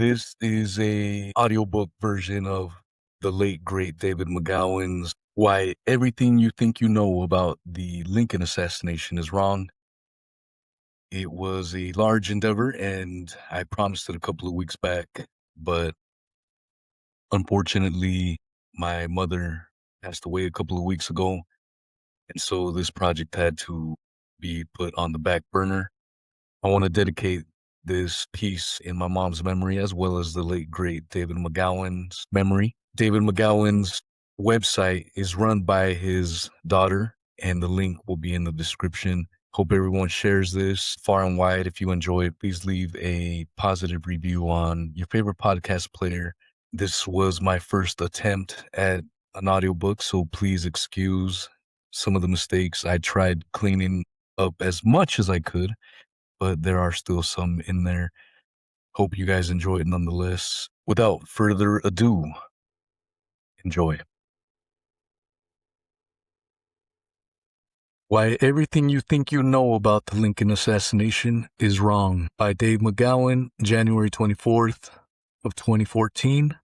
This is a audiobook version of the late great David McGowan's Why Everything You Think You Know About the Lincoln Assassination is Wrong. It was a large endeavor, and I promised it a couple of weeks back, but unfortunately, my mother passed away a couple of weeks ago, and so this project had to be put on the back burner. I want to dedicate this piece in my mom's memory, as well as the late great David McGowan's memory. David McGowan's website is run by his daughter, and the link will be in the description. Hope everyone shares this far and wide. If you enjoy it, please leave a positive review on your favorite podcast player. This was my first attempt at an audiobook, so please excuse some of the mistakes. I tried cleaning up as much as I could, but there are still some in there. Hope you guys enjoy it nonetheless. Without further ado, enjoy. Why Everything You Think You Know About the Lincoln Assassination is Wrong by Dave McGowan, January 24th of 2014,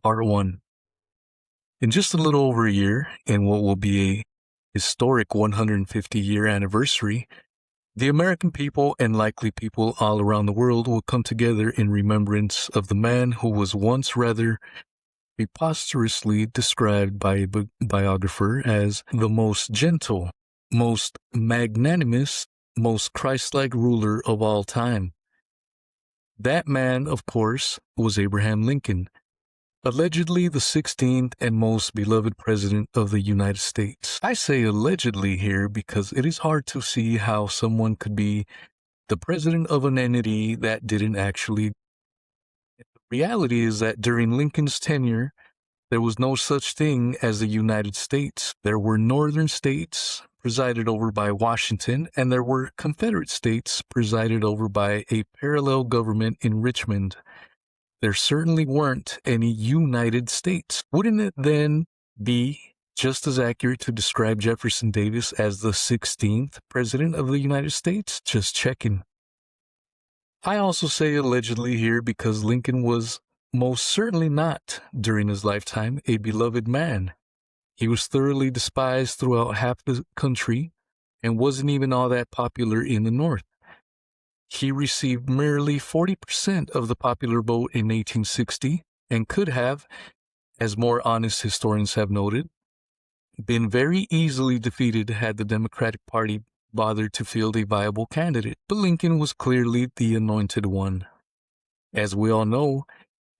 Part 1. In just a little over a year, in what will be a historic 150-year anniversary, the American people and likely people all around the world will come together in remembrance of the man who was once rather preposterously described by a biographer as the most gentle, most magnanimous, most Christ-like ruler of all time. That man, of course, was Abraham Lincoln, allegedly the 16th and most beloved president of the United States. I say allegedly here because it is hard to see how someone could be the president of an entity that didn't actually. The reality is that during Lincoln's tenure, there was no such thing as the United States. There were northern states presided over by Washington, and there were Confederate states presided over by a parallel government in Richmond. There certainly weren't any United States. Wouldn't it then be just as accurate to describe Jefferson Davis as the 16th president of the United States? Just checking. I also say allegedly here because Lincoln was most certainly not, during his lifetime, a beloved man. He was thoroughly despised throughout half the country and wasn't even all that popular in the North. He received merely 40% of the popular vote in 1860 and could have, as more honest historians have noted, been very easily defeated had the Democratic Party bothered to field a viable candidate. But Lincoln was clearly the anointed one. As we all know,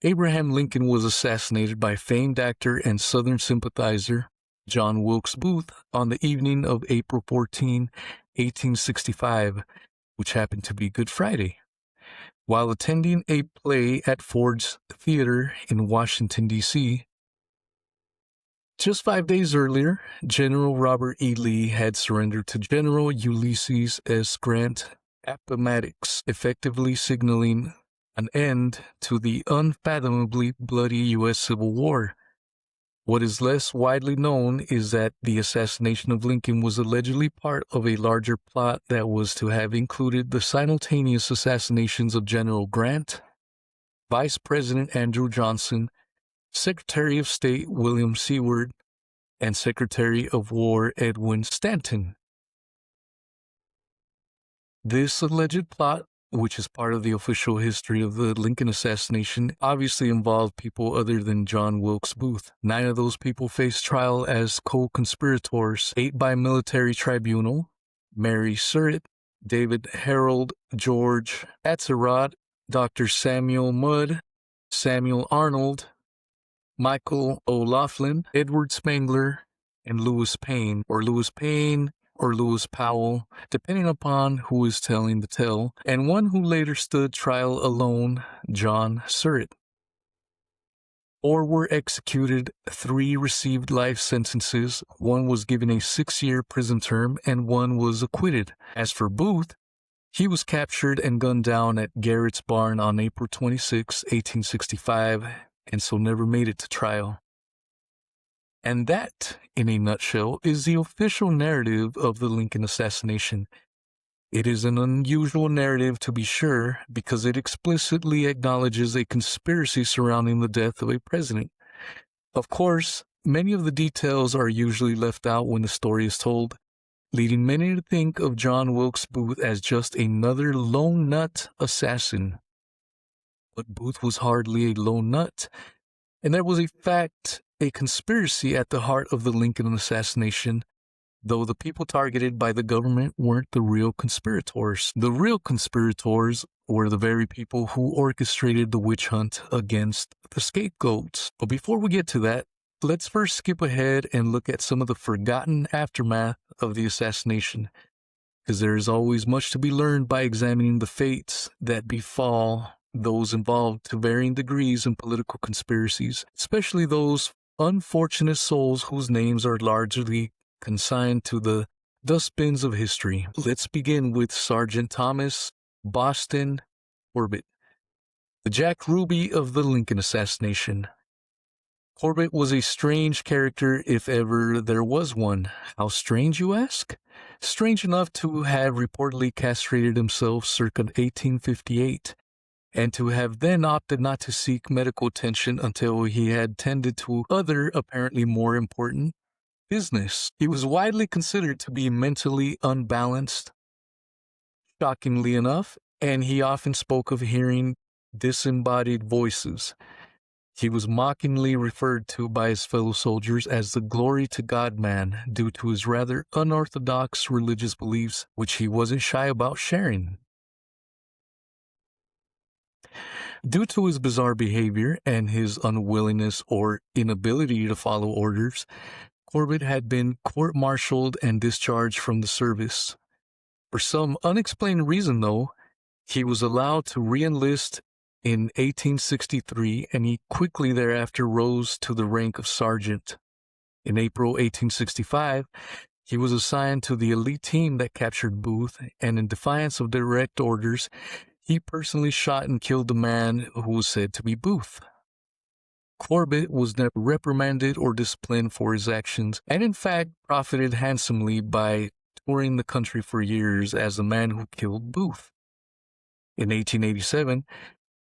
Abraham Lincoln was assassinated by famed actor and Southern sympathizer John Wilkes Booth on the evening of April 14, 1865, which happened to be Good Friday, while attending a play at Ford's Theater in Washington, D.C. Just 5 days earlier, General Robert E. Lee had surrendered to General Ulysses S. Grant Appomattox, effectively signaling an end to the unfathomably bloody U.S. Civil War. What is less widely known is that the assassination of Lincoln was allegedly part of a larger plot that was to have included the simultaneous assassinations of General Grant, Vice President Andrew Johnson, Secretary of State William Seward, and Secretary of War Edwin Stanton. This alleged plot, which is part of the official history of the Lincoln assassination, obviously involved people other than John Wilkes Booth. 9 of those people faced trial as co-conspirators, 8 by military tribunal: Mary Surratt, David Harold, George Atzerodt, Dr. Samuel Mudd, Samuel Arnold, Michael O'Laughlin, Edward Spangler, and Lewis Payne, or Lewis Payne, or Lewis Powell, depending upon who is telling the tale, and one who later stood trial alone, John Surratt. 4 were executed, 3 received life sentences, 1 was given a 6-year prison term, and 1 was acquitted. As for Booth, he was captured and gunned down at Garrett's Barn on April 26, 1865, and so never made it to trial. And that, in a nutshell, is the official narrative of the Lincoln assassination. It is an unusual narrative, to be sure, because it explicitly acknowledges a conspiracy surrounding the death of a president. Of course, many of the details are usually left out when the story is told, leading many to think of John Wilkes Booth as just another lone nut assassin. But Booth was hardly a lone nut, and there was a conspiracy at the heart of the Lincoln assassination, though the people targeted by the government weren't the real conspirators. The real conspirators were the very people who orchestrated the witch hunt against the scapegoats. But before we get to that, let's first skip ahead and look at some of the forgotten aftermath of the assassination, because there is always much to be learned by examining the fates that befall those involved to varying degrees in political conspiracies, especially those unfortunate souls whose names are largely consigned to the dustbins of history. Let's begin with Sergeant Thomas Boston Corbett, the Jack Ruby of the Lincoln assassination. Corbett was a strange character if ever there was one. How strange, you ask? Strange enough to have reportedly castrated himself circa 1858, and to have then opted not to seek medical attention until he had tended to other, apparently more important, business. He was widely considered to be mentally unbalanced, shockingly enough, and he often spoke of hearing disembodied voices. He was mockingly referred to by his fellow soldiers as the glory to God man due to his rather unorthodox religious beliefs, which he wasn't shy about sharing. Due to his bizarre behavior and his unwillingness or inability to follow orders, Corbett had been court-martialed and discharged from the service. For some unexplained reason, though, he was allowed to re-enlist in 1863, and he quickly thereafter rose to the rank of sergeant. In April 1865, he was assigned to the elite team that captured Booth, and in defiance of direct orders, he personally shot and killed the man who was said to be Booth. Corbett was never reprimanded or disciplined for his actions, and in fact profited handsomely by touring the country for years as the man who killed Booth. In 1887,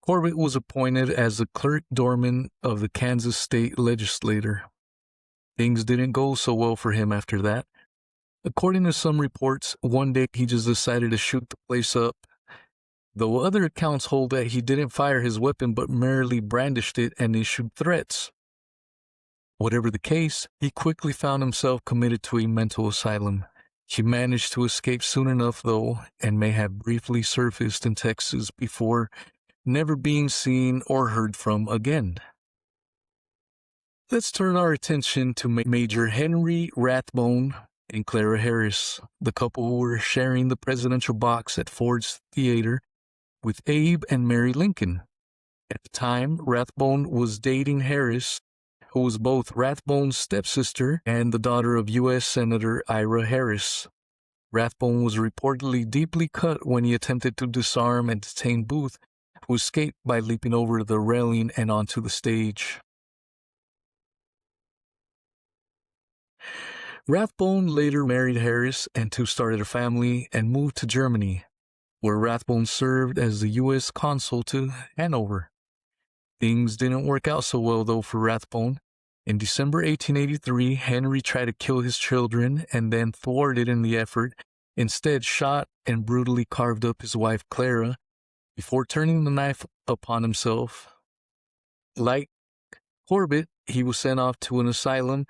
Corbett was appointed as the clerk doorman of the Kansas State Legislature. Things didn't go so well for him after that. According to some reports, one day he just decided to shoot the place up, though other accounts hold that he didn't fire his weapon but merely brandished it and issued threats. Whatever the case, he quickly found himself committed to a mental asylum. He managed to escape soon enough, though, and may have briefly surfaced in Texas before never being seen or heard from again. Let's turn our attention to Major Henry Rathbone and Clara Harris, the couple who were sharing the presidential box at Ford's Theater with Abe and Mary Lincoln. At the time, Rathbone was dating Harris, who was both Rathbone's stepsister and the daughter of U.S. Senator Ira Harris. Rathbone was reportedly deeply cut when he attempted to disarm and detain Booth, who escaped by leaping over the railing and onto the stage. Rathbone later married Harris and two started a family and moved to Germany, where Rathbone served as the U.S. consul to Hanover. Things didn't work out so well, though, for Rathbone. In December 1883, Henry tried to kill his children and then, thwarted in the effort, instead shot and brutally carved up his wife Clara before turning the knife upon himself. Like Corbett, he was sent off to an asylum,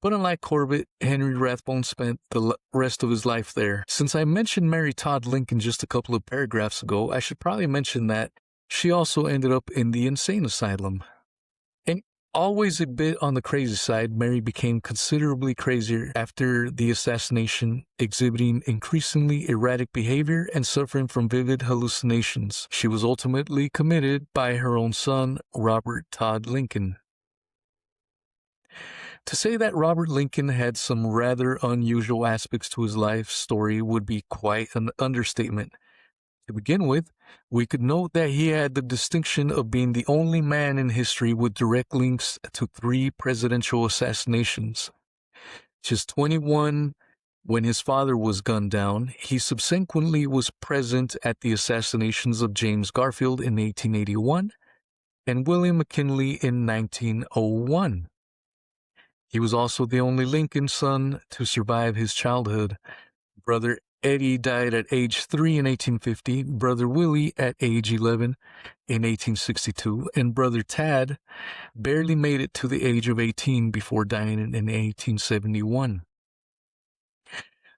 but unlike Corbett, Henry Rathbone spent the rest of his life there. Since I mentioned Mary Todd Lincoln just a couple of paragraphs ago, I should probably mention that she also ended up in the insane asylum. And always a bit on the crazy side, Mary became considerably crazier after the assassination, exhibiting increasingly erratic behavior and suffering from vivid hallucinations. She was ultimately committed by her own son, Robert Todd Lincoln. To say that Robert Lincoln had some rather unusual aspects to his life story would be quite an understatement. To begin with, we could note that he had the distinction of being the only man in history with direct links to 3 presidential assassinations. Just 21 When his father was gunned down, he subsequently was present at the assassinations of James Garfield in 1881 and William McKinley in 1901. He was also the only Lincoln son to survive his childhood. Brother Eddie died at age 3 in 1850, Brother Willie at age 11 in 1862, and Brother Tad barely made it to the age of 18 before dying in 1871.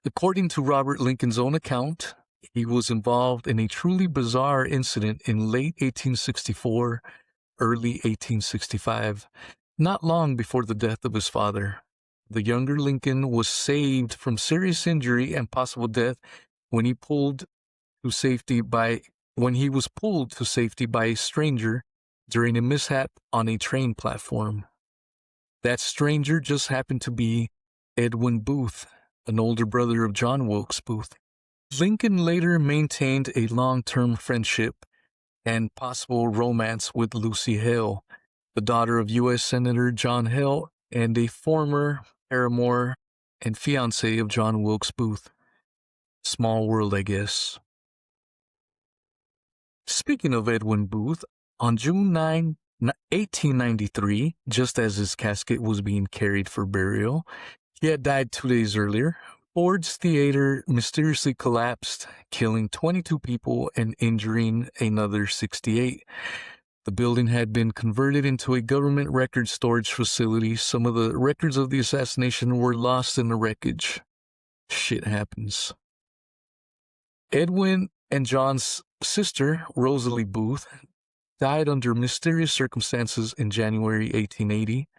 According to Robert Lincoln's own account, he was involved in a truly bizarre incident in late 1864, early 1865, not long before the death of his father. The younger Lincoln was saved from serious injury and possible death when he was pulled to safety by a stranger during a mishap on a train platform. That stranger just happened to be Edwin Booth, an older brother of John Wilkes Booth. Lincoln later maintained a long-term friendship and possible romance with Lucy Hale, the daughter of U.S. Senator John Hale and a former paramour and fiancée of John Wilkes Booth. Small world, I guess. Speaking of Edwin Booth, on June 9, 1893, just as his casket was being carried for burial, he had died 2 days earlier. Ford's Theater mysteriously collapsed, killing 22 people and injuring another 68. The building had been converted into a government record storage facility. Some of the records of the assassination were lost in the wreckage. Shit happens. Edwin and John's sister, Rosalie Booth, died under mysterious circumstances in January 1880.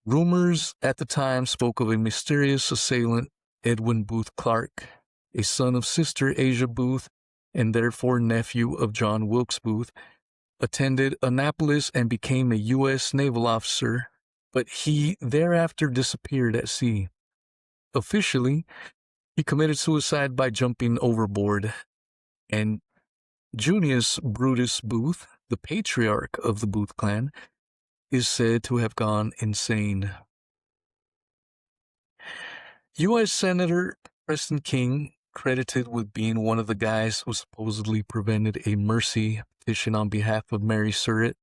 Rumors at the time spoke of a mysterious assailant, Edwin Booth Clark, a son of Sister Asia Booth and therefore nephew of John Wilkes Booth, attended Annapolis and became a U.S. naval officer, but he thereafter disappeared at sea. Officially, he committed suicide by jumping overboard, and Junius Brutus Booth, the patriarch of the Booth clan, is said to have gone insane. U.S. Senator Preston King, credited with being one of the guys who supposedly prevented a mercy petition on behalf of Mary Surratt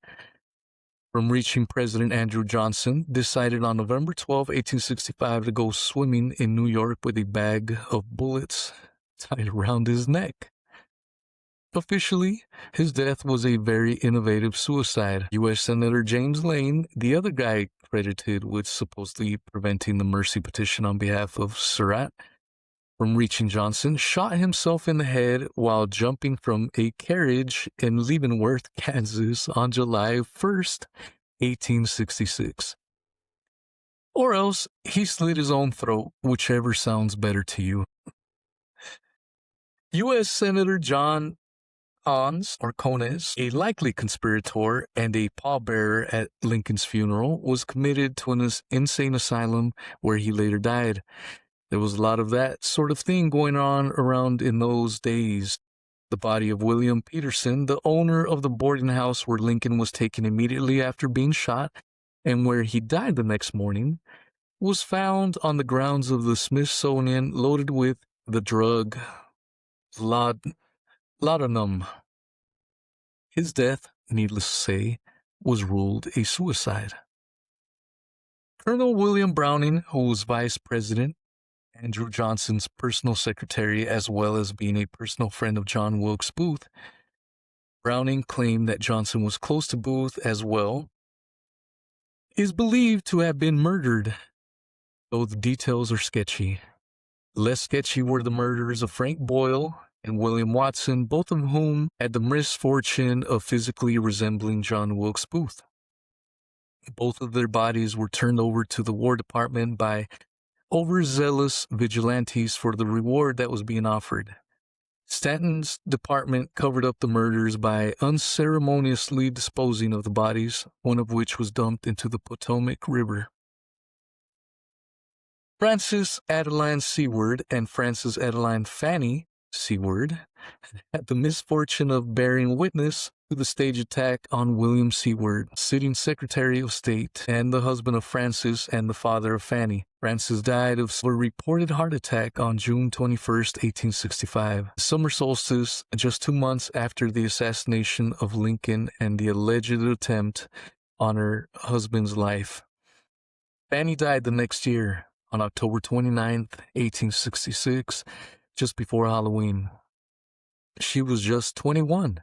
from reaching President Andrew Johnson, decided on November 12, 1865 to go swimming in New York with a bag of bullets tied around his neck. Officially, his death was a very innovative suicide. U.S. Senator James Lane, the other guy credited with supposedly preventing the mercy petition on behalf of Surratt from reaching Johnson, shot himself in the head while jumping from a carriage in Leavenworth, Kansas on July 1st, 1866. Or else he slit his own throat, whichever sounds better to you. U.S. Senator John Cones, a likely conspirator and a pallbearer at Lincoln's funeral, was committed to an insane asylum where he later died. There was a lot of that sort of thing going on around in those days. The body of William Peterson, the owner of the boarding house where Lincoln was taken immediately after being shot and where he died the next morning, was found on the grounds of the Smithsonian loaded with the drug laudanum. His death, needless to say, was ruled a suicide. Colonel William Browning, who was vice president, Andrew Johnson's personal secretary, as well as being a personal friend of John Wilkes Booth, Browning claimed that Johnson was close to Booth as well, is believed to have been murdered, though the details are sketchy. Less sketchy were the murders of Frank Boyle and William Watson, both of whom had the misfortune of physically resembling John Wilkes Booth. Both of their bodies were turned over to the War Department by overzealous vigilantes for the reward that was being offered. Stanton's department covered up the murders by unceremoniously disposing of the bodies, one of which was dumped into the Potomac River. Frances Adeline Seward and Frances Adeline Fanny Seward, had the misfortune of bearing witness to the stage attack on William Seward, sitting Secretary of State and the husband of Francis and the father of Fanny. Francis died of a reported heart attack on June 21st, 1865, summer solstice, just 2 months after the assassination of Lincoln and the alleged attempt on her husband's life. Fanny died the next year, on October 29th, 1866, just before Halloween. She was just 21.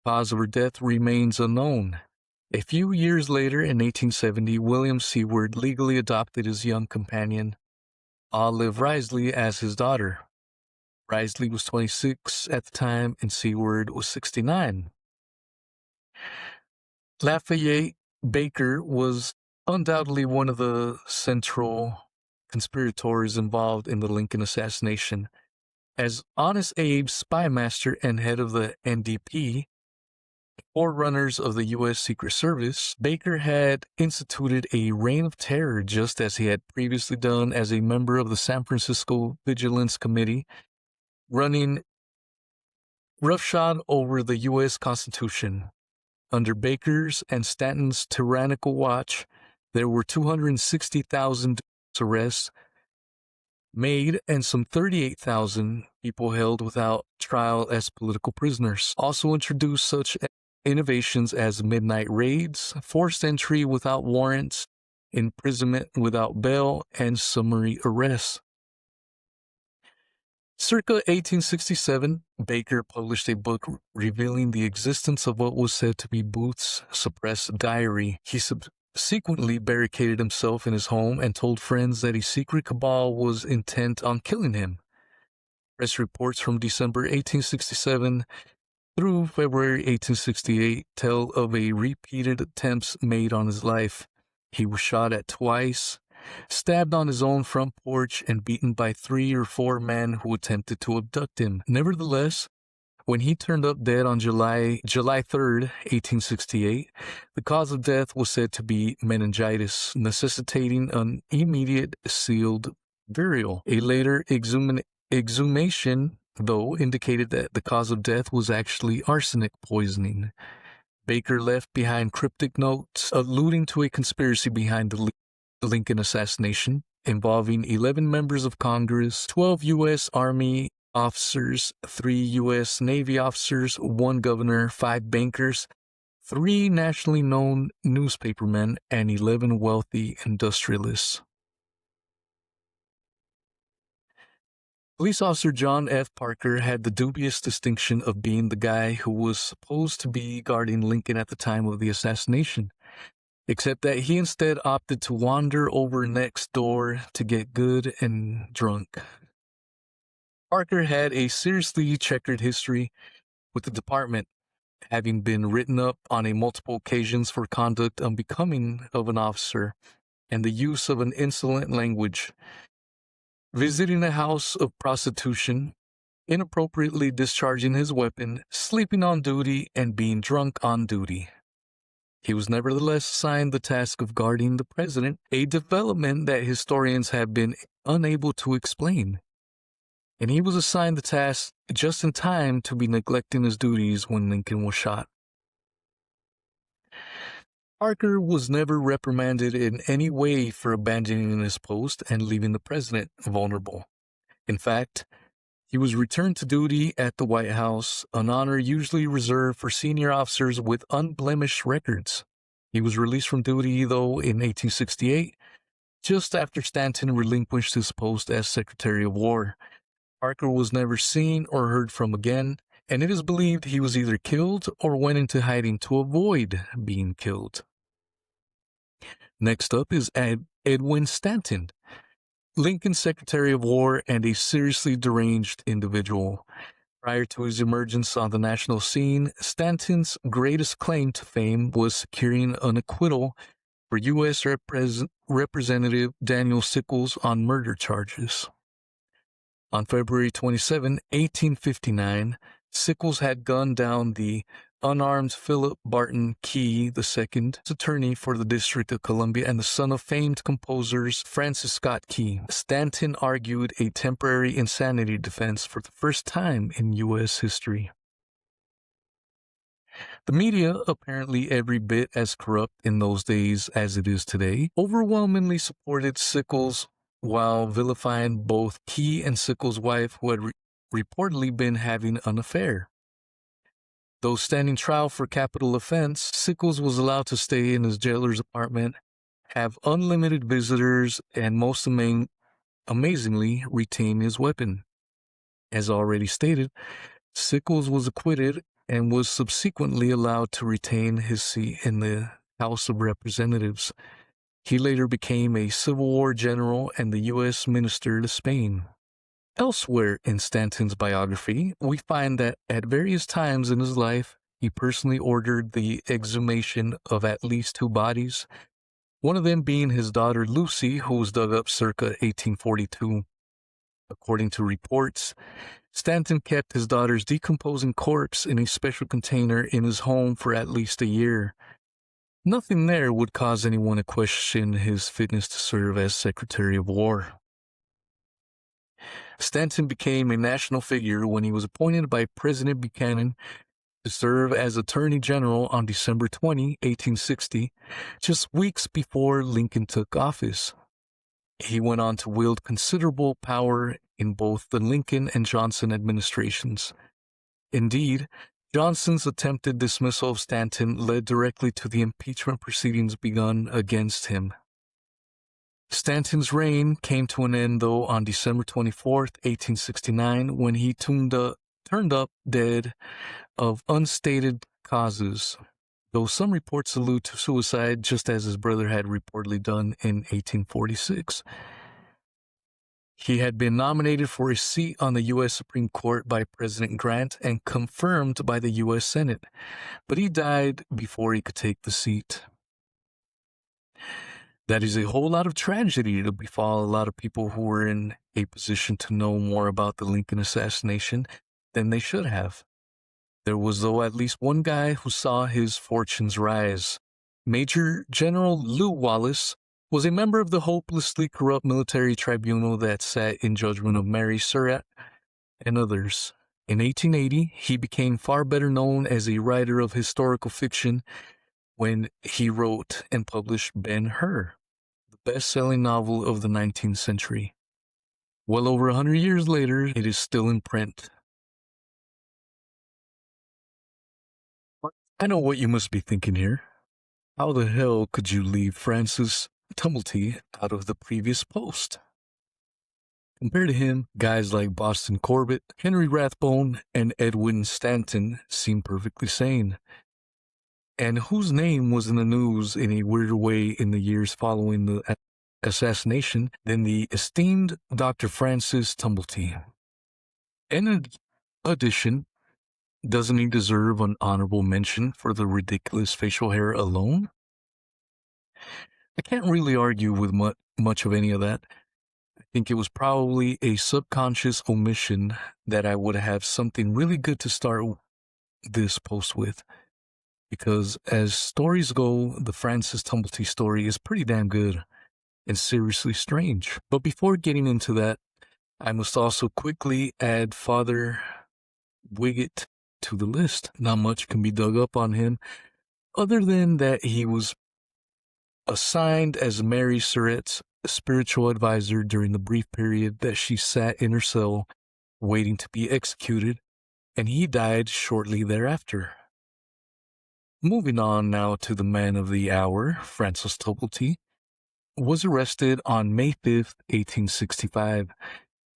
Cause of her death remains unknown. A few years later, in 1870, William Seward legally adopted his young companion, Olive Risley, as his daughter. Risley was 26 at the time, and Seward was 69. Lafayette Baker was undoubtedly one of the central conspirators involved in the Lincoln assassination. As Honest Abe's spy master and head of the NDP, forerunners of the U.S. Secret Service, Baker had instituted a reign of terror just as he had previously done as a member of the San Francisco Vigilance Committee, running roughshod over the U.S. Constitution. Under Baker's and Stanton's tyrannical watch, there were 260,000 arrests made and some 38,000 people held without trial as political prisoners. Also introduced such innovations as midnight raids, forced entry without warrants, imprisonment without bail, and summary arrests. Circa 1867, Baker published a book revealing the existence of what was said to be Booth's suppressed diary. He subsequently barricaded himself in his home and told friends that a secret cabal was intent on killing him. Press reports from December 1867 through February 1868 tell of a repeated attempts made on his life. He was shot at twice, stabbed on his own front porch, and beaten by 3 or 4 men who attempted to abduct him. Nevertheless, when he turned up dead on July 3rd, 1868, the cause of death was said to be meningitis, necessitating an immediate sealed burial. A later exhumation, though, indicated that the cause of death was actually arsenic poisoning. Baker left behind cryptic notes alluding to a conspiracy behind the Lincoln assassination, involving 11 members of Congress, 12 U.S. Army officers, 3 U.S. Navy officers, 1 governor, 5 bankers, 3 nationally known newspapermen, and 11 wealthy industrialists. Police officer John F. Parker had the dubious distinction of being the guy who was supposed to be guarding Lincoln at the time of the assassination, except that he instead opted to wander over next door to get good and drunk. Parker had a seriously checkered history with the department, having been written up on multiple occasions for conduct unbecoming of an officer and the use of an insolent language, visiting a house of prostitution, inappropriately discharging his weapon, sleeping on duty, and being drunk on duty. He was nevertheless assigned the task of guarding the president, a development that historians have been unable to explain. And he was assigned the task just in time to be neglecting his duties when Lincoln was shot. Parker was never reprimanded in any way for abandoning his post and leaving the president vulnerable. In fact, he was returned to duty at the White House, an honor usually reserved for senior officers with unblemished records. He was released from duty, though, in 1868, just after Stanton relinquished his post as Secretary of War. Parker was never seen or heard from again, and it is believed he was either killed or went into hiding to avoid being killed. Next up is Edwin Stanton, Lincoln's Secretary of War and a seriously deranged individual. Prior to his emergence on the national scene, Stanton's greatest claim to fame was securing an acquittal for U.S. Representative Daniel Sickles on murder charges. On February 27, 1859, Sickles had gunned down the unarmed Philip Barton Key II, attorney for the District of Columbia and the son of famed composers Francis Scott Key. Stanton argued a temporary insanity defense for the first time in U.S. history. The media, apparently every bit as corrupt in those days as it is today, overwhelmingly supported Sickles while vilifying both Key and Sickles' wife, who had reportedly been having an affair. Though standing trial for capital offense, Sickles was allowed to stay in his jailer's apartment, have unlimited visitors, and most amazingly retain his weapon. As already stated, Sickles was acquitted and was subsequently allowed to retain his seat in the House of Representatives. He later became a Civil War general and the U.S. minister to Spain. Elsewhere in Stanton's biography, we find that at various times in his life, he personally ordered the exhumation of at least 2 bodies, one of them being his daughter Lucy, who was dug up circa 1842. According to reports, Stanton kept his daughter's decomposing corpse in a special container in his home for at least a year. Nothing there would cause anyone to question his fitness to serve as Secretary of War. Stanton became a national figure when he was appointed by President Buchanan to serve as Attorney General on December 20, 1860, just weeks before Lincoln took office. He went on to wield considerable power in both the Lincoln and Johnson administrations. Indeed, Johnson's attempted dismissal of Stanton led directly to the impeachment proceedings begun against him. Stanton's reign came to an end, though, on December 24, 1869, when he turned up dead of unstated causes, though some reports allude to suicide, just as his brother had reportedly done in 1846. He had been nominated for a seat on the U.S. Supreme Court by President Grant and confirmed by the U.S. Senate, but he died before he could take the seat. That is a whole lot of tragedy to befall a lot of people who were in a position to know more about the Lincoln assassination than they should have. There was, though, at least one guy who saw his fortunes rise. Major General Lew Wallace was a member of the hopelessly corrupt military tribunal that sat in judgment of Mary Surratt and others. In 1880, he became far better known as a writer of historical fiction when he wrote and published Ben-Hur, the best-selling novel of the 19th century. Well over 100 years later, it is still in print. I know what you must be thinking here. How the hell could you leave Francis Tumblety out of the previous post? Compared to him, guys like Boston Corbett, Henry Rathbone, and Edwin Stanton seem perfectly sane, and whose name was in the news in a weirder way in the years following the assassination than the esteemed Dr. Francis Tumblety. In addition, doesn't he deserve an honorable mention for the ridiculous facial hair alone? I can't really argue with much of any of that. I think it was probably a subconscious omission that I would have something really good to start this post with. Because as stories go, the Francis Tumblety story is pretty damn good and seriously strange. But before getting into that, I must also quickly add Father Wiggett to the list. Not much can be dug up on him, other than that he was assigned as Mary Surratt's spiritual advisor during the brief period that she sat in her cell waiting to be executed, and he died shortly thereafter. Moving on now to the man of the hour, Francis Tumblety, was arrested on May 5th, 1865,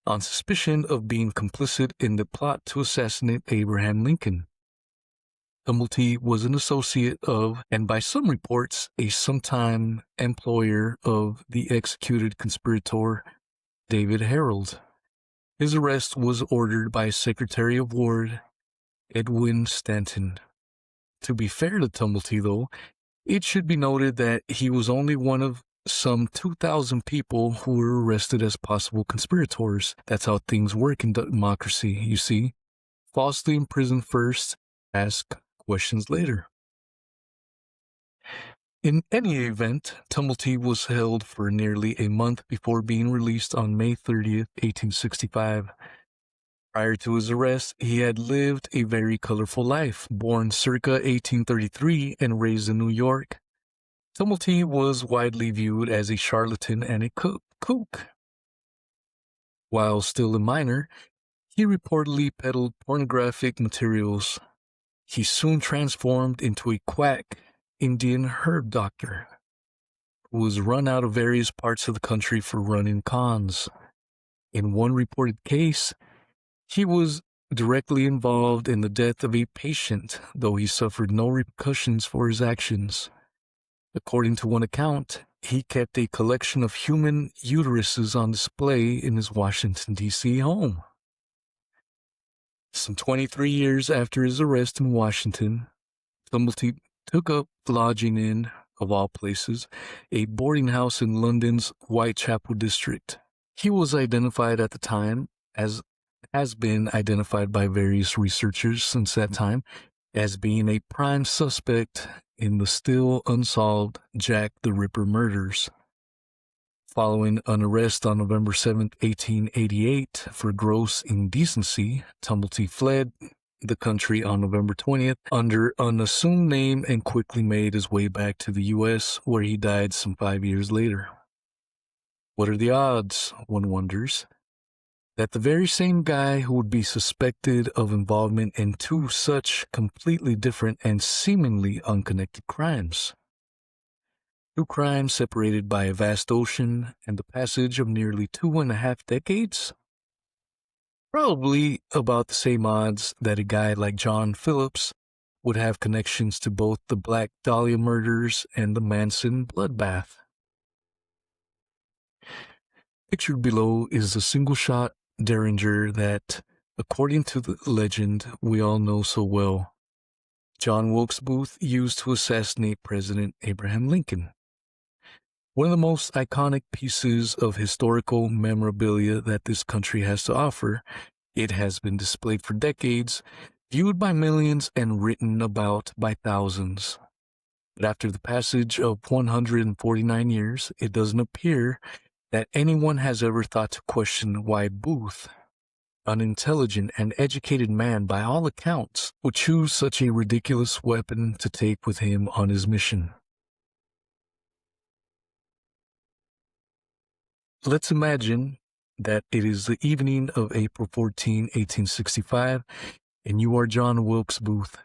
on suspicion of being complicit in the plot to assassinate Abraham Lincoln. Tumblety was an associate of, and by some reports, a sometime employer of the executed conspirator David Harold. His arrest was ordered by Secretary of War Edwin Stanton. To be fair to Tumblety, though, it should be noted that he was only one of some 2,000 people who were arrested as possible conspirators. That's how things work in democracy, you see. Falsely imprisoned first, ask questions later. In any event, Tumblety was held for nearly a month before being released on May 30th, 1865. Prior to his arrest, he had lived a very colorful life. Born circa 1833 and raised in New York, Tumblety was widely viewed as a charlatan and a kook. While still a minor, he reportedly peddled pornographic materials. He soon transformed into a quack Indian herb doctor who was run out of various parts of the country for running cons. In one reported case, he was directly involved in the death of a patient, though he suffered no repercussions for his actions. According to one account, he kept a collection of human uteruses on display in his Washington, D.C. home. Some 23 years after his arrest in Washington, Tumblety took up lodging in, of all places, a boarding house in London's Whitechapel district. He was identified at the time, as has been identified by various researchers since that time, as being a prime suspect in the still unsolved Jack the Ripper murders. Following an arrest on November 7, 1888 for gross indecency, Tumblety fled the country on November 20th under an assumed name and quickly made his way back to the U.S., where he died some 5 years later. What are the odds, one wonders, that the very same guy who would be suspected of involvement in two such completely different and seemingly unconnected crimes, two crimes separated by a vast ocean and the passage of nearly 2.5 decades? Probably about the same odds that a guy like John Phillips would have connections to both the Black Dahlia murders and the Manson bloodbath. Pictured below is a single-shot Derringer that, according to the legend we all know so well, John Wilkes Booth used to assassinate President Abraham Lincoln. One of the most iconic pieces of historical memorabilia that this country has to offer, it has been displayed for decades, viewed by millions and written about by thousands. But after the passage of 149 years, it doesn't appear that anyone has ever thought to question why Booth, an intelligent and educated man by all accounts, would choose such a ridiculous weapon to take with him on his mission. Let's imagine that it is the evening of April 14, 1865, and you are John Wilkes Booth.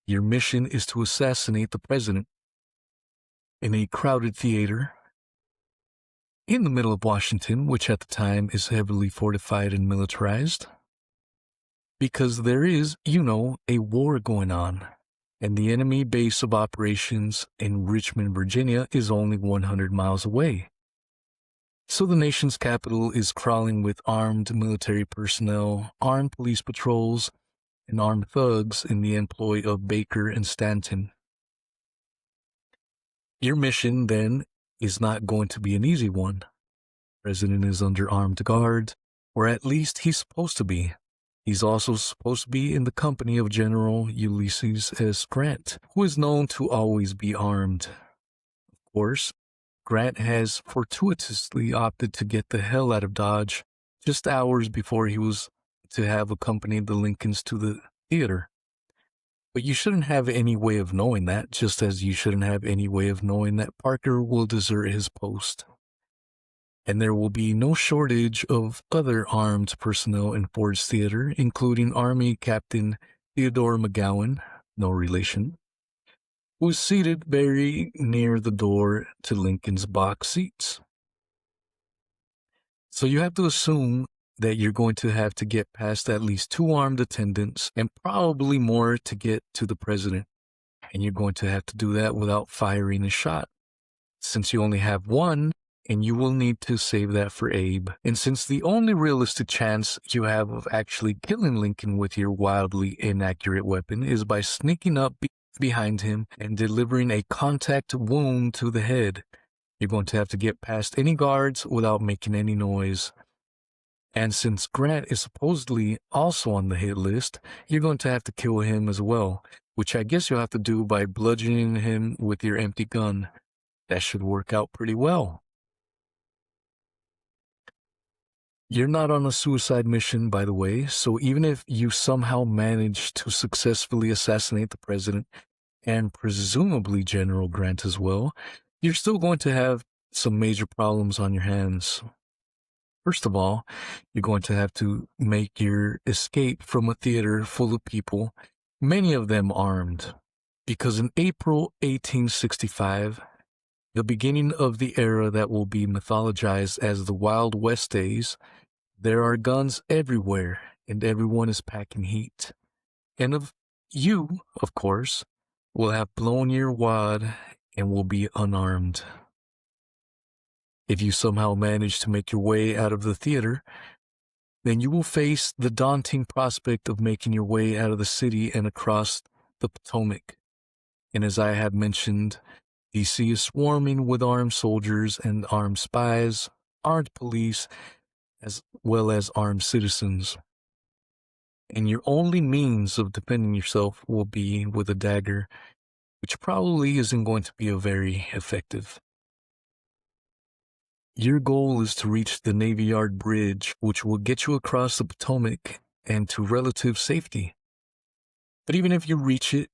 Your mission is to assassinate the president. In a crowded theater, in the middle of Washington, which at the time is heavily fortified and militarized, because there is, a war going on, and the enemy base of operations in Richmond, Virginia is only 100 miles away. So the nation's capital is crawling with armed military personnel, armed police patrols, and armed thugs in the employ of Baker and Stanton. Your mission, then, is not going to be an easy one. The president is under armed guard, or at least he's supposed to be. He's also supposed to be in the company of General Ulysses S. Grant, who is known to always be armed. Of course, Grant has fortuitously opted to get the hell out of Dodge just hours before he was to have accompanied the Lincolns to the theater. But you shouldn't have any way of knowing that, just as you shouldn't have any way of knowing that Parker will desert his post. And there will be no shortage of other armed personnel in Ford's theater, including Army Captain Theodore McGowan, no relation, who is seated very near the door to Lincoln's box seats. So you have to assume that you're going to have to get past at least 2 armed attendants and probably more to get to the president. And you're going to have to do that without firing a shot, since you only have one, and you will need to save that for Abe. And since the only realistic chance you have of actually killing Lincoln with your wildly inaccurate weapon is by sneaking up behind him and delivering a contact wound to the head, you're going to have to get past any guards without making any noise. And since Grant is supposedly also on the hit list, you're going to have to kill him as well, which I guess you'll have to do by bludgeoning him with your empty gun. That should work out pretty well. You're not on a suicide mission, by the way, so even if you somehow manage to successfully assassinate the president, and presumably General Grant as well, you're still going to have some major problems on your hands. First of all, you're going to have to make your escape from a theater full of people, many of them armed, because in April 1865, the beginning of the era that will be mythologized as the Wild West days, there are guns everywhere, and everyone is packing heat. And you, of course, will have blown your wad and will be unarmed. If you somehow manage to make your way out of the theater, then you will face the daunting prospect of making your way out of the city and across the Potomac. And as I have mentioned, DC is swarming with armed soldiers and armed spies, armed police, as well as armed citizens. And your only means of defending yourself will be with a dagger, which probably isn't going to be very effective. Your goal is to reach the Navy Yard Bridge, which will get you across the Potomac and to relative safety. But even if you reach it,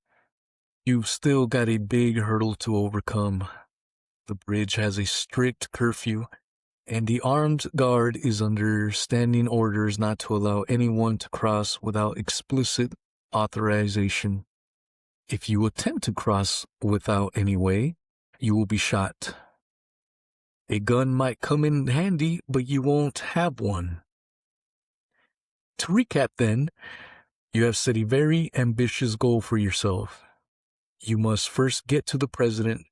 you've still got a big hurdle to overcome. The bridge has a strict curfew, and the armed guard is under standing orders not to allow anyone to cross without explicit authorization. If you attempt to cross without any way, you will be shot. A gun might come in handy, but you won't have one. To recap then, you have set a very ambitious goal for yourself. You must first get to the president,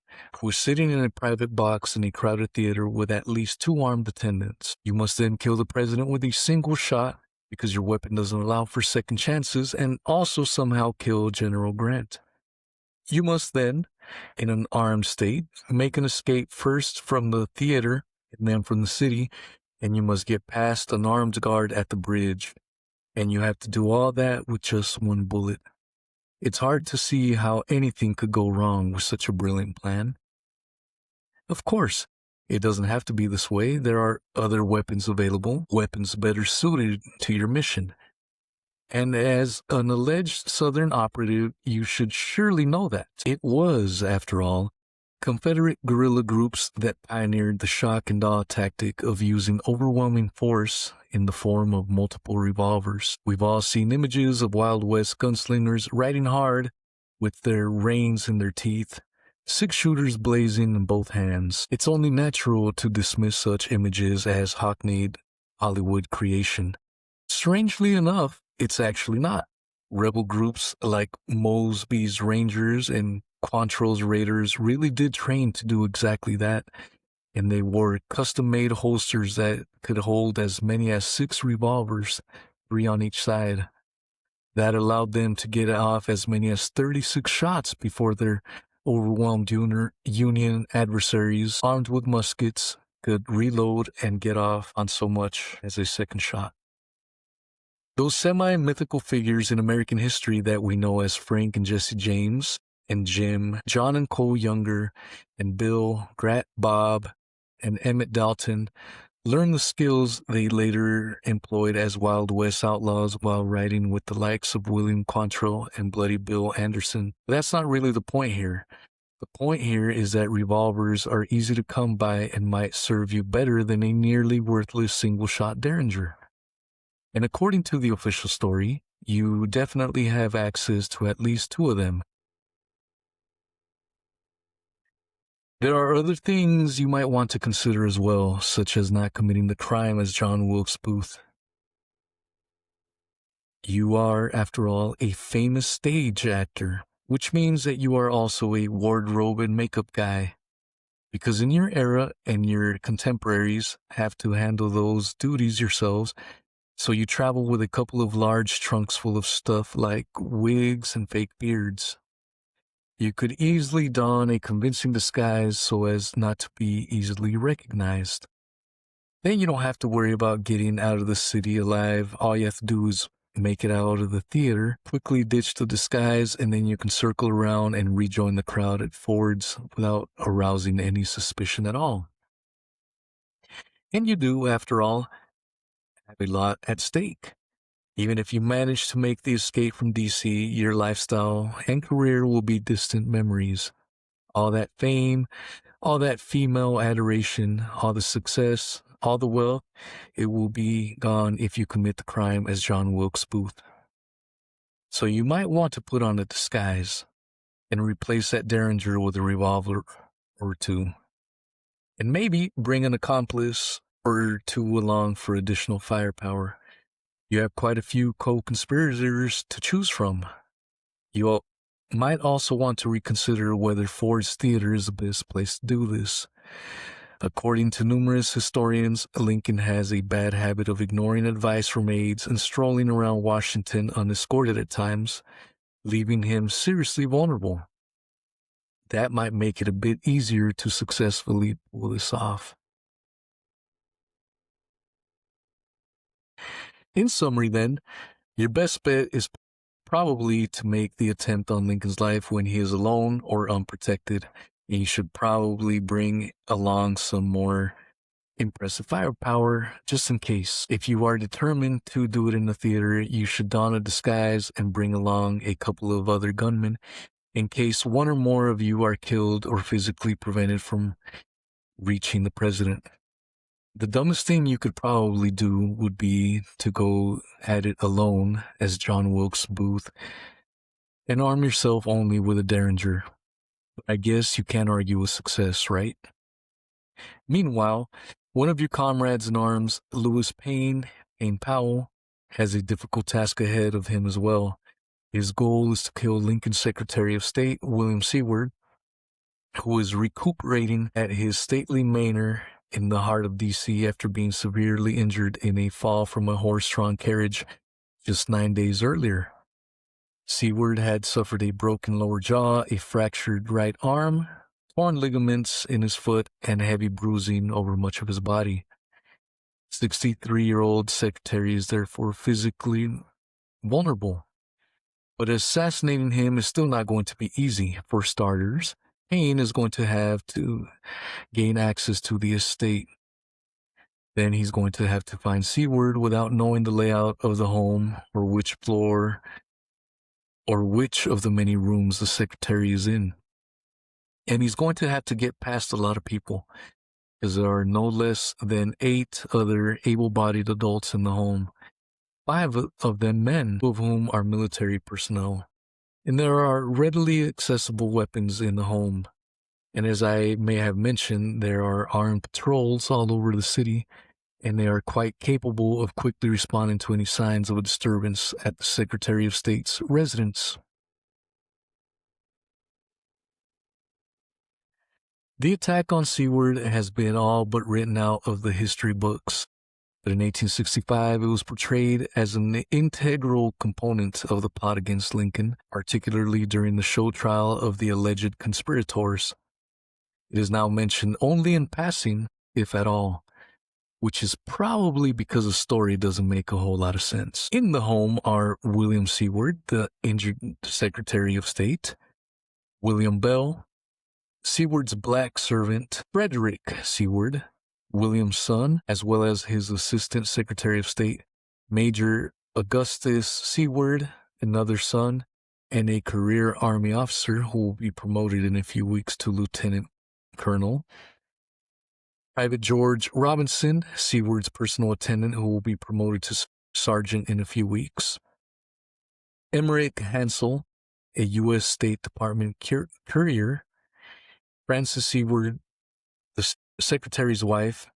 who is sitting in a private box in a crowded theater with at least 2 armed attendants. You must then kill the president with a single shot, because your weapon doesn't allow for second chances, and also somehow kill General Grant. You must then, in an armed state, make an escape first from the theater and then from the city, and you must get past an armed guard at the bridge. And you have to do all that with just 1 bullet. It's hard to see how anything could go wrong with such a brilliant plan. Of course, it doesn't have to be this way. There are other weapons available, weapons better suited to your mission. And as an alleged Southern operative, you should surely know that. It was, after all, Confederate guerrilla groups that pioneered the shock and awe tactic of using overwhelming force in the form of multiple revolvers. We've all seen images of Wild West gunslingers riding hard with their reins in their teeth, 6-shooters blazing in both hands. It's only natural to dismiss such images as hackneyed Hollywood creation. Strangely enough, it's actually not. Rebel groups like Mosby's Rangers and Quantrill's Raiders really did train to do exactly that, and they wore custom-made holsters that could hold as many as 6 revolvers, 3 on each side. That allowed them to get off as many as 36 shots before their overwhelmed Union adversaries, armed with muskets, could reload and get off on so much as a second shot. Those semi-mythical figures in American history that we know as Frank and Jesse James, and Jim, John and Cole Younger, and Bill, Grat, Bob, and Emmett Dalton learned the skills they later employed as Wild West outlaws while riding with the likes of William Quantrill and Bloody Bill Anderson. But that's not really the point here. The point here is that revolvers are easy to come by and might serve you better than a nearly worthless single-shot Derringer. And according to the official story, you definitely have access to at least 2 of them. There are other things you might want to consider as well, such as not committing the crime as John Wilkes Booth. You are, after all, a famous stage actor, which means that you are also a wardrobe and makeup guy. Because in your era and your contemporaries have to handle those duties yourselves, so you travel with a couple of large trunks full of stuff like wigs and fake beards. You could easily don a convincing disguise so as not to be easily recognized. Then you don't have to worry about getting out of the city alive. All you have to do is make it out of the theater, quickly ditch the disguise, and then you can circle around and rejoin the crowd at Ford's without arousing any suspicion at all. And you do, after all, have a lot at stake. Even if you manage to make the escape from DC, your lifestyle and career will be distant memories. All that fame, all that female adoration, all the success, all the wealth, it will be gone if you commit the crime as John Wilkes Booth. So you might want to put on a disguise and replace that derringer with a revolver or two. And maybe bring an accomplice or two along for additional firepower. You have quite a few co-conspirators to choose from. You might also want to reconsider whether Ford's Theater is the best place to do this. According to numerous historians, Lincoln has a bad habit of ignoring advice from aides and strolling around Washington unescorted at times, leaving him seriously vulnerable. That might make it a bit easier to successfully pull this off. In summary, then, your best bet is probably to make the attempt on Lincoln's life when he is alone or unprotected. And you should probably bring along some more impressive firepower just in case. If you are determined to do it in the theater, you should don a disguise and bring along a couple of other gunmen in case one or more of you are killed or physically prevented from reaching the president. The dumbest thing you could probably do would be to go at it alone as John Wilkes Booth and arm yourself only with a derringer. I guess you can't argue with success, right? Meanwhile, one of your comrades in arms, Lewis Payne Powell, has a difficult task ahead of him as well. His goal is to kill Lincoln's Secretary of State, William Seward, who is recuperating at his stately manor in the heart of D.C. after being severely injured in a fall from a horse-drawn carriage just 9 days earlier. Seward had suffered a broken lower jaw, a fractured right arm, torn ligaments in his foot, and heavy bruising over much of his body. 63-year-old Secretary is therefore physically vulnerable. But assassinating him is still not going to be easy. For starters, Payne is going to have to gain access to the estate. Then he's going to have to find Seward without knowing the layout of the home or which floor or which of the many rooms the secretary is in. And he's going to have to get past a lot of people, because there are no less than 8 other able-bodied adults in the home, 5 of them men, 2 of whom are military personnel. And there are readily accessible weapons in the home. And as I may have mentioned, there are armed patrols all over the city, and they are quite capable of quickly responding to any signs of a disturbance at the Secretary of State's residence. The attack on Seward has been all but written out of the history books, but in 1865 it was portrayed as an integral component of the plot against Lincoln, particularly during the show trial of the alleged conspirators. It is now mentioned only in passing, if at all, which is probably because the story doesn't make a whole lot of sense. In the home are William Seward, the injured Secretary of State, William Bell, Seward's black servant, Frederick Seward, William's son, as well as his Assistant Secretary of State, Major Augustus Seward, another son, and a career Army officer who will be promoted in a few weeks to Lieutenant Colonel. Private George Robinson, Seward's personal attendant, who will be promoted to sergeant in a few weeks. Emmerich Hansel, a U.S. State Department courier. Frances Seward, the secretary's wife,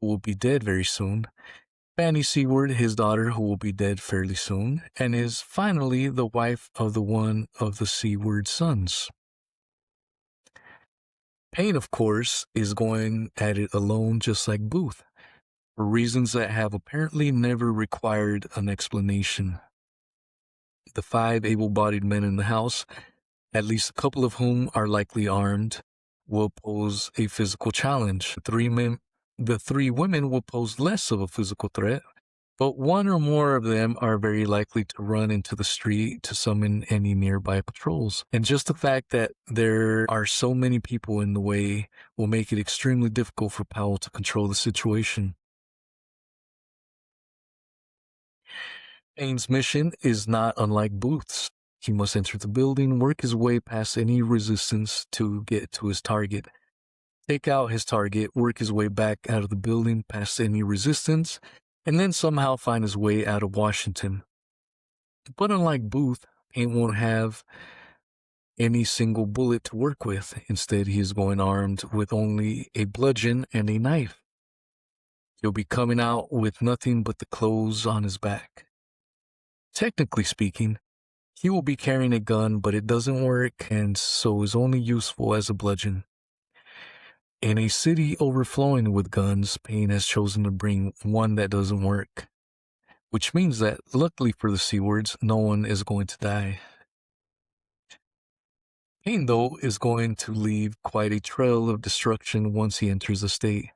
who will be dead very soon. Fanny Seward, his daughter, who will be dead fairly soon, and is finally the wife of one of the Seward sons. Payne, of course, is going at it alone just like Booth, for reasons that have apparently never required an explanation. The 5 able-bodied men in the house, at least a couple of whom are likely armed, will pose a physical challenge. 3 The three women will pose less of a physical threat, but one or more of them are very likely to run into the street to summon any nearby patrols. And just the fact that there are so many people in the way will make it extremely difficult for Powell to control the situation. Payne's mission is not unlike Booth's. He must enter the building, work his way past any resistance to get to his target, take out his target, work his way back out of the building past any resistance, and then somehow find his way out of Washington. But unlike Booth, Payne won't have any single bullet to work with. Instead, he is going armed with only a bludgeon and a knife. He'll be coming out with nothing but the clothes on his back. Technically speaking, he will be carrying a gun, but it doesn't work and so is only useful as a bludgeon. In a city overflowing with guns, Payne has chosen to bring one that doesn't work, which means that, luckily for the C-words, no one is going to die. Payne, though, is going to leave quite a trail of destruction once he enters the state,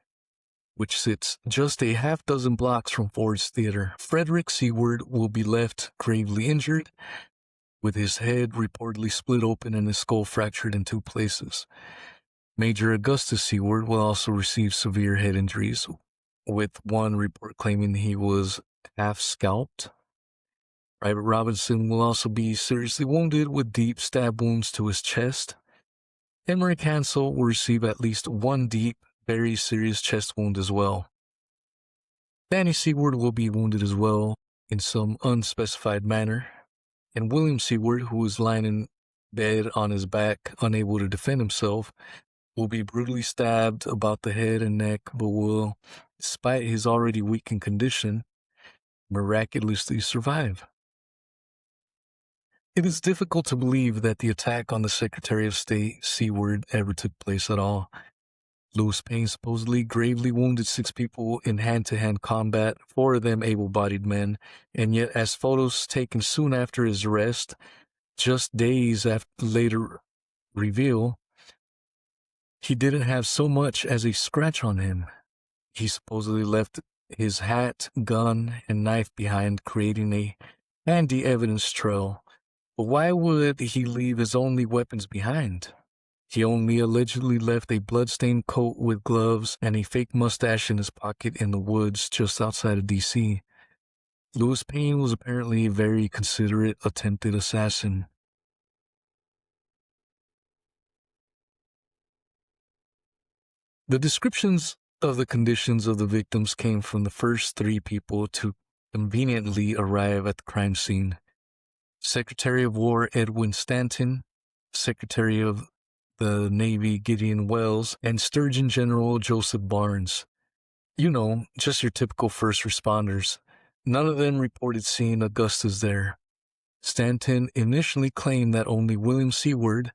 which sits just a half dozen blocks from Ford's Theater. Frederick Seward will be left gravely injured, with his head reportedly split open and his skull fractured in 2 places. Major Augustus Seward will also receive severe head injuries, with one report claiming he was half scalped. Private Robinson will also be seriously wounded with deep stab wounds to his chest. Emmerich Hansel will receive at least one deep, very serious chest wound as well. Fanny Seward will be wounded as well in some unspecified manner, and William Seward, who is lying in bed on his back, unable to defend himself, will be brutally stabbed about the head and neck, but will, despite his already weakened condition, miraculously survive. It is difficult to believe that the attack on the Secretary of State, Seward, ever took place at all. Louis Payne supposedly gravely wounded 6 people in hand-to-hand combat, 4 of them able-bodied men, and yet as photos taken soon after his arrest, just days after later reveal, he didn't have so much as a scratch on him. He supposedly left his hat, gun, and knife behind, creating a handy evidence trail. But why would he leave his only weapons behind? He only allegedly left a blood-stained coat with gloves and a fake mustache in his pocket in the woods just outside of D.C. Louis Payne was apparently a very considerate attempted assassin. The descriptions of the conditions of the victims came from the first 3 people to conveniently arrive at the crime scene. Secretary of War Edwin Stanton, Secretary of the Navy Gideon Wells, and Surgeon General Joseph Barnes. You know, just your typical first responders. None of them reported seeing Augustus there. Stanton initially claimed that only William Seward,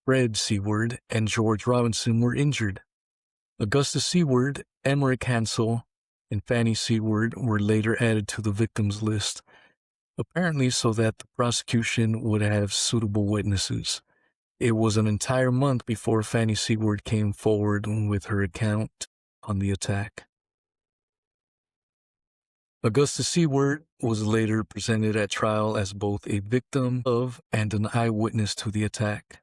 Fred Seward, and George Robinson were injured. Augustus Seward, Emmerich Hansel, and Fanny Seward were later added to the victims list, apparently so that the prosecution would have suitable witnesses. It was an entire month before Fanny Seward came forward with her account on the attack. Augustus Seward was later presented at trial as both a victim of and an eyewitness to the attack.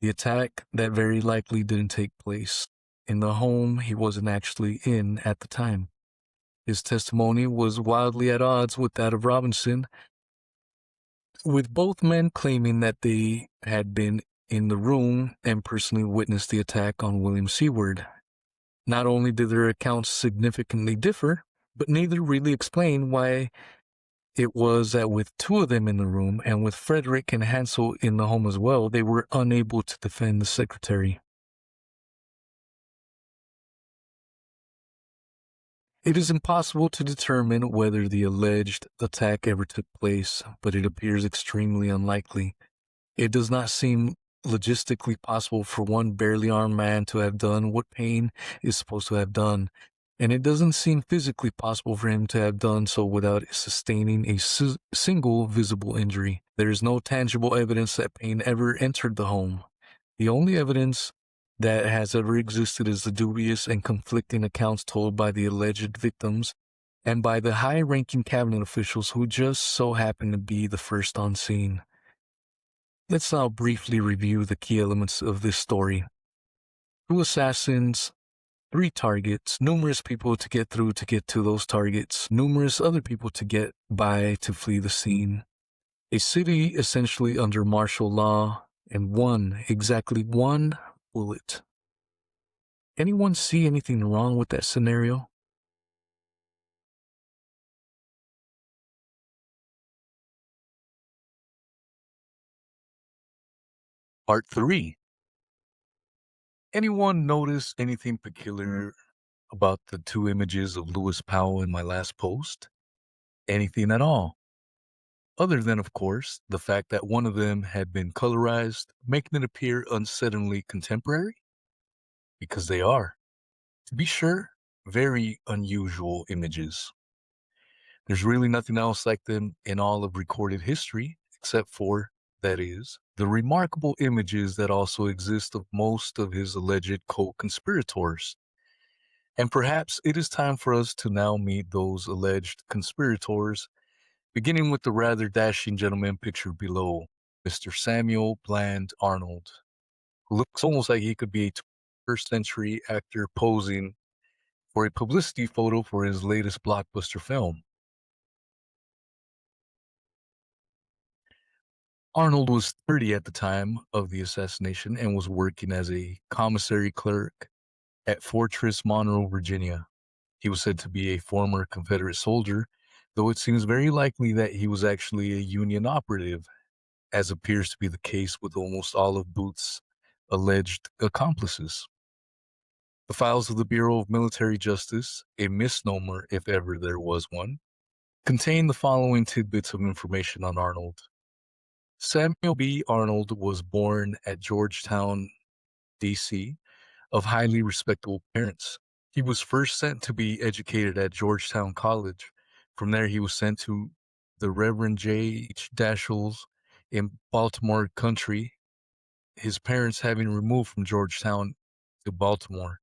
The attack that very likely didn't take place in the home he wasn't actually in at the time. His testimony was wildly at odds with that of Robinson, with both men claiming that they had been in the room and personally witnessed the attack on William Seward. Not only did their accounts significantly differ, but neither really explained why it was that with 2 of them in the room and with Frederick and Hansel in the home as well, they were unable to defend the secretary. It is impossible to determine whether the alleged attack ever took place, but it appears extremely unlikely. It does not seem logistically possible for one barely armed man to have done what Payne is supposed to have done, and it doesn't seem physically possible for him to have done so without sustaining a single visible injury. There is no tangible evidence that Payne ever entered the home. The only evidence that has ever existed is the dubious and conflicting accounts told by the alleged victims and by the high-ranking cabinet officials who just so happen to be the first on scene. Let's now briefly review the key elements of this story. 2 assassins, 3 targets, numerous people to get through to get to those targets, numerous other people to get by to flee the scene. A city essentially under martial law, and exactly one bullet. Anyone see anything wrong with that scenario? Part 3. Anyone notice anything peculiar about the 2 images of Lewis Powell in my last post? Anything at all? Other than, of course, the fact that one of them had been colorized, making it appear unsettlingly contemporary? Because they are. To be sure, very unusual images. There's really nothing else like them in all of recorded history, except for, that is, the remarkable images that also exist of most of his alleged co-conspirators. And perhaps it is time for us to now meet those alleged conspirators, beginning with the rather dashing gentleman pictured below, Mr. Samuel Bland Arnold, who looks almost like he could be a 21st century actor posing for a publicity photo for his latest blockbuster film. Arnold was 30 at the time of the assassination and was working as a commissary clerk at Fortress Monroe, Virginia. He was said to be a former Confederate soldier, though it seems very likely that he was actually a Union operative, as appears to be the case with almost all of Booth's alleged accomplices. The files of the Bureau of Military Justice, a misnomer if ever there was one, contain the following tidbits of information on Arnold. Samuel B. Arnold was born at Georgetown, D.C., of highly respectable parents. He was first sent to be educated at Georgetown College. From there, he was sent to the Reverend J. H. Dashiell's in Baltimore Country, his parents having removed from Georgetown to Baltimore.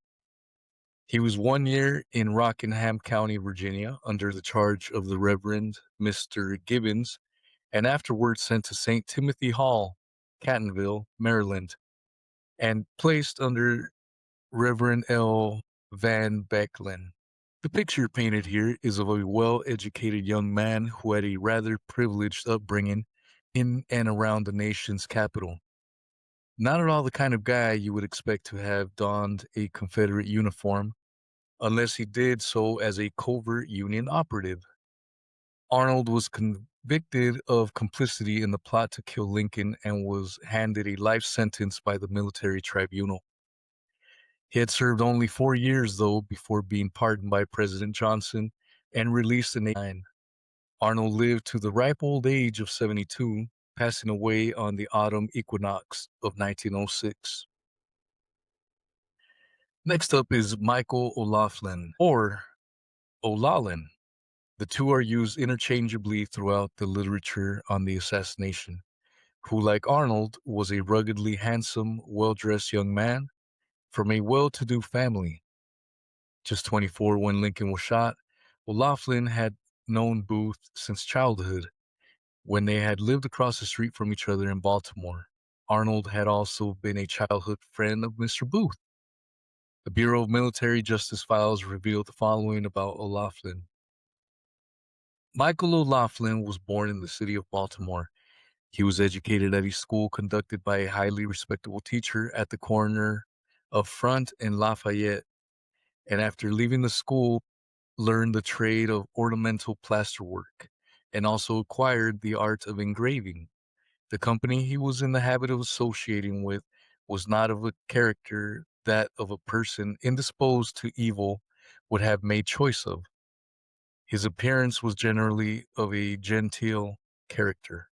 He was 1 year in Rockingham County, Virginia, under the charge of the Reverend Mr. Gibbons, and afterwards sent to St. Timothy Hall, Catonsville, Maryland, and placed under Reverend L. Van Becklin. The picture painted here is of a well-educated young man who had a rather privileged upbringing in and around the nation's capital. Not at all the kind of guy you would expect to have donned a Confederate uniform, unless he did so as a covert Union operative. Arnold was convicted of complicity in the plot to kill Lincoln and was handed a life sentence by the military tribunal. He had served only 4 years, though, before being pardoned by President Johnson and released in 1989. Arnold lived to the ripe old age of 72, passing away on the autumn equinox of 1906. Next up is Michael O'Laughlin, or O'Laughlin. The two are used interchangeably throughout the literature on the assassination, who, like Arnold, was a ruggedly handsome, well-dressed young man from a well-to-do family. Just 24 when Lincoln was shot, O'Laughlin had known Booth since childhood, when they had lived across the street from each other in Baltimore. Arnold had also been a childhood friend of Mr. Booth. The Bureau of Military Justice files reveal the following about O'Laughlin. Michael O'Laughlin was born in the city of Baltimore. He was educated at a school conducted by a highly respectable teacher at the corner of Front and Lafayette, and after leaving the school, learned the trade of ornamental plasterwork, and also acquired the art of engraving. The company he was in the habit of associating with was not of a character that of a person indisposed to evil would have made choice of. His appearance was generally of a genteel character.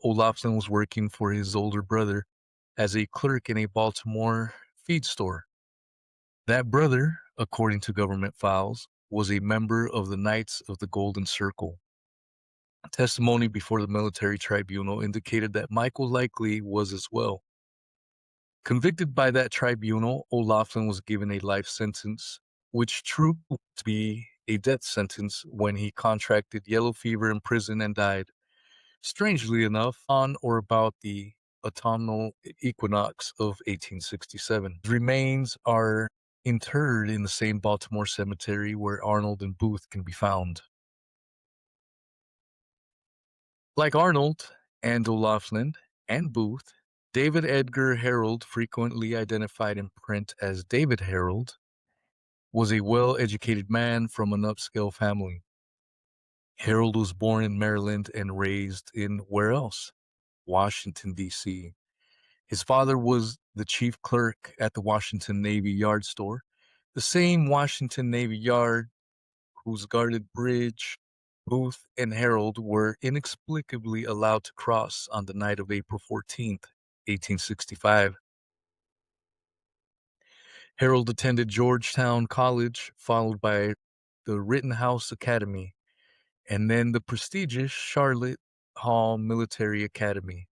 O'Laughlin was working for his older brother as a clerk in a Baltimore feed store. That brother, according to government files, was a member of the Knights of the Golden Circle. Testimony before the military tribunal indicated that Michael likely was as well. Convicted by that tribunal, O'Loughlin was given a life sentence, which proved to be a death sentence when he contracted yellow fever in prison and died, strangely enough, on or about the autumnal equinox of 1867. His remains are interred in the same Baltimore cemetery where Arnold and Booth can be found. Like Arnold and O'Loughlin and Booth, David Edgar Harold, frequently identified in print as David Harold, was a well-educated man from an upscale family. Harold was born in Maryland and raised in where else? Washington, D.C. His father was the chief clerk at the Washington Navy Yard store, the same Washington Navy Yard whose guarded bridge Booth and Harold were inexplicably allowed to cross on the night of April 14th, 1865. Harold attended Georgetown College, followed by the Rittenhouse Academy, and then the prestigious Charlotte Hall Military Academy.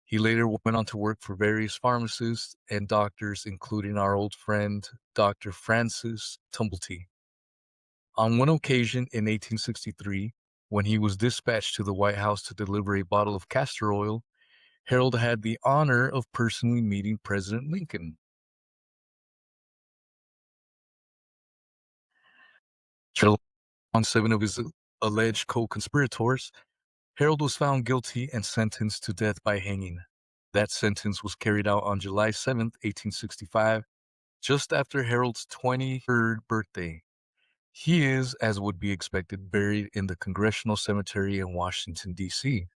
He later went on to work for various pharmacists and doctors, including our old friend, Dr. Francis Tumblety. On one occasion in 1863, when he was dispatched to the White House to deliver a bottle of castor oil, Harold had the honor of personally meeting President Lincoln. On 7 of his alleged co-conspirators, Harold was found guilty and sentenced to death by hanging. That sentence was carried out on July 7th, 1865, just after Harold's 23rd birthday. He is, as would be expected, buried in the Congressional Cemetery in Washington, D.C.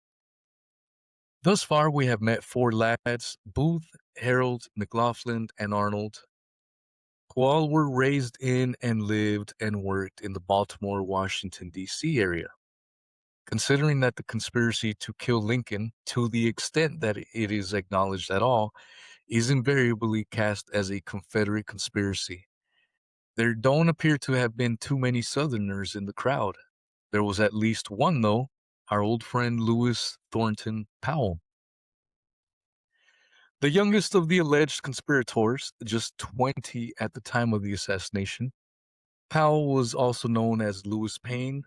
Thus far, we have met 4 lads, Booth, Harold, McLaughlin, and Arnold, who all were raised in and lived and worked in the Baltimore, Washington, D.C. area. Considering that the conspiracy to kill Lincoln, to the extent that it is acknowledged at all, is invariably cast as a Confederate conspiracy, there don't appear to have been too many Southerners in the crowd. There was at least one, though, our old friend Lewis Thornton Powell. The youngest of the alleged conspirators, just 20 at the time of the assassination, Powell was also known as Lewis Payne,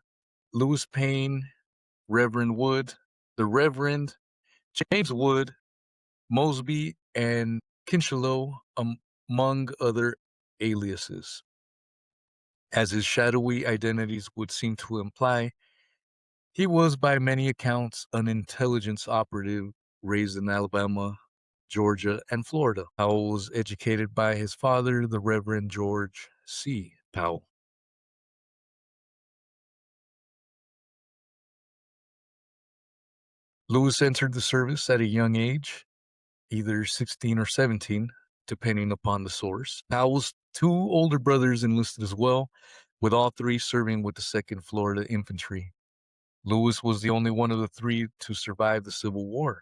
Reverend Wood, the Reverend James Wood, Mosby, and Kincheloe, among other aliases. As his shadowy identities would seem to imply, he was by many accounts an intelligence operative raised in Alabama, Georgia, and Florida. Powell was educated by his father, the Reverend George C. Powell. Lewis entered the service at a young age, either 16 or 17, depending upon the source. Powell's 2 older brothers enlisted as well, with all 3 serving with the 2nd Florida Infantry. Lewis was the only one of the 3 to survive the Civil War.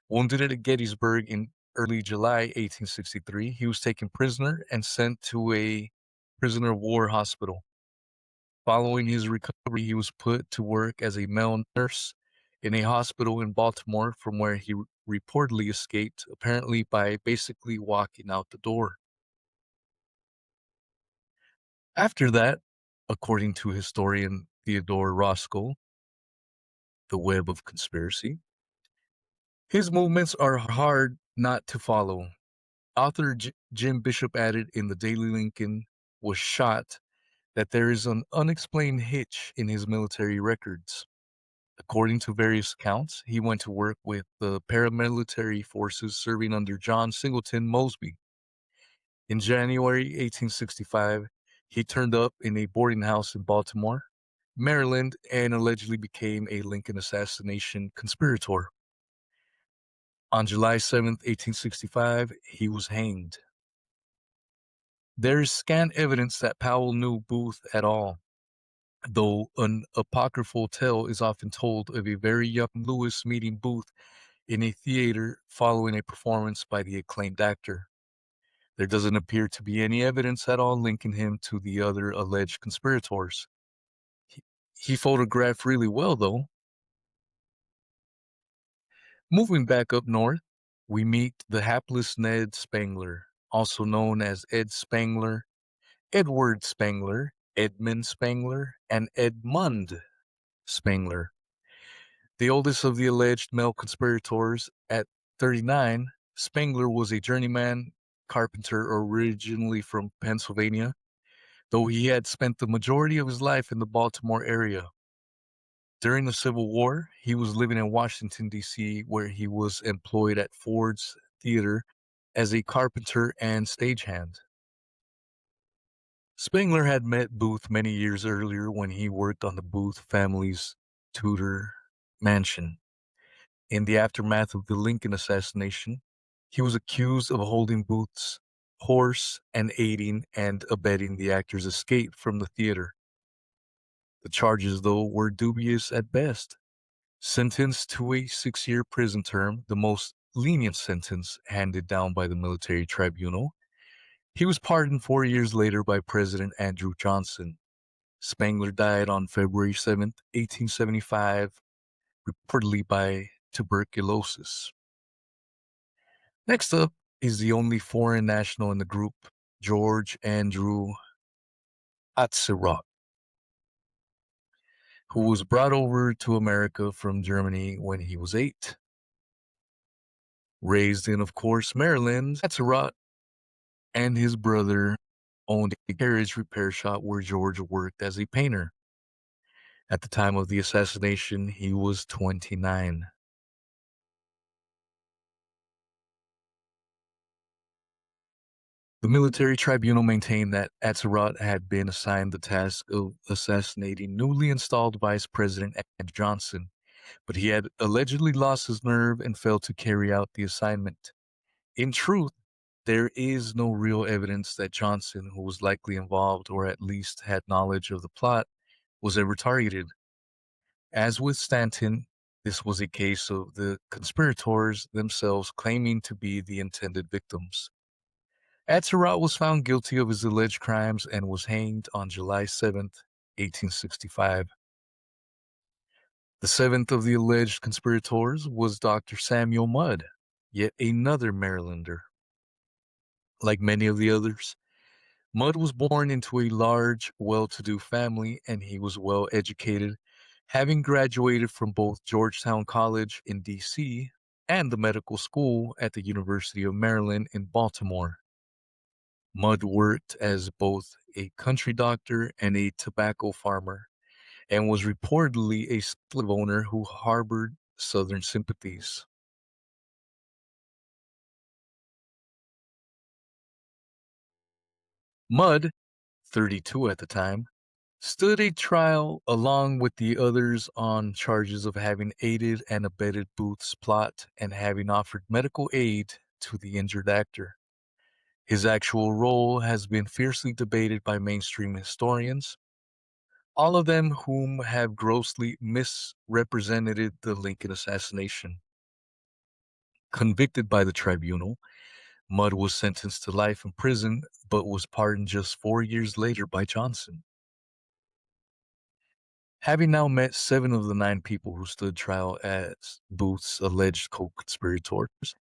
Wounded at Gettysburg in early July 1863, he was taken prisoner and sent to a prisoner of war hospital. Following his recovery, he was put to work as a male nurse in a hospital in Baltimore, from where he reportedly escaped, apparently by basically walking out the door. After that, according to historian Theodore Roscoe, The Web of Conspiracy, his movements are hard not to follow. Author Jim Bishop added in the Daily Lincoln was shot that there is an unexplained hitch in his military records. According to various accounts, he went to work with the paramilitary forces serving under John Singleton Mosby. In January 1865, he turned up in a boarding house in Baltimore, Maryland, and allegedly became a Lincoln assassination conspirator. On July 7th, 1865, he was hanged. There is scant evidence that Powell knew Booth at all, though an apocryphal tale is often told of a very young Lewis meeting Booth in a theater following a performance by the acclaimed actor. There doesn't appear to be any evidence at all linking him to the other alleged conspirators. He photographed really well, though. Moving back up north, we meet the hapless Ned Spangler, also known as Ed Spangler, Edward Spangler, Edmund Spangler, and Edmund Spangler. The oldest of the alleged male conspirators, at 39, Spangler was a journeyman carpenter originally from Pennsylvania, though he had spent the majority of his life in the Baltimore area. During the Civil War, he was living in Washington, D.C., where he was employed at Ford's Theater as a carpenter and stagehand. Spangler had met Booth many years earlier when he worked on the Booth family's Tudor mansion. In the aftermath of the Lincoln assassination, he was accused of holding Booth's horse and aiding and abetting the actor's escape from the theater. The charges, though, were dubious at best. Sentenced to a 6-year prison term, the most lenient sentence handed down by the military tribunal, he was pardoned 4 years later by President Andrew Johnson. Spangler died on February 7, 1875, reportedly by tuberculosis. Next up is the only foreign national in the group, George Andrew Atzerodt, who was brought over to America from Germany when he was 8. Raised in, of course, Maryland, Atzerodt and his brother owned a carriage repair shop where George worked as a painter. At the time of the assassination, he was 29. The military tribunal maintained that Atzerodt had been assigned the task of assassinating newly installed Vice President Andrew Johnson, but he had allegedly lost his nerve and failed to carry out the assignment. In truth, there is no real evidence that Johnson, who was likely involved or at least had knowledge of the plot, was ever targeted. As with Stanton, this was a case of the conspirators themselves claiming to be the intended victims. Atzerodt was found guilty of his alleged crimes and was hanged on July 7th, 1865. The seventh of the alleged conspirators was Dr. Samuel Mudd, yet another Marylander. Like many of the others, Mudd was born into a large, well-to-do family, and he was well educated, having graduated from both Georgetown College in D.C. and the medical school at the University of Maryland in Baltimore. Mudd worked as both a country doctor and a tobacco farmer, and was reportedly a slave owner who harbored Southern sympathies. Mudd, 32 at the time, stood a trial along with the others on charges of having aided and abetted Booth's plot and having offered medical aid to the injured actor. His actual role has been fiercely debated by mainstream historians, all of them whom have grossly misrepresented the Lincoln assassination. Convicted by the tribunal, Mudd was sentenced to life in prison, but was pardoned just 4 years later by Johnson. Having now met 7 of the 9 people who stood trial as Booth's alleged co-conspirators,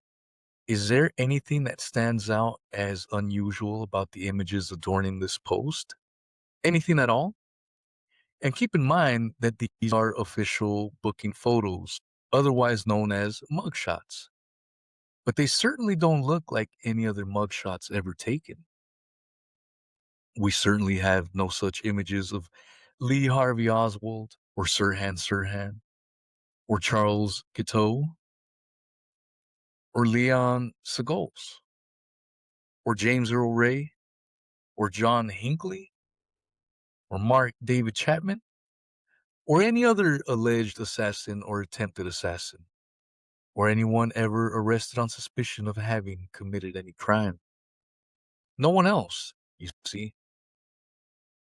is there anything that stands out as unusual about the images adorning this post? Anything at all? And keep in mind that these are official booking photos, otherwise known as mugshots. But they certainly don't look like any other mugshots ever taken. We certainly have no such images of Lee Harvey Oswald, or Sirhan Sirhan, or Charles Guiteau, or Leon Segols, or James Earl Ray, or John Hinckley, or Mark David Chapman, or any other alleged assassin or attempted assassin, or anyone ever arrested on suspicion of having committed any crime. No one else, you see.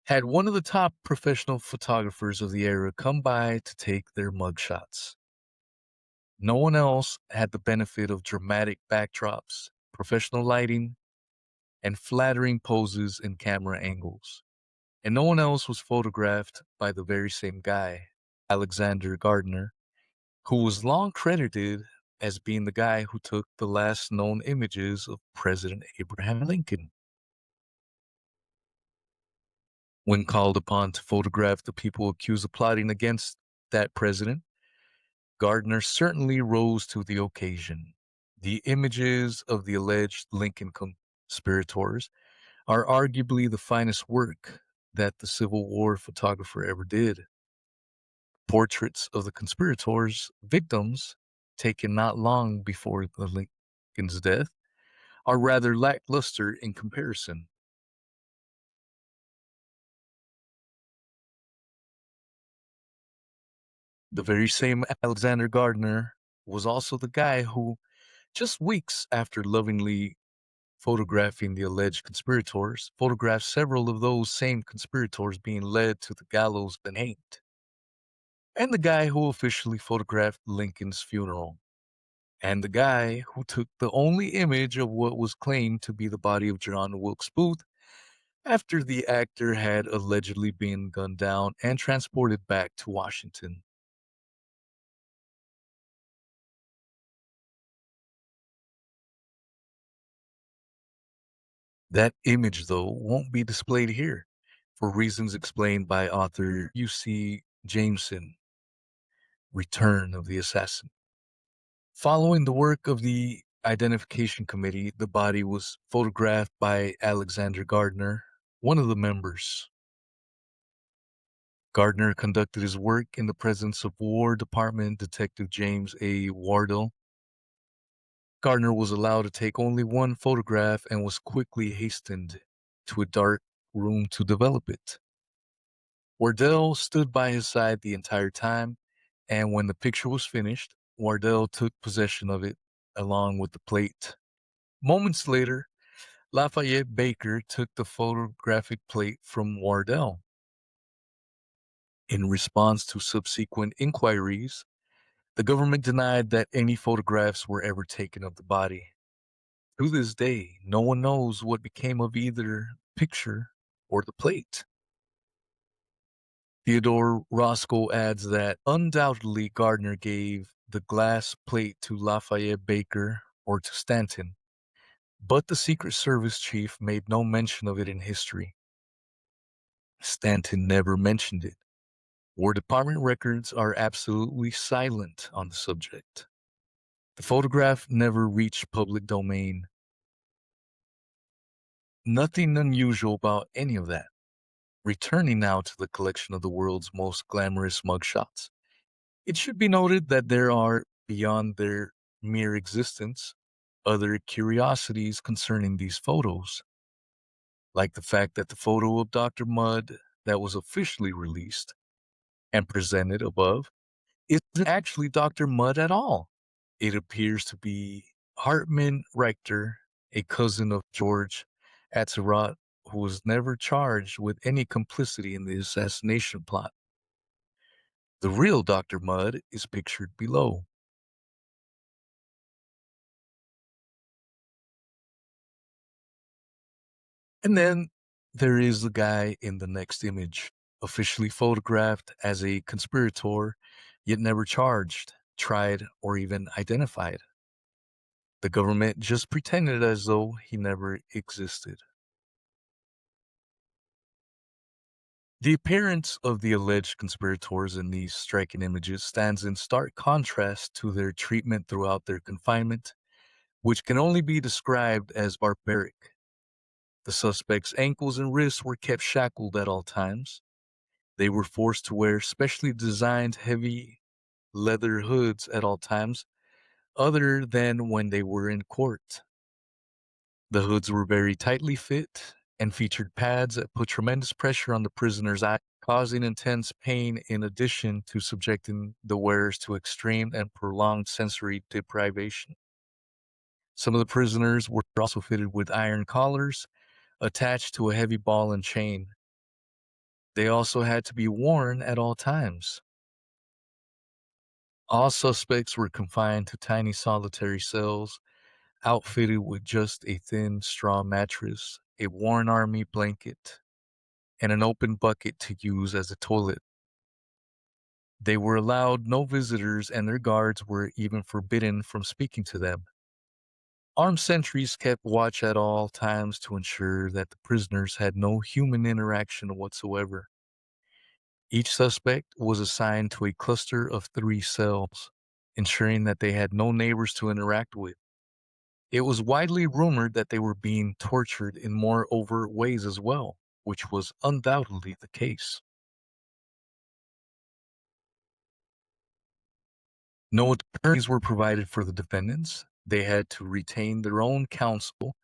Had one of the top professional photographers of the era come by to take their mugshots. No one else had the benefit of dramatic backdrops, professional lighting, and flattering poses and camera angles. And no one else was photographed by the very same guy, Alexander Gardner, who was long credited as being the guy who took the last known images of President Abraham Lincoln. When called upon to photograph the people accused of plotting against that president, Gardner certainly rose to the occasion. The images of the alleged Lincoln conspirators are arguably the finest work that the Civil War photographer ever did. Portraits of the conspirators' victims, taken not long before the Lincoln's death, are rather lackluster in comparison. The very same Alexander Gardner was also the guy who, just weeks after lovingly photographing the alleged conspirators, photographed several of those same conspirators being led to the gallows and hanged, and the guy who officially photographed Lincoln's funeral, and the guy who took the only image of what was claimed to be the body of John Wilkes Booth after the actor had allegedly been gunned down and transported back to Washington. That image, though, won't be displayed here for reasons explained by author U.C. Jameson, Return of the Assassin. Following the work of the identification committee, the body was photographed by Alexander Gardner, one of the members. Gardner conducted his work in the presence of War Department Detective James A. Wardell. Gardner was allowed to take only one photograph and was quickly hastened to a dark room to develop it. Wardell stood by his side the entire time, and when the picture was finished, Wardell took possession of it along with the plate. Moments later, Lafayette Baker took the photographic plate from Wardell. In response to subsequent inquiries, the government denied that any photographs were ever taken of the body. To this day, no one knows what became of either picture or the plate. Theodore Roscoe adds that undoubtedly Gardner gave the glass plate to Lafayette Baker or to Stanton, but the Secret Service chief made no mention of it in history. Stanton never mentioned it. War Department records are absolutely silent on the subject. The photograph never reached public domain. Nothing unusual about any of that. Returning now to the collection of the world's most glamorous mugshots, it should be noted that there are, beyond their mere existence, other curiosities concerning these photos, like the fact that the photo of Dr. Mudd that was officially released and presented above isn't actually Dr. Mudd at all. It appears to be Hartman Richter, a cousin of George Atzerodt, who was never charged with any complicity in the assassination plot. The real Dr. Mudd is pictured below. And then there is the guy in the next image, officially photographed as a conspirator, yet never charged, tried, or even identified. The government just pretended as though he never existed. The appearance of the alleged conspirators in these striking images stands in stark contrast to their treatment throughout their confinement, which can only be described as barbaric. The suspects' ankles and wrists were kept shackled at all times. They were forced to wear specially designed heavy leather hoods at all times, other than when they were in court. The hoods were very tightly fit and featured pads that put tremendous pressure on the prisoner's eye, causing intense pain in addition to subjecting the wearers to extreme and prolonged sensory deprivation. Some of the prisoners were also fitted with iron collars attached to a heavy ball and chain. They also had to be worn at all times. All suspects were confined to tiny solitary cells, outfitted with just a thin straw mattress, a worn army blanket, and an open bucket to use as a toilet. They were allowed no visitors, and their guards were even forbidden from speaking to them. Armed sentries kept watch at all times to ensure that the prisoners had no human interaction whatsoever. Each suspect was assigned to a cluster of 3 cells, ensuring that they had no neighbors to interact with. It was widely rumored that they were being tortured in more overt ways as well, which was undoubtedly the case. No attorneys were provided for the defendants. They had to retain their own counsel,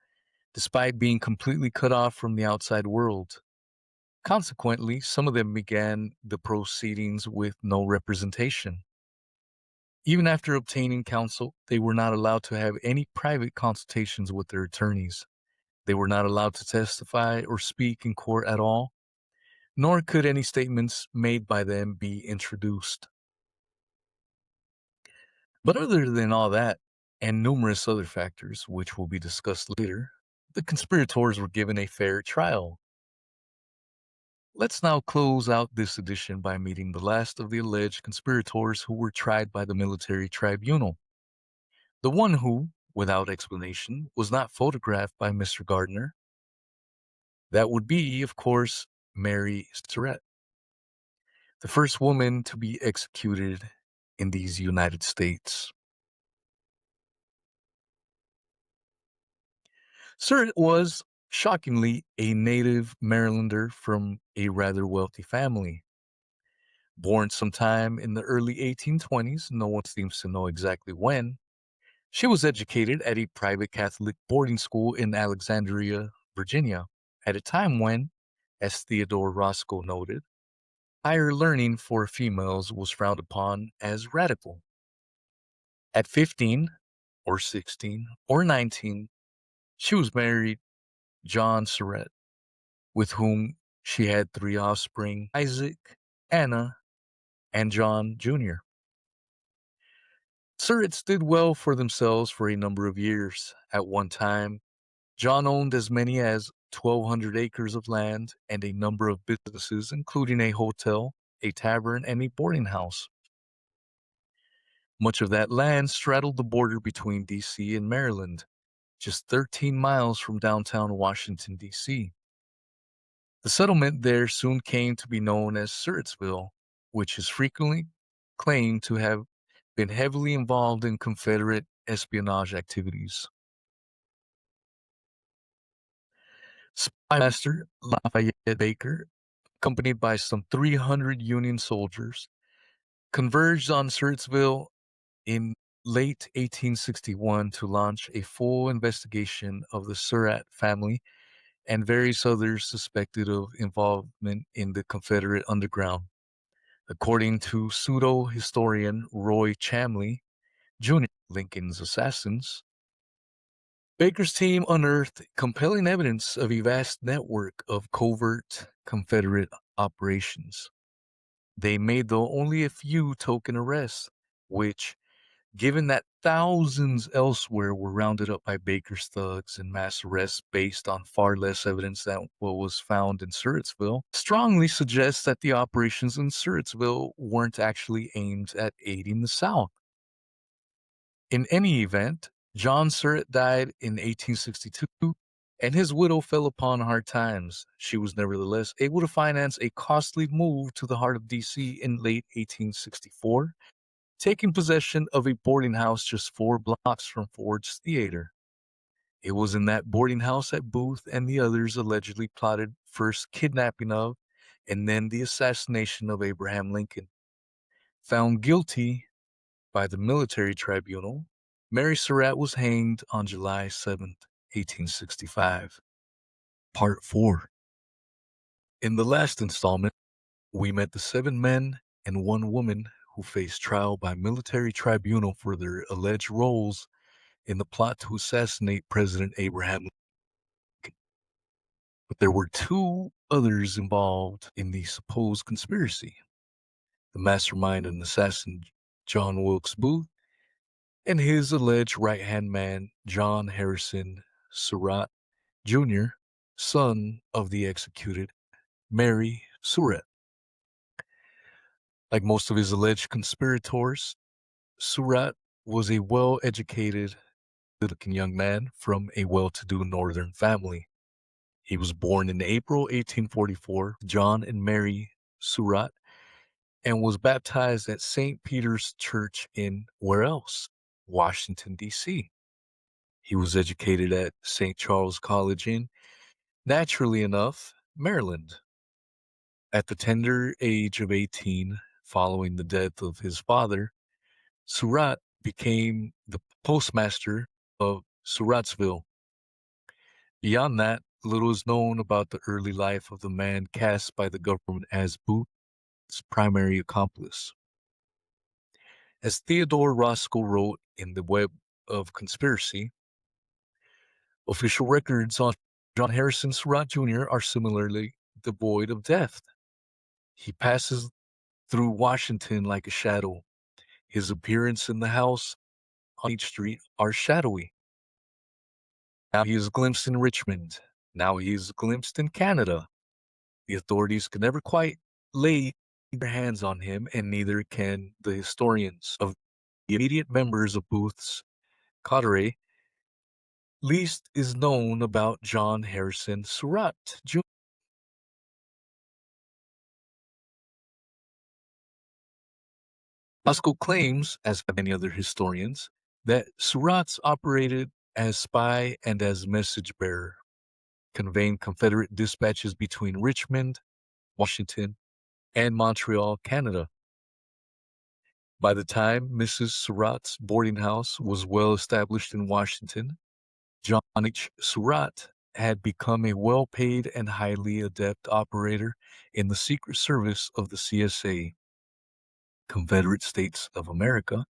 despite being completely cut off from the outside world. Consequently, some of them began the proceedings with no representation. Even after obtaining counsel, they were not allowed to have any private consultations with their attorneys. They were not allowed to testify or speak in court at all, nor could any statements made by them be introduced. But other than all that, and numerous other factors which will be discussed later, the conspirators were given a fair trial. Let's now close out this edition by meeting the last of the alleged conspirators who were tried by the military tribunal. The one who, without explanation, was not photographed by Mr. Gardner. That would be, of course, Mary Surratt, the first woman to be executed in these United States. Surratt was, shockingly, a native Marylander from a rather wealthy family. Born sometime in the early 1820s, no one seems to know exactly when, she was educated at a private Catholic boarding school in Alexandria, Virginia, at a time when, as Theodore Roscoe noted, higher learning for females was frowned upon as radical. At 15, or 16, or 19, she was married John Surratt, with whom she had 3 offspring, Isaac, Anna, and John Jr. Surratts did well for themselves for a number of years. At one time, John owned as many as 1,200 acres of land and a number of businesses, including a hotel, a tavern, and a boarding house. Much of that land straddled the border between D.C. and Maryland, just 13 miles from downtown Washington, D.C. The settlement there soon came to be known as Surrattsville, which is frequently claimed to have been heavily involved in Confederate espionage activities. Spymaster Lafayette Baker, accompanied by some 300 Union soldiers, converged on Surrattsville in late 1861 to launch a full investigation of the Surratt family and various others suspected of involvement in the Confederate underground. According to pseudo-historian Roy Chamley, Jr., Lincoln's assassins, Baker's team unearthed compelling evidence of a vast network of covert Confederate operations. They made, though, only a few token arrests, which, given that thousands elsewhere were rounded up by Baker's thugs and mass arrests based on far less evidence than what was found in Surrattsville, strongly suggests that the operations in Surrattsville weren't actually aimed at aiding the South. In any event, John Surratt died in 1862, and his widow fell upon hard times. She was nevertheless able to finance a costly move to the heart of D.C. in late 1864, taking possession of a boarding house just 4 blocks from Ford's Theater. It was in that boarding house that Booth and the others allegedly plotted first kidnapping of and then the assassination of Abraham Lincoln. Found guilty by the military tribunal, Mary Surratt was hanged on July 7, 1865. Part 4. In the last installment, we met the 7 men and 1 woman who faced trial by military tribunal for their alleged roles in the plot to assassinate President Abraham Lincoln. But there were 2 others involved in the supposed conspiracy: the mastermind and assassin John Wilkes Booth and his alleged right-hand man John Harrison Surratt Jr., son of the executed Mary Surratt. Like most of his alleged conspirators, Surat was a well-educated, good-looking young man from a well-to-do northern family. He was born in April 1844, John and Mary Surat, and was baptized at St. Peter's Church in where else? Washington, D.C. He was educated at St. Charles College in, naturally enough, Maryland. At the tender age of 18, following the death of his father, Surat became the postmaster of Suratsville. Beyond that, little is known about the early life of the man cast by the government as Booth's primary accomplice. As Theodore Roscoe wrote in The Web of Conspiracy, official records on John Harrison Surratt Jr. are similarly devoid of depth. He passes through Washington like a shadow. His appearance in the house on each street are shadowy. Now he is glimpsed in Richmond. Now he is glimpsed in Canada. The authorities can never quite lay their hands on him, and neither can the historians of the immediate members of Booth's coterie. Least is known about John Harrison Surratt Jr. Roscoe claims, as have many other historians, that Surratt's operated as spy and as message bearer, conveying Confederate dispatches between Richmond, Washington, and Montreal, Canada. By the time Mrs. Surratt's boarding house was well established in Washington, John H. Surratt had become a well-paid and highly adept operator in the Secret Service of the CSA, Confederate States of America.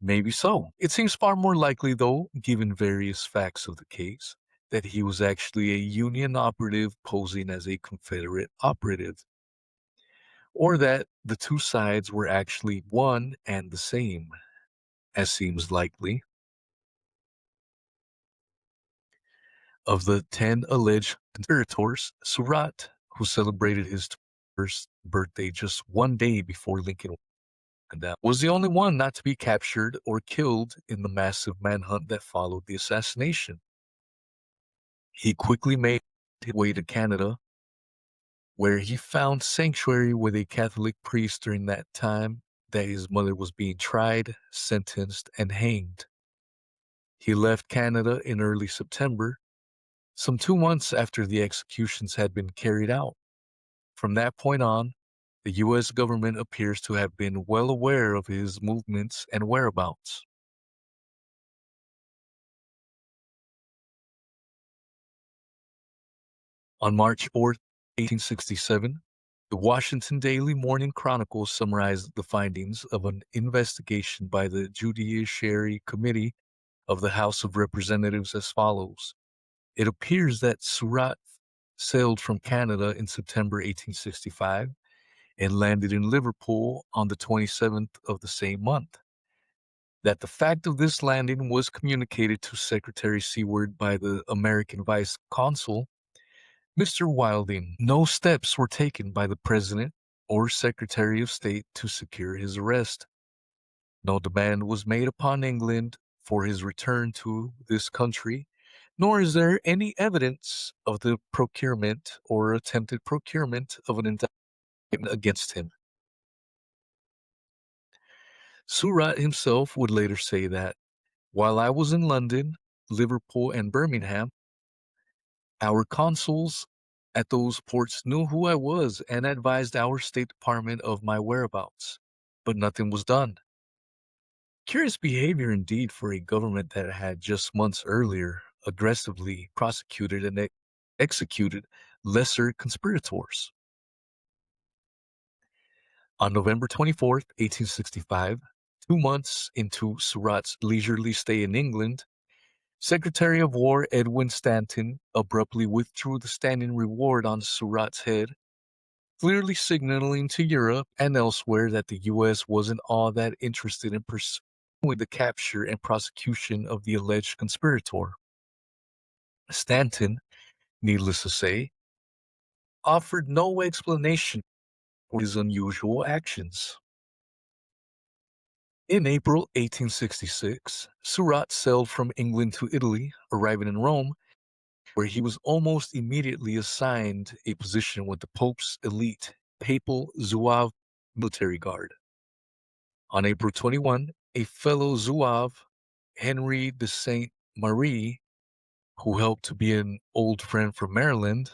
Maybe so. It seems far more likely, though, given various facts of the case, that he was actually a Union operative posing as a Confederate operative, or that the two sides were actually one and the same, as seems likely. Of the 10 alleged conspirators, Surratt, who celebrated his first birthday just one day before Lincoln went down, was the only one not to be captured or killed in the massive manhunt that followed the assassination. He quickly made his way to Canada, where he found sanctuary with a Catholic priest during that time that his mother was being tried, sentenced, and hanged. He left Canada in early September, some 2 months after the executions had been carried out. From that point on, the U.S. government appears to have been well aware of his movements and whereabouts. On March 4, 1867, the Washington Daily Morning Chronicle summarized the findings of an investigation by the Judiciary Committee of the House of Representatives as follows. It appears that Surratt sailed from Canada in September 1865 and landed in Liverpool on the 27th of the same month. That the fact of this landing was communicated to Secretary Seward by the American Vice Consul, Mr. Wilding. No steps were taken by the President or Secretary of State to secure his arrest. No demand was made upon England for his return to this country, nor is there any evidence of the procurement or attempted procurement of an indictment against him. Surratt himself would later say that, while I was in London, Liverpool, and Birmingham, our consuls at those ports knew who I was and advised our State Department of my whereabouts, but nothing was done. Curious behavior indeed for a government that had just months earlier aggressively prosecuted and executed lesser conspirators. On November 24th, 1865, 2 months into Surratt's leisurely stay in England, Secretary of War Edwin Stanton abruptly withdrew the standing reward on Surratt's head, clearly signaling to Europe and elsewhere that the U.S. wasn't all that interested in pursuing the capture and prosecution of the alleged conspirator. Stanton, needless to say, offered no explanation for his unusual actions. In April 1866, Surat sailed from England to Italy, arriving in Rome, where he was almost immediately assigned a position with the Pope's elite Papal Zouave military guard. On April 21, a fellow Zouave, Henry de Saint Marie, who helped to be an old friend from Maryland,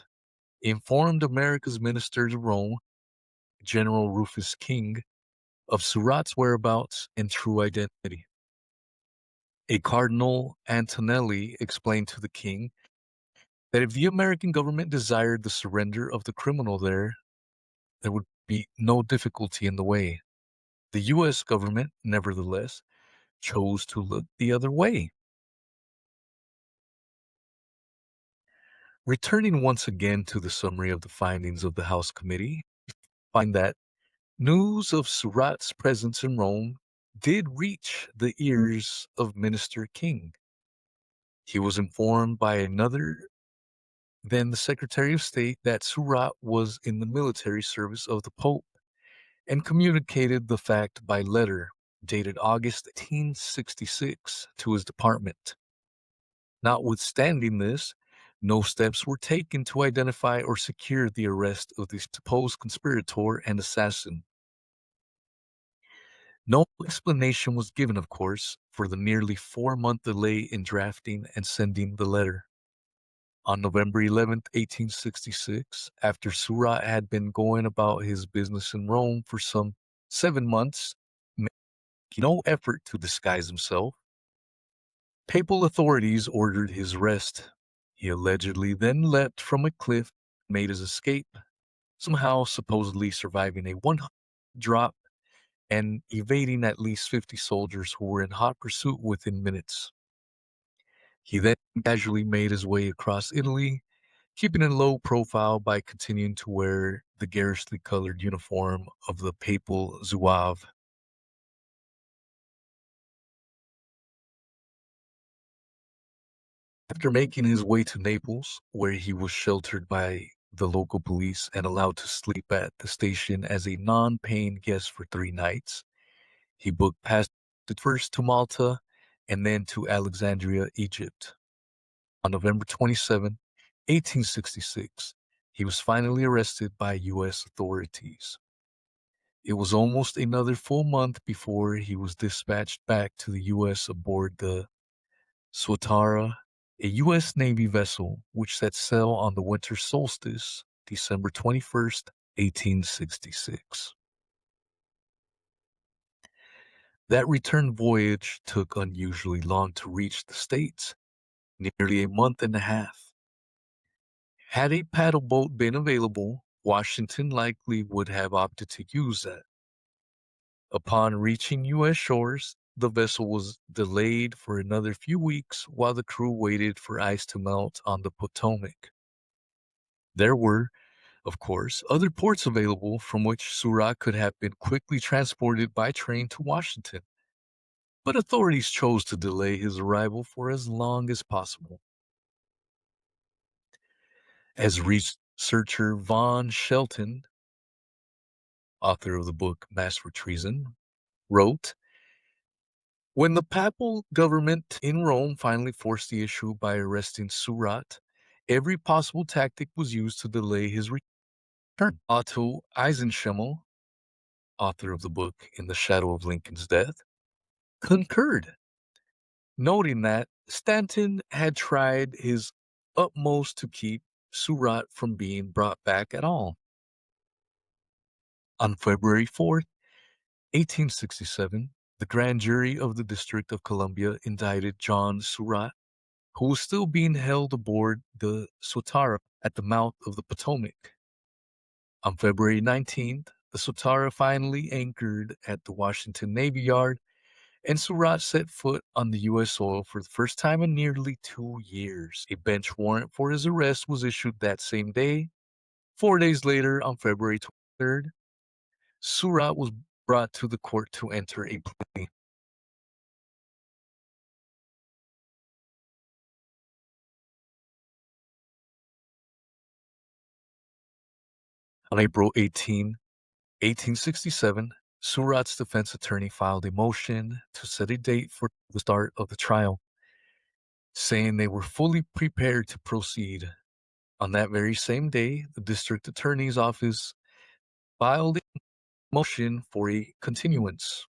informed America's minister to Rome, General Rufus King, of Surat's whereabouts and true identity. A Cardinal Antonelli explained to the king that if the American government desired the surrender of the criminal there would be no difficulty in the way. The U.S. government, nevertheless, chose to look the other way. Returning once again to the summary of the findings of the House Committee, find that news of Surat's presence in Rome did reach the ears of Minister King. He was informed by another than the Secretary of State that Surat was in the military service of the Pope and communicated the fact by letter dated August 1866 to his department. Notwithstanding this, no steps were taken to identify or secure the arrest of the supposed conspirator and assassin. No explanation was given, of course, for the nearly 4-month delay in drafting and sending the letter. On November 11, 1866, after Surat had been going about his business in Rome for some 7 months, making no effort to disguise himself, papal authorities ordered his arrest. He allegedly then leapt from a cliff, made his escape, somehow supposedly surviving a 100 drop and evading at least 50 soldiers who were in hot pursuit within minutes. He then casually made his way across Italy, keeping a low profile by continuing to wear the garishly colored uniform of the Papal Zouave. After making his way to Naples, where he was sheltered by the local police and allowed to sleep at the station as a non-paying guest for 3 nights, he booked passage first to Malta and then to Alexandria, Egypt. On November 27, 1866, he was finally arrested by U.S. authorities. It was almost another full month before he was dispatched back to the U.S. aboard the Swatara, a U.S. Navy vessel which set sail on the winter solstice, December 21st, 1866. That return voyage took unusually long to reach the States, nearly a month and a half. Had a paddle boat been available, Washington likely would have opted to use that. Upon reaching U.S. shores, the vessel was delayed for another few weeks while the crew waited for ice to melt on the Potomac. There were, of course, other ports available from which Surat could have been quickly transported by train to Washington, but authorities chose to delay his arrival for as long as possible. As researcher Von Shelton, author of the book Mass for Treason, wrote, when the papal government in Rome finally forced the issue by arresting Surat, every possible tactic was used to delay his return. Otto Eisenschemmel, author of the book In the Shadow of Lincoln's Death, concurred, noting that Stanton had tried his utmost to keep Surat from being brought back at all. On February 4th, 1867, the grand jury of the District of Columbia indicted John Surat, who was still being held aboard the Swatara at the mouth of the Potomac. On February 19th, the Swatara finally anchored at the Washington Navy Yard, and Surat set foot on the U.S. soil for the first time in nearly 2 years. A bench warrant for his arrest was issued that same day. 4 days later, on February 23rd, Surat was brought to the court to enter a plea. On April 18, 1867, Surat's defense attorney filed a motion to set a date for the start of the trial, saying they were fully prepared to proceed. On that very same day, the district attorney's office filed a motion for a continuance.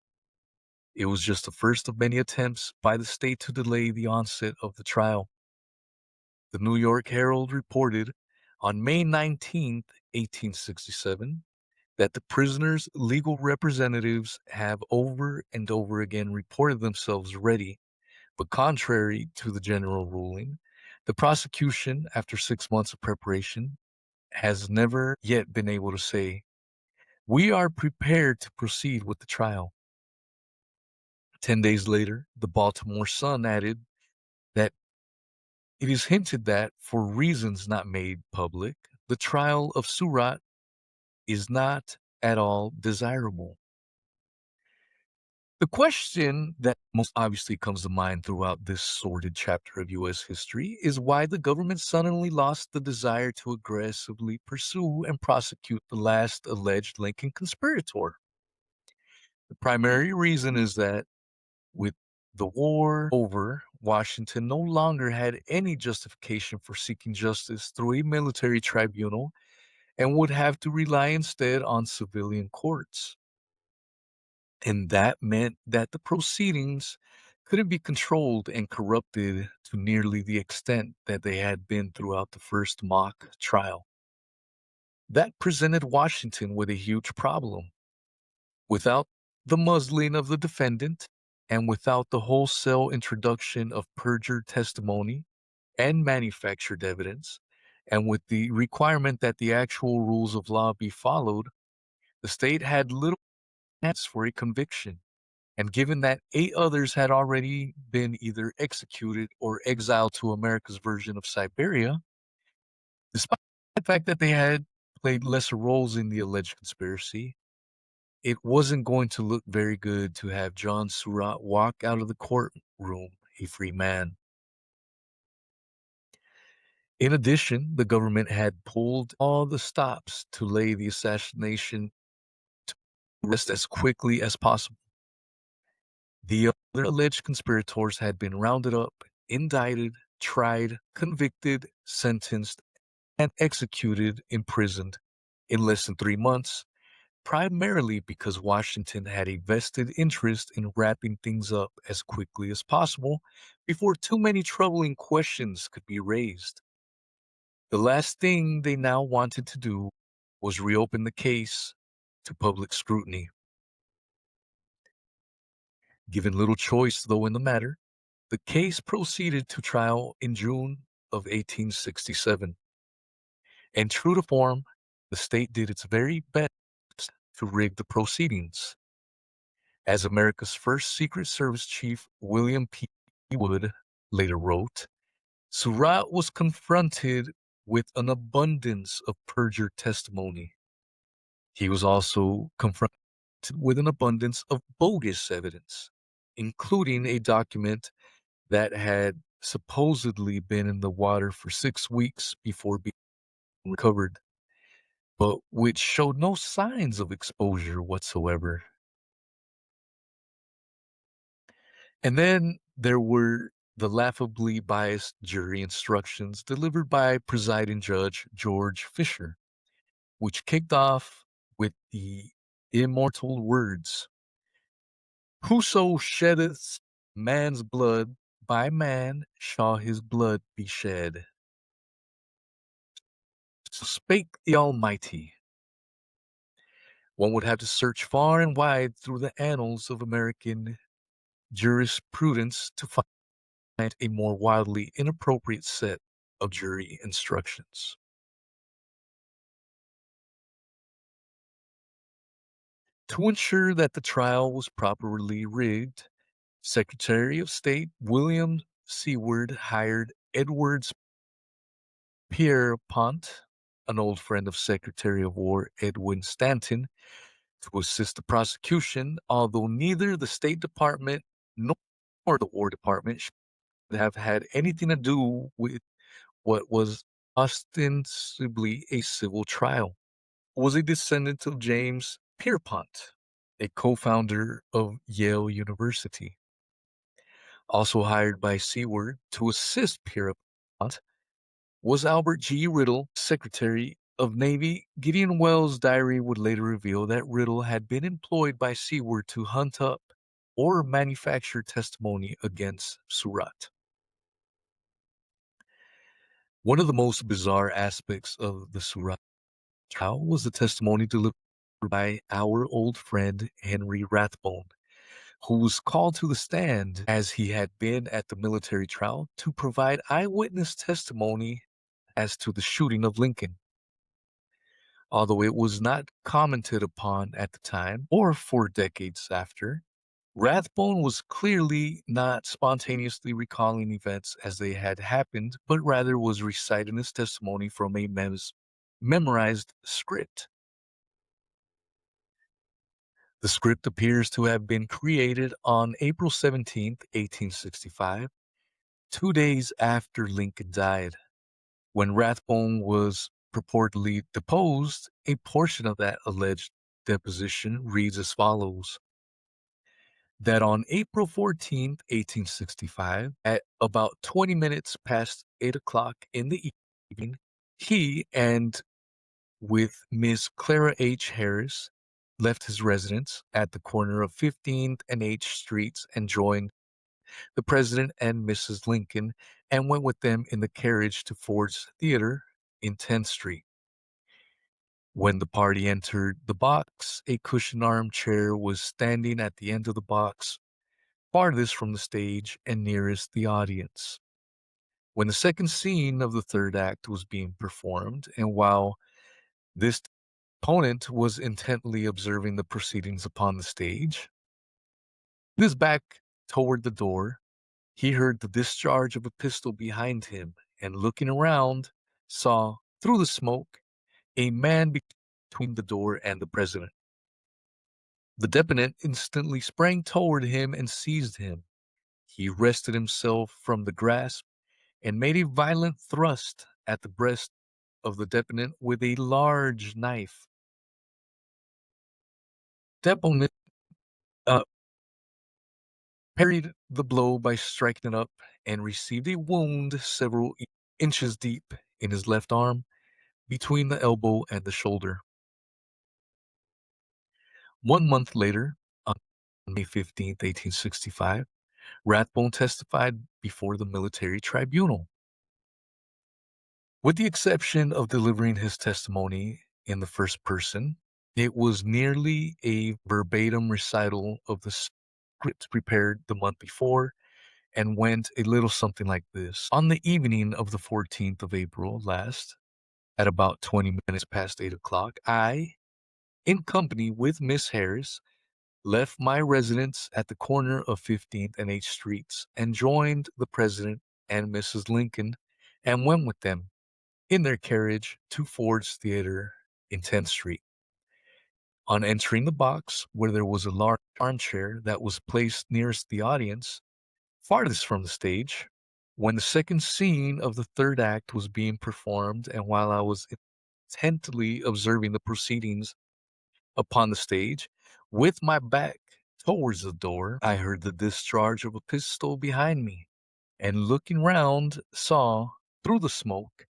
It was just the first of many attempts by the state to delay the onset of the trial. The New York Herald reported on May 19th, 1867, that the prisoner's legal representatives have over and over again reported themselves ready, but contrary to the general ruling, the prosecution, after 6 months of preparation, has never yet been able to say, "We are prepared to proceed with the trial." 10 days later, the Baltimore Sun added that it is hinted that, for reasons not made public, the trial of Surat is not at all desirable. The question that most obviously comes to mind throughout this sordid chapter of U.S. history is why the government suddenly lost the desire to aggressively pursue and prosecute the last alleged Lincoln conspirator. The primary reason is that with the war over, Washington no longer had any justification for seeking justice through a military tribunal and would have to rely instead on civilian courts. And that meant that the proceedings couldn't be controlled and corrupted to nearly the extent that they had been throughout the first mock trial. That presented Washington with a huge problem. Without the muzzling of the defendant, and without the wholesale introduction of perjured testimony and manufactured evidence, and with the requirement that the actual rules of law be followed, the state had little chance for a conviction. And given that 8 others had already been either executed or exiled to America's version of Siberia, despite the fact that they had played lesser roles in the alleged conspiracy, it wasn't going to look very good to have John Surratt walk out of the courtroom a free man. In addition, the government had pulled all the stops to lay the assassination to rest as quickly as possible. The other alleged conspirators had been rounded up, indicted, tried, convicted, sentenced, and executed, imprisoned in less than 3 months, primarily because Washington had a vested interest in wrapping things up as quickly as possible before too many troubling questions could be raised. The last thing they now wanted to do was reopen the case to public scrutiny. Given little choice, though, in the matter, the case proceeded to trial in June of 1867. And true to form, the state did its very best to rig the proceedings. As America's first Secret Service chief, William P. Wood, later wrote, Surratt was confronted with an abundance of perjured testimony. He was also confronted with an abundance of bogus evidence, including a document that had supposedly been in the water for 6 weeks before being recovered, but which showed no signs of exposure whatsoever. And then there were the laughably biased jury instructions delivered by presiding judge George Fisher, which kicked off with the immortal words, "Whoso sheddeth man's blood, by man shall his blood be shed." So spake the Almighty. One would have to search far and wide through the annals of American jurisprudence to find a more wildly inappropriate set of jury instructions. To ensure that the trial was properly rigged, Secretary of State William Seward hired Edwards Pierrepont, an old friend of Secretary of War Edwin Stanton, to assist the prosecution, although neither the State Department nor the War Department should have had anything to do with what was ostensibly a civil trial. Was a descendant of James Pierpont, a co-founder of Yale University. Also hired by Seward to assist Pierpont was Albert G. Riddle, Secretary of Navy. Gideon Wells' diary would later reveal that Riddle had been employed by Seward to hunt up or manufacture testimony against Surratt. One of the most bizarre aspects of the Surratt trial was the testimony delivered by our old friend Henry Rathbone, who was called to the stand as he had been at the military trial to provide eyewitness testimony as to the shooting of Lincoln. Although it was not commented upon at the time or for decades after, Rathbone was clearly not spontaneously recalling events as they had happened, but rather was reciting his testimony from a memorized script. The script appears to have been created on April 17th, 1865, 2 days after Lincoln died. When Rathbone was purportedly deposed, a portion of that alleged deposition reads as follows: that on April 14th, 1865, at about 20 minutes past 8 o'clock in the evening, he and with Miss Clara H. Harris left his residence at the corner of 15th and H Streets and joined the President and Mrs. Lincoln and went with them in the carriage to Ford's Theater in 10th Street. When the party entered the box, a cushioned armchair was standing at the end of the box, farthest from the stage and nearest the audience. When the second scene of the third act was being performed, and while this opponent was intently observing the proceedings upon the stage, with his back toward the door, he heard the discharge of a pistol behind him, and looking around, saw, through the smoke, a man between the door and the president. The deponent instantly sprang toward him and seized him. He wrested himself from the grasp and made a violent thrust at the breast of the deponent with a large knife. Deponent uh, parried the blow by striking it up and received a wound several inches deep in his left arm between the elbow and the shoulder. 1 month later, on May 15th, 1865, Rathbone testified before the military tribunal. With the exception of delivering his testimony in the first person, it was nearly a verbatim recital of the script prepared the month before and went a little something like this. On the evening of the 14th of April last, at about 20 minutes past 8 o'clock, I, in company with Miss Harris, left my residence at the corner of 15th and H Streets and joined the President and Mrs. Lincoln and went with them in their carriage to Ford's Theater in 10th Street. On entering the box, where there was a large armchair that was placed nearest the audience, farthest from the stage, when the second scene of the third act was being performed, and while I was intently observing the proceedings upon the stage, with my back towards the door, I heard the discharge of a pistol behind me, and looking round, saw, through the smoke,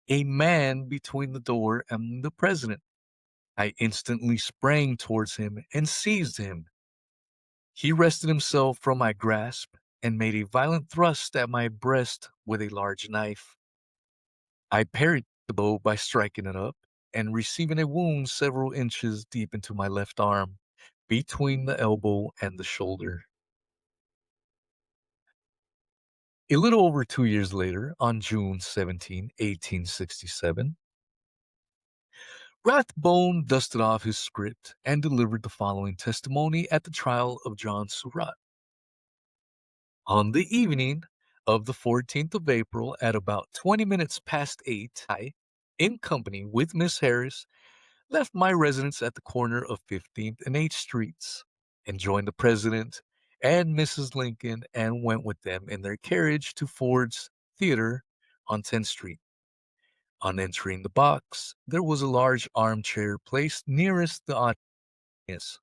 a man between the door and the president. I instantly sprang towards him and seized him. He wrested himself from my grasp and made a violent thrust at my breast with a large knife. I parried the blow by striking it up and receiving a wound several inches deep into my left arm, between the elbow and the shoulder. A little over 2 years later, on June 17, 1867, Rathbone dusted off his script and delivered the following testimony at the trial of John Surratt. On the evening of the 14th of April, at about 20 minutes past 8, I, in company with Miss Harris, left my residence at the corner of 15th and H Streets and joined the President and Mrs. Lincoln and went with them in their carriage to Ford's Theater on 10th Street. On entering the box, there was a large armchair placed nearest the audience, Yes,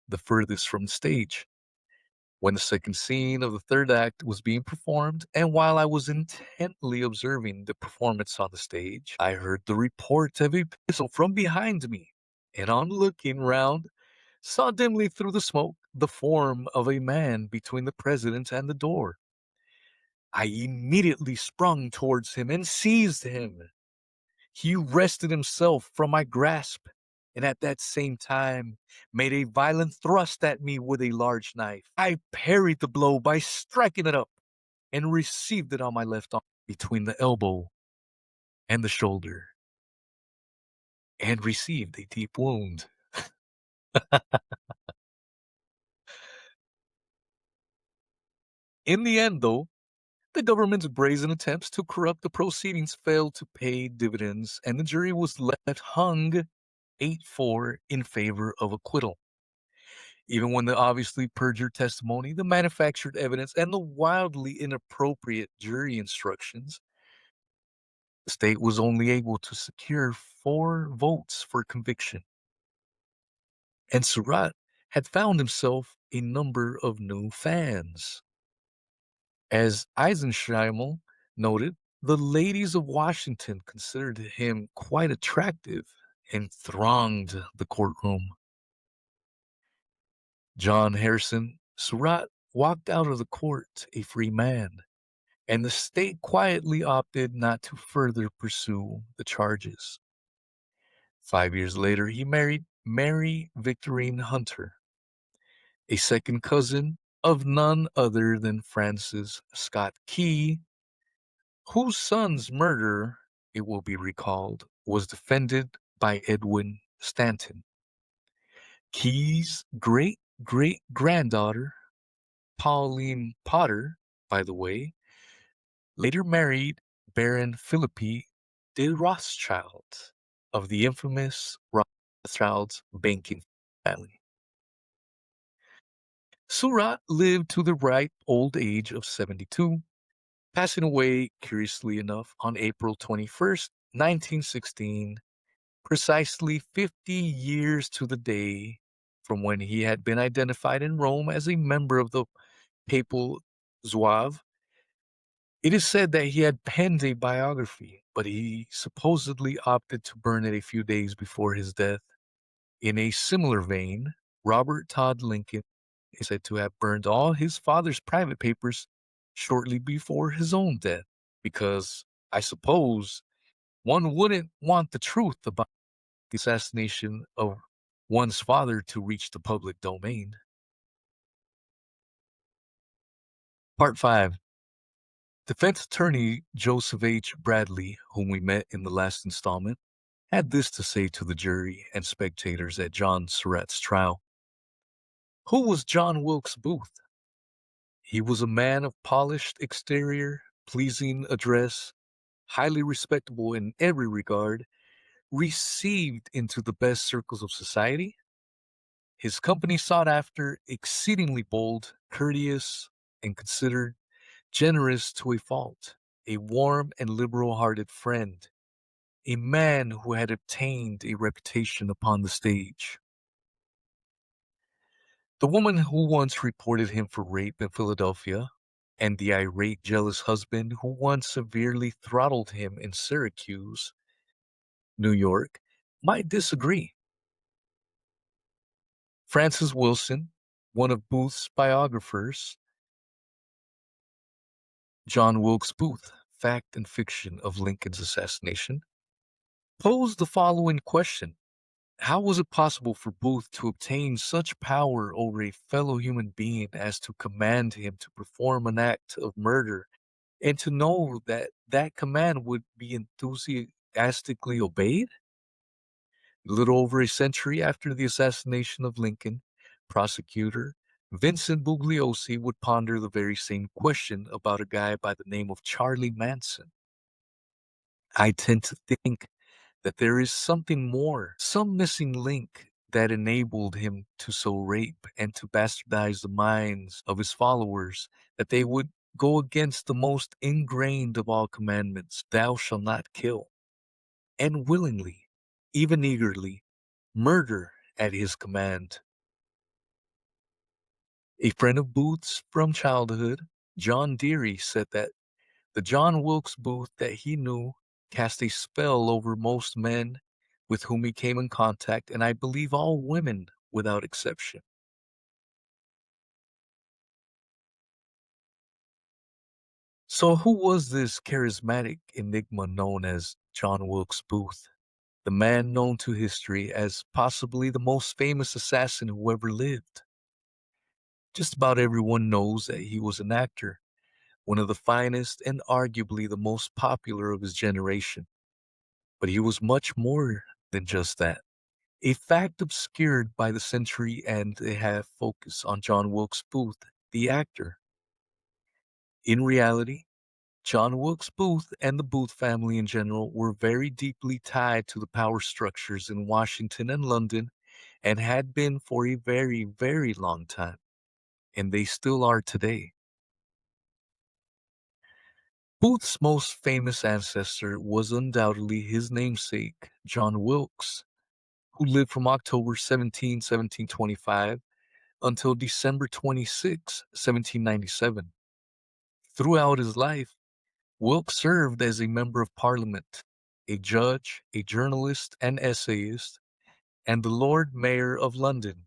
the furthest from the stage. When the second scene of the third act was being performed, and while I was intently observing the performance on the stage, I heard the report of a pistol from behind me, and on looking round, saw dimly through the smoke the form of a man between the president and the door. I immediately sprung towards him and seized him. He wrested himself from my grasp, and at that same time made a violent thrust at me with a large knife. I parried the blow by striking it up, and received it on my left arm between the elbow and the shoulder, and received a deep wound. In the end, though, the government's brazen attempts to corrupt the proceedings failed to pay dividends, and the jury was left hung 8-4 in favor of acquittal. Even when the obviously perjured testimony, the manufactured evidence, and the wildly inappropriate jury instructions, the state was only able to secure 4 votes for conviction. And Surratt had found himself a number of new fans. As Eisenstein noted, the ladies of Washington considered him quite attractive and thronged the courtroom. John Harrison Surratt walked out of the court a free man, and the state quietly opted not to further pursue the charges. 5 years later, he married Mary Victorine Hunter, a second cousin of none other than Francis Scott Key, whose son's murder, it will be recalled, was defended by Edwin Stanton. Key's great-great-granddaughter, Pauline Potter, by the way, later married Baron Philippi de Rothschild of the infamous Rothschild's banking family. Surratt lived to the ripe old age of 72, passing away, curiously enough, on April 21st, 1916, precisely 50 years to the day from when he had been identified in Rome as a member of the Papal Zouave. It is said that he had penned a biography, but he supposedly opted to burn it a few days before his death. In a similar vein, Robert Todd Lincoln is said to have burned all his father's private papers shortly before his own death, because I suppose one wouldn't want the truth about the assassination of one's father to reach the public domain. Part 5. Defense attorney Joseph H. Bradley, whom we met in the last installment, had this to say to the jury and spectators at John Surratt's trial. Who was John Wilkes Booth? He was a man of polished exterior, pleasing address, highly respectable in every regard, received into the best circles of society, his company sought after, exceedingly bold, courteous, and considered, generous to a fault, a warm and liberal-hearted friend, a man who had obtained a reputation upon the stage. The woman who once reported him for rape in Philadelphia, and the irate, jealous husband who once severely throttled him in Syracuse, New York, might disagree. Francis Wilson, one of Booth's biographers, John Wilkes Booth, Fact and Fiction of Lincoln's Assassination, posed the following question. How was it possible for Booth to obtain such power over a fellow human being as to command him to perform an act of murder, and to know that that command would be enthusiastically obeyed? A little over a century after the assassination of Lincoln, prosecutor Vincent Bugliosi would ponder the very same question about a guy by the name of Charlie Manson. I tend to think that there is something more, some missing link that enabled him to so rape and to bastardize the minds of his followers, that they would go against the most ingrained of all commandments, thou shalt not kill, and willingly, even eagerly, murder at his command. A friend of Booth's from childhood, John Deary, said that the John Wilkes Booth that he knew cast a spell over most men with whom he came in contact, and I believe all women without exception. So, who was this charismatic enigma known as John Wilkes Booth, the man known to history as possibly the most famous assassin who ever lived? Just about everyone knows that he was an actor, one of the finest and arguably the most popular of his generation. But he was much more than just that. A fact obscured by the century and a half focus on John Wilkes Booth, the actor. In reality, John Wilkes Booth and the Booth family in general were very deeply tied to the power structures in Washington and London and had been for a very, very long time, and they still are today. Booth's most famous ancestor was undoubtedly his namesake, John Wilkes, who lived from October 17, 1725 until December 26, 1797. Throughout his life, Wilkes served as a member of parliament, a judge, a journalist and essayist, and the Lord Mayor of London,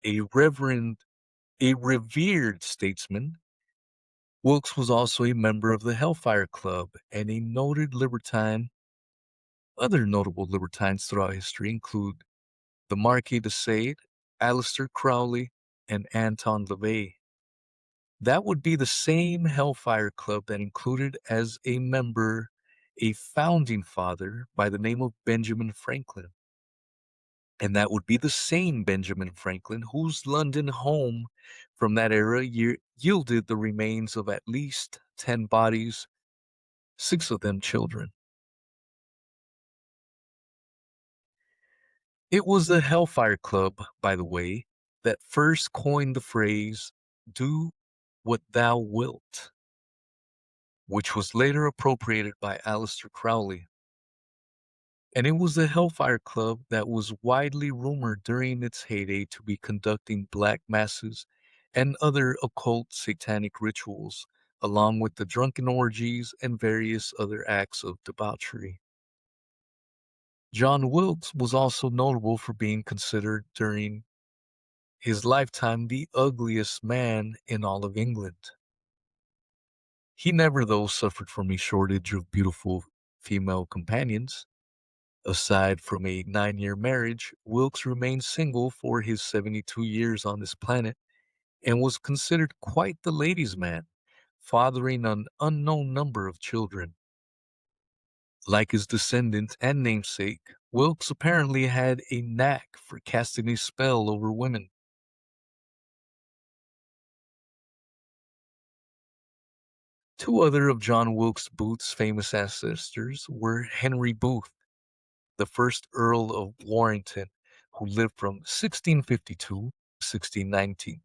a reverend, a revered statesman. Wilkes was also a member of the Hellfire Club and a noted libertine. Other notable libertines throughout history include the Marquis de Sade, Aleister Crowley, and Anton LaVey. That would be the same Hellfire Club that included as a member a founding father by the name of Benjamin Franklin. And that would be the same Benjamin Franklin whose London home from that era yielded the remains of at least 10 bodies, 6 of them children. It was the Hellfire Club, by the way, that first coined the phrase, "Do what thou wilt," which was later appropriated by Aleister Crowley. And it was the Hellfire Club that was widely rumored during its heyday to be conducting black masses and other occult satanic rituals, along with the drunken orgies and various other acts of debauchery. John Wilkes was also notable for being considered during his lifetime the ugliest man in all of England. He never, though, suffered from a shortage of beautiful female companions. Aside from a 9-year marriage, Wilkes remained single for his 72 years on this planet and was considered quite the ladies' man, fathering an unknown number of children. Like his descendant and namesake, Wilkes apparently had a knack for casting a spell over women. Two other of John Wilkes Booth's famous ancestors were Henry Booth, the first Earl of Warrington, who lived from 1652 to 1619,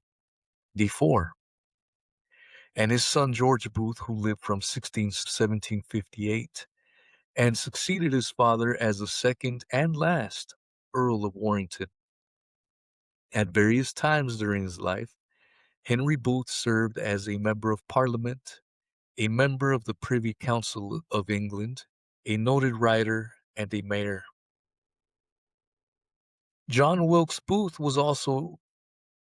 D4, and his son George Booth, who lived from 1758 and succeeded his father as the second and last Earl of Warrington. At various times during his life, Henry Booth served as a member of Parliament, a member of the Privy Council of England, a noted writer, and a mayor. John Wilkes Booth was also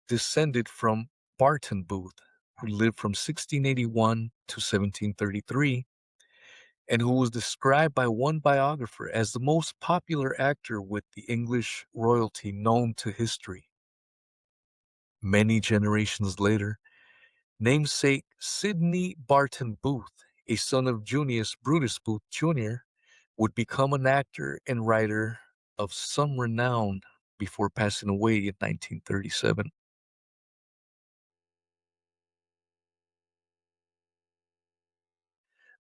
descended from Barton Booth, who lived from 1681 to 1733, and who was described by one biographer as the most popular actor with the English royalty known to history. Many generations later, namesake Sidney Barton Booth, a son of Junius Brutus Booth Jr., would become an actor and writer of some renown before passing away in 1937.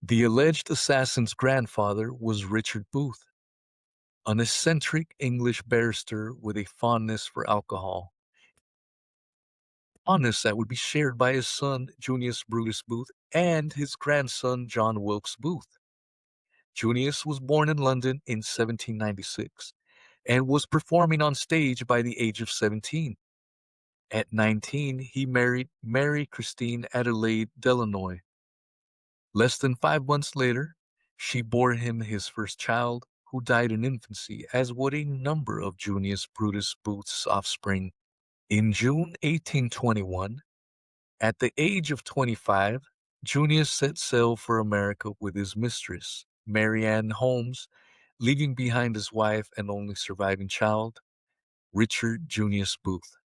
The alleged assassin's grandfather was Richard Booth, an eccentric English barrister with a fondness for alcohol. Fondness that would be shared by his son, Junius Brutus Booth, and his grandson, John Wilkes Booth. Junius was born in London in 1796 and was performing on stage by the age of 17. At 19, he married Mary Christine Adelaide Delanoy. Less than 5 months later, she bore him his first child, who died in infancy, as would a number of Junius Brutus Booth's offspring. In June 1821, at the age of 25, Junius set sail for America with his mistress, Mary Ann Holmes, leaving behind his wife and only surviving child, Richard Junius Booth.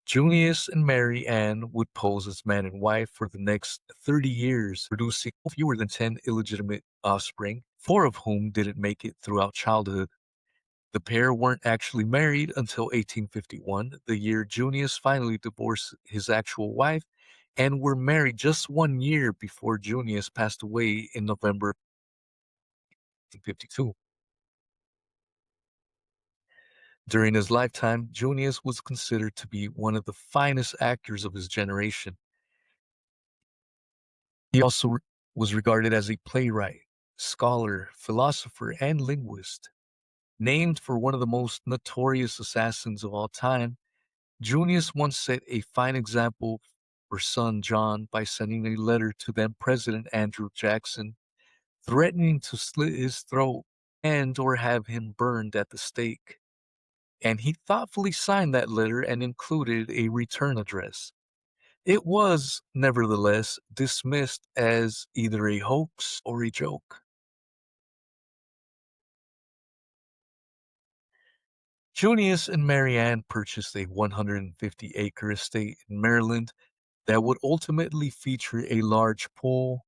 Junius and Mary Ann would pose as man and wife for the next 30 years, producing fewer than 10 illegitimate offspring, 4 of whom didn't make it throughout childhood. The pair weren't actually married until 1851, the year Junius finally divorced his actual wife, and were married just 1 year before Junius passed away in November 1852. During his lifetime, Junius was considered to be one of the finest actors of his generation. He also was regarded as a playwright, scholar, philosopher, and linguist. Named for one of the most notorious assassins of all time, Junius once set a fine example for son John by sending a letter to then President Andrew Jackson, threatening to slit his throat and or have him burned at the stake. And he thoughtfully signed that letter and included a return address. It was, nevertheless, dismissed as either a hoax or a joke. Junius and Mary Ann purchased a 150-acre estate in Maryland that would ultimately feature a large pool,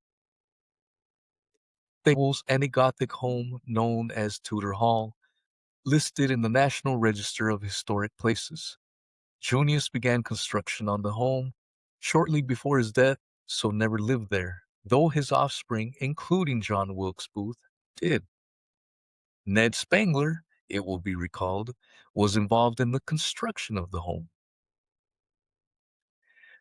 stables, and a Gothic home known as Tudor Hall, listed in the National Register of Historic Places. Junius began construction on the home shortly before his death, so never lived there, though his offspring, including John Wilkes Booth, did. Ned Spangler, it will be recalled, was involved in the construction of the home.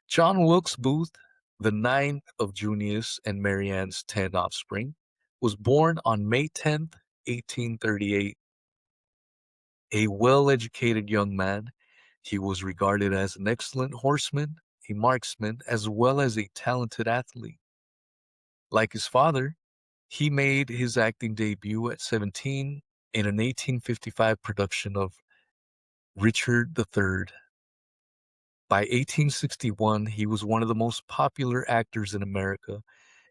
John Wilkes Booth, the ninth of Junius and Mary Ann's 10 offspring, was born on May 10th, 1838. A well-educated young man, he was regarded as an excellent horseman, a marksman, as well as a talented athlete. Like his father, he made his acting debut at 17 in an 1855 production of Richard III. By 1861, he was one of the most popular actors in America,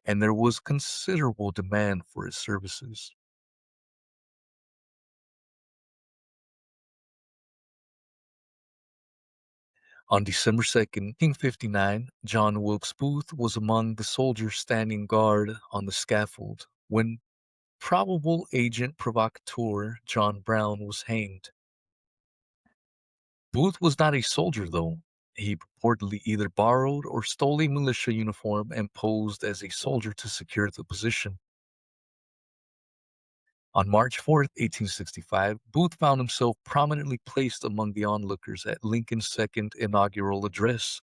and there was considerable demand for his services. On December 2nd, 1859, John Wilkes Booth was among the soldiers standing guard on the scaffold when probable agent provocateur John Brown was hanged. Booth was not a soldier, though. He purportedly either borrowed or stole a militia uniform and posed as a soldier to secure the position. On March 4th, 1865, Booth found himself prominently placed among the onlookers at Lincoln's second inaugural address.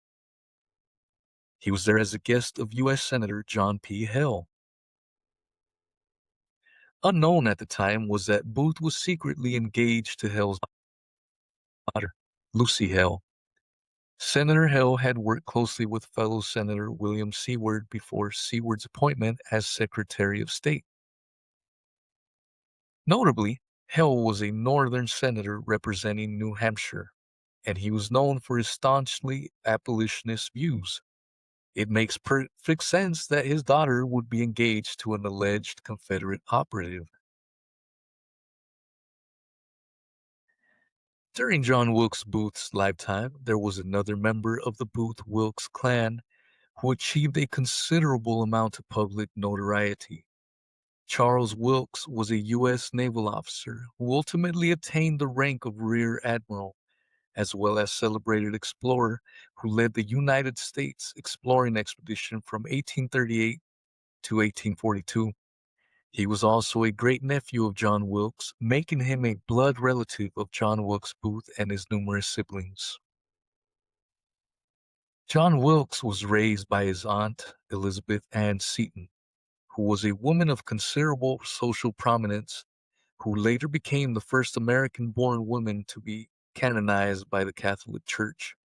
He was there as a guest of U.S. Senator John P. Hill. Unknown at the time was that Booth was secretly engaged to Hill's daughter, Lucy Hill. Senator Hill had worked closely with fellow Senator William Seward before Seward's appointment as Secretary of State. Notably, Hill was a Northern senator representing New Hampshire, and he was known for his staunchly abolitionist views. It makes perfect sense that his daughter would be engaged to an alleged Confederate operative. During John Wilkes Booth's lifetime, there was another member of the Booth-Wilkes clan who achieved a considerable amount of public notoriety. Charles Wilkes was a U.S. naval officer who ultimately attained the rank of Rear Admiral, as well as celebrated explorer who led the United States exploring expedition from 1838 to 1842. He was also a great-nephew of John Wilkes, making him a blood relative of John Wilkes Booth and his numerous siblings. John Wilkes was raised by his aunt, Elizabeth Ann Seton, who was a woman of considerable social prominence who later became the first American-born woman to be canonized by the Catholic Church.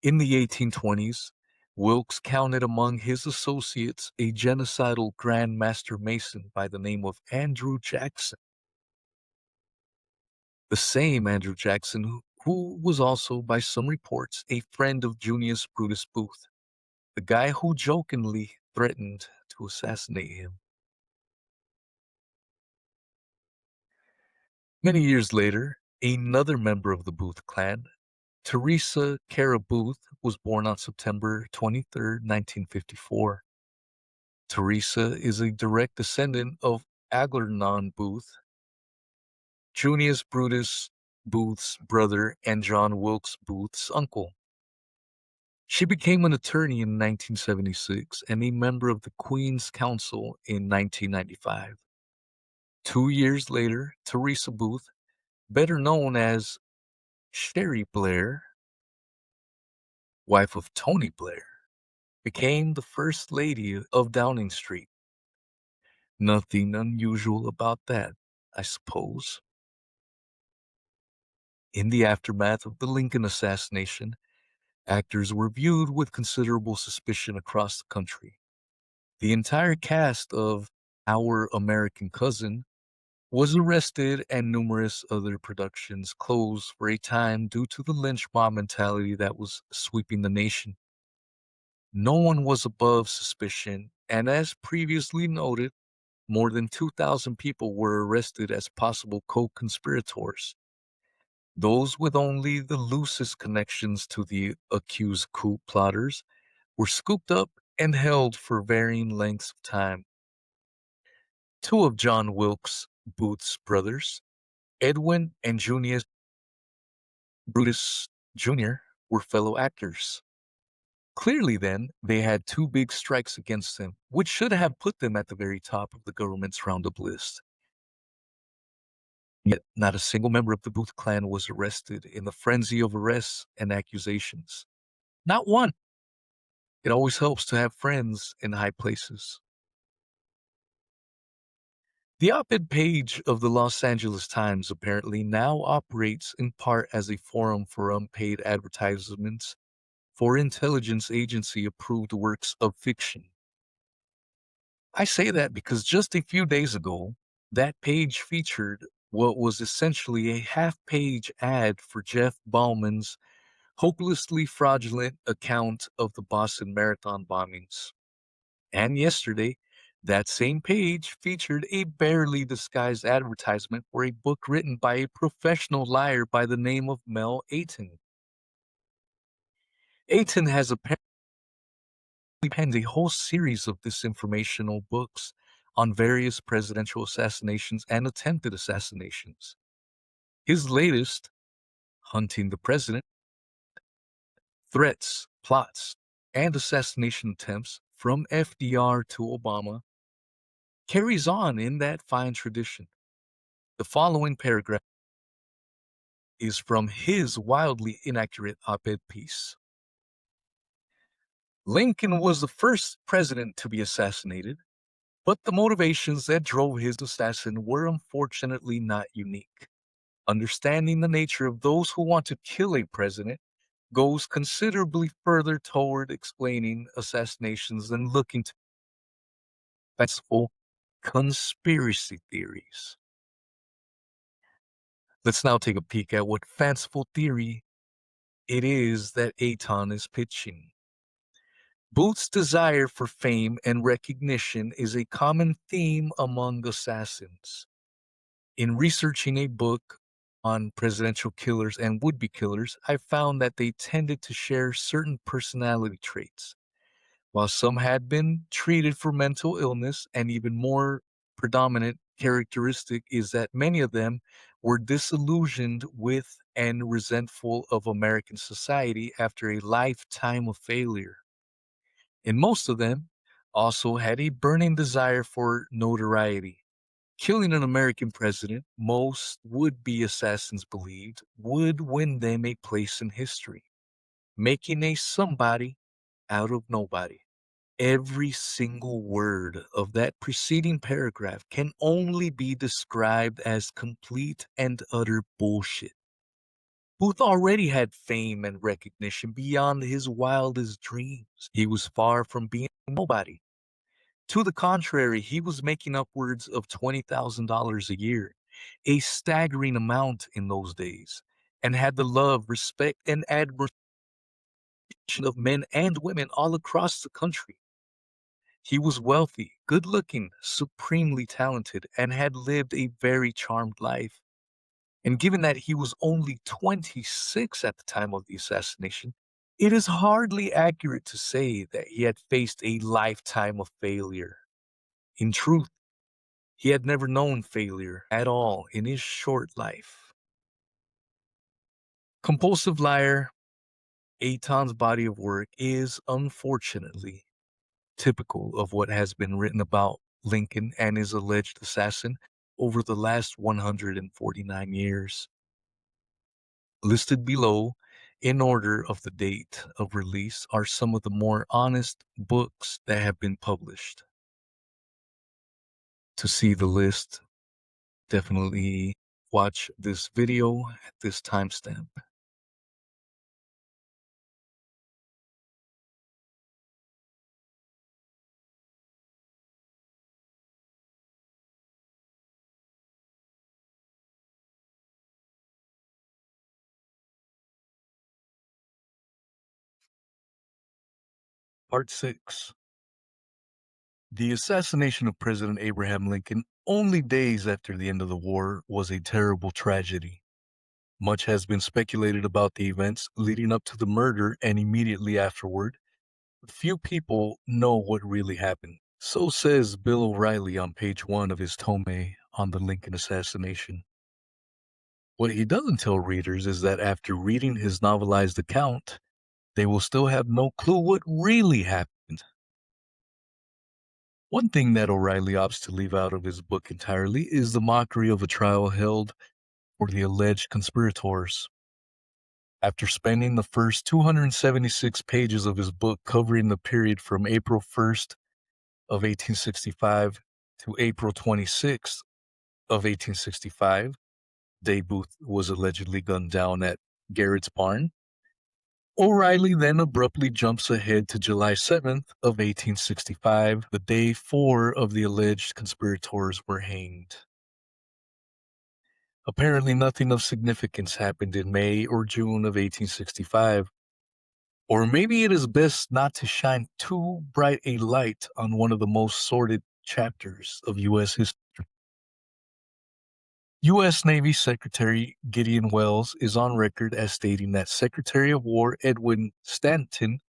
In the 1820s, Wilkes counted among his associates a genocidal Grand Master Mason by the name of Andrew Jackson, the same Andrew Jackson who was also, by some reports, a friend of Junius Brutus Booth, the guy who jokingly threatened to assassinate him. Many years later, another member of the Booth clan, Teresa Cara Booth, was born on September 23rd, 1954. Teresa is a direct descendant of Algernon Booth, Junius Brutus Booth's brother and John Wilkes Booth's uncle. She became an attorney in 1976 and a member of the Queen's Council in 1995. 2 years later, Teresa Booth, better known as Sherry Blair, wife of Tony Blair, became the First Lady of Downing Street. Nothing unusual about that, I suppose. In the aftermath of the Lincoln assassination, actors were viewed with considerable suspicion across the country. The entire cast of Our American Cousin was arrested and numerous other productions closed for a time due to the lynch mob mentality that was sweeping the nation. No one was above suspicion, and as previously noted, more than 2,000 people were arrested as possible co-conspirators. Those with only the loosest connections to the accused coup plotters were scooped up and held for varying lengths of time. Two of John Wilkes Booth's brothers, Edwin and Junius Brutus Jr., were fellow actors. Clearly, then, they had two big strikes against them, which should have put them at the very top of the government's roundup list. Yet, not a single member of the Booth clan was arrested in the frenzy of arrests and accusations. Not one. It always helps to have friends in high places. The op-ed page of the Los Angeles Times apparently now operates in part as a forum for unpaid advertisements for intelligence agency-approved works of fiction. I say that because just a few days ago, that page featured what was essentially a half-page ad for Jeff Bauman's hopelessly fraudulent account of the Boston Marathon bombings. And yesterday, that same page featured a barely disguised advertisement for a book written by a professional liar by the name of Mel Aiton. Aiton has apparently penned a whole series of disinformational books on various presidential assassinations and attempted assassinations. His latest, Hunting the President, Threats, Plots, and Assassination Attempts from FDR to Obama, carries on in that fine tradition. The following paragraph is from his wildly inaccurate op-ed piece. Lincoln was the first president to be assassinated, but the motivations that drove his assassin were unfortunately not unique. Understanding the nature of those who want to kill a president goes considerably further toward explaining assassinations than looking to fanciful conspiracy theories. Let's now take a peek at what fanciful theory it is that Aiton is pitching. Booth's desire for fame and recognition is a common theme among assassins. In researching a book on presidential killers and would-be killers, I found that they tended to share certain personality traits. While some had been treated for mental illness, and even more predominant characteristic is that many of them were disillusioned with and resentful of American society after a lifetime of failure. And most of them also had a burning desire for notoriety. Killing an American president, most would-be assassins believed, would win them a place in history, making a somebody out of nobody. Every single word of that preceding paragraph can only be described as complete and utter bullshit. Booth already had fame and recognition beyond his wildest dreams. He was far from being a nobody. To the contrary, he was making upwards of $20,000 a year, a staggering amount in those days, and had the love, respect, and admiration of men and women all across the country. He was wealthy, good looking, supremely talented, and had lived a very charmed life. And given that he was only 26 at the time of the assassination, it is hardly accurate to say that he had faced a lifetime of failure. In truth, he had never known failure at all in his short life. Compulsive Liar, Aton's body of work is unfortunately typical of what has been written about Lincoln and his alleged assassin over the last 149 years. Listed below, in order of the date of release, are some of the more honest books that have been published. To see the list, definitely watch this video at this timestamp. Part 6. The assassination of President Abraham Lincoln only days after the end of the war was a terrible tragedy. Much has been speculated about the events leading up to the murder and immediately afterward, but few people know what really happened. So says Bill O'Reilly on page 1 of his tome on the Lincoln assassination. What he doesn't tell readers is that after reading his novelized account, they will still have no clue what really happened. One thing that O'Reilly opts to leave out of his book entirely is the mockery of a trial held for the alleged conspirators. After spending the first 276 pages of his book covering the period from April 1st of 1865 to April 26th of 1865, day Booth was allegedly gunned down at Garrett's barn, O'Reilly then abruptly jumps ahead to July 7th of 1865, the day 4 of the alleged conspirators were hanged. Apparently nothing of significance happened in May or June of 1865, or maybe it is best not to shine too bright a light on one of the most sordid chapters of U.S. history. U.S. Navy Secretary Gideon Welles is on record as stating that Secretary of War Edwin Stanton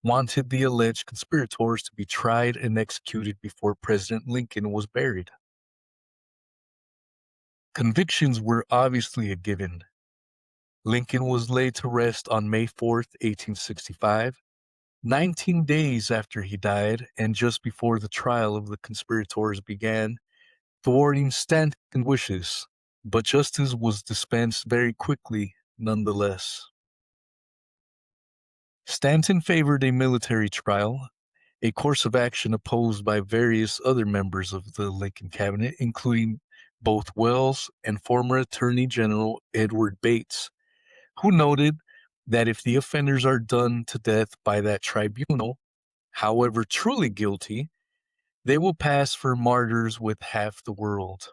wanted the alleged conspirators to be tried and executed before President Lincoln was buried. Convictions were obviously a given. Lincoln was laid to rest on May 4th, 1865, 19 days after he died and just before the trial of the conspirators began, thwarting Stanton's wishes, but justice was dispensed very quickly nonetheless. Stanton favored a military trial, a course of action opposed by various other members of the Lincoln cabinet, including both Welles and former Attorney General Edward Bates, who noted that if the offenders are done to death by that tribunal, however truly guilty, they will pass for martyrs with half the world.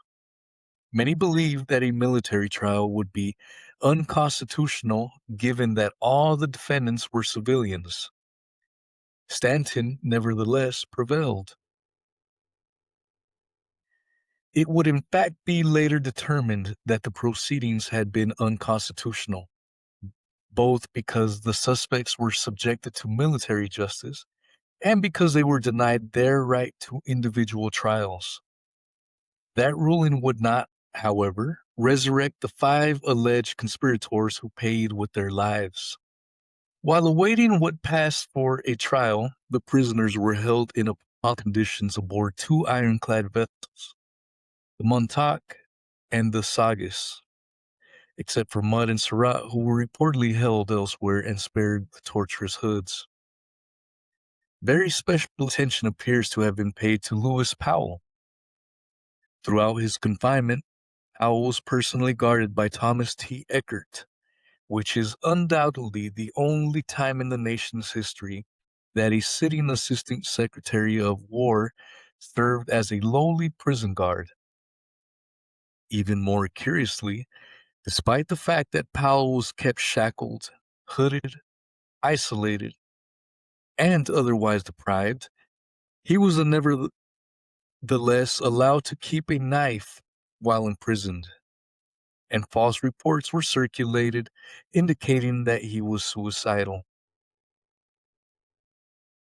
Many believe that a military trial would be unconstitutional given that all the defendants were civilians. Stanton, nevertheless, prevailed. It would in fact be later determined that the proceedings had been unconstitutional, both because the suspects were subjected to military justice and because they were denied their right to individual trials. That ruling would not, however, resurrect the 5 alleged conspirators who paid with their lives. While awaiting what passed for a trial, the prisoners were held in appalling conditions aboard 2 ironclad vessels, the Montauk and the Saugus, except for Mudd and Surratt, who were reportedly held elsewhere and spared the torturous hoods. Very special attention appears to have been paid to Lewis Powell. Throughout his confinement, Powell was personally guarded by Thomas T. Eckert, which is undoubtedly the only time in the nation's history that a sitting Assistant Secretary of War served as a lowly prison guard. Even more curiously, despite the fact that Powell was kept shackled, hooded, isolated, and otherwise deprived, he was nevertheless allowed to keep a knife while imprisoned, and false reports were circulated indicating that he was suicidal.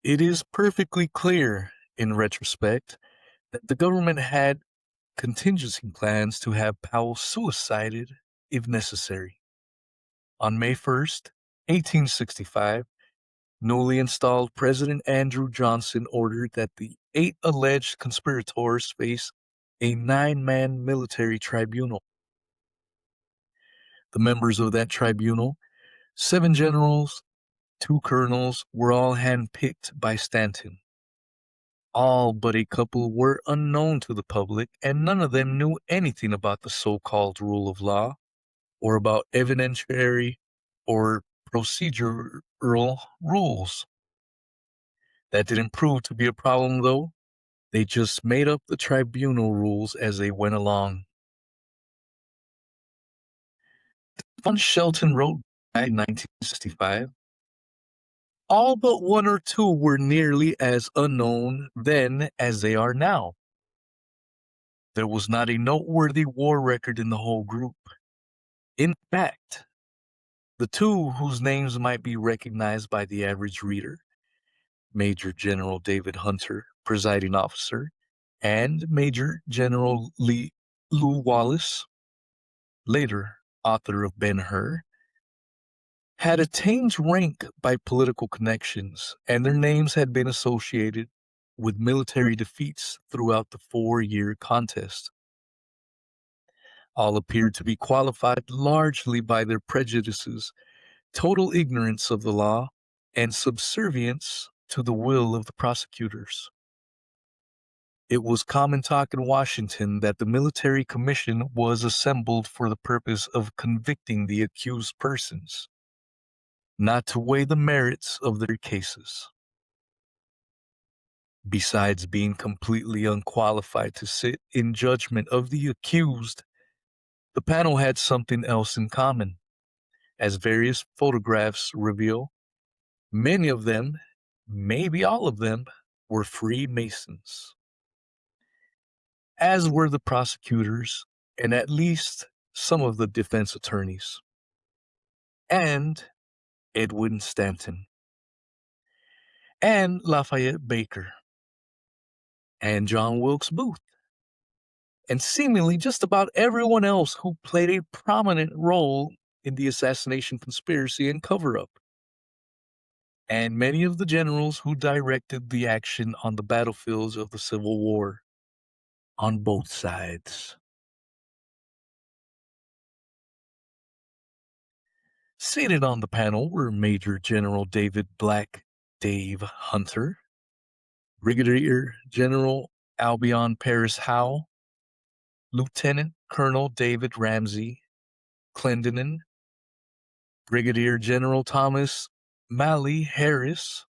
It is perfectly clear, in retrospect, that the government had contingency plans to have Powell suicided if necessary. On May 1st, 1865, newly installed President Andrew Johnson ordered that the 8 alleged conspirators face a 9-man military tribunal. The members of that tribunal, 7 generals, 2 colonels, were all handpicked by Stanton. All but a couple were unknown to the public, and none of them knew anything about the so-called rule of law, or about evidentiary or procedural rules. That didn't prove to be a problem, though. They just made up the tribunal rules as they went along. Von Shelton wrote in 1965, all but 1 or 2 were nearly as unknown then as they are now. There was not a noteworthy war record in the whole group. In fact, the 2 whose names might be recognized by the average reader, Major General David Hunter, presiding officer, and Major General Lew Wallace, later author of Ben-Hur, had attained rank by political connections, and their names had been associated with military defeats throughout the 4-year contest. All appeared to be qualified largely by their prejudices, total ignorance of the law, and subservience to the will of the prosecutors. It was common talk in Washington that the military commission was assembled for the purpose of convicting the accused persons, not to weigh the merits of their cases. Besides being completely unqualified to sit in judgment of the accused, the panel had something else in common. As various photographs reveal, many of them, maybe all of them, were Freemasons, as were the prosecutors and at least some of the defense attorneys, and Edwin Stanton, and Lafayette Baker, and John Wilkes Booth, and seemingly just about everyone else who played a prominent role in the assassination conspiracy and cover-up, and many of the generals who directed the action on the battlefields of the Civil War, on both sides. Seated on the panel were Major General David Black Dave Hunter, Brigadier General Albion Paris Howe, Lieutenant Colonel David Ramsey Clendenin, Brigadier General Thomas Malley Harris,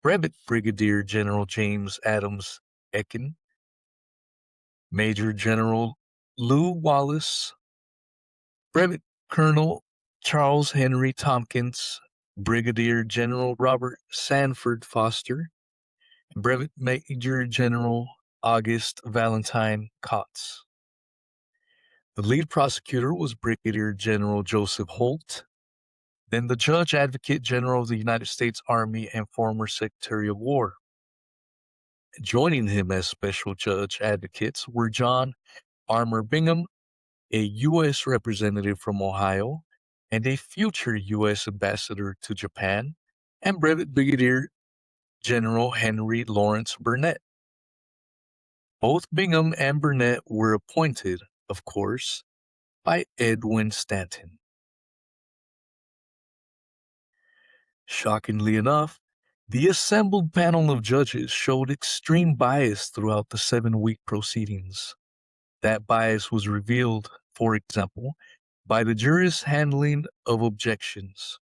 Brevet Brigadier General James Adams Ekin, Major General Lew Wallace, Brevet Colonel Charles Henry Tompkins, Brigadier General Robert Sanford Foster, and Brevet Major General August Valentine Kotz. The lead prosecutor was Brigadier General Joseph Holt, then the Judge Advocate General of the United States Army and former Secretary of War. Joining him as special judge advocates were John Armour Bingham, a U.S. representative from Ohio, and a future U.S. ambassador to Japan, and Brevet Brigadier General Henry Lawrence Burnett. Both Bingham and Burnett were appointed, of course, by Edwin Stanton. Shockingly enough, the assembled panel of judges showed extreme bias throughout the 7-week proceedings. That bias was revealed, for example, by the jury's handling of objections.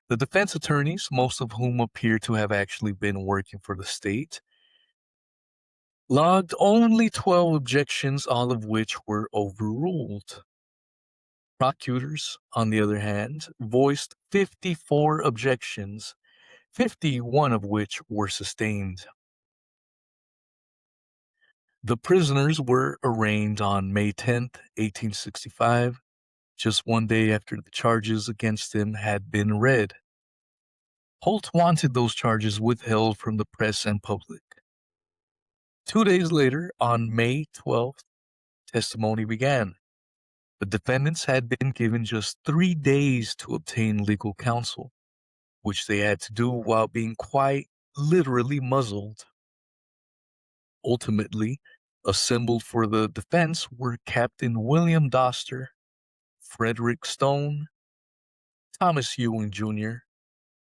The defense attorneys, most of whom appear to have actually been working for the state, logged only 12 objections, all of which were overruled. Prosecutors, on the other hand, voiced 54 objections, 51 of which were sustained. The prisoners were arraigned on May 10th, 1865, just one day after the charges against them had been read. Holt wanted those charges withheld from the press and public. 2 days later, on May 12th, testimony began. The defendants had been given just 3 days to obtain legal counsel, which they had to do while being quite literally muzzled. Ultimately, assembled for the defense were Captain William Doster, Frederick Stone, Thomas Ewing Jr.,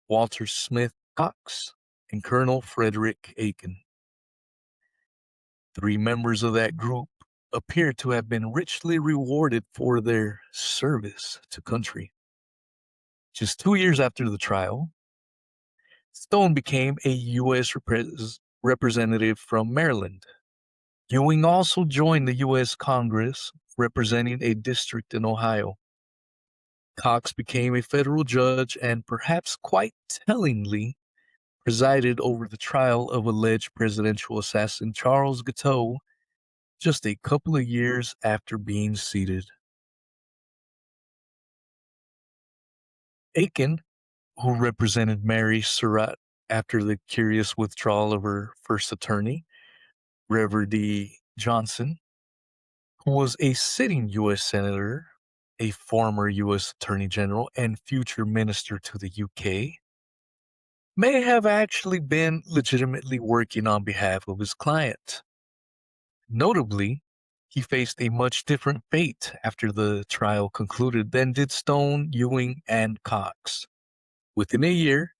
Walter Smith Cox, and Colonel Frederick Aiken. 3 members of that group appear to have been richly rewarded for their service to country. Just 2 years after the trial, Stone became a U.S. representative from Maryland. Ewing also joined the U.S. Congress, representing a district in Ohio. Cox became a federal judge and, perhaps quite tellingly, presided over the trial of alleged presidential assassin Charles Guiteau just a couple of years after being seated. Aiken, who represented Mary Surratt after the curious withdrawal of her first attorney, Reverend D. Johnson, who was a sitting U.S. Senator, a former U.S. Attorney General, and future minister to the UK, may have actually been legitimately working on behalf of his client. Notably, he faced a much different fate after the trial concluded than did Stone, Ewing, and Cox. Within a year,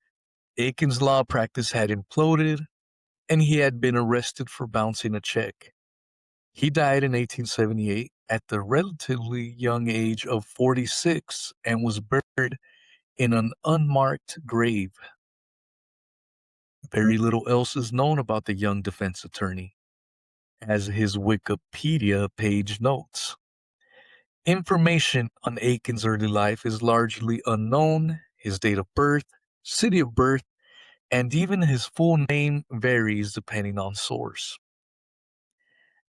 Aiken's law practice had imploded, and he had been arrested for bouncing a check. He died in 1878 at the relatively young age of 46 and was buried in an unmarked grave. Very little else is known about the young defense attorney, as his Wikipedia page notes. Information on Aiken's early life is largely unknown. His date of birth, city of birth, and even his full name varies depending on source.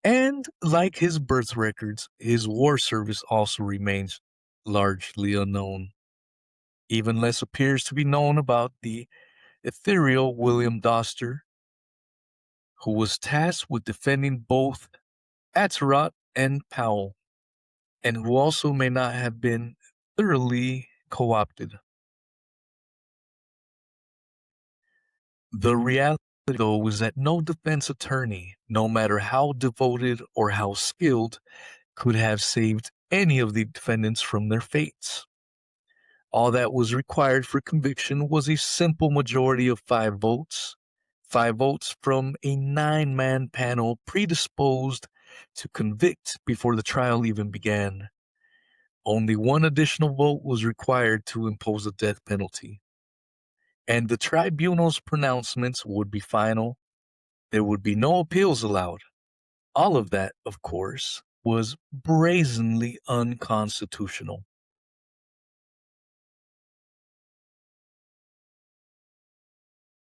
And like his birth records, his war service also remains largely unknown. Even less appears to be known about the ethereal William Doster, who was tasked with defending both Atzerodt and Powell, and who also may not have been thoroughly co-opted. The reality, though, was that no defense attorney, no matter how devoted or how skilled, could have saved any of the defendants from their fates. All that was required for conviction was a simple majority of 5 votes from a 9-man panel predisposed to convict before the trial even began. Only 1 additional vote was required to impose a death penalty. And the tribunal's pronouncements would be final. There would be no appeals allowed. All of that, of course, was brazenly unconstitutional.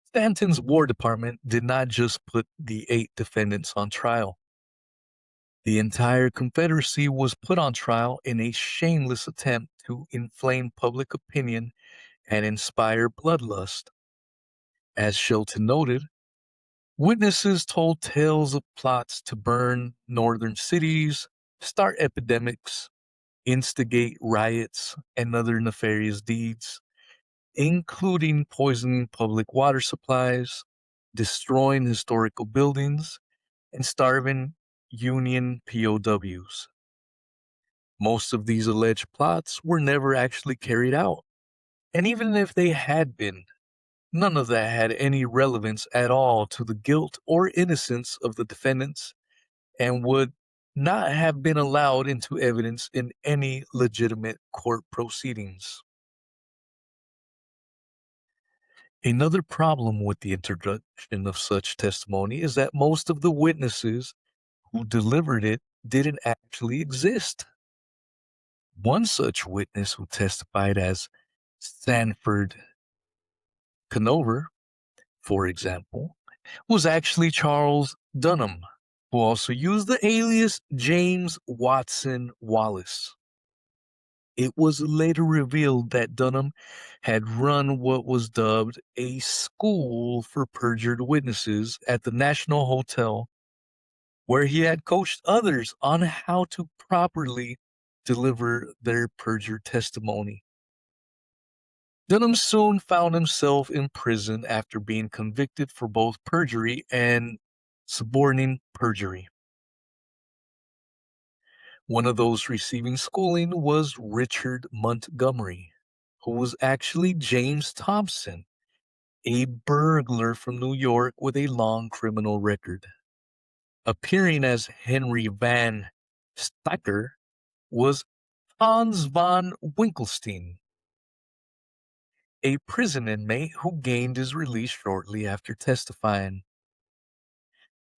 Stanton's War Department did not just put the 8 defendants on trial. The entire Confederacy was put on trial in a shameless attempt to inflame public opinion and inspire bloodlust. As Shelton noted, witnesses told tales of plots to burn northern cities, start epidemics, instigate riots, and other nefarious deeds, including poisoning public water supplies, destroying historical buildings, and starving Union POWs. Most of these alleged plots were never actually carried out, and even if they had been, none of that had any relevance at all to the guilt or innocence of the defendants and would not have been allowed into evidence in any legitimate court proceedings. Another problem with the introduction of such testimony is that most of the witnesses who delivered it didn't actually exist. One such witness who testified as Sanford Conover, for example, was actually Charles Dunham, who also used the alias James Watson Wallace. It was later revealed that Dunham had run what was dubbed a school for perjured witnesses at the National Hotel, where he had coached others on how to properly deliver their perjured testimony. Dunham soon found himself in prison after being convicted for both perjury and suborning perjury. One of those receiving schooling was Richard Montgomery, who was actually James Thompson, a burglar from New York with a long criminal record. Appearing as Henry Van Stacker was Hans von Winkelstein, a prison inmate who gained his release shortly after testifying.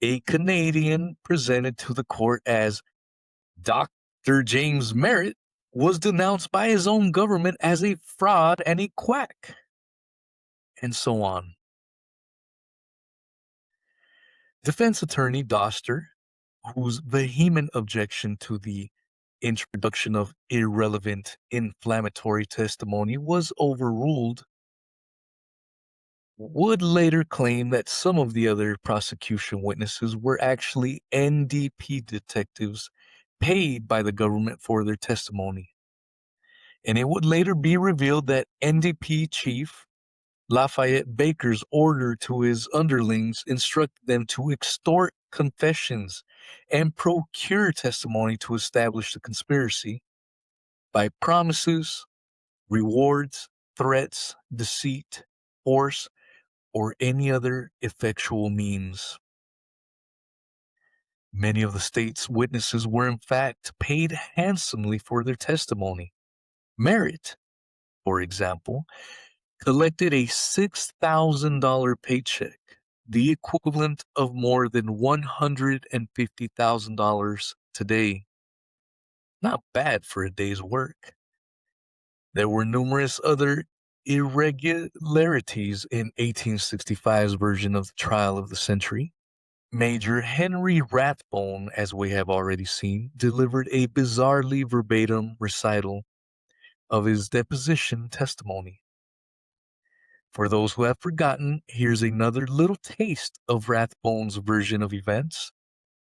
A Canadian presented to the court as Dr. James Merritt was denounced by his own government as a fraud and a quack, and so on. Defense attorney Doster, whose vehement objection to the introduction of irrelevant, inflammatory testimony was overruled, would later claim that some of the other prosecution witnesses were actually NDP detectives paid by the government for their testimony. And it would later be revealed that NDP chief Lafayette Baker's order to his underlings instructed them to extort confessions and procure testimony to establish the conspiracy by promises, rewards, threats, deceit, force, or any other effectual means. Many of the state's witnesses were in fact paid handsomely for their testimony. Merritt, for example, collected a $6,000 paycheck, the equivalent of more than $150,000 today. Not bad for a day's work. There were numerous other irregularities in 1865's version of the trial of the century. Major Henry Rathbone, as we have already seen, delivered a bizarrely verbatim recital of his deposition testimony. For those who have forgotten, here's another little taste of Rathbone's version of events.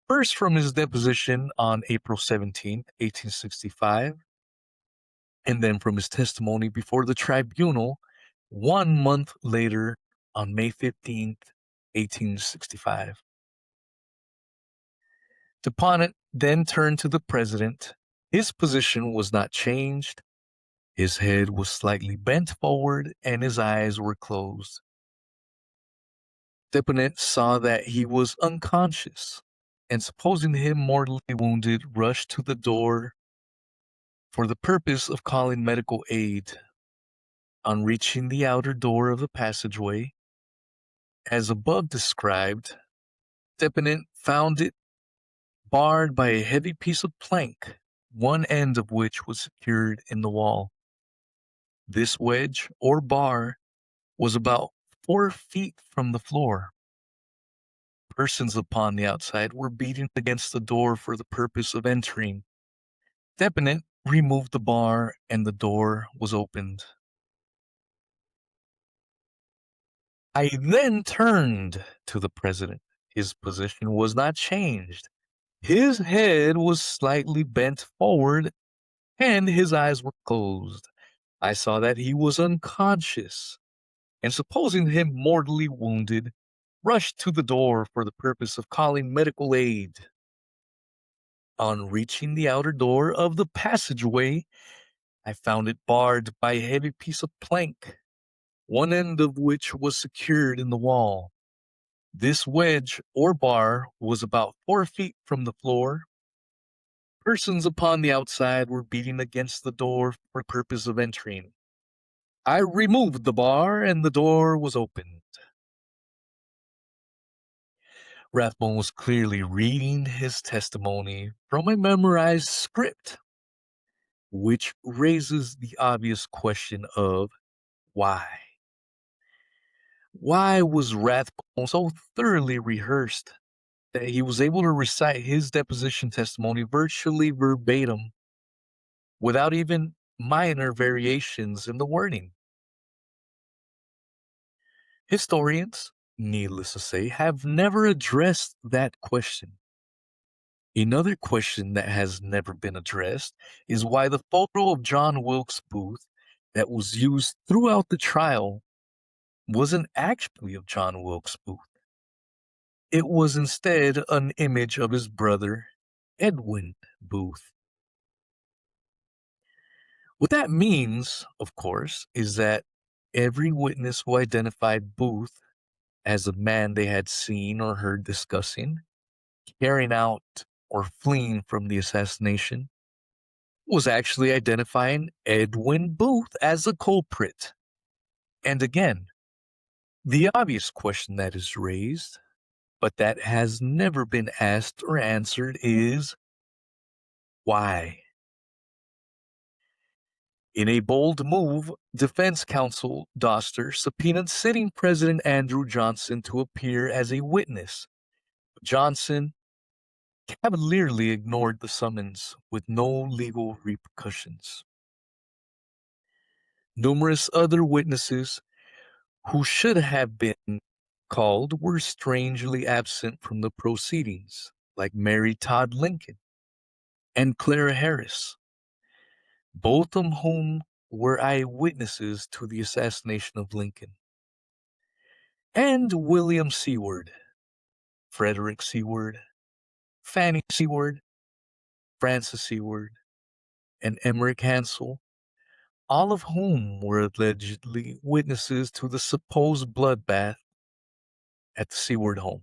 First from his deposition on April 17, 1865, and then from his testimony before the tribunal 1 month later on May 15, 1865. Deponent then turned to the president. His position was not changed. His head was slightly bent forward and his eyes were closed. Deponent saw that he was unconscious and, supposing him mortally wounded, rushed to the door for the purpose of calling medical aid. On reaching the outer door of the passageway, as above described, Deponent found it barred by a heavy piece of plank, one end of which was secured in the wall. This wedge or bar was about 4 feet from the floor. Persons upon the outside were beating against the door for the purpose of entering. Deponent removed the bar and the door was opened. I then turned to the president. His position was not changed. His head was slightly bent forward and his eyes were closed. I saw that he was unconscious, and supposing him mortally wounded, rushed to the door for the purpose of calling medical aid. On reaching the outer door of the passageway, I found it barred by a heavy piece of plank, one end of which was secured in the wall. This wedge or bar was about 4 feet from the floor. Persons upon the outside were beating against the door for the purpose of entering. I removed the bar and the door was opened. Rathbone was clearly reading his testimony from a memorized script, which raises the obvious question of why. Why was Rathbone so thoroughly rehearsed that he was able to recite his deposition testimony virtually verbatim without even minor variations in the wording? Historians, needless to say, have never addressed that question. Another question that has never been addressed is why the photo of John Wilkes Booth that was used throughout the trial wasn't actually of John Wilkes Booth. It was instead an image of his brother, Edwin Booth. What that means, of course, is that every witness who identified Booth as a man they had seen or heard discussing, carrying out, or fleeing from the assassination was actually identifying Edwin Booth as the culprit. And again, the obvious question that is raised, but that has never been asked or answered, is why? In a bold move, defense counsel Doster subpoenaed sitting President Andrew Johnson to appear as a witness. Johnson cavalierly ignored the summons with no legal repercussions. Numerous other witnesses who should have been called were strangely absent from the proceedings, like Mary Todd Lincoln and Clara Harris, both of whom were eyewitnesses to the assassination of Lincoln, and William Seward, Frederick Seward, Fanny Seward, Francis Seward, and Emmerich Hansel, all of whom were allegedly witnesses to the supposed bloodbath at the Seward home.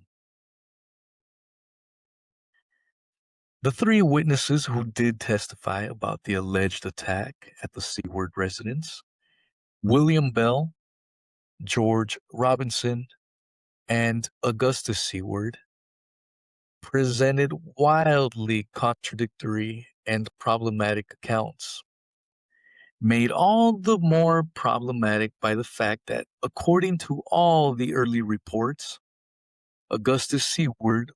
The three witnesses who did testify about the alleged attack at the Seward residence, William Bell, George Robinson, and Augustus Seward, presented wildly contradictory and problematic accounts, made all the more problematic by the fact that, according to all the early reports, Augustus Seward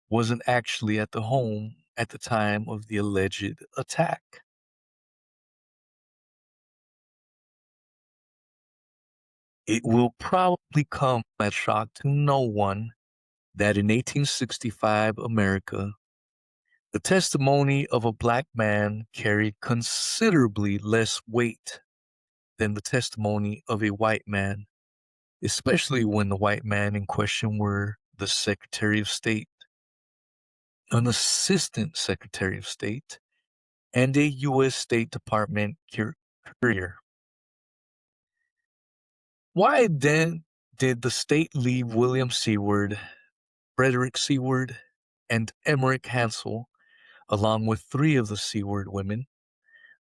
wasn't actually at the home at the time of the alleged attack. It will probably come as shock to no one that in 1865 America, the testimony of a black man carried considerably less weight than the testimony of a white man, especially when the white man in question were the Secretary of State, an Assistant Secretary of State, and a U.S. State Department courier. Why then did the state leave William Seward, Frederick Seward, and Emmerich Hansel, along with three of the Seward women,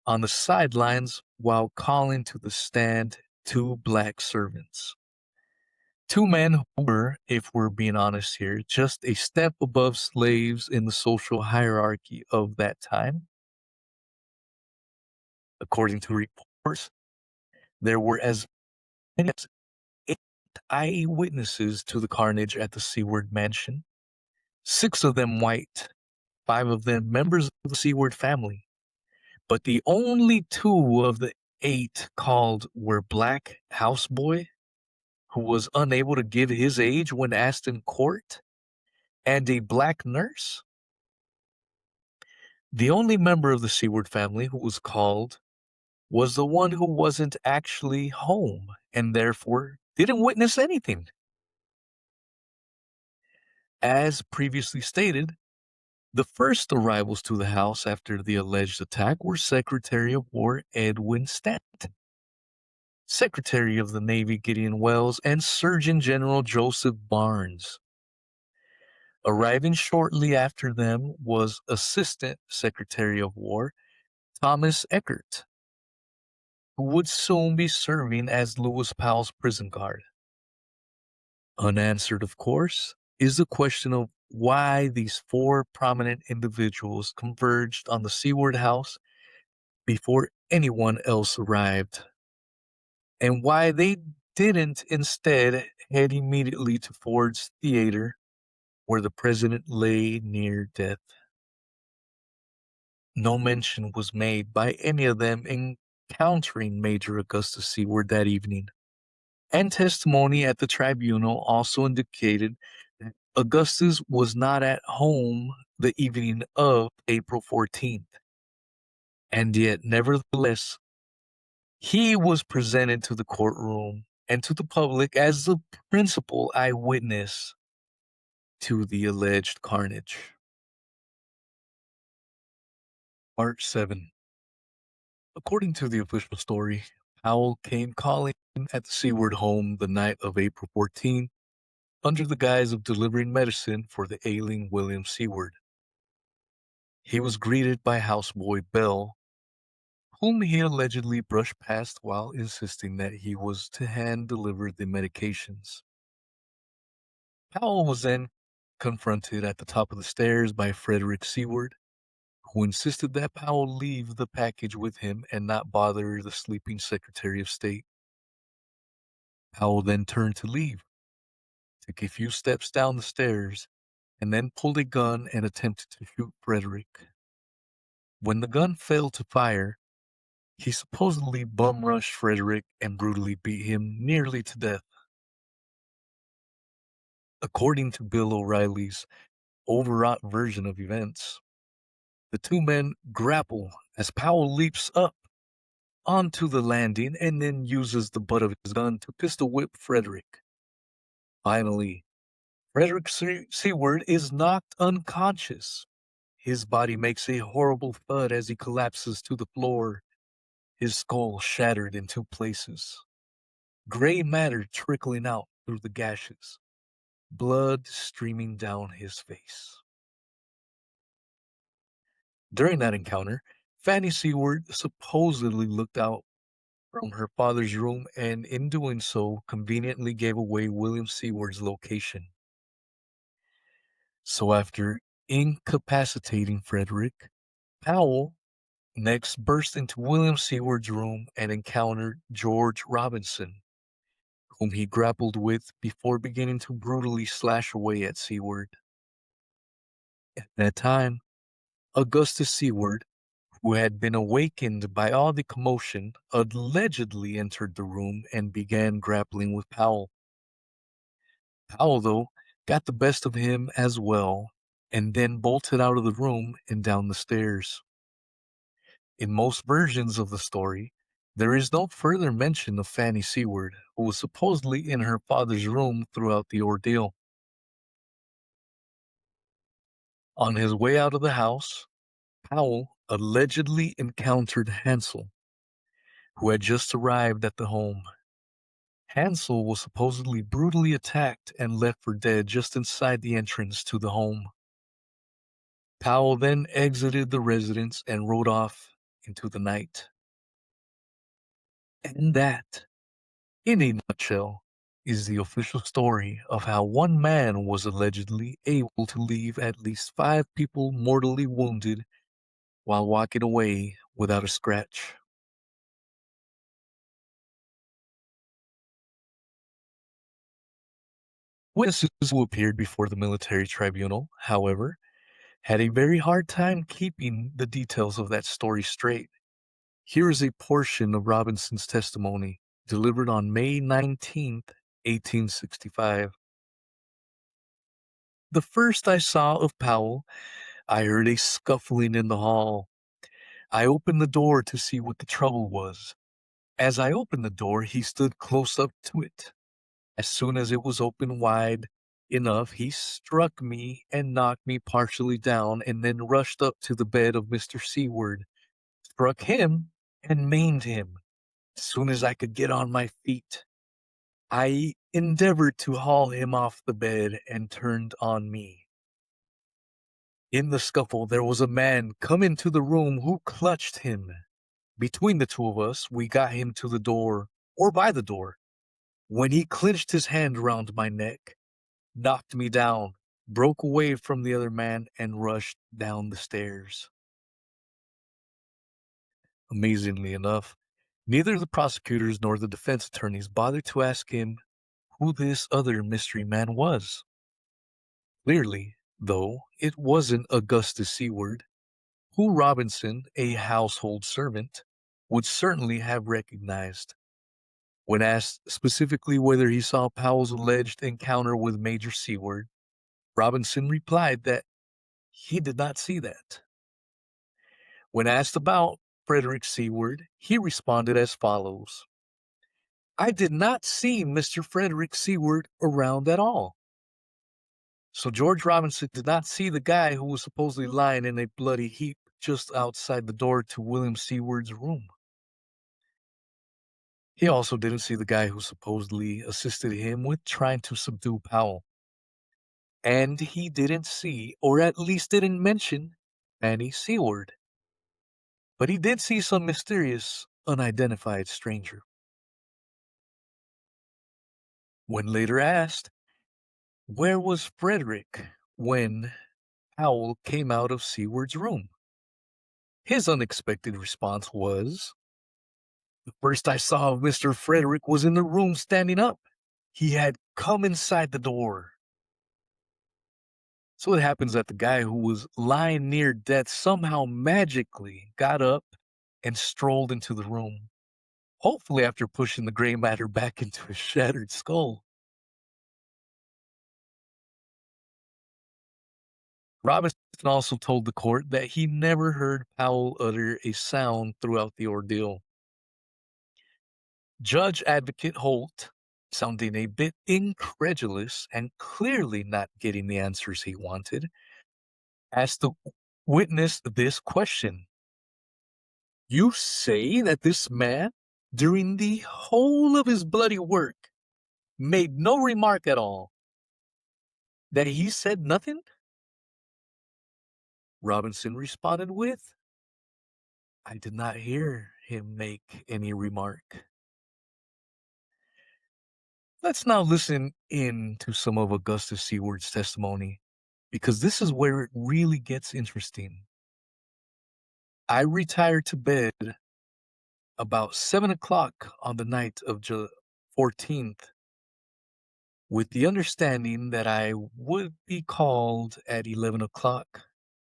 on the sidelines while calling to the stand two black servants? Two men who were, if we're being honest here, just a step above slaves in the social hierarchy of that time. According to reports, there were as many as 8 eyewitnesses to the carnage at the Seward mansion, 6 of them white, 5 of them members of the Seward family. But the only 2 of the 8 called were black houseboy, who was unable to give his age when asked in court, and a black nurse. The only member of the Seward family who was called was the one who wasn't actually home and therefore didn't witness anything. As previously stated, the first arrivals to the house after the alleged attack were Secretary of War Edwin Stanton, Secretary of the Navy Gideon Welles, and Surgeon General Joseph Barnes. Arriving shortly after them was Assistant Secretary of War Thomas Eckert, who would soon be serving as Lewis Powell's prison guard. Unanswered, of course, is the question of why these four prominent individuals converged on the Seward house before anyone else arrived, and why they didn't instead head immediately to Ford's Theater, where the president lay near death. No mention was made by any of them encountering Major Augustus Seward that evening, and testimony at the tribunal also indicated that Augustus was not at home the evening of April 14th, and yet, nevertheless, he was presented to the courtroom and to the public as the principal eyewitness to the alleged carnage. Part 7. According to the official story, Powell came calling at the Seward home the night of April 14th under the guise of delivering medicine for the ailing William Seward. He was greeted by houseboy Bell, whom he allegedly brushed past while insisting that he was to hand-deliver the medications. Powell was then confronted at the top of the stairs by Frederick Seward, who insisted that Powell leave the package with him and not bother the sleeping Secretary of State. Powell then turned to leave, took a few steps down the stairs, and then pulled a gun and attempted to shoot Frederick. When the gun failed to fire, he supposedly bum-rushed Frederick and brutally beat him nearly to death. According to Bill O'Reilly's overwrought version of events, the two men grapple as Powell leaps up onto the landing and then uses the butt of his gun to pistol whip Frederick. Finally, Frederick Seward is knocked unconscious. His body makes a horrible thud as he collapses to the floor, his skull shattered in two places, gray matter trickling out through the gashes, blood streaming down his face. During that encounter, Fanny Seward supposedly looked out from her father's room and, in doing so, conveniently gave away William Seward's location. So after incapacitating Frederick, Powell next burst into William Seward's room and encountered George Robinson, whom he grappled with before beginning to brutally slash away at Seward. At that time, Augustus Seward, who had been awakened by all the commotion, allegedly entered the room and began grappling with Powell. Powell, though, got the best of him as well, and then bolted out of the room and down the stairs. In most versions of the story, there is no further mention of Fanny Seward, who was supposedly in her father's room throughout the ordeal. On his way out of the house, Powell allegedly encountered Hansel, who had just arrived at the home. Hansel was supposedly brutally attacked and left for dead just inside the entrance to the home. Powell then exited the residence and rode off into the night. And that, in a nutshell, is the official story of how one man was allegedly able to leave at least 5 people mortally wounded while walking away without a scratch. Witnesses who appeared before the military tribunal, however, had a very hard time keeping the details of that story straight. Here is a portion of Robinson's testimony delivered on May 19th, 1865. The first I saw of Powell, I heard a scuffling in the hall. I opened the door to see what the trouble was. As I opened the door, he stood close up to it. As soon as it was open wide enough, he struck me and knocked me partially down and then rushed up to the bed of Mr. Seward, struck him, and maimed him. As soon as I could get on my feet, I endeavored to haul him off the bed and turned on me. In the scuffle, there was a man come into the room who clutched him. Between the two of us, we got him to the door, or by the door, when he clenched his hand around my neck, knocked me down, broke away from the other man, and rushed down the stairs. Amazingly enough, neither the prosecutors nor the defense attorneys bothered to ask him who this other mystery man was. Clearly, though, it wasn't Augustus Seward, who Robinson, a household servant, would certainly have recognized. When asked specifically whether he saw Powell's alleged encounter with Major Seward, Robinson replied that he did not see that. When asked about Frederick Seward, he responded as follows: I did not see Mr. Frederick Seward around at all. So George Robinson did not see the guy who was supposedly lying in a bloody heap just outside the door to William Seward's room. He also didn't see the guy who supposedly assisted him with trying to subdue Powell. And he didn't see, or at least didn't mention, Fanny Seward. But he did see some mysterious, unidentified stranger. When later asked, where was Frederick when Powell came out of Seward's room? His unexpected response was, the first I saw of Mr. Frederick was in the room standing up. He had come inside the door. So it happens that the guy who was lying near death somehow magically got up and strolled into the room, hopefully after pushing the gray matter back into his shattered skull. Robinson also told the court that he never heard Powell utter a sound throughout the ordeal. Judge Advocate Holt, sounding a bit incredulous and clearly not getting the answers he wanted, asked the witness this question. You say that this man, during the whole of his bloody work, made no remark at all? That he said nothing? Robinson responded with, I did not hear him make any remark. Let's now listen in to some of Augustus Seward's testimony, because this is where it really gets interesting. I retired to bed about 7 o'clock on the night of July 14th, with the understanding that I would be called at 11 o'clock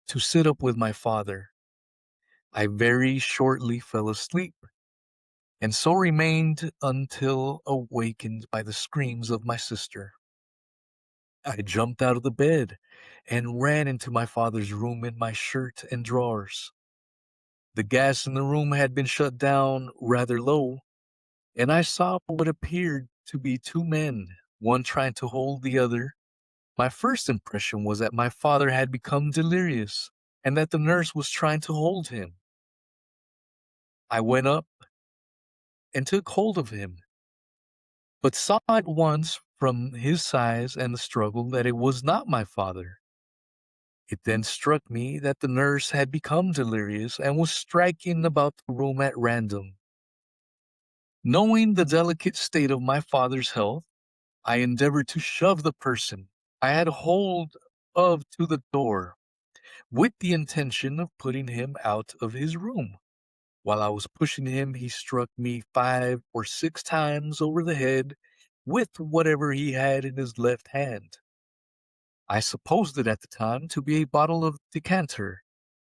to sit up with my father. I very shortly fell asleep, and so remained until awakened by the screams of my sister. I jumped out of the bed and ran into my father's room in my shirt and drawers. The gas in the room had been shut down rather low, and I saw what appeared to be two men, one trying to hold the other. My first impression was that my father had become delirious and that the nurse was trying to hold him. I went up and took hold of him, but saw at once from his size and the struggle that it was not my father. It then struck me that the nurse had become delirious and was striking about the room at random. Knowing the delicate state of my father's health, I endeavored to shove the person I had hold of to the door, with the intention of putting him out of his room. While I was pushing him, he struck me 5 or 6 times over the head with whatever he had in his left hand. I supposed it at the time to be a bottle of decanter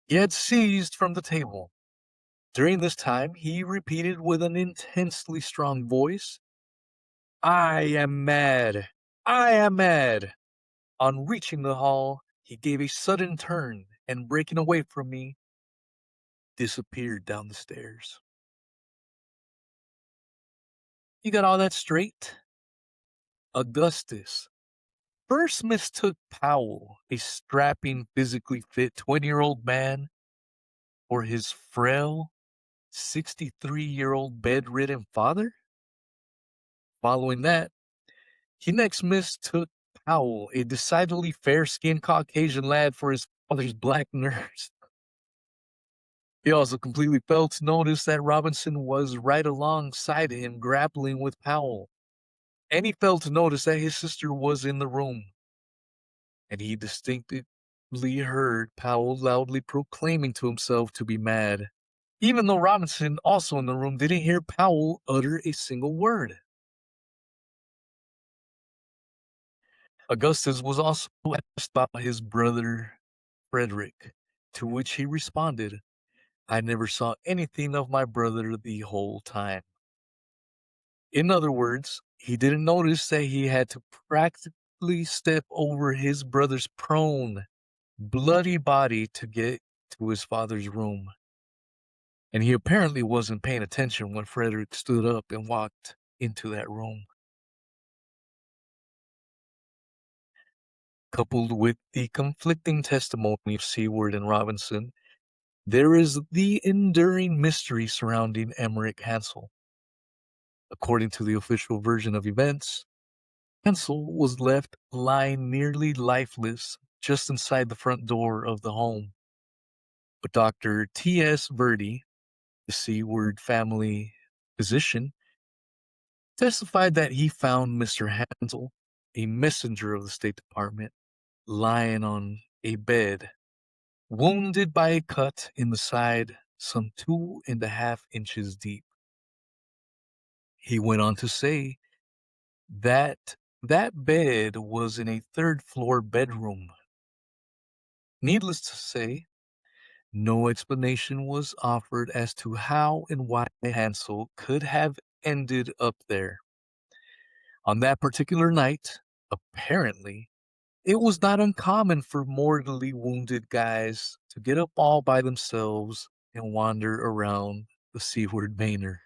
he had seized from the table. During this time, he repeated with an intensely strong voice, I am mad! I am mad! On reaching the hall, he gave a sudden turn and, breaking away from me, disappeared down the stairs. You got all that straight? Augustus first mistook Powell, a strapping, physically fit 20-year-old man, for his frail, 63-year-old bedridden father? Following that, he next mistook Powell, a decidedly fair-skinned Caucasian lad, for his father's black nurse. He also completely failed to notice that Robinson was right alongside him grappling with Powell. And he failed to notice that his sister was in the room. And he distinctly heard Powell loudly proclaiming to himself to be mad, even though Robinson, also in the room, didn't hear Powell utter a single word. Augustus was also asked about his brother Frederick, to which he responded, "I never saw anything of my brother the whole time." In other words, he didn't notice that he had to practically step over his brother's prone, bloody body to get to his father's room. And he apparently wasn't paying attention when Frederick stood up and walked into that room. Coupled with the conflicting testimony of Seward and Robinson, there is the enduring mystery surrounding Emmerich Hansel. According to the official version of events, Hansel was left lying nearly lifeless just inside the front door of the home. But Dr. T.S. Verdi, the Seward family physician, testified that he found Mr. Hansel, a messenger of the State Department, lying on a bed, wounded by a cut in the side some 2.5 inches deep. He went on to say that that bed was in a third-floor bedroom. Needless to say, no explanation was offered as to how and why Hansel could have ended up there. On that particular night, apparently, it was not uncommon for mortally wounded guys to get up all by themselves and wander around the Seward Manor.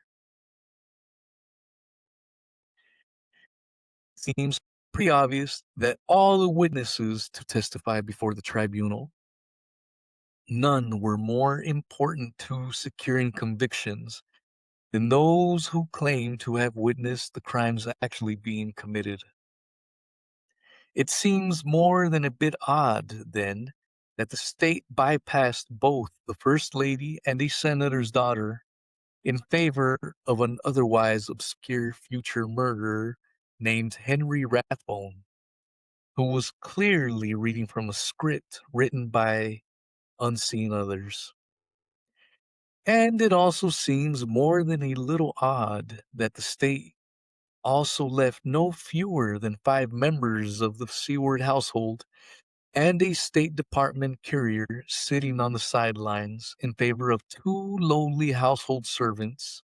Seems pretty obvious that all the witnesses to testify before the tribunal, none were more important to securing convictions than those who claim to have witnessed the crimes actually being committed. It seems more than a bit odd, then, that the state bypassed both the First Lady and a senator's daughter in favor of an otherwise obscure future murderer named Henry Rathbone, who was clearly reading from a script written by unseen others. And it also seems more than a little odd that the state also left no fewer than 5 members of the Seward household and a State Department courier sitting on the sidelines in favor of 2 lowly household servants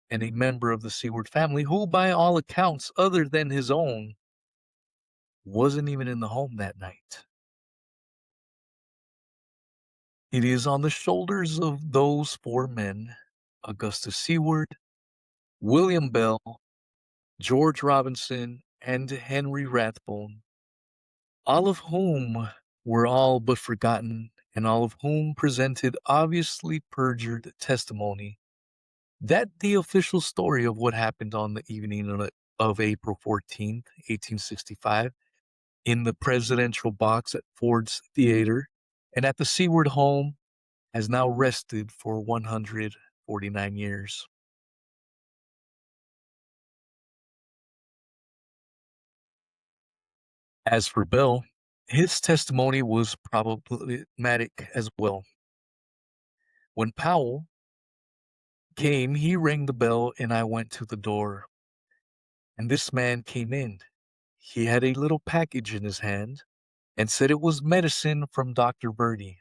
and a member of the Seward family who, by all accounts other than his own, wasn't even in the home that night. It is on the shoulders of those 4 men, Augustus Seward, William Bell, George Robinson, and Henry Rathbone, all of whom were all but forgotten and all of whom presented obviously perjured testimony, that the official story of what happened on the evening of April 14th, 1865, in the presidential box at Ford's Theater and at the Seward home has now rested for 149 years. As for Bell, his testimony was problematic as well. When Powell came, he rang the bell and I went to the door. And this man came in. He had a little package in his hand and said it was medicine from Dr. Verdi.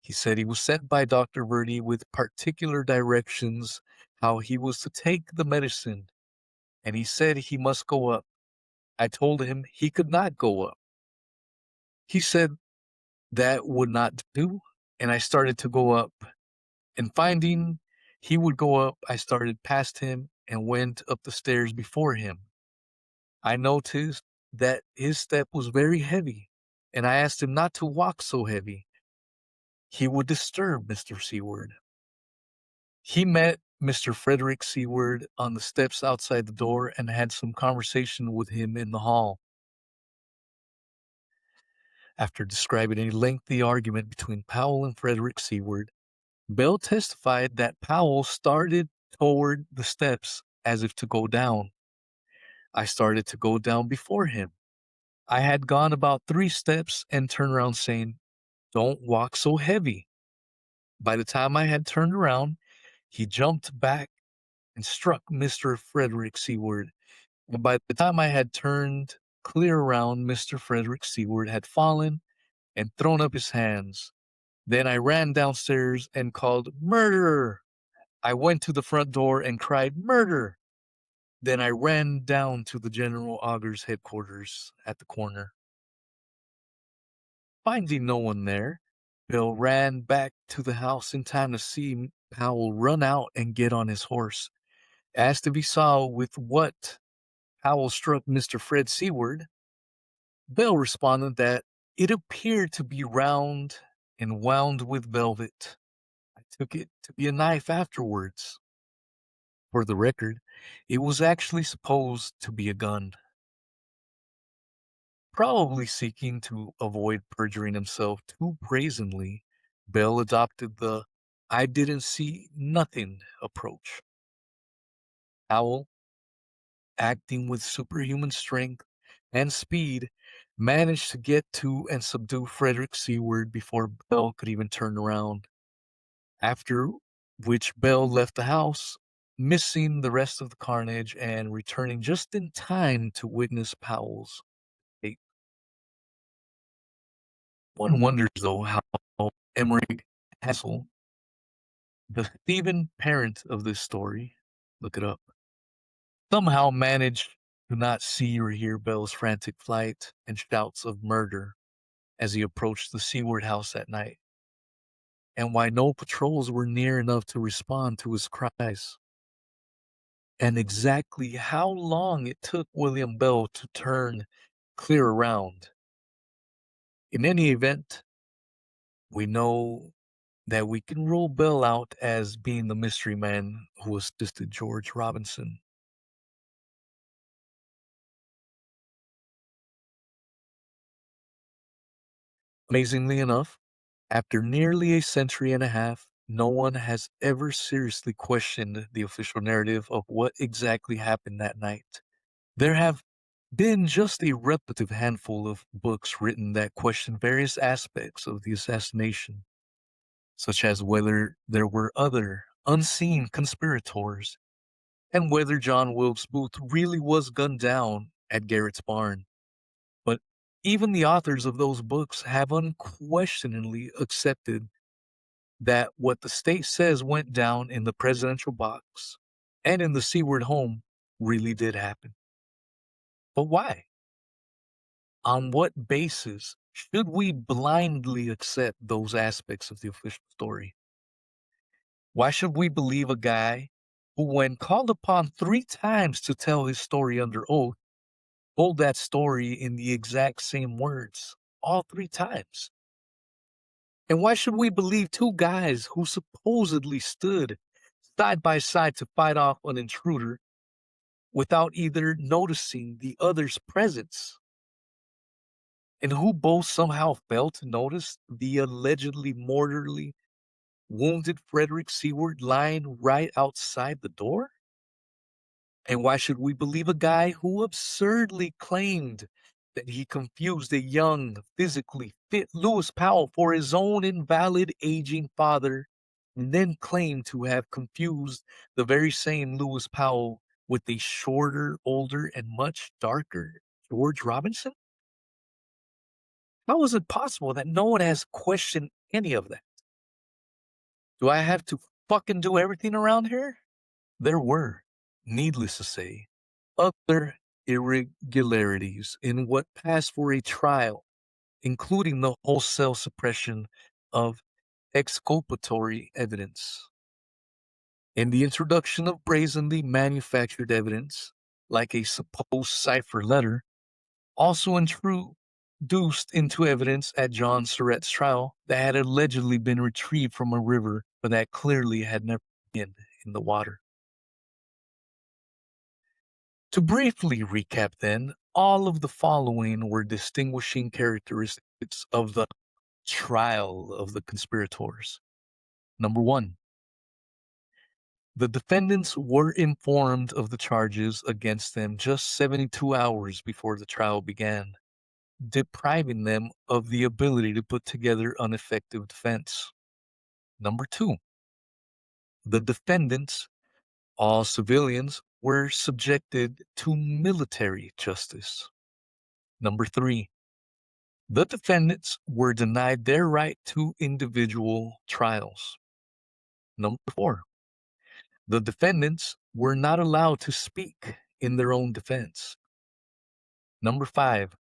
He said he was sent by Dr. Verdi with particular directions how he was to take the medicine, and he said he must go up. I told him he could not go up. He said that would not do, and I started to go up. And finding he would go up, I started past him and went up the stairs before him. I noticed that his step was very heavy, and I asked him not to walk so heavy. He would disturb Mr. Seward. He met Mr. Frederick Seward on the steps outside the door and had some conversation with him in the hall. After describing a lengthy argument between Powell and Frederick Seward, Bell testified that Powell started toward the steps as if to go down. I started to go down before him. I had gone about 3 steps and turned around saying, "Don't walk so heavy." By the time I had turned around, he jumped back and struck Mr. Frederick Seward. And by the time I had turned clear around, Mr. Frederick Seward had fallen and thrown up his hands. Then I ran downstairs and called, "Murderer!" I went to the front door and cried, "Murder!" Then I ran down to the General Augur's headquarters at the corner. Finding no one there, Bill ran back to the house in time to see Powell run out and get on his horse. Asked if he saw with what Powell struck Mr. Fred Seward, Bill responded that it appeared to be round and wound with velvet. I took it to be a knife afterwards. For the record, it was actually supposed to be a gun. Probably seeking to avoid perjuring himself too brazenly, Bell adopted the "I didn't see nothing" approach. Powell, acting with superhuman strength and speed, managed to get to and subdue Frederick Seward before Bell could even turn around, after which Bell left the house, missing the rest of the carnage and returning just in time to witness Powell's fate. One wonders, though, how Emmerich Hassel, the Stephen parent of this story, look it up, somehow managed to not see or hear Bell's frantic flight and shouts of murder as he approached the Seward house at night, and why no patrols were near enough to respond to his cries, and exactly how long it took William Bell to turn clear around. In any event, we know that we can rule Bell out as being the mystery man who assisted George Robinson. Amazingly enough, after nearly a century and a half, no one has ever seriously questioned the official narrative of what exactly happened that night. There have been just a relative handful of books written that question various aspects of the assassination, such as whether there were other unseen conspirators and whether John Wilkes Booth really was gunned down at Garrett's barn. But even the authors of those books have unquestioningly accepted that what the state says went down in the presidential box and in the Seward home really did happen. But why? On what basis should we blindly accept those aspects of the official story? Why should we believe a guy who, when called upon 3 times to tell his story under oath, told that story in the exact same words all 3 times? And why should we believe 2 guys who supposedly stood side by side to fight off an intruder without either noticing the other's presence, and who both somehow failed to notice the allegedly mortally wounded Frederick Seward lying right outside the door? And why should we believe a guy who absurdly claimed that he confused a young, physically fit Lewis Powell for his own invalid, aging father, and then claimed to have confused the very same Lewis Powell with a shorter, older, and much darker George Robinson? How is it possible that no one has questioned any of that? Do I have to fucking do everything around here? There were, needless to say, other irregularities in what passed for a trial, including the wholesale suppression of exculpatory evidence and the introduction of brazenly manufactured evidence, like a supposed cipher letter, also introduced into evidence at John Surratt's trial that had allegedly been retrieved from a river but that clearly had never been in the water. To briefly recap then, all of the following were distinguishing characteristics of the trial of the conspirators. Number one, the defendants were informed of the charges against them just 72 hours before the trial began, depriving them of the ability to put together an effective defense. Number two, the defendants, all civilians, were subjected to military justice. Number three, the defendants were denied their right to individual trials. Number four, the defendants were not allowed to speak in their own defense. Number five,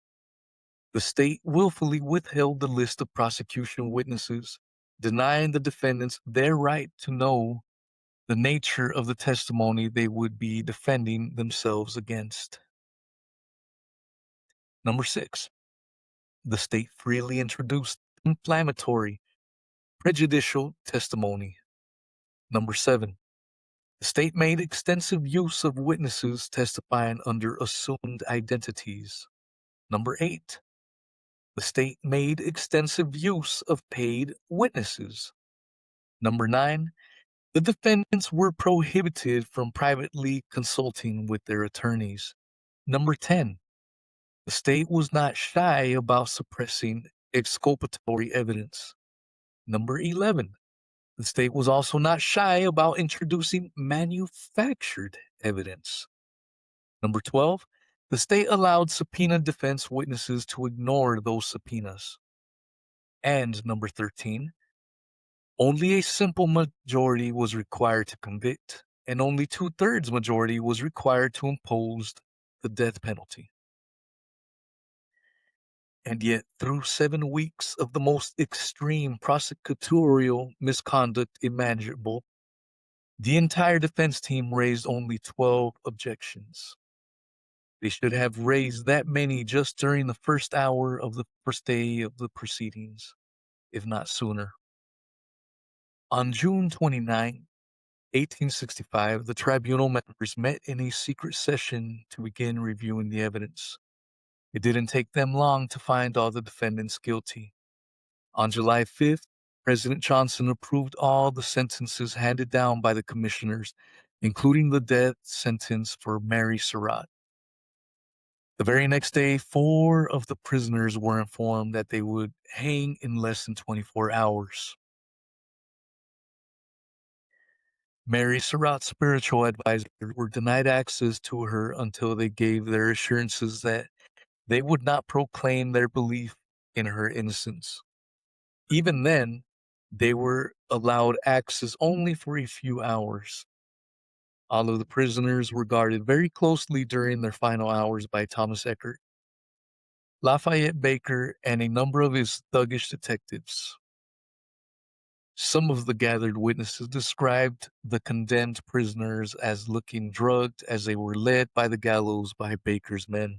the state willfully withheld the list of prosecution witnesses, denying the defendants their right to know the nature of the testimony they would be defending themselves against. Number six, the state freely introduced inflammatory, prejudicial testimony. Number seven, the state made extensive use of witnesses testifying under assumed identities. Number eight, the state made extensive use of paid witnesses. Number nine, the defendants were prohibited from privately consulting with their attorneys. Number 10, the state was not shy about suppressing exculpatory evidence. Number 11, the state was also not shy about introducing manufactured evidence. Number 12, the state allowed subpoena defense witnesses to ignore those subpoenas. And number 13, only a simple majority was required to convict, and only 2/3 majority was required to impose the death penalty. And yet, through 7 weeks of the most extreme prosecutorial misconduct imaginable, the entire defense team raised only 12 objections. They should have raised that many just during the first hour of the first day of the proceedings, if not sooner. On June 29, 1865, the tribunal members met in a secret session to begin reviewing the evidence. It didn't take them long to find all the defendants guilty. On July 5th, President Johnson approved all the sentences handed down by the commissioners, including the death sentence for Mary Surratt. The very next day, 4 of the prisoners were informed that they would hang in less than 24 hours. Mary Surratt's spiritual advisors were denied access to her until they gave their assurances that they would not proclaim their belief in her innocence. Even then, they were allowed access only for a few hours. All of the prisoners were guarded very closely during their final hours by Thomas Eckert, Lafayette Baker, and a number of his thuggish detectives. Some of the gathered witnesses described the condemned prisoners as looking drugged as they were led by the gallows by Baker's men.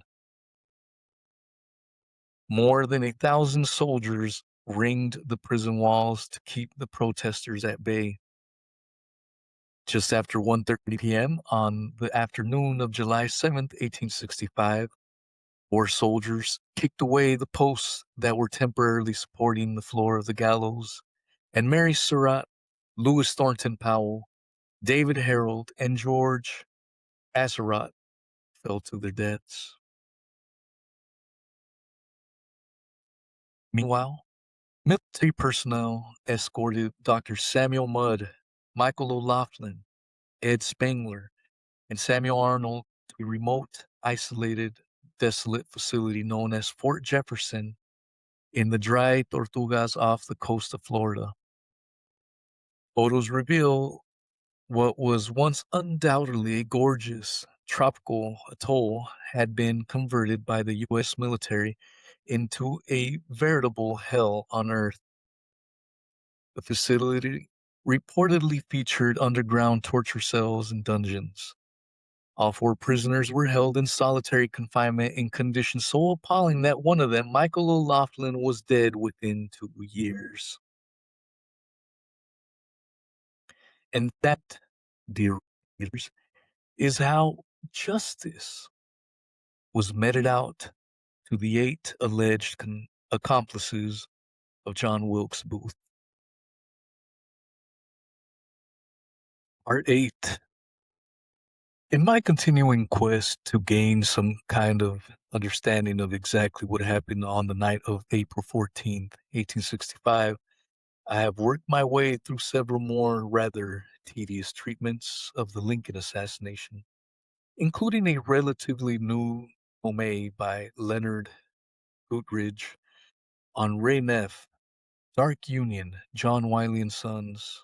More than 1,000 soldiers ringed the prison walls to keep the protesters at bay. Just after 1:30 p.m. on the afternoon of July 7th, 1865, 4 soldiers kicked away the posts that were temporarily supporting the floor of the gallows, and Mary Surratt, Louis Thornton Powell, David Harold, and George Asarat fell to their deaths. Meanwhile, military personnel escorted Dr. Samuel Mudd, Michael O'Laughlin, Ed Spangler, and Samuel Arnold to a remote, isolated, desolate facility known as Fort Jefferson in the dry Tortugas off the coast of Florida. Photos reveal what was once undoubtedly a gorgeous tropical atoll had been converted by the U.S. military into a veritable hell on Earth. The facility reportedly featured underground torture cells and dungeons. All 4 prisoners were held in solitary confinement in conditions so appalling that one of them, Michael O'Laughlin, was dead within 2 years. And that, dear readers, is how justice was meted out to the 8 alleged accomplices of John Wilkes Booth. Part 8. In my continuing quest to gain some kind of understanding of exactly what happened on the night of April 14th, 1865, I have worked my way through several more rather tedious treatments of the Lincoln assassination, including a relatively new tome by Leonard Goodridge on Ray Neff, Dark Union, John Wiley and Sons,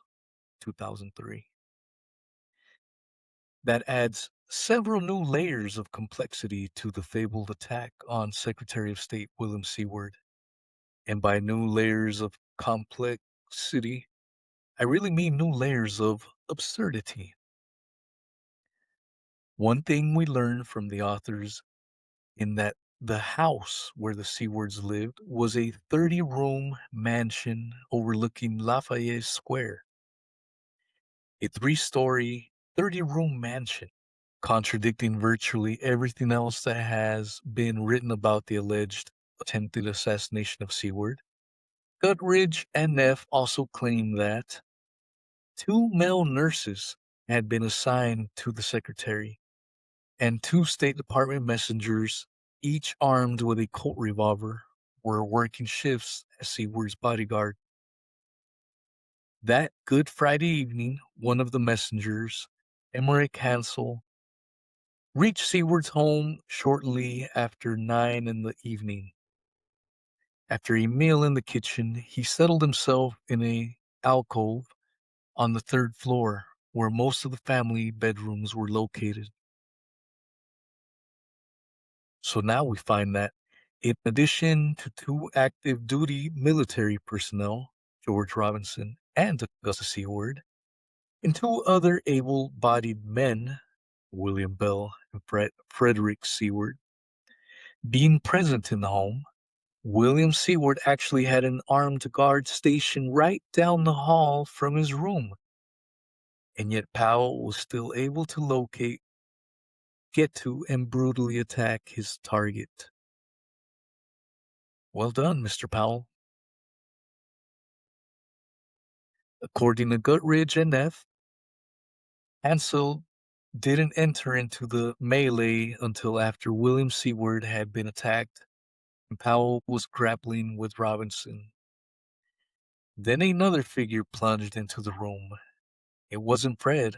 2003. That adds several new layers of complexity to the fabled attack on Secretary of State William Seward. And by new layers of complexity, I really mean new layers of absurdity. One thing we learn from the authors in that the house where the Sewards lived was a 30-room mansion overlooking Lafayette Square, a 3-story, 30-room mansion, contradicting virtually everything else that has been written about the alleged attempted assassination of Seward. Guttridge and Neff also claim that 2 male nurses had been assigned to the secretary, and 2 State Department messengers, each armed with a Colt revolver, were working shifts as Seward's bodyguard. That Good Friday evening, one of the messengers, Emmerich Hansel, reached Seward's home shortly after 9 in the evening. After a meal in the kitchen, he settled himself in a alcove on the 3rd floor, where most of the family bedrooms were located. So now we find that, in addition to 2 active duty military personnel, George Robinson and Augustus Seward, and 2 other able-bodied men, William Bell and Frederick Seward, being present in the home, William Seward actually had an armed guard stationed right down the hall from his room, and yet Powell was still able to locate, get to, and brutally attack his target. Well done, Mr. Powell. According to Guttridge and Neff, Hansel didn't enter into the melee until after William Seward had been attacked and Powell was grappling with Robinson. Then another figure plunged into the room. It wasn't Fred.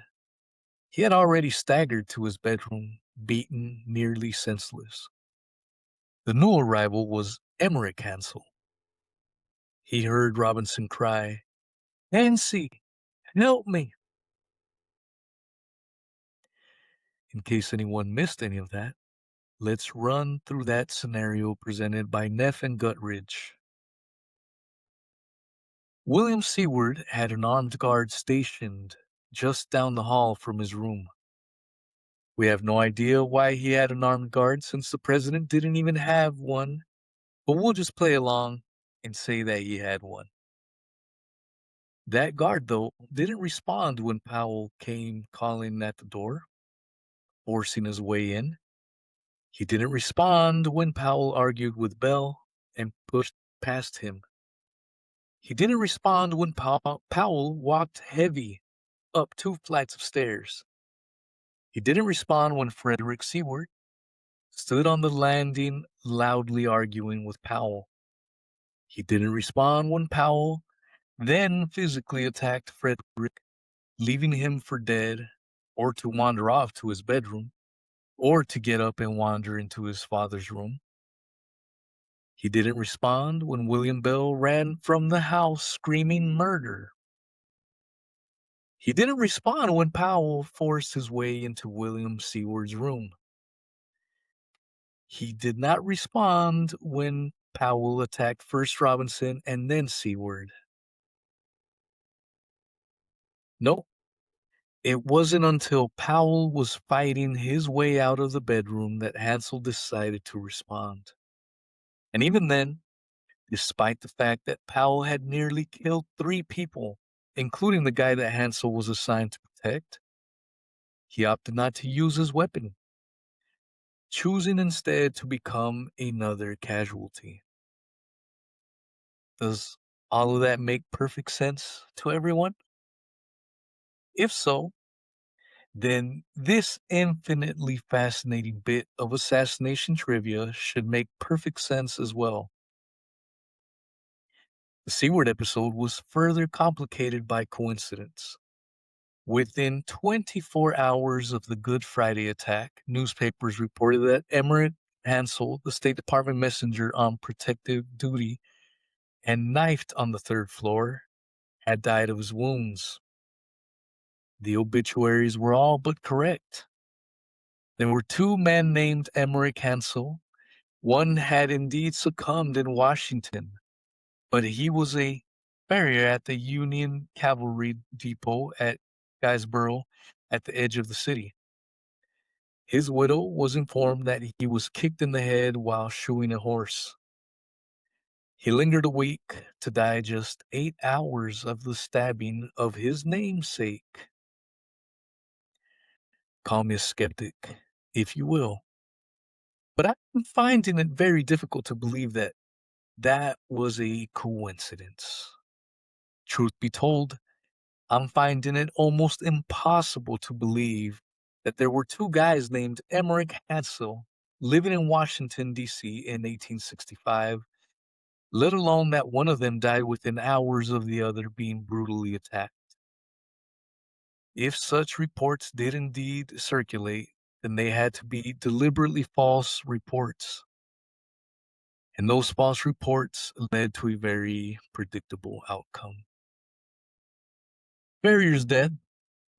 He had already staggered to his bedroom, beaten nearly senseless. The new arrival was Emmerich Hansel. He heard Robinson cry, "Nancy, help me!" In case anyone missed any of that, let's run through that scenario presented by Neff and Guttridge. William Seward had an armed guard stationed just down the hall from his room. We have no idea why he had an armed guard since the president didn't even have one, but we'll just play along and say that he had one. That guard, though, didn't respond when Powell came calling at the door, forcing his way in. He didn't respond when Powell argued with Bell and pushed past him. He didn't respond when Powell walked heavy up 2 flights of stairs. He didn't respond when Frederick Seward stood on the landing loudly arguing with Powell. He didn't respond when Powell then physically attacked Frederick, leaving him for dead, or to wander off to his bedroom, or to get up and wander into his father's room. He didn't respond when William Bell ran from the house screaming murder. He didn't respond when Powell forced his way into William Seward's room. He did not respond when Powell attacked first Robinson and then Seward. No, it wasn't until Powell was fighting his way out of the bedroom that Hansel decided to respond. And even then, despite the fact that Powell had nearly killed 3 people, including the guy that Hansel was assigned to protect, he opted not to use his weapon, choosing instead to become another casualty. Does all of that make perfect sense to everyone? If so, then this infinitely fascinating bit of assassination trivia should make perfect sense as well. The Seward episode was further complicated by coincidence. Within 24 hours of the Good Friday attack, newspapers reported that Emmerich Hansel, the State Department messenger on protective duty and knifed on the third floor, had died of his wounds. The obituaries were all but correct. There were two men named Emmerich Hansel. One had indeed succumbed in Washington, but he was a farrier at the Union Cavalry Depot at Guysborough at the edge of the city. His widow was informed that he was kicked in the head while shoeing a horse. He lingered a week to die just 8 hours of the stabbing of his namesake. Call me a skeptic, if you will. But I'm finding it very difficult to believe that that was a coincidence. Truth be told, I'm finding it almost impossible to believe that there were two guys named Emmerich Hansel living in Washington, D.C. in 1865, let alone that one of them died within hours of the other being brutally attacked. If such reports did indeed circulate, then they had to be deliberately false reports. And those false reports led to a very predictable outcome. Ferrier's death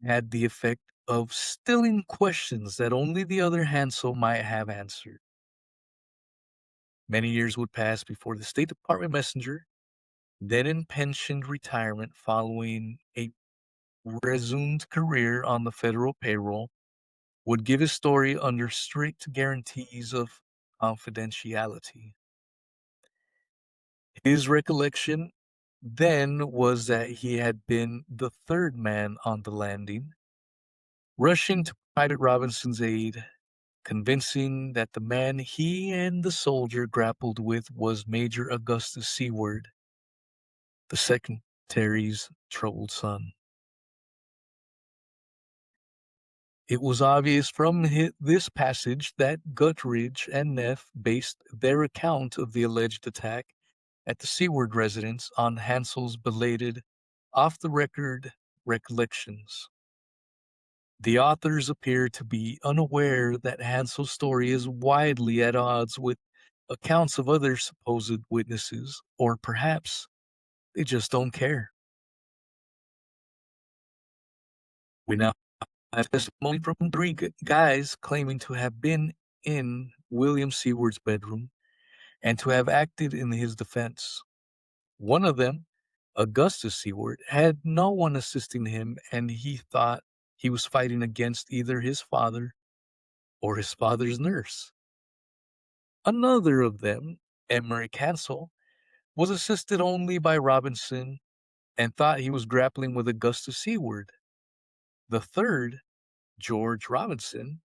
had the effect of stilling questions that only the other Hansel might have answered. Many years would pass before the State Department messenger, then in pensioned retirement following a resumed career on the federal payroll, would give his story under strict guarantees of confidentiality. His recollection then was that he had been the third man on the landing, rushing to Private Robinson's aid, convincing that the man he and the soldier grappled with was Major Augustus Seward, the secretary's troubled son. It was obvious from this passage that Guttridge and Neff based their account of the alleged attack at the Seward residence on Hansel's belated, off-the-record recollections. The authors appear to be unaware that Hansel's story is widely at odds with accounts of other supposed witnesses, or perhaps they just don't care. We now have testimony from three guys claiming to have been in William Seward's bedroom and to have acted in his defense. One of them, Augustus Seward, had no one assisting him, and he thought he was fighting against either his father or his father's nurse. Another of them, Emmerich Hansel, was assisted only by Robinson and thought he was grappling with Augustus Seward. The third, George Robinson,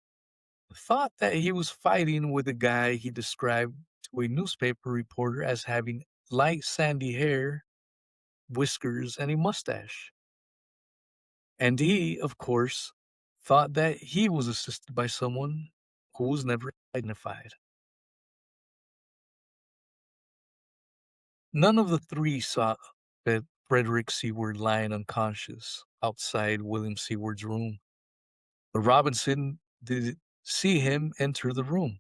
thought that he was fighting with a guy he described to a newspaper reporter as having light sandy hair, whiskers, and a mustache. And he, of course, thought that he was assisted by someone who was never identified. None of the three saw Frederick Seward lying unconscious outside William Seward's room, but Robinson did see him enter the room.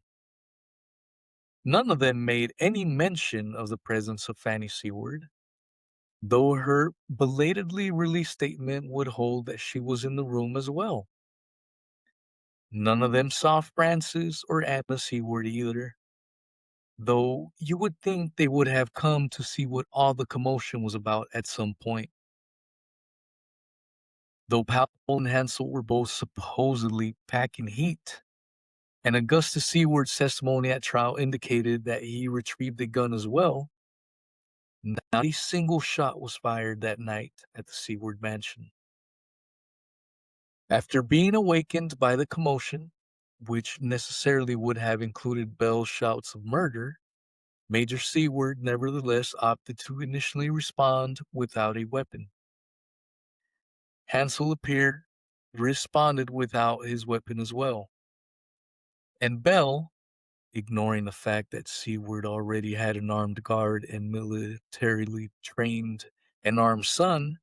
None of them made any mention of the presence of Fanny Seward, though her belatedly released statement would hold that she was in the room as well. None of them saw Frances or Anna Seward either, though you would think they would have come to see what all the commotion was about at some point. Though Powell and Hansel were both supposedly packing heat, and Augustus Seward's testimony at trial indicated that he retrieved a gun as well, not a single shot was fired that night at the Seward mansion. After being awakened by the commotion, which necessarily would have included Bell's shouts of murder, Major Seward nevertheless opted to initially respond without a weapon. Hansel appeared, responded without his weapon as well. And Bell, ignoring the fact that Seward already had an armed guard and militarily trained and armed son,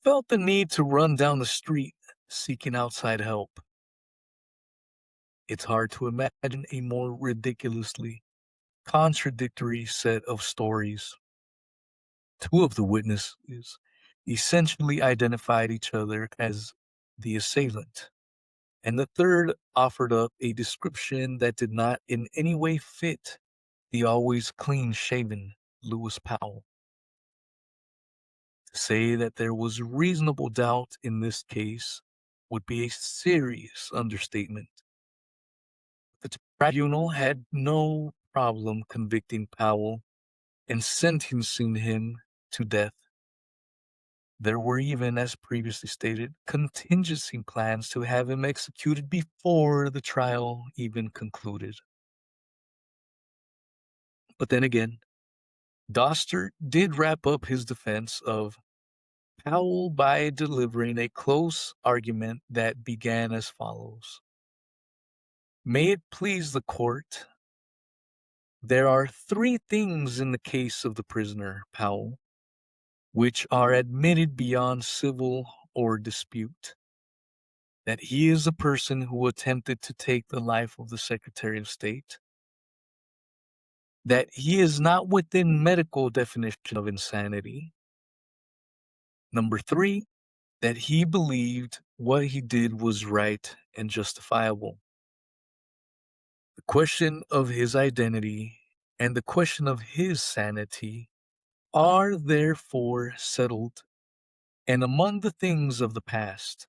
felt the need to run down the street seeking outside help. It's hard to imagine a more ridiculously contradictory set of stories. Two of the witnesses essentially identified each other as the assailant, and the third offered up a description that did not in any way fit the always clean-shaven Lewis Powell. To say that there was reasonable doubt in this case would be a serious understatement. The tribunal had no problem convicting Powell and sentencing him to death. There were even, as previously stated, contingency plans to have him executed before the trial even concluded. But then again, Doster did wrap up his defense of Powell by delivering a close argument that began as follows. May it please the court, there are three things in the case of the prisoner, Powell, which are admitted beyond civil or dispute. That he is a person who attempted to take the life of the Secretary of State, that he is not within medical definition of insanity. Number three, that he believed what he did was right and justifiable. The question of his identity and the question of his sanity are therefore settled and among the things of the past.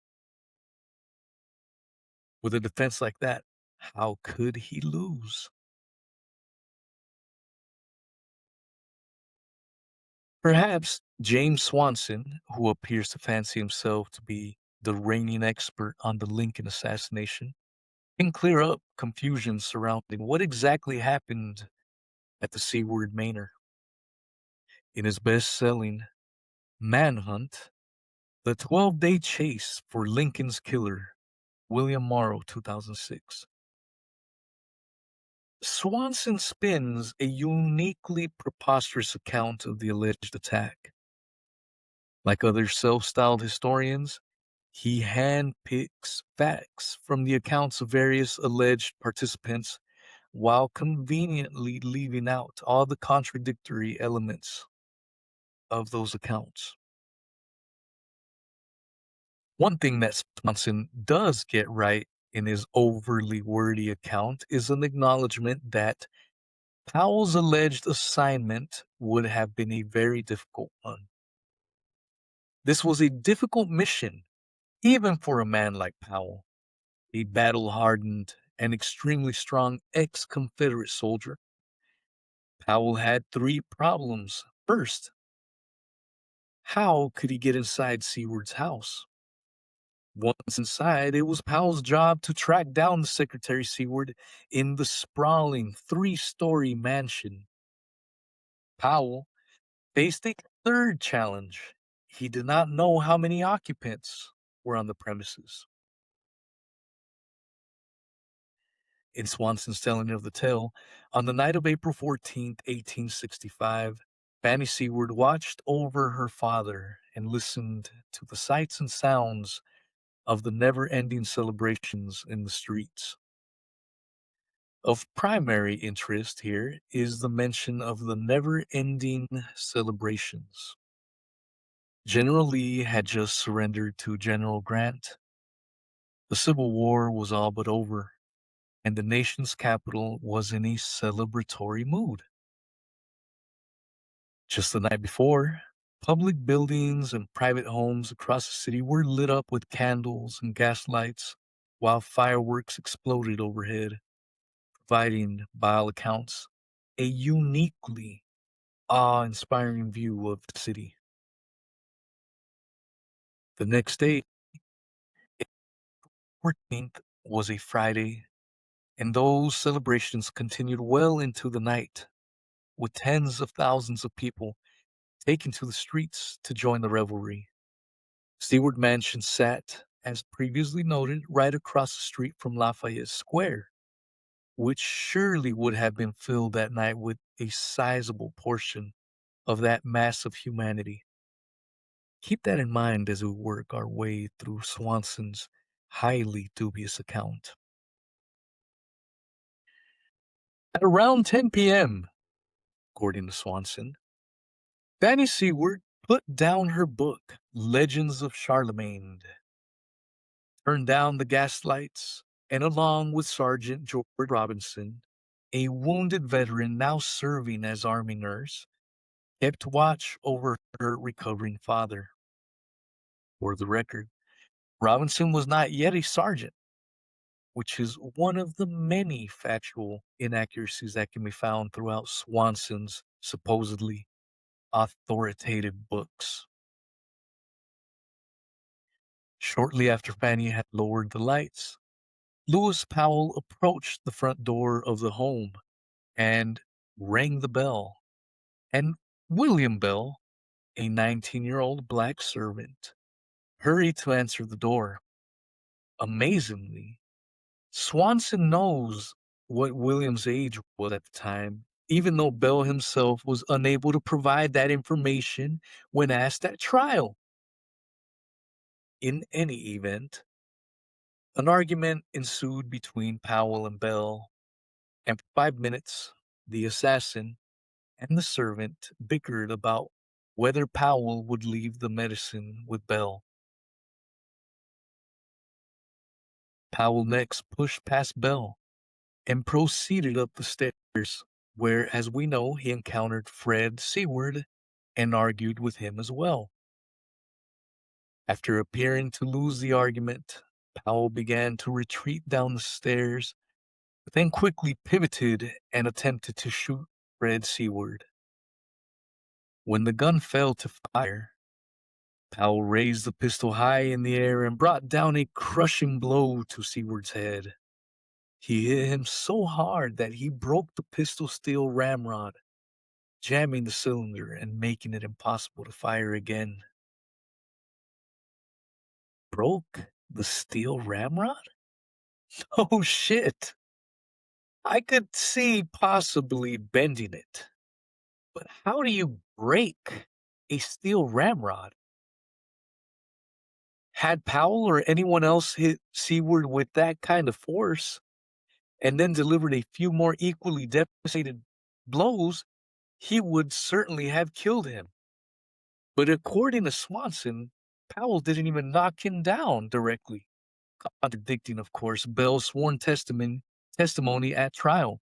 With a defense like that, how could he lose? Perhaps James Swanson, who appears to fancy himself to be the reigning expert on the Lincoln assassination, can clear up confusion surrounding what exactly happened at the Seward Manor. In his best-selling Manhunt, The 12-Day Chase for Lincoln's Killer, William Morrow, 2006. Swanson spins a uniquely preposterous account of the alleged attack. Like other self-styled historians, he handpicks facts from the accounts of various alleged participants while conveniently leaving out all the contradictory elements of those accounts. One thing that Swanson does get right in his overly wordy account is an acknowledgement that Powell's alleged assignment would have been a very difficult one. This was a difficult mission, even for a man like Powell, a battle-hardened and extremely strong ex-Confederate soldier. Powell had three problems. First, how could he get inside Seward's house? Once inside, it was Powell's job to track down the Secretary Seward in the sprawling three-story mansion. Powell faced a third challenge. He did not know how many occupants were on the premises. In Swanson's telling of the tale, on the night of April 14th, 1865, Fanny Seward watched over her father and listened to the sights and sounds of the never-ending celebrations in the streets. Of primary interest here is the mention of the never-ending celebrations. General Lee had just surrendered to General Grant. The Civil War was all but over, and the nation's capital was in a celebratory mood. Just the night before, public buildings and private homes across the city were lit up with candles and gas lights, while fireworks exploded overhead, providing, by all accounts, a uniquely awe-inspiring view of the city. The next day, 14th, was a Friday, And those celebrations continued well into the night, with tens of thousands of people taken to the streets to join the revelry. Seward Mansion sat, as previously noted, right across the street from Lafayette Square, which surely would have been filled that night with a sizable portion of that mass of humanity. Keep that in mind as we work our way through Swanson's highly dubious account. At around 10 p.m., according to Swanson, Fanny Seward put down her book, Legends of Charlemagne, turned down the gaslights, and along with Sergeant George Robinson, a wounded veteran now serving as Army nurse, kept watch over her recovering father. For the record, Robinson was not yet a sergeant, which is one of the many factual inaccuracies that can be found throughout Swanson's supposedly authoritative books. Shortly after Fanny had lowered the lights, Lewis Powell approached the front door of the home and rang the bell. And William Bell, a 19-year-old black servant, hurried to answer the door. Amazingly, Swanson knows what William's age was at the time, even though Bell himself was unable to provide that information when asked at trial. In any event, an argument ensued between Powell and Bell, and for 5 minutes, the assassin and the servant bickered about whether Powell would leave the medicine with Bell. Powell next pushed past Bell and proceeded up the stairs, where, as we know, he encountered Fred Seward and argued with him as well. After appearing to lose the argument, Powell began to retreat down the stairs, but then quickly pivoted and attempted to shoot Fred Seward. When the gun failed to fire, Powell raised the pistol high in the air and brought down a crushing blow to Seward's head. He hit him so hard that he broke the pistol steel ramrod, jamming the cylinder and making it impossible to fire again. Broke the steel ramrod? Oh shit! I could see possibly bending it, but how do you break a steel ramrod? Had Powell or anyone else hit Seward with that kind of force and then delivered a few more equally devastating blows, he would certainly have killed him. But according to Swanson, Powell didn't even knock him down directly, contradicting, of course, Bell's sworn testimony at trial.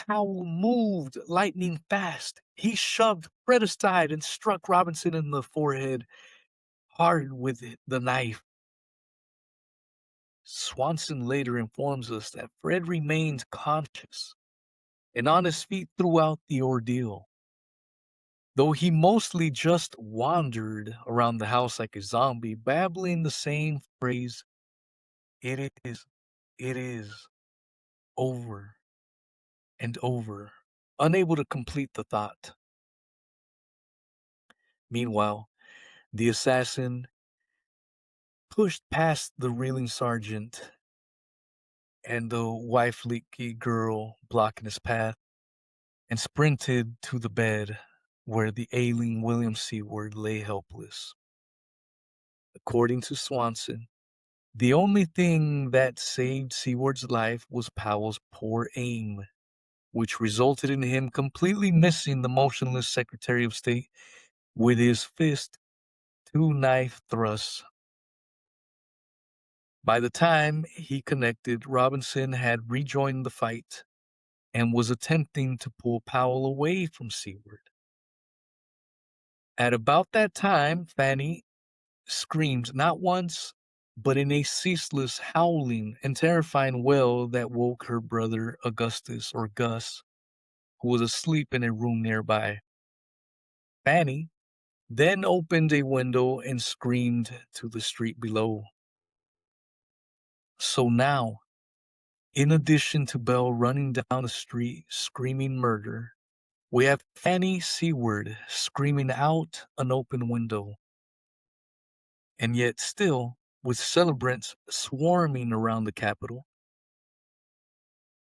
Powell moved lightning fast. He shoved Fred aside and struck Robinson in the forehead hard with the knife. Swanson later informs us that Fred remained conscious and on his feet throughout the ordeal, though he mostly just wandered around the house like a zombie, babbling the same phrase, it is, over and over, unable to complete the thought. Meanwhile, the assassin pushed past the reeling sergeant and the wifely girl blocking his path and sprinted to the bed where the ailing William Seward lay helpless. According to Swanson, the only thing that saved Seward's life was Powell's poor aim, which resulted in him completely missing the motionless Secretary of State with his fist 2 knife thrusts. By the time he connected, Robinson had rejoined the fight and was attempting to pull Powell away from Seward. At about that time, Fanny screamed not once, but in a ceaseless howling and terrifying wail that woke her brother Augustus, or Gus, who was asleep in a room nearby. Fanny then opened a window and screamed to the street below. So now, In addition to Belle running down the street screaming murder, we have Fanny Seward screaming out an open window. And yet still, with celebrants swarming around the Capitol,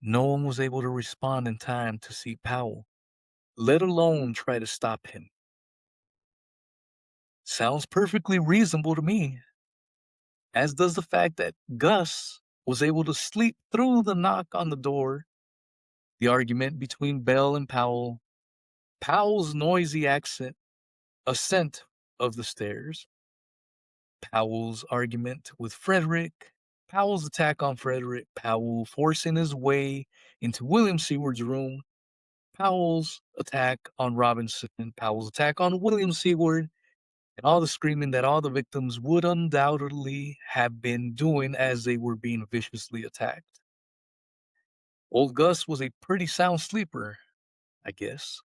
no one was able to respond in time to see Powell, let alone try to stop him. Sounds perfectly reasonable to me, as does the fact that Gus was able to sleep through the knock on the door, the argument between Bell and Powell, Powell's noisy ascent of the stairs, Powell's argument with Frederick, Powell's attack on Frederick, Powell forcing his way into William Seward's room, Powell's attack on Robinson, Powell's attack on William Seward, and all the screaming that all the victims would undoubtedly have been doing as they were being viciously attacked. Old Gus was a pretty sound sleeper, I guess.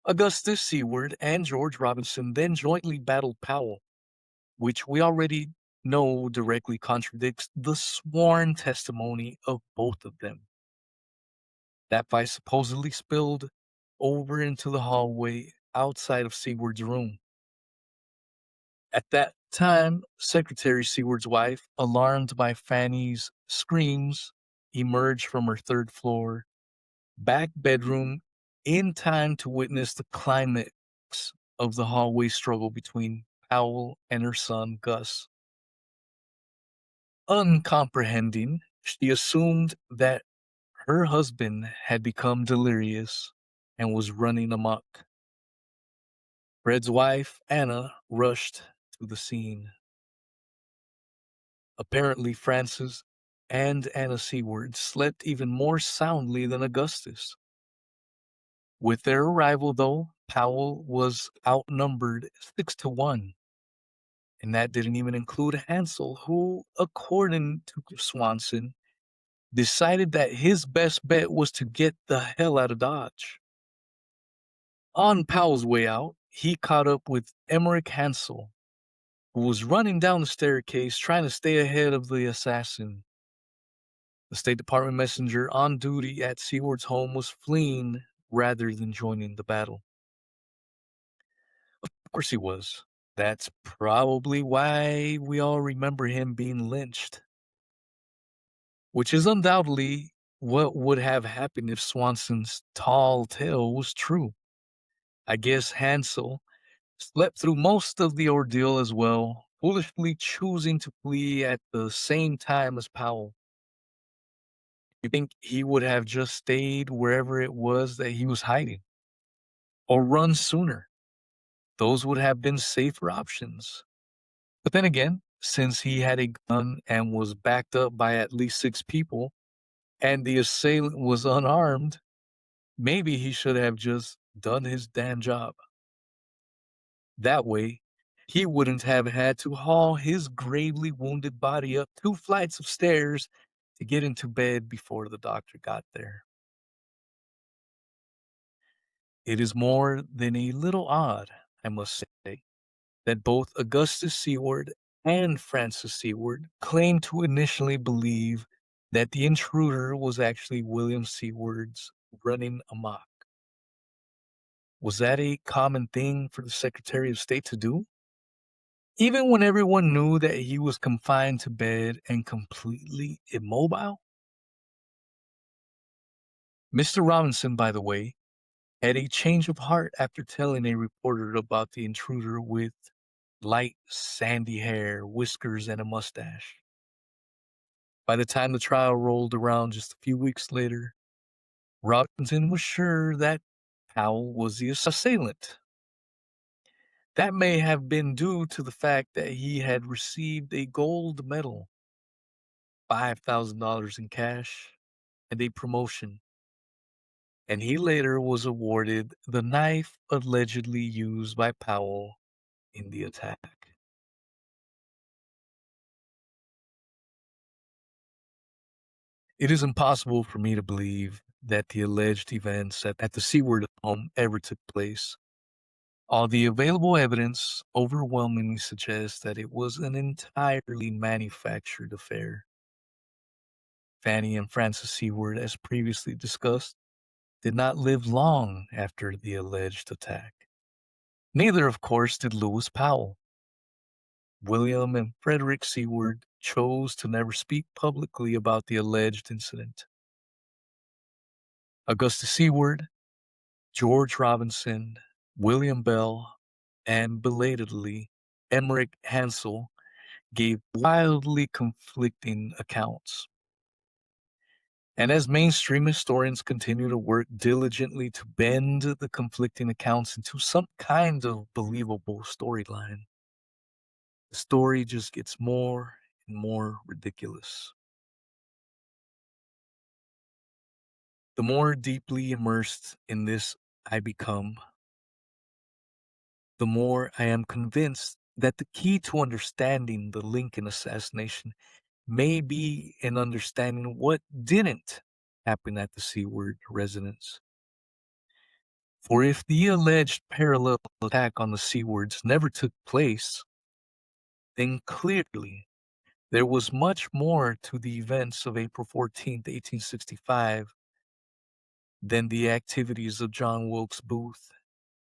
Augustus Seward and George Robinson then jointly battled Powell, which we already know directly contradicts the sworn testimony of both of them. That fight supposedly spilled over into the hallway outside of Seward's room. At that time, Secretary Seward's wife, alarmed by Fanny's screams, emerged from her third floor back bedroom in time to witness the climax of the hallway struggle between Powell and her son, Gus. Uncomprehending, she assumed that her husband had become delirious and was running amok. Fred's wife, Anna, rushed to the scene. Apparently, Frances and Anna Seward slept even more soundly than Augustus. With their arrival, though, Powell was outnumbered 6-1. And that didn't even include Hansel, who, according to Swanson, decided that his best bet was to get the hell out of Dodge. On Powell's way out, he caught up with Emmerich Hansel, who was running down the staircase trying to stay ahead of the assassin. The State Department messenger on duty at Seward's home was fleeing rather than joining the battle. Of course he was. That's probably why we all remember him being lynched. Which is undoubtedly what would have happened if Swanson's tall tale was true. I guess Hansel slept through most of the ordeal as well, foolishly choosing to flee at the same time as Powell. You think he would have just stayed wherever it was that he was hiding? Or run sooner? Those would have been safer options. But then again, since he had a gun and was backed up by at least 6 people, and the assailant was unarmed, maybe he should have just done his damn job. That way, he wouldn't have had to haul his gravely wounded body up 2 flights of stairs to get into bed before the doctor got there. It is more than a little odd, I must say, that both Augustus Seward and Francis Seward claimed to initially believe that the intruder was actually William Seward's running amok. Was that a common thing for the Secretary of State to do? Even when everyone knew that he was confined to bed and completely immobile? Mr. Robinson, by the way, had a change of heart after telling a reporter about the intruder with light sandy hair, whiskers, and a mustache. By the time the trial rolled around just a few weeks later, Robinson was sure that Powell was the assailant. That may have been due to the fact that he had received a gold medal, $5,000 in cash, and a promotion, and he later was awarded the knife allegedly used by Powell in the attack. It is impossible for me to believe that the alleged events at the Seward home ever took place. All the available evidence overwhelmingly suggests that it was an entirely manufactured affair. Fanny and Francis Seward, as previously discussed, did not live long after the alleged attack. Neither, of course, did Lewis Powell. William and Frederick Seward chose to never speak publicly about the alleged incident. Augustus Seward, George Robinson, William Bell, and belatedly Emmerich Hansel gave wildly conflicting accounts. And as mainstream historians continue to work diligently to bend the conflicting accounts into some kind of believable storyline, the story just gets more and more ridiculous. The more deeply immersed in this I become, the more I am convinced that the key to understanding the Lincoln assassination may be in understanding what didn't happen at the Seward residence. For if the alleged parallel attack on the Sewards never took place, then clearly there was much more to the events of April 14th, 1865 than the activities of John Wilkes Booth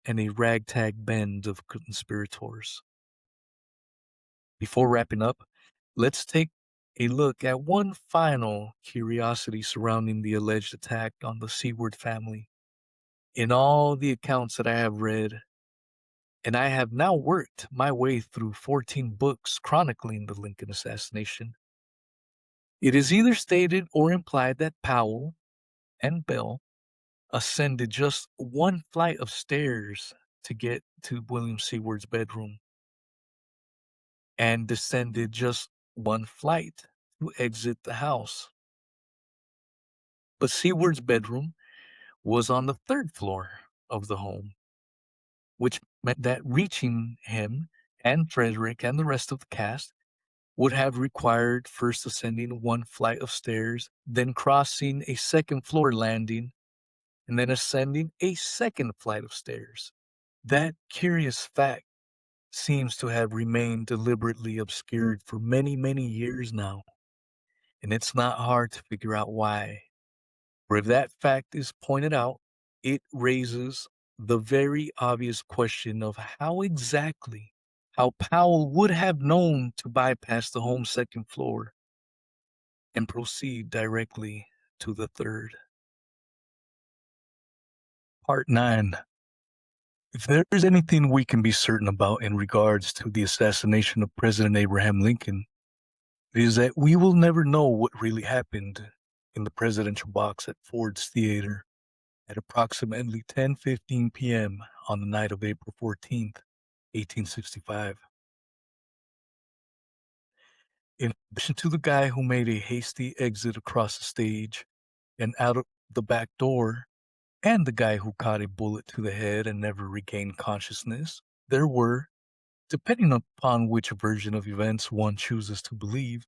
and a ragtag band of conspirators. Before wrapping up, let's take a look at one final curiosity surrounding the alleged attack on the Seward family. In all the accounts that I have read, and I have now worked my way through 14 books chronicling the Lincoln assassination, it is either stated or implied that Powell and Bell ascended just one flight of stairs to get to William Seward's bedroom and descended just one flight to exit the house. But Seward's bedroom was on the third floor of the home, which meant that reaching him and Frederick and the rest of the cast would have required first ascending one flight of stairs, then crossing a second floor landing, and then ascending a second flight of stairs. That curious fact seems to have remained deliberately obscured for many, many years now, and it's not hard to figure out why. For if that fact is pointed out, it raises the very obvious question of how Powell would have known to bypass the home's second floor and proceed directly to the third. Part 9. If there is anything we can be certain about in regards to the assassination of President Abraham Lincoln, it is that we will never know what really happened in the presidential box at Ford's Theater at approximately 10:15 p.m. on the night of April 14th, 1865. In addition to the guy who made a hasty exit across the stage and out of the back door, and the guy who caught a bullet to the head and never regained consciousness, there were, depending upon which version of events one chooses to believe,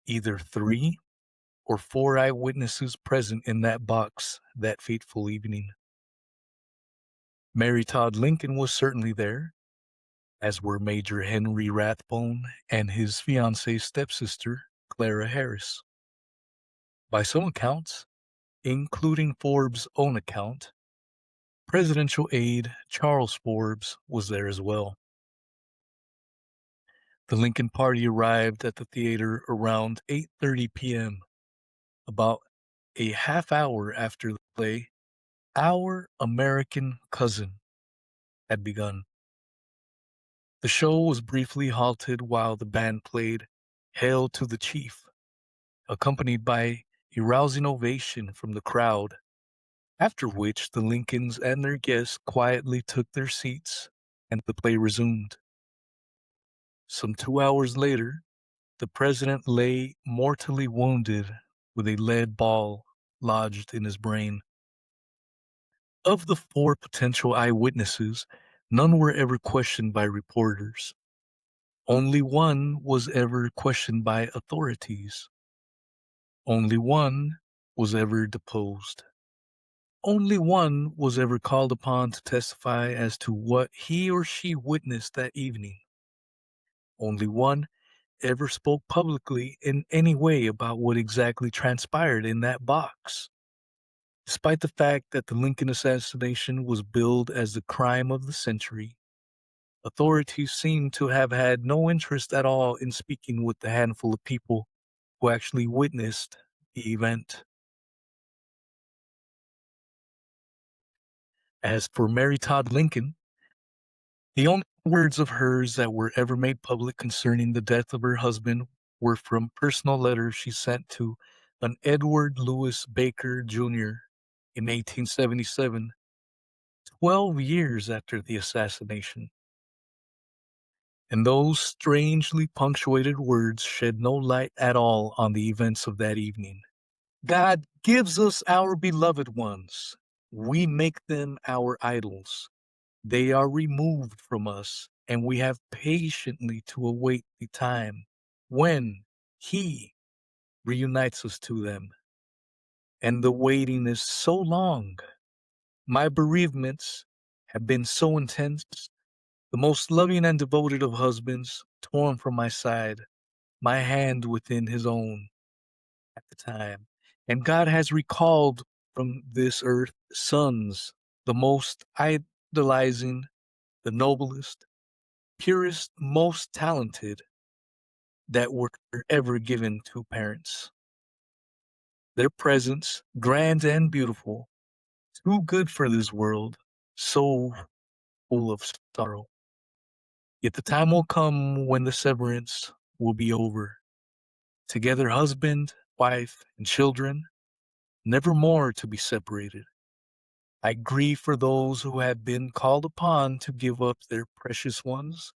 either 3 or 4 eyewitnesses present in that box that fateful evening. Mary Todd Lincoln was certainly there, as were Major Henry Rathbone and his fiancée stepsister, Clara Harris. By some accounts, including Forbes' own account, presidential aide Charles Forbes was there as well. The Lincoln party arrived at the theater around 8:30 p.m., about a half hour after the play Our American Cousin had begun. The show was briefly halted while the band played Hail to the Chief, accompanied by a rousing ovation from the crowd, after which the Lincolns and their guests quietly took their seats and the play resumed. Some 2 hours later, the president lay mortally wounded with a lead ball lodged in his brain. Of the 4 potential eyewitnesses, none were ever questioned by reporters. Only one was ever questioned by authorities. Only one was ever deposed. Only one was ever called upon to testify as to what he or she witnessed that evening. Only one ever spoke publicly in any way about what exactly transpired in that box. Despite the fact that the Lincoln assassination was billed as the crime of the century, authorities seem to have had no interest at all in speaking with the handful of people who actually witnessed the event. As for Mary Todd Lincoln, the only words of hers that were ever made public concerning the death of her husband were from personal letters she sent to an Edward Louis Baker Jr. in 1877, 12 years after the assassination. And those strangely punctuated words shed no light at all on the events of that evening. God gives us our beloved ones. We make them our idols. They are removed from us, and we have patiently to await the time when He reunites us to them. And the waiting is so long. My bereavements have been so intense. The most loving and devoted of husbands torn from my side, my hand within His own at the time. And God has recalled from this earth sons, the most idolizing, the noblest, purest, most talented that were ever given to parents. Their presence, grand and beautiful, too good for this world, so full of sorrow. Yet the time will come when the severance will be over. Together, husband, wife, and children, never more to be separated. I grieve for those who have been called upon to give up their precious ones,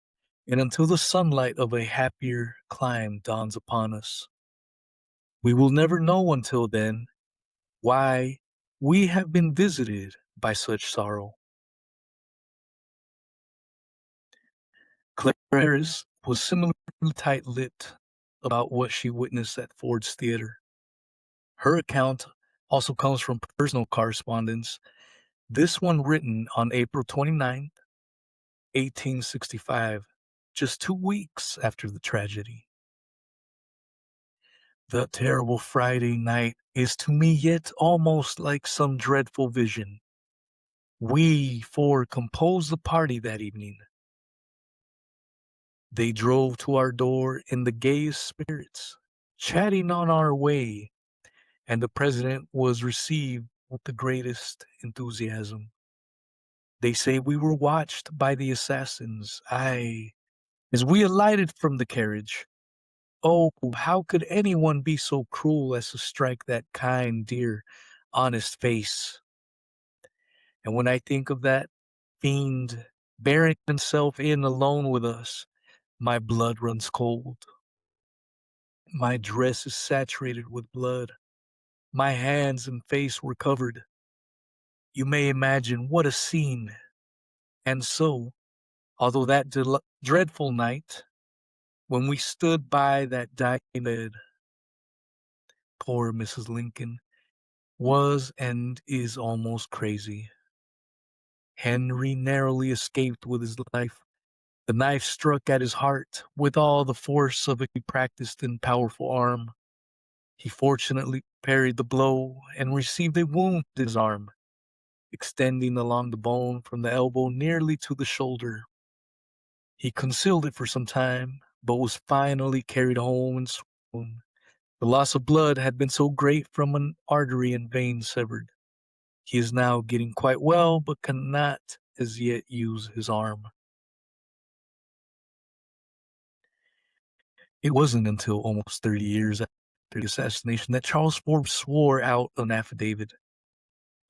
and until the sunlight of a happier clime dawns upon us, we will never know until then why we have been visited by such sorrow. Claire Harris was similarly tight-lipped about what she witnessed at Ford's Theater. Her account also comes from personal correspondence, this one written on April 29th, 1865, just 2 weeks after the tragedy. The terrible Friday night is to me yet almost like some dreadful vision. We four composed the party that evening. They drove to our door in the gayest spirits, chatting on our way, and the president was received with the greatest enthusiasm. They say we were watched by the assassins. As we alighted from the carriage, oh, how could anyone be so cruel as to strike that kind, dear, honest face? And when I think of that fiend bearing himself in alone with us, my blood runs cold. My dress is saturated with blood. My hands and face were covered. You may imagine what a scene. And so, although that dreadful night, when we stood by that dying bed, poor Mrs. Lincoln was and is almost crazy. Henry narrowly escaped with his life. The knife struck at his heart with all the force of a practiced and powerful arm. He fortunately parried the blow and received a wound in his arm, extending along the bone from the elbow nearly to the shoulder. He concealed it for some time, but was finally carried home and swooned. The loss of blood had been so great from an artery and vein severed. He is now getting quite well, but cannot as yet use his arm. It wasn't until almost 30 years after the assassination that Charles Forbes swore out an affidavit.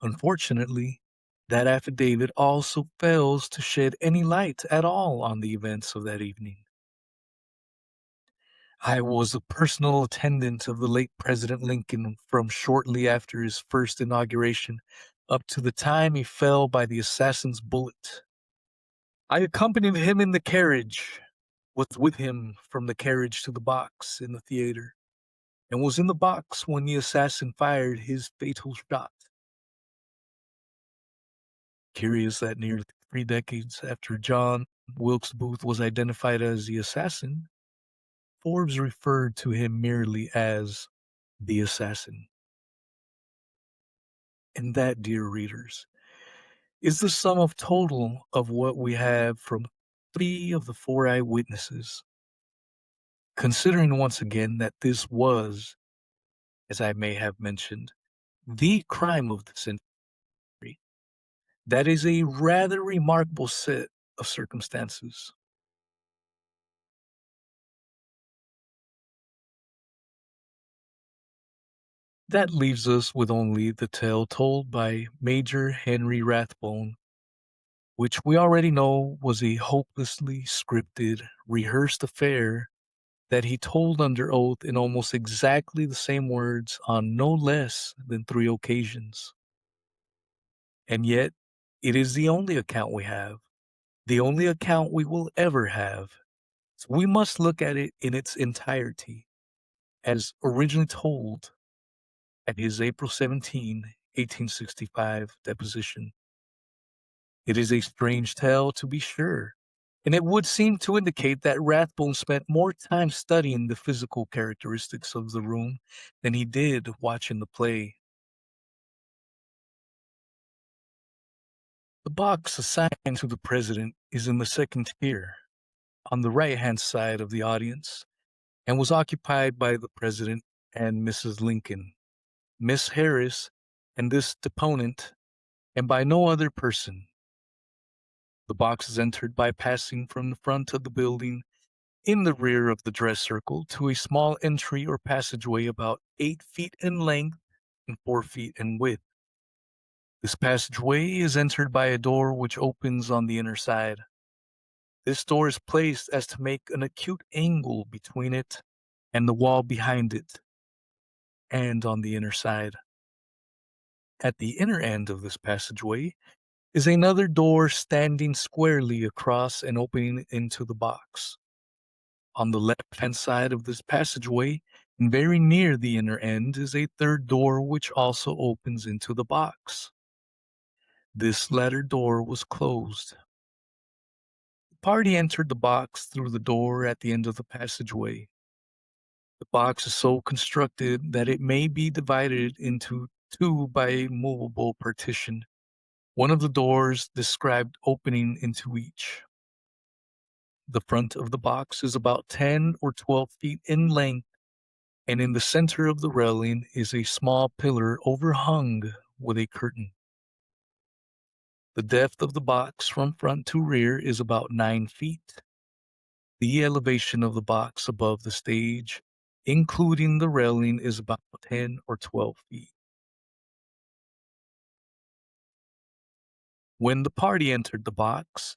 Unfortunately, that affidavit also fails to shed any light at all on the events of that evening. I was a personal attendant of the late President Lincoln from shortly after his first inauguration up to the time he fell by the assassin's bullet. I accompanied him in the carriage, was with him from the carriage to the box in the theater, and was in the box when the assassin fired his fatal shot. Curious that nearly 3 decades after John Wilkes Booth was identified as the assassin, Forbes referred to him merely as the assassin. And that, dear readers, is the sum of total of what we have from 3 of the 4 eyewitnesses. Considering once again that this was, as I may have mentioned, the crime of the century, that is a rather remarkable set of circumstances. That leaves us with only the tale told by Major Henry Rathbone, which we already know was a hopelessly scripted, rehearsed affair that he told under oath in almost exactly the same words on no less than 3 occasions. And yet, it is the only account we have, the only account we will ever have. So we must look at it in its entirety, as originally told at his April 17, 1865 deposition. It is a strange tale, to be sure, and it would seem to indicate that Rathbone spent more time studying the physical characteristics of the room than he did watching the play. The box assigned to the president is in the second tier, on the right-hand side of the audience, and was occupied by the president and Mrs. Lincoln, Miss Harris, and this deponent, and by no other person. The box is entered by passing from the front of the building in the rear of the dress circle to a small entry or passageway about 8 feet in length and 4 feet in width. This passageway is entered by a door which opens on the inner side. This door is placed as to make an acute angle between it and the wall behind it, and on the inner side. At the inner end of this passageway is another door standing squarely across and opening into the box. On the left-hand side of this passageway, and very near the inner end, is a third door which also opens into the box. This latter door was closed. The party entered the box through the door at the end of the passageway. The box is so constructed that it may be divided into 2 by a movable partition, one of the doors described opening into each. The front of the box is about 10 or 12 feet in length, and in the center of the railing is a small pillar overhung with a curtain. The depth of the box from front to rear is about 9 feet. The elevation of the box above the stage, including the railing, is about 10 or 12 feet. When the party entered the box,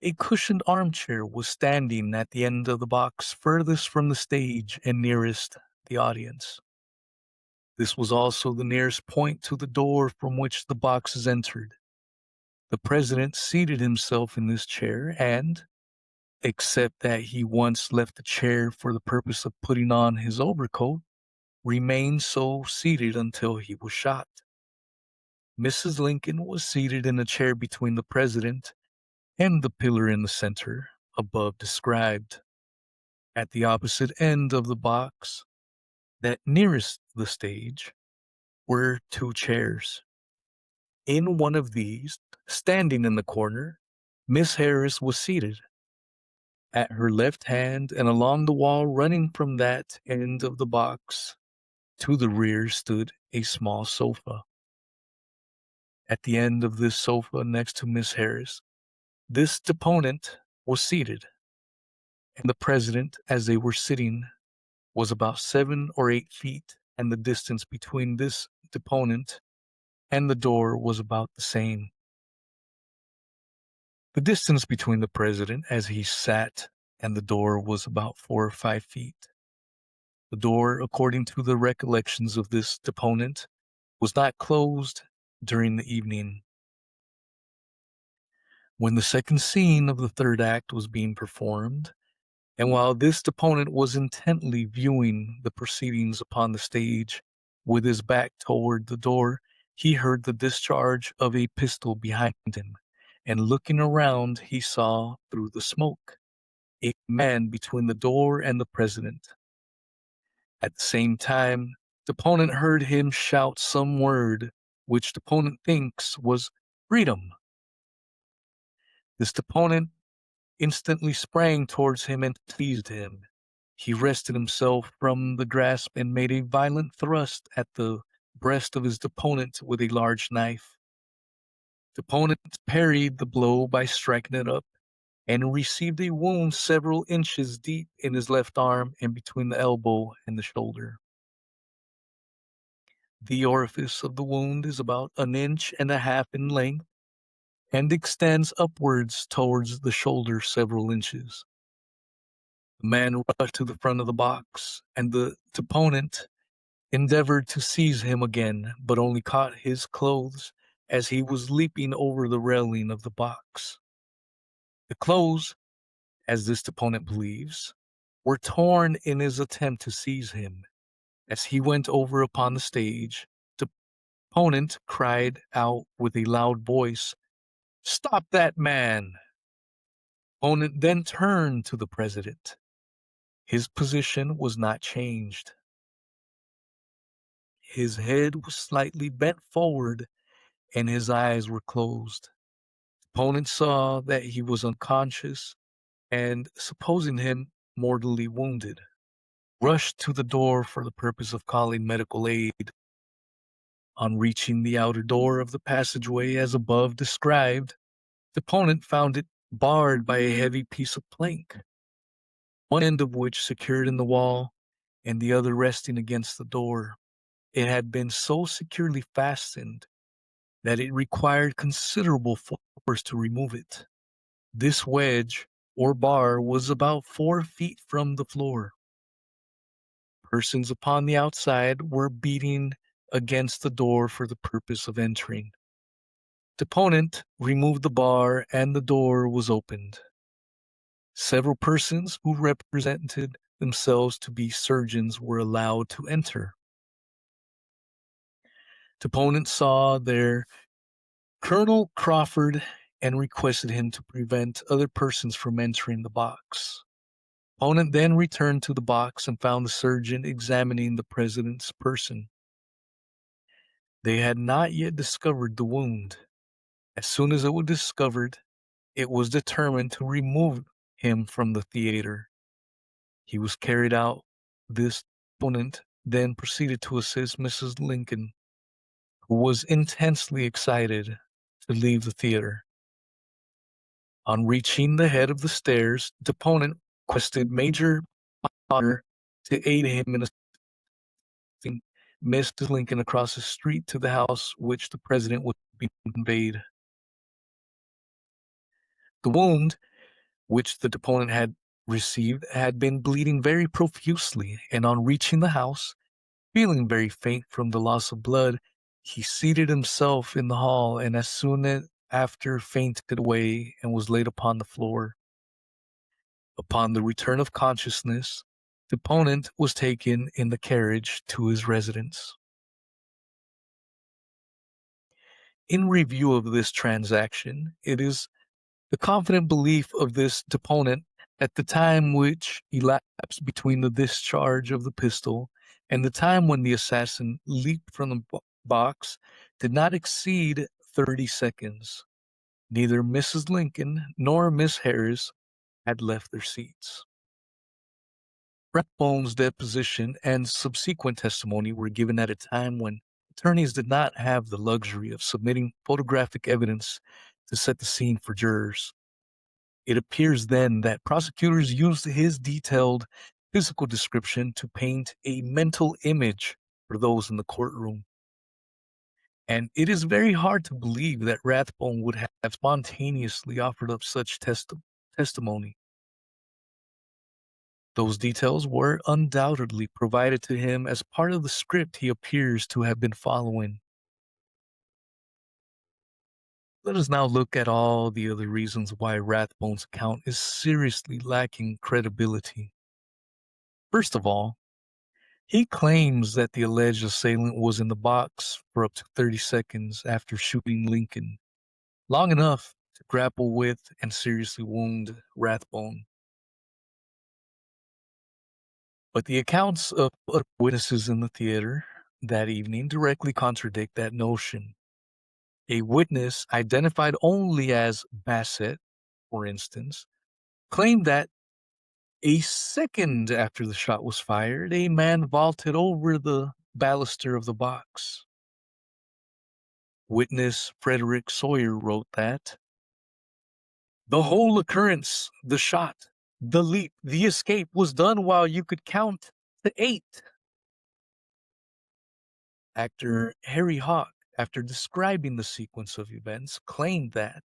a cushioned armchair was standing at the end of the box furthest from the stage and nearest the audience. This was also the nearest point to the door from which the box is entered. The president seated himself in this chair and, except that he once left the chair for the purpose of putting on his overcoat, remained so seated until he was shot. Mrs. Lincoln was seated in a chair between the president and the pillar in the center, above described. At the opposite end of the box, that nearest the stage, were 2 chairs. In one of these, standing in the corner, Miss Harris was seated. At her left hand and along the wall running from that end of the box to the rear stood a small sofa. At the end of this sofa next to Miss Harris, this deponent was seated, and the president, as they were sitting, was about 7 or 8 feet, and the distance between this deponent and the door was about the same. The distance between the president as he sat and the door was about 4 or 5 feet. The door, according to the recollections of this deponent, was not closed during the evening. When the second scene of the third act was being performed, and while this deponent was intently viewing the proceedings upon the stage with his back toward the door, he heard the discharge of a pistol behind him, and looking around, he saw through the smoke a man between the door and the president. At the same time, the opponent heard him shout some word which the opponent thinks was freedom. This opponent instantly sprang towards him and seized him. He wrested himself from the grasp and made a violent thrust at the breast of his opponent with a large knife. The opponent parried the blow by striking it up and received a wound several inches deep in his left arm and between the elbow and the shoulder. The orifice of the wound is about 1.5 inches in length and extends upwards towards the shoulder several inches. The man rushed to the front of the box, and the opponent endeavored to seize him again, but only caught his clothes as he was leaping over the railing of the box. The clothes, as this opponent believes, were torn in his attempt to seize him. As he went over upon the stage, the opponent cried out with a loud voice, "Stop that man!" The opponent then turned to the president. His position was not changed. His head was slightly bent forward and his eyes were closed. The opponent saw that he was unconscious and, supposing him mortally wounded, rushed to the door for the purpose of calling medical aid. On reaching the outer door of the passageway as above described, the opponent found it barred by a heavy piece of plank, one end of which secured in the wall and the other resting against the door. It had been so securely fastened that it required considerable force to remove it. This wedge or bar was about 4 feet from the floor. Persons upon the outside were beating against the door for the purpose of entering. The opponent removed the bar and the door was opened. Several persons who represented themselves to be surgeons were allowed to enter. The opponent saw there Colonel Crawford and requested him to prevent other persons from entering the box. The opponent then returned to the box and found the surgeon examining the president's person. They had not yet discovered the wound. As soon as it was discovered, it was determined to remove him from the theater. He was carried out. This opponent then proceeded to assist Mrs. Lincoln, who was intensely excited to leave the theater. On reaching the head of the stairs, the opponent requested Major Potter to aid him in assisting Mrs. Lincoln across the street to the house which the president would be conveyed. The wound which the opponent had received had been bleeding very profusely, and on reaching the house, feeling very faint from the loss of blood, he seated himself in the hall and as soon as after fainted away and was laid upon the floor. Upon the return of consciousness, the opponent was taken in the carriage to his residence. In review of this transaction, it is the confident belief of this deponent at the time which elapsed between the discharge of the pistol and the time when the assassin leaped from the box did not exceed 30 seconds. Neither Mrs. Lincoln nor Miss Harris had left their seats. Rathbone's deposition and subsequent testimony were given at a time when attorneys did not have the luxury of submitting photographic evidence to set the scene for jurors. It appears then that prosecutors used his detailed physical description to paint a mental image for those in the courtroom. And it is very hard to believe that Rathbone would have spontaneously offered up such testimony. Those details were undoubtedly provided to him as part of the script he appears to have been following. Let us now look at all the other reasons why Rathbone's account is seriously lacking credibility. First of all, He claims that the alleged assailant was in the box for up to 30 seconds after shooting Lincoln, long enough to grapple with and seriously wound Rathbone. But the accounts of other witnesses in the theater that evening directly contradict that notion. A witness identified only as Bassett, for instance, claimed that a second after the shot was fired, a man vaulted over the baluster of the box. Witness Frederick Sawyer wrote that the whole occurrence, the shot, the leap, the escape was done while you could count to 8. Actor Harry Hawk, after describing the sequence of events, claimed that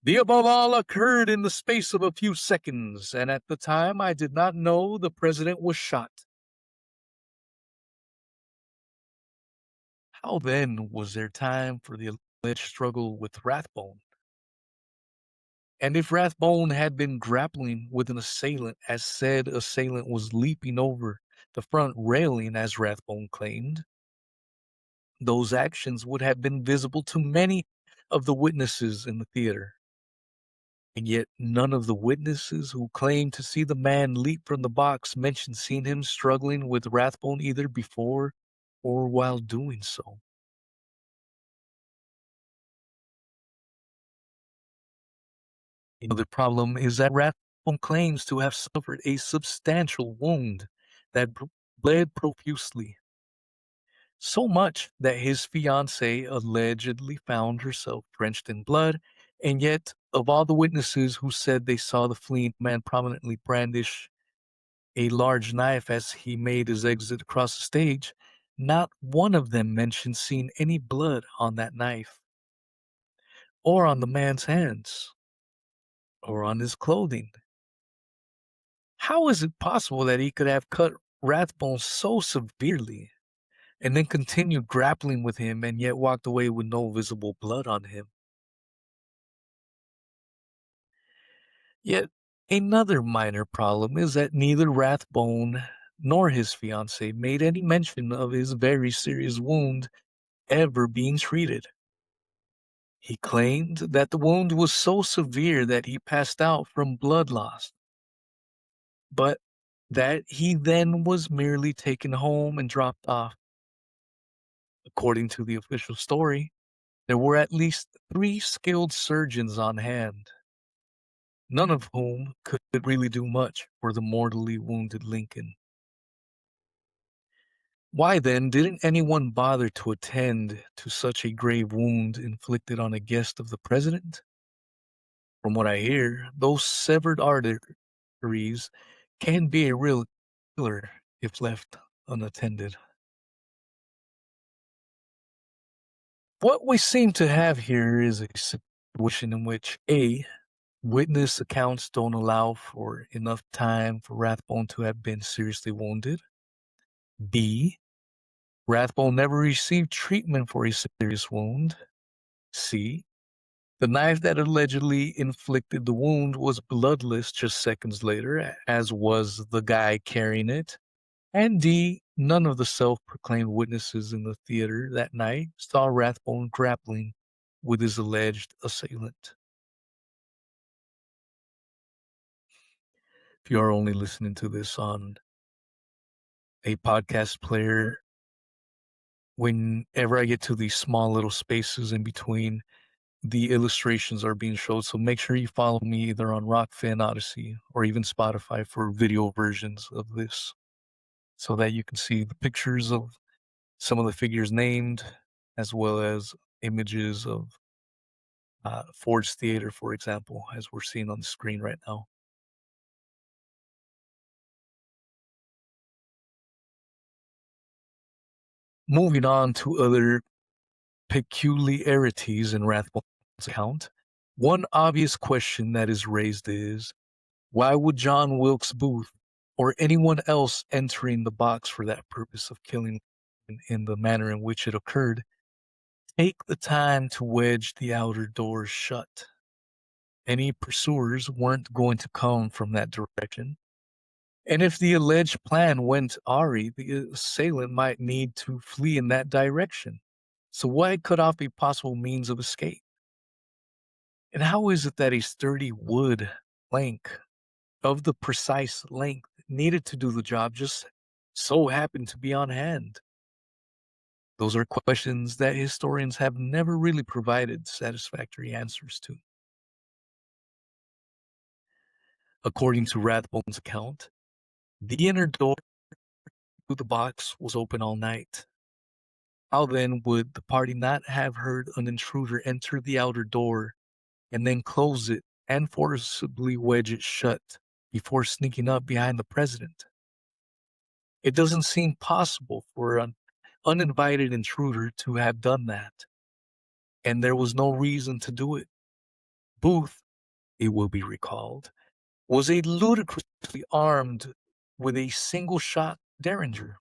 the above all occurred in the space of a few seconds, and at the time I did not know the president was shot. How then was there time for the alleged struggle with Rathbone? And if Rathbone had been grappling with an assailant, as said assailant was leaping over the front railing as Rathbone claimed, those actions would have been visible to many of the witnesses in the theater. And yet none of the witnesses who claimed to see the man leap from the box mentioned seeing him struggling with Rathbone either before or while doing so. The problem is that Rathbone claims to have suffered a substantial wound that bled profusely, so much that his fiancée allegedly found herself drenched in blood, and yet, of all the witnesses who said they saw the fleeing man prominently brandish a large knife as he made his exit across the stage, not one of them mentioned seeing any blood on that knife, or on the man's hands, or on his clothing. How is it possible that he could have cut Rathbone so severely and then continued grappling with him and yet walked away with no visible blood on him? Yet another minor problem is that neither Rathbone nor his fiancée made any mention of his very serious wound ever being treated. He claimed that the wound was so severe that he passed out from blood loss, but that he then was merely taken home and dropped off. According to the official story, there were at least 3 skilled surgeons on hand, none of whom could really do much for the mortally wounded Lincoln. Why then didn't anyone bother to attend to such a grave wound inflicted on a guest of the president? From what I hear, those severed arteries can be a real killer if left unattended. What we seem to have here is a situation in which A, witness accounts don't allow for enough time for Rathbone to have been seriously wounded. B, Rathbone never received treatment for a serious wound. C, the knife that allegedly inflicted the wound was bloodless just seconds later, as was the guy carrying it. And D, none of the self-proclaimed witnesses in the theater that night saw Rathbone grappling with his alleged assailant. If you are only listening to this on a podcast player, whenever I get to these small little spaces in between, the illustrations are being showed. So make sure you follow me either on Rockfin, Odyssey, or even Spotify for video versions of this so that you can see the pictures of some of the figures named, as well as images of Ford's Theater, for example, as we're seeing on the screen right now. Moving on to other peculiarities in Rathbone's account, one obvious question that is raised is, why would John Wilkes Booth or anyone else entering the box for that purpose of killing in the manner in which it occurred take the time to wedge the outer doors shut? Any pursuers weren't going to come from that direction. And if the alleged plan went awry, the assailant might need to flee in that direction. So why cut off a possible means of escape? And how is it that a sturdy wood plank of the precise length needed to do the job just so happened to be on hand? Those are questions that historians have never really provided satisfactory answers to. According to Rathbone's account, the inner door to the box was open all night. How then would the party not have heard an intruder enter the outer door and then close it and forcibly wedge it shut before sneaking up behind the president? It doesn't seem possible for an uninvited intruder to have done that, and there was no reason to do it. Booth, it will be recalled, was a ludicrously armed with a single shot derringer.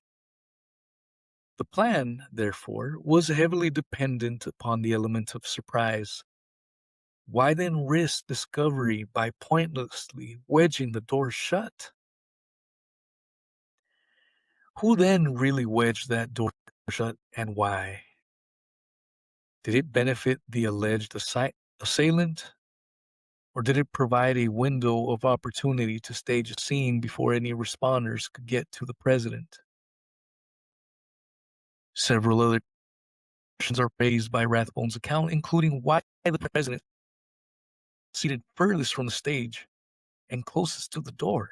The plan, therefore, was heavily dependent upon the element of surprise. Why then risk discovery by pointlessly wedging the door shut? Who then really wedged that door shut and why? Did it benefit the alleged assailant? Or did it provide a window of opportunity to stage a scene before any responders could get to the president? Several other questions are raised by Rathbone's account, including why the president seated furthest from the stage and closest to the door.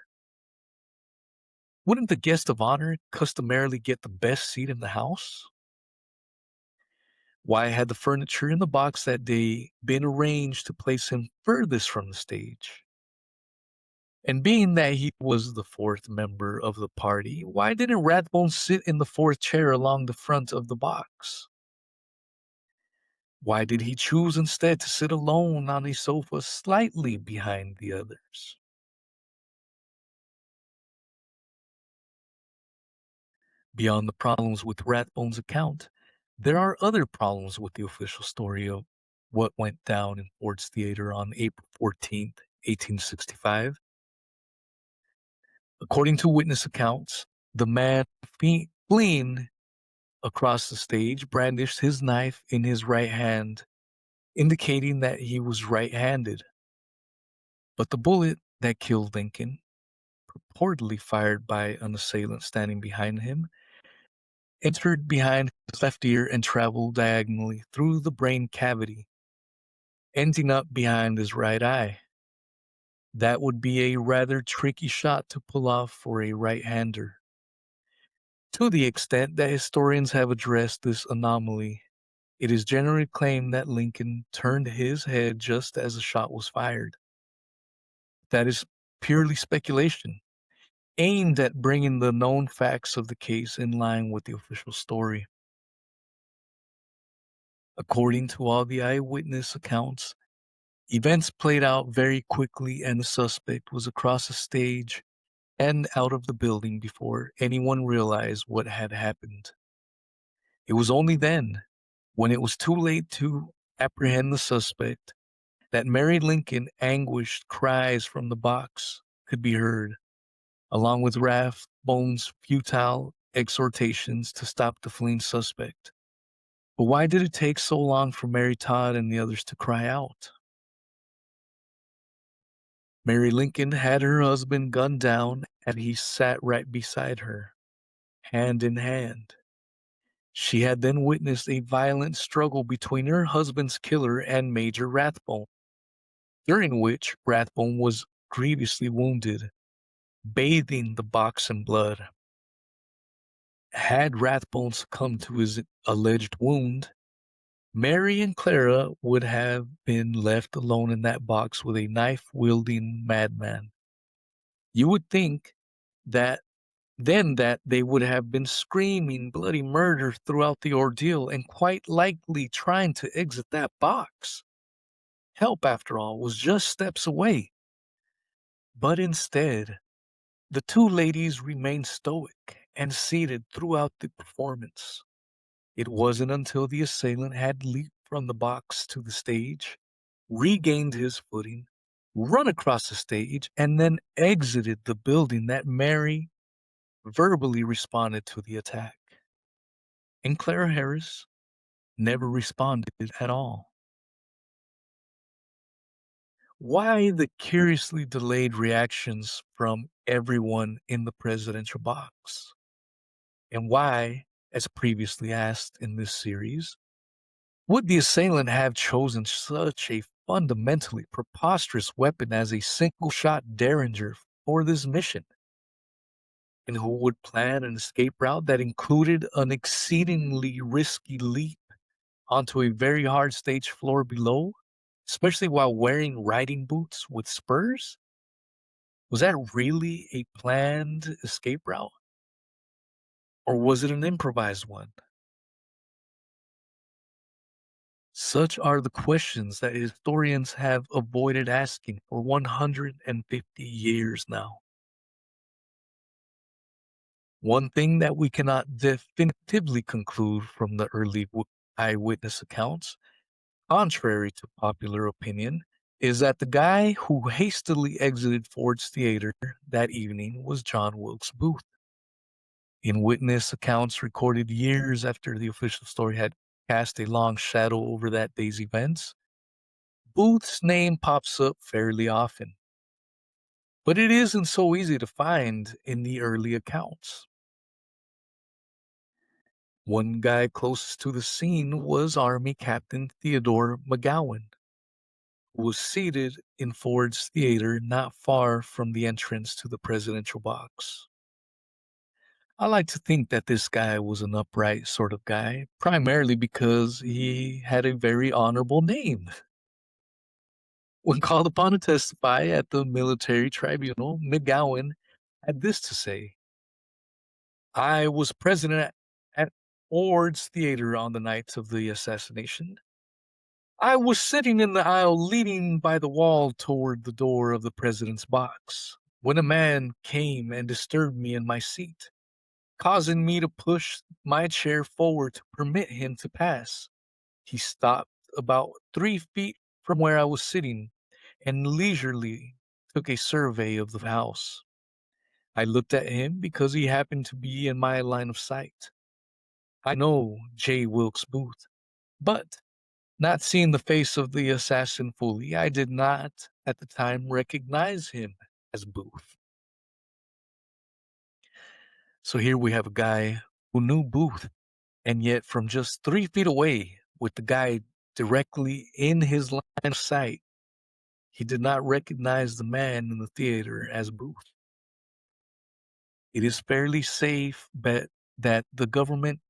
Wouldn't the guest of honor customarily get the best seat in the house? Why had the furniture in the box that day been arranged to place him furthest from the stage? And being that he was the fourth member of the party, why didn't Rathbone sit in the fourth chair along the front of the box? Why did he choose instead to sit alone on a sofa slightly behind the others? Beyond the problems with Rathbone's account, there are other problems with the official story of what went down in Ford's Theater on April 14th, 1865. According to witness accounts, the man fleeing across the stage brandished his knife in his right hand, indicating that he was right-handed. But the bullet that killed Lincoln, purportedly fired by an assailant standing behind him, entered behind his left ear and traveled diagonally through the brain cavity, ending up behind his right eye. That would be a rather tricky shot to pull off for a right-hander. To the extent that historians have addressed this anomaly, it is generally claimed that Lincoln turned his head just as the shot was fired. That is purely speculation, aimed at bringing the known facts of the case in line with the official story. According to all the eyewitness accounts, events played out very quickly and the suspect was across the stage and out of the building before anyone realized what had happened. It was only then, when it was too late to apprehend the suspect, that Mary Lincoln anguished cries from the box could be heard, along with Rathbone's futile exhortations to stop the fleeing suspect. But why did it take so long for Mary Todd and the others to cry out? Mary Lincoln had her husband gunned down and he sat right beside her, hand in hand. She had then witnessed a violent struggle between her husband's killer and Major Rathbone, during which Rathbone was grievously wounded, bathing the box in blood. Had Rathbone succumbed to his alleged wound, Mary and Clara would have been left alone in that box with a knife-wielding madman. You would think that that they would have been screaming bloody murder throughout the ordeal and quite likely trying to exit that box. Help, after all, was just steps away. But instead, the two ladies remained stoic and seated throughout the performance. It wasn't until the assailant had leaped from the box to the stage, regained his footing, run across the stage, and then exited the building that Mary verbally responded to the attack. And Clara Harris never responded at all. Why the curiously delayed reactions from everyone in the presidential box? And why, as previously asked in this series, would the assailant have chosen such a fundamentally preposterous weapon as a single shot derringer for this mission? And who would plan an escape route that included an exceedingly risky leap onto a very hard stage floor below, especially while wearing riding boots with spurs? Was that really a planned escape route? Or was it an improvised one? Such are the questions that historians have avoided asking for 150 years now. One thing that we cannot definitively conclude from the early eyewitness accounts, contrary to popular opinion, is that the guy who hastily exited Ford's Theater that evening was John Wilkes Booth. In witness accounts recorded years after the official story had cast a long shadow over that day's events, Booth's name pops up fairly often. But it isn't so easy to find in the early accounts. One guy closest to the scene was Army Captain Theodore McGowan, who was seated in Ford's Theater not far from the entrance to the presidential box. I like to think that this guy was an upright sort of guy, primarily because he had a very honorable name. When called upon to testify at the military tribunal, McGowan had this to say: I was present at Ford's Theater on the night of the assassination. I was sitting in the aisle leaning by the wall toward the door of the president's box when a man came and disturbed me in my seat, causing me to push my chair forward to permit him to pass. He stopped about 3 feet from where I was sitting and leisurely took a survey of the house. I looked at him because he happened to be in my line of sight. I know J. Wilkes Booth, but not seeing the face of the assassin fully, I did not at the time recognize him as Booth. So here we have a guy who knew Booth, and yet from just 3 feet away, with the guy directly in his line of sight, he did not recognize the man in the theater as Booth. It is fairly safe bet that the government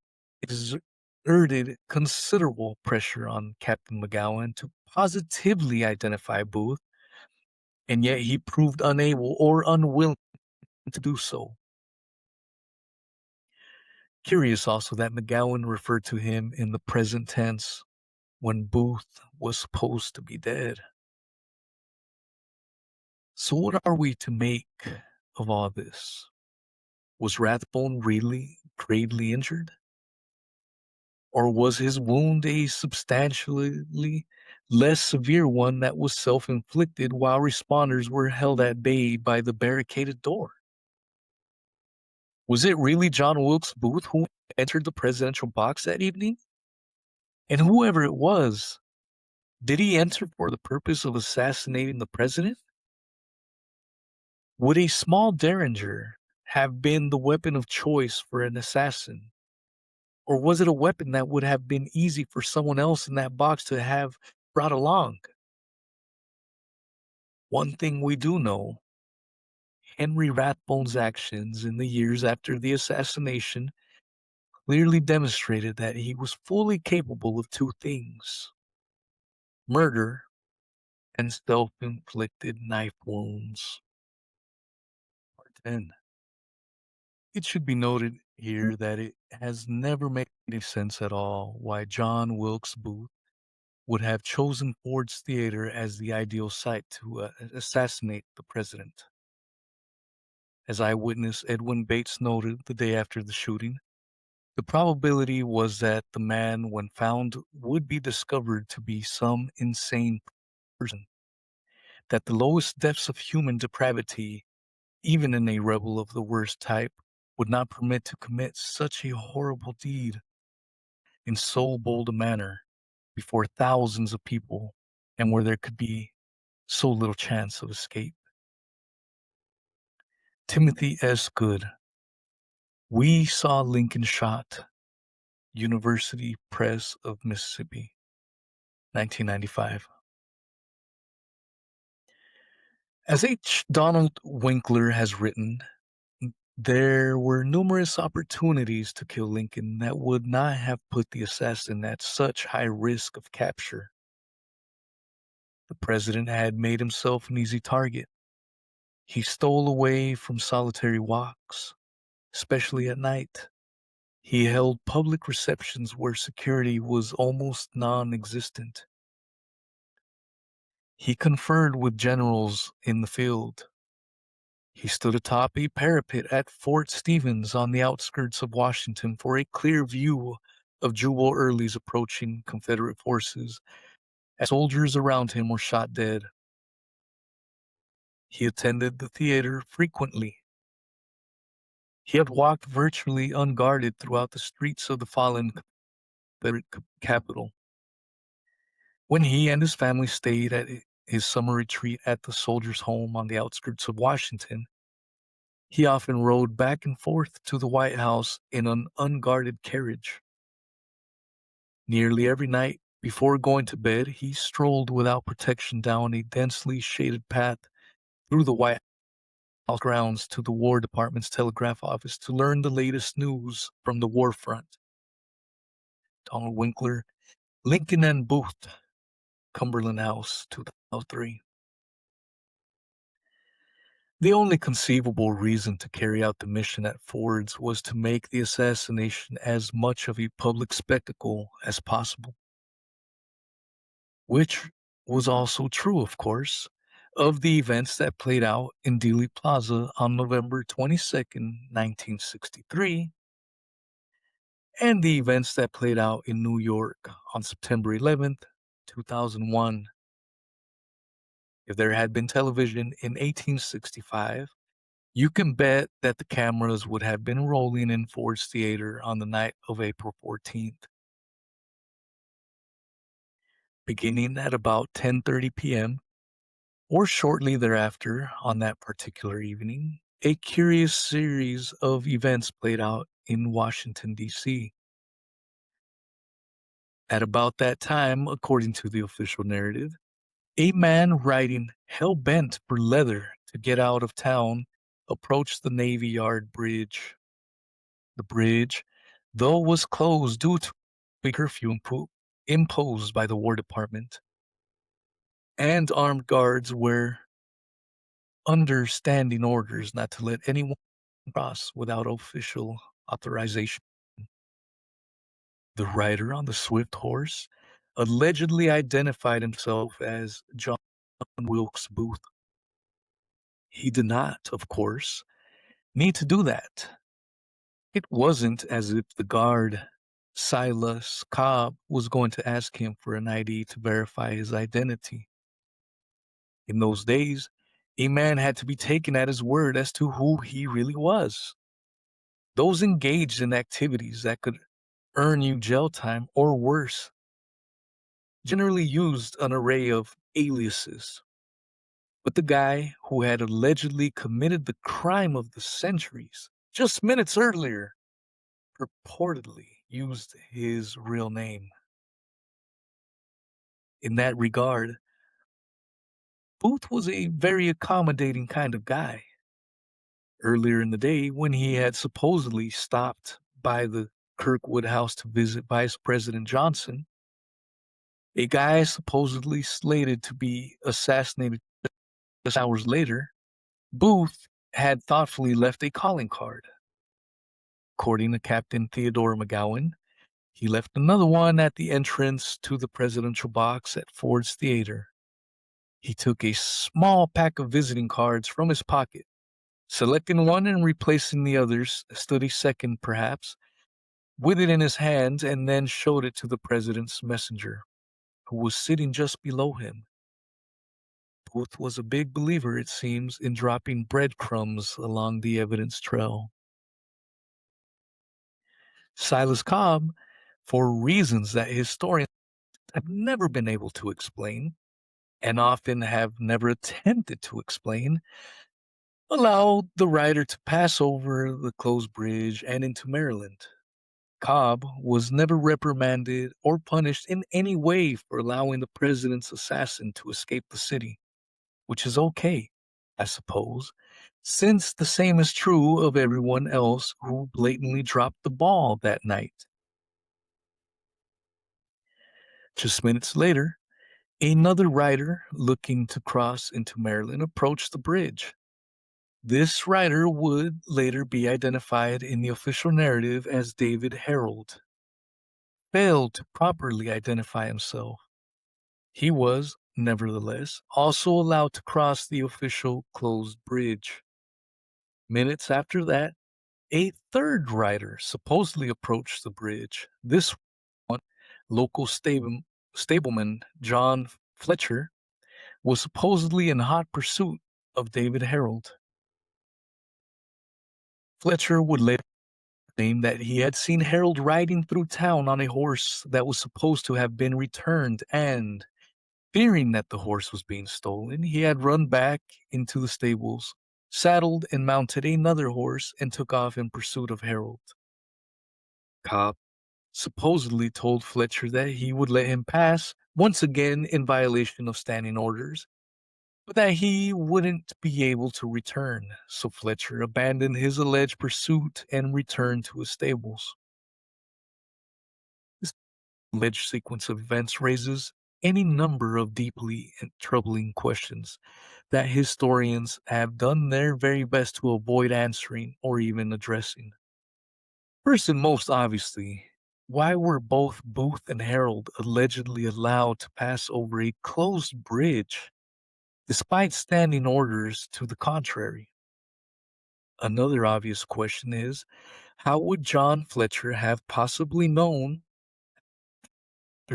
exerted considerable pressure on Captain McGowan to positively identify Booth, and yet he proved unable or unwilling to do so. Curious also that McGowan referred to him in the present tense when Booth was supposed to be dead. So what are we to make of all this? Was Rathbone really gravely injured? Or was his wound a substantially less severe one that was self-inflicted while responders were held at bay by the barricaded door? Was it really John Wilkes Booth who entered the presidential box that evening? And whoever it was, did he enter for the purpose of assassinating the president? Would a small derringer have been the weapon of choice for an assassin? Or was it a weapon that would have been easy for someone else in that box to have brought along? One thing we do know, Henry Rathbone's actions in the years after the assassination clearly demonstrated that he was fully capable of two things: murder and self-inflicted knife wounds. Part 10. It should be noted here that it has never made any sense at all why John Wilkes Booth would have chosen Ford's Theater as the ideal site to assassinate the president. As eyewitness Edwin Bates noted the day after the shooting, the probability was that the man, when found, would be discovered to be some insane person. that the lowest depths of human depravity, even in a rebel of the worst type, would not permit to commit such a horrible deed in so bold a manner before thousands of people, and where there could be so little chance of escape. Timothy S. Good. We Saw Lincoln Shot. University Press of Mississippi, 1995. As H. Donald Winkler has written, there were numerous opportunities to kill Lincoln that would not have put the assassin at such high risk of capture. The president had made himself an easy target. He stole away from solitary walks, especially at night. He held public receptions where security was almost non-existent. He conferred with generals in the field. He stood atop a parapet at Fort Stevens on the outskirts of Washington for a clear view of Jubal Early's approaching Confederate forces as soldiers around him were shot dead. He attended the theater frequently. He had walked virtually unguarded throughout the streets of the fallen Confederate capital. When he and his family stayed at his summer retreat at the soldiers' home on the outskirts of Washington, he often rode back and forth to the White House in an unguarded carriage. Nearly every night, before going to bed, he strolled without protection down a densely shaded path through the White House grounds to the War Department's telegraph office to learn the latest news from the war front. Donald Winkler, Lincoln and Booth, Cumberland House, 2003. The only conceivable reason to carry out the mission at Ford's was to make the assassination as much of a public spectacle as possible. Which was also true, of course, of the events that played out in Dealey Plaza on November 22nd, 1963, and the events that played out in New York on September 11th, 2001. If there had been television in 1865, you can bet that the cameras would have been rolling in Ford's Theater on the night of April 14th. Beginning at about 10:30 p.m., or shortly thereafter on that particular evening, a curious series of events played out in Washington, D.C. At about that time, according to the official narrative, a man riding hell-bent for leather to get out of town approached the Navy Yard Bridge. The bridge, though, was closed due to a curfew imposed by the War Department, and armed guards were under standing orders not to let anyone cross without official authorization. The rider on the swift horse allegedly identified himself as John Wilkes Booth. He did not, of course, need to do that. It wasn't as if the guard, Silas Cobb, was going to ask him for an ID to verify his identity. In those days, a man had to be taken at his word as to who he really was. Those engaged in activities that could earn you jail time or worse generally used an array of aliases. But the guy who had allegedly committed the crime of the centuries just minutes earlier purportedly used his real name. In that regard, Booth was a very accommodating kind of guy. Earlier in the day, when he had supposedly stopped by the Kirkwood House to visit Vice President Johnson, a guy supposedly slated to be assassinated just hours later, Booth had thoughtfully left a calling card. According to Captain Theodore McGowan, he left another one at the entrance to the presidential box at Ford's Theater. He took a small pack of visiting cards from his pocket. Selecting one and replacing the others, stood a second perhaps, with it in his hand, and then showed it to the president's messenger, who was sitting just below him. Booth was a big believer, it seems, in dropping breadcrumbs along the evidence trail. Silas Cobb, for reasons that historians have never been able to explain, and often have never attempted to explain, allowed the rider to pass over the closed bridge and into Maryland. Cobb was never reprimanded or punished in any way for allowing the president's assassin to escape the city, which is okay, I suppose, since the same is true of everyone else who blatantly dropped the ball that night. Just minutes later, another rider looking to cross into Maryland approached the bridge. This rider would later be identified in the official narrative as David Harold. Failed to properly identify himself. He was, nevertheless, also allowed to cross the official closed bridge. Minutes after that, a third rider supposedly approached the bridge. This one, local stableman John Fletcher, was supposedly in hot pursuit of David Harold. Fletcher would later claim that he had seen Harold riding through town on a horse that was supposed to have been returned, and, fearing that the horse was being stolen, he had run back into the stables, saddled and mounted another horse, and took off in pursuit of Harold. Cobb supposedly told Fletcher that he would let him pass, once again in violation of standing orders, but that he wouldn't be able to return, so Fletcher abandoned his alleged pursuit and returned to his stables. This alleged sequence of events raises any number of deeply and troubling questions that historians have done their very best to avoid answering or even addressing. First and most obviously, why were both Booth and Harold allegedly allowed to pass over a closed bridge despite standing orders to the contrary? Another obvious question is, how would John Fletcher have possibly known,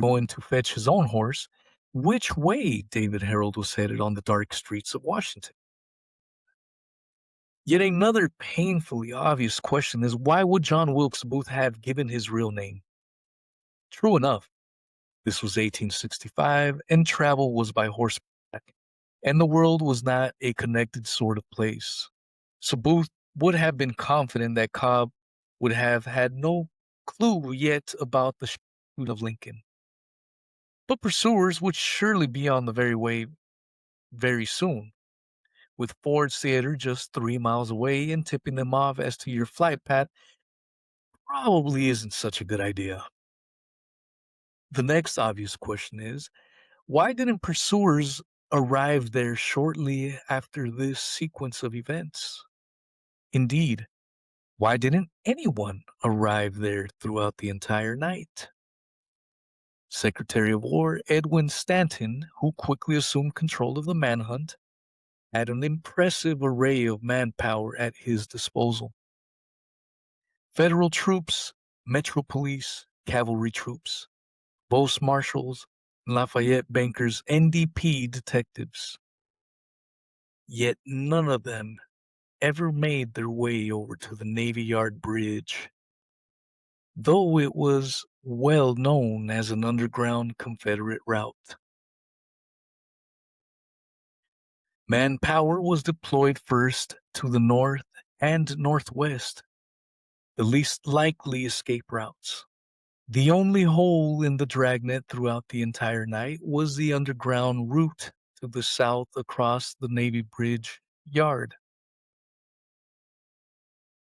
going to fetch his own horse, which way David Harold was headed on the dark streets of Washington? Yet another painfully obvious question is, why would John Wilkes Booth have given his real name? True enough, this was 1865, and travel was by horseback, and the world was not a connected sort of place. So Booth would have been confident that Cobb would have had no clue yet about the shoot of Lincoln. But pursuers would surely be on the very way very soon, with Ford's Theater just 3 miles away, and tipping them off as to your flight path probably isn't such a good idea. The next obvious question is, why didn't pursuers arrive there shortly after this sequence of events? Indeed, why didn't anyone arrive there throughout the entire night? Secretary of War Edwin Stanton, who quickly assumed control of the manhunt, had an impressive array of manpower at his disposal. Federal troops, Metro Police, cavalry troops, Post Marshals, Lafayette bankers, NDP detectives. Yet none of them ever made their way over to the Navy Yard Bridge, though it was well known as an underground Confederate route. Manpower was deployed first to the north and northwest, the least likely escape routes. The only hole in the dragnet throughout the entire night was the underground route to the south across the Navy Bridge yard,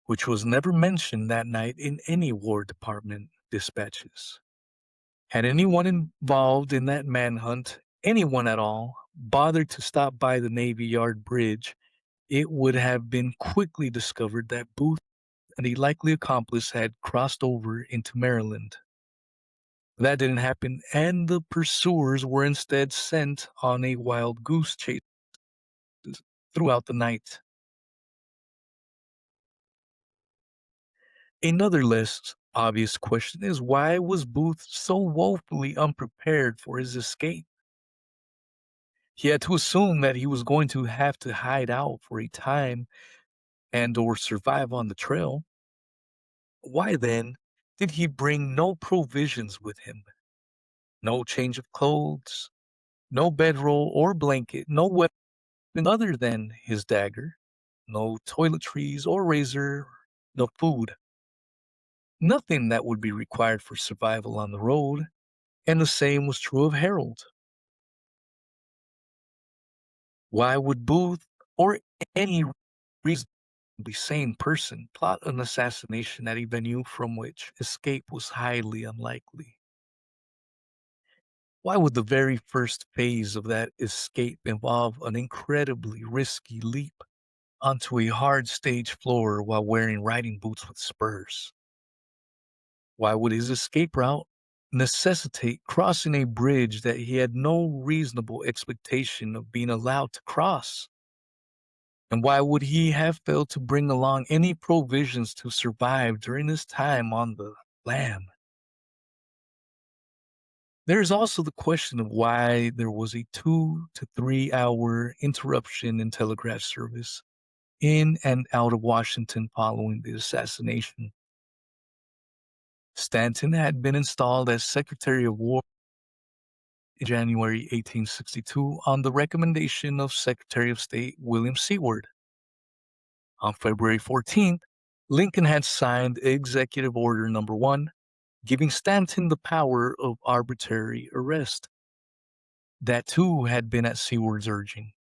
which was never mentioned that night in any War Department dispatches. Had anyone involved in that manhunt, anyone at all, bothered to stop by the Navy Yard Bridge, it would have been quickly discovered that Booth and a likely accomplice had crossed over into Maryland. That didn't happen, and the pursuers were instead sent on a wild goose chase throughout the night. Another less obvious question is, why was Booth so woefully unprepared for his escape? He had to assume that he was going to have to hide out for a time and or survive on the trail. Why then did he bring no provisions with him? No change of clothes, no bedroll or blanket, no weapon other than his dagger, no toiletries or razor, no food, nothing that would be required for survival on the road, and the same was true of Harold. Why would Booth or any reasonably sane person plot an assassination at a venue from which escape was highly unlikely? Why would the very first phase of that escape involve an incredibly risky leap onto a hard stage floor while wearing riding boots with spurs? Why would his escape route necessitate crossing a bridge that he had no reasonable expectation of being allowed to cross? And why would he have failed to bring along any provisions to survive during his time on the lam? There is also the question of why there was a 2 to 3 hour interruption in telegraph service in and out of Washington following the assassination. Stanton had been installed as Secretary of War in January 1862 on the recommendation of Secretary of State William Seward. On February 14th, Lincoln had signed Executive Order Number 1, giving Stanton the power of arbitrary arrest. That too had been at Seward's urging.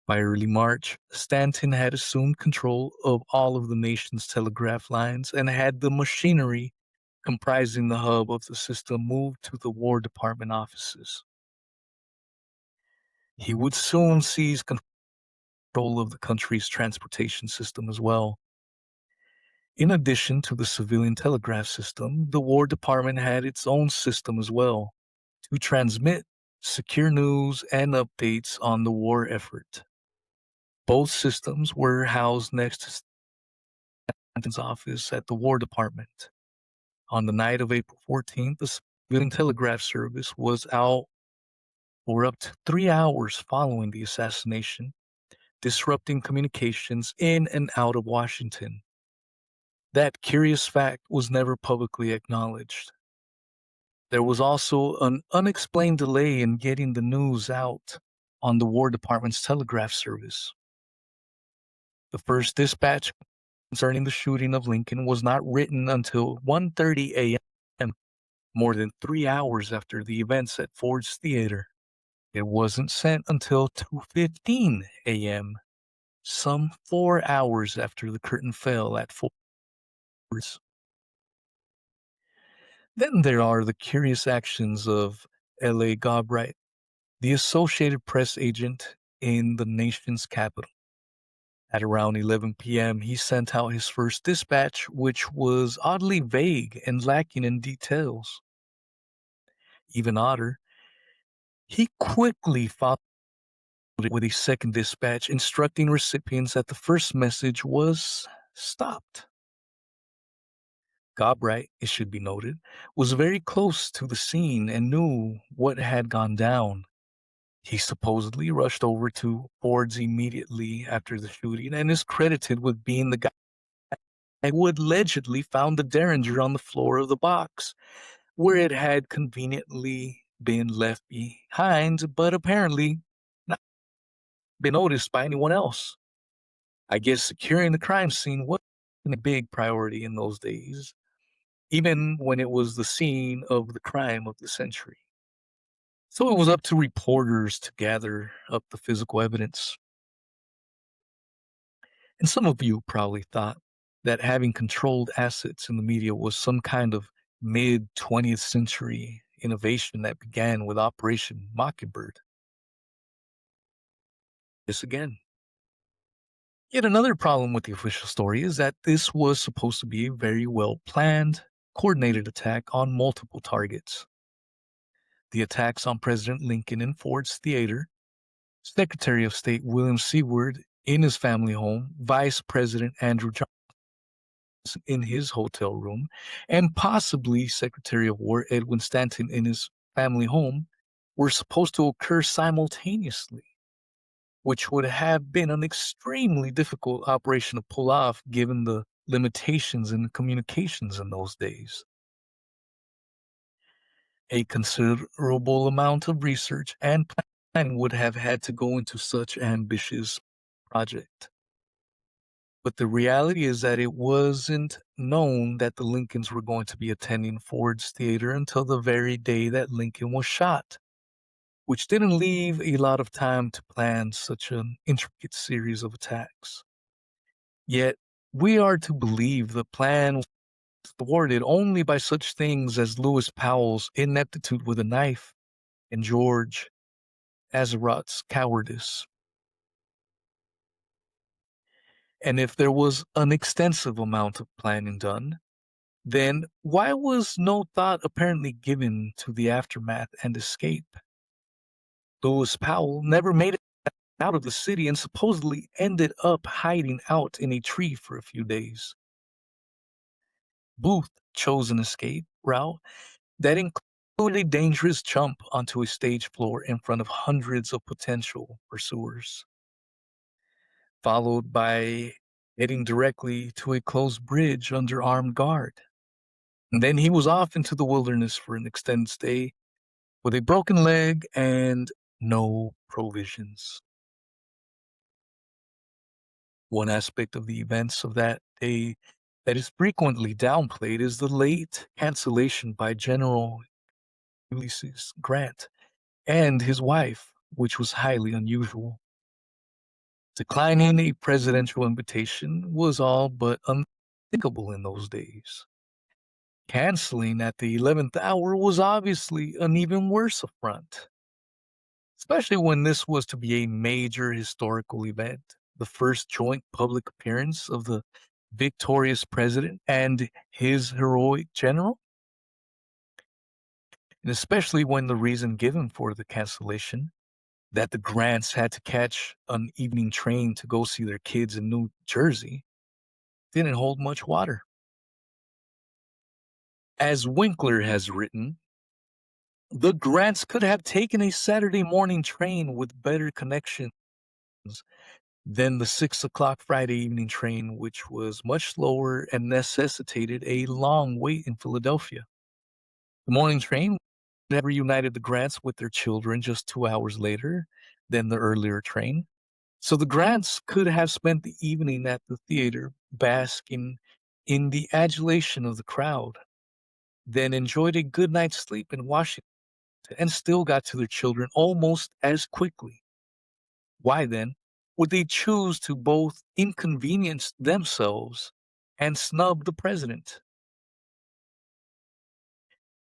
By early March, Stanton had assumed control of all of the nation's telegraph lines and had the machinery comprising the hub of the system moved to the War Department offices. He would soon seize control of the country's transportation system as well. In addition to the civilian telegraph system, the War Department had its own system as well to transmit secure news and updates on the war effort. Both systems were housed next to Stanton's office at the War Department. On the night of April 14th, the civilian telegraph service was out for up to 3 hours following the assassination, disrupting communications in and out of Washington. That curious fact was never publicly acknowledged. There was also an unexplained delay in getting the news out on the War Department's telegraph service. The first dispatch concerning the shooting of Lincoln was not written until 1:30 a.m., more than 3 hours after the events at Ford's Theater. It wasn't sent until 2:15 a.m., some 4 hours after the curtain fell at Ford's. Then there are the curious actions of L.A. Galbraith, the Associated Press agent in the nation's capital. At around 11 p.m., he sent out his first dispatch, which was oddly vague and lacking in details. Even odder, he quickly followed it with a second dispatch instructing recipients that the first message was stopped. Galbraith, it should be noted, was very close to the scene and knew what had gone down. He supposedly rushed over to Ford's immediately after the shooting and is credited with being the guy who allegedly found the derringer on the floor of the box, where it had conveniently been left behind, but apparently not been noticed by anyone else. I guess securing the crime scene wasn't a big priority in those days, even when it was the scene of the crime of the century. So it was up to reporters to gather up the physical evidence. And some of you probably thought that having controlled assets in the media was some kind of mid 20th century innovation that began with Operation Mockingbird. This again. Yet another problem with the official story is that this was supposed to be a very well planned, coordinated attack on multiple targets. The attacks on President Lincoln in Ford's Theater, Secretary of State William Seward in his family home, Vice President Andrew Johnson in his hotel room, and possibly Secretary of War Edwin Stanton in his family home were supposed to occur simultaneously, which would have been an extremely difficult operation to pull off given the limitations in communications in those days. A considerable amount of research and planning would have had to go into such ambitious project. But the reality is that it wasn't known that the Lincolns were going to be attending Ford's Theater until the very day that Lincoln was shot, which didn't leave a lot of time to plan such an intricate series of attacks. Yet, we are to believe the plan was thwarted only by such things as Lewis Powell's ineptitude with a knife and George Azeroth's cowardice. And if there was an extensive amount of planning done, then why was no thought apparently given to the aftermath and escape? Lewis Powell never made it out of the city and supposedly ended up hiding out in a tree for a few days. Booth chose an escape route that included a dangerous jump onto a stage floor in front of hundreds of potential pursuers, followed by heading directly to a closed bridge under armed guard. And then he was off into the wilderness for an extended stay with a broken leg and no provisions. One aspect of the events of that day that is frequently downplayed is the late cancellation by General Ulysses Grant and his wife, which was highly unusual. Declining a presidential invitation was all but unthinkable in those days. Canceling at the 11th hour was obviously an even worse affront, especially when this was to be a major historical event, the first joint public appearance of the victorious president and his heroic general, and especially when the reason given for the cancellation, that the Grants had to catch an evening train to go see their kids in New Jersey, didn't hold much water. As Winkler has written, the Grants could have taken a Saturday morning train with better connections than the 6 o'clock Friday evening train, which was much slower and necessitated a long wait in Philadelphia. The morning train never reunited the Grants with their children just 2 hours later than the earlier train. So the Grants could have spent the evening at the theater basking in the adulation of the crowd, then enjoyed a good night's sleep in Washington and still got to their children almost as quickly. Why then would they choose to both inconvenience themselves and snub the president?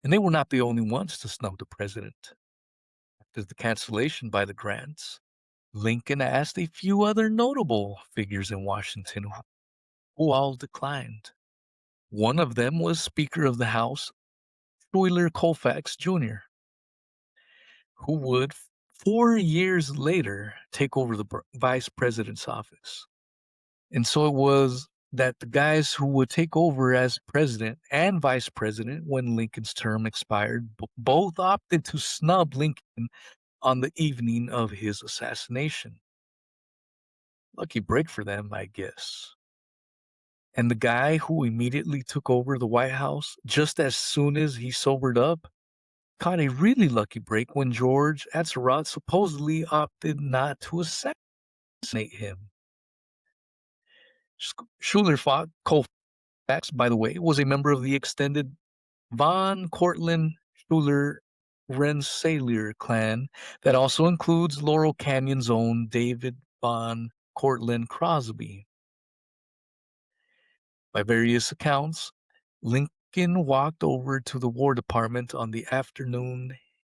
And they were not the only ones to snub the president. After the cancellation by the Grants, Lincoln asked a few other notable figures in Washington who all declined. One of them was Speaker of the House, Schuyler Colfax Jr., who would 4 years later take over the vice president's office. And so it was that the guys who would take over as president and vice president when Lincoln's term expired both opted to snub Lincoln on the evening of his assassination. Lucky break for them, I guess. And the guy who immediately took over the White House just as soon as he sobered up caught a really lucky break when George Atzerodt supposedly opted not to assassinate him. Schuyler Colfax, by the way, was a member of the extended von Cortlandt Schuyler Rensselaer clan that also includes Laurel Canyon's own David von Cortlandt Crosby. By various accounts, Lincoln walked over to the War Department on the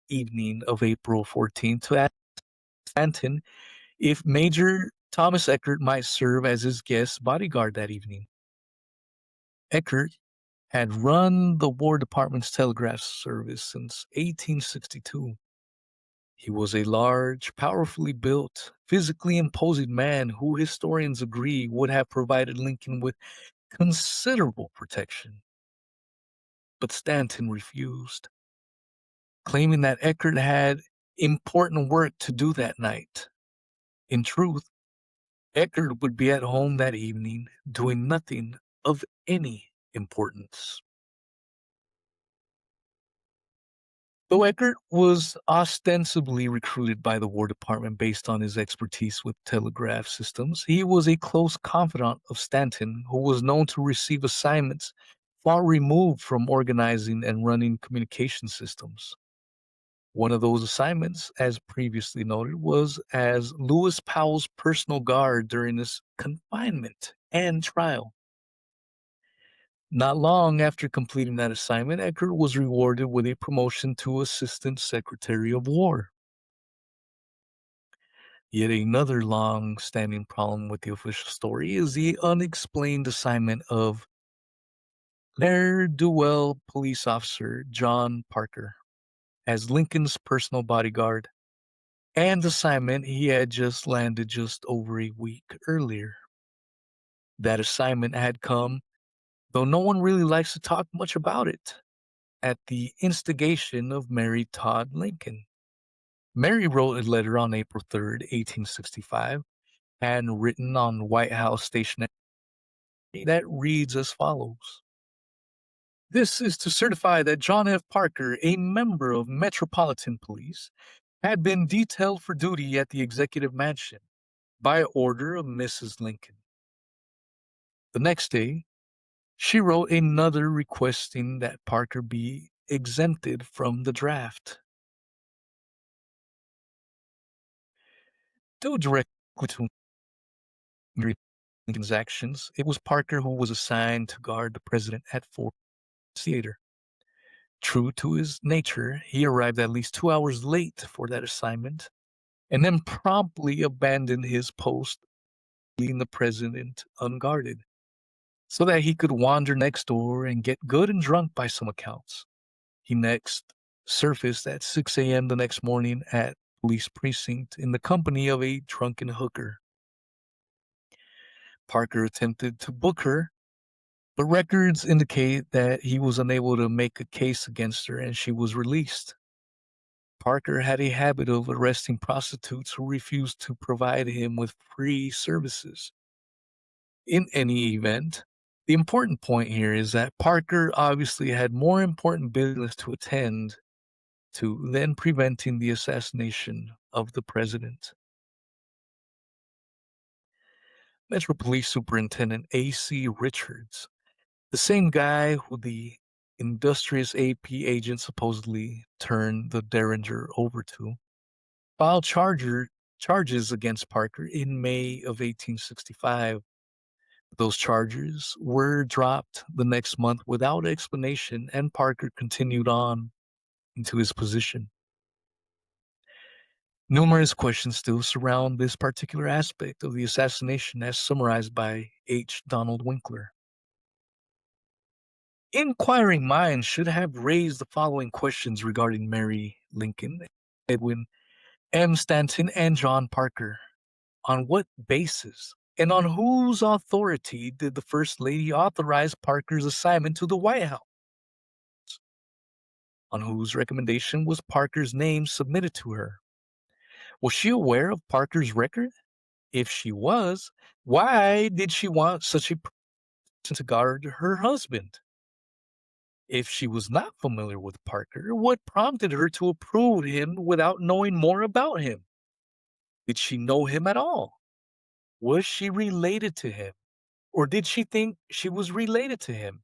evening of April 14th to ask Stanton if Major Thomas Eckert might serve as his guest bodyguard that evening. Eckert had run the War Department's telegraph service since 1862. He was a large, powerfully built, physically imposing man who historians agree would have provided Lincoln with considerable protection. But Stanton refused, claiming that Eckert had important work to do that night. In truth, Eckert would be at home that evening doing nothing of any importance. Though Eckert was ostensibly recruited by the War Department based on his expertise with telegraph systems, he was a close confidant of Stanton, who was known to receive assignments far removed from organizing and running communication systems. One of those assignments, as previously noted, was as Lewis Powell's personal guard during his confinement and trial. Not long after completing that assignment, Eckert was rewarded with a promotion to Assistant Secretary of War. Yet another long standing problem with the official story is the unexplained assignment of ne'er-do-well police officer John Parker as Lincoln's personal bodyguard, and assignment he had just landed just over a week earlier. That assignment had come, though no one really likes to talk much about it, at the instigation of Mary Todd Lincoln. Mary wrote a letter on April 3rd, 1865, and written on White House stationery that reads as follows. This is to certify that John F. Parker, a member of Metropolitan Police, had been detailed for duty at the Executive Mansion by order of Mrs. Lincoln. The next day, she wrote another requesting that Parker be exempted from the draft. Due directly to Mary Lincoln's actions, it was Parker who was assigned to guard the president at Ford Theater. True to his nature, he arrived at least 2 hours late for that assignment and then promptly abandoned his post, leaving the president unguarded, so that he could wander next door and get good and drunk by some accounts. He next surfaced at 6 a.m. the next morning at police precinct in the company of a drunken hooker. Parker attempted to book her, but records indicate that he was unable to make a case against her and she was released. Parker had a habit of arresting prostitutes who refused to provide him with free services. In any event, the important point here is that Parker obviously had more important business to attend to than preventing the assassination of the president. Metro Police Superintendent A.C. Richards, the same guy who the industrious AP agent supposedly turned the Derringer over to, filed charges against Parker in May of 1865. Those charges were dropped the next month without explanation, and Parker continued on into his position. Numerous questions still surround this particular aspect of the assassination as summarized by H. Donald Winkler. Inquiring minds should have raised the following questions regarding Mary Lincoln, Edwin M. Stanton, and John Parker. On what basis and on whose authority did the First Lady authorize Parker's assignment to the White House? On whose recommendation was Parker's name submitted to her? Was she aware of Parker's record? If she was, why did she want such a person to guard her husband? If she was not familiar with Parker, what prompted her to approve him without knowing more about him? Did she know him at all? Was she related to him? Or did she think she was related to him?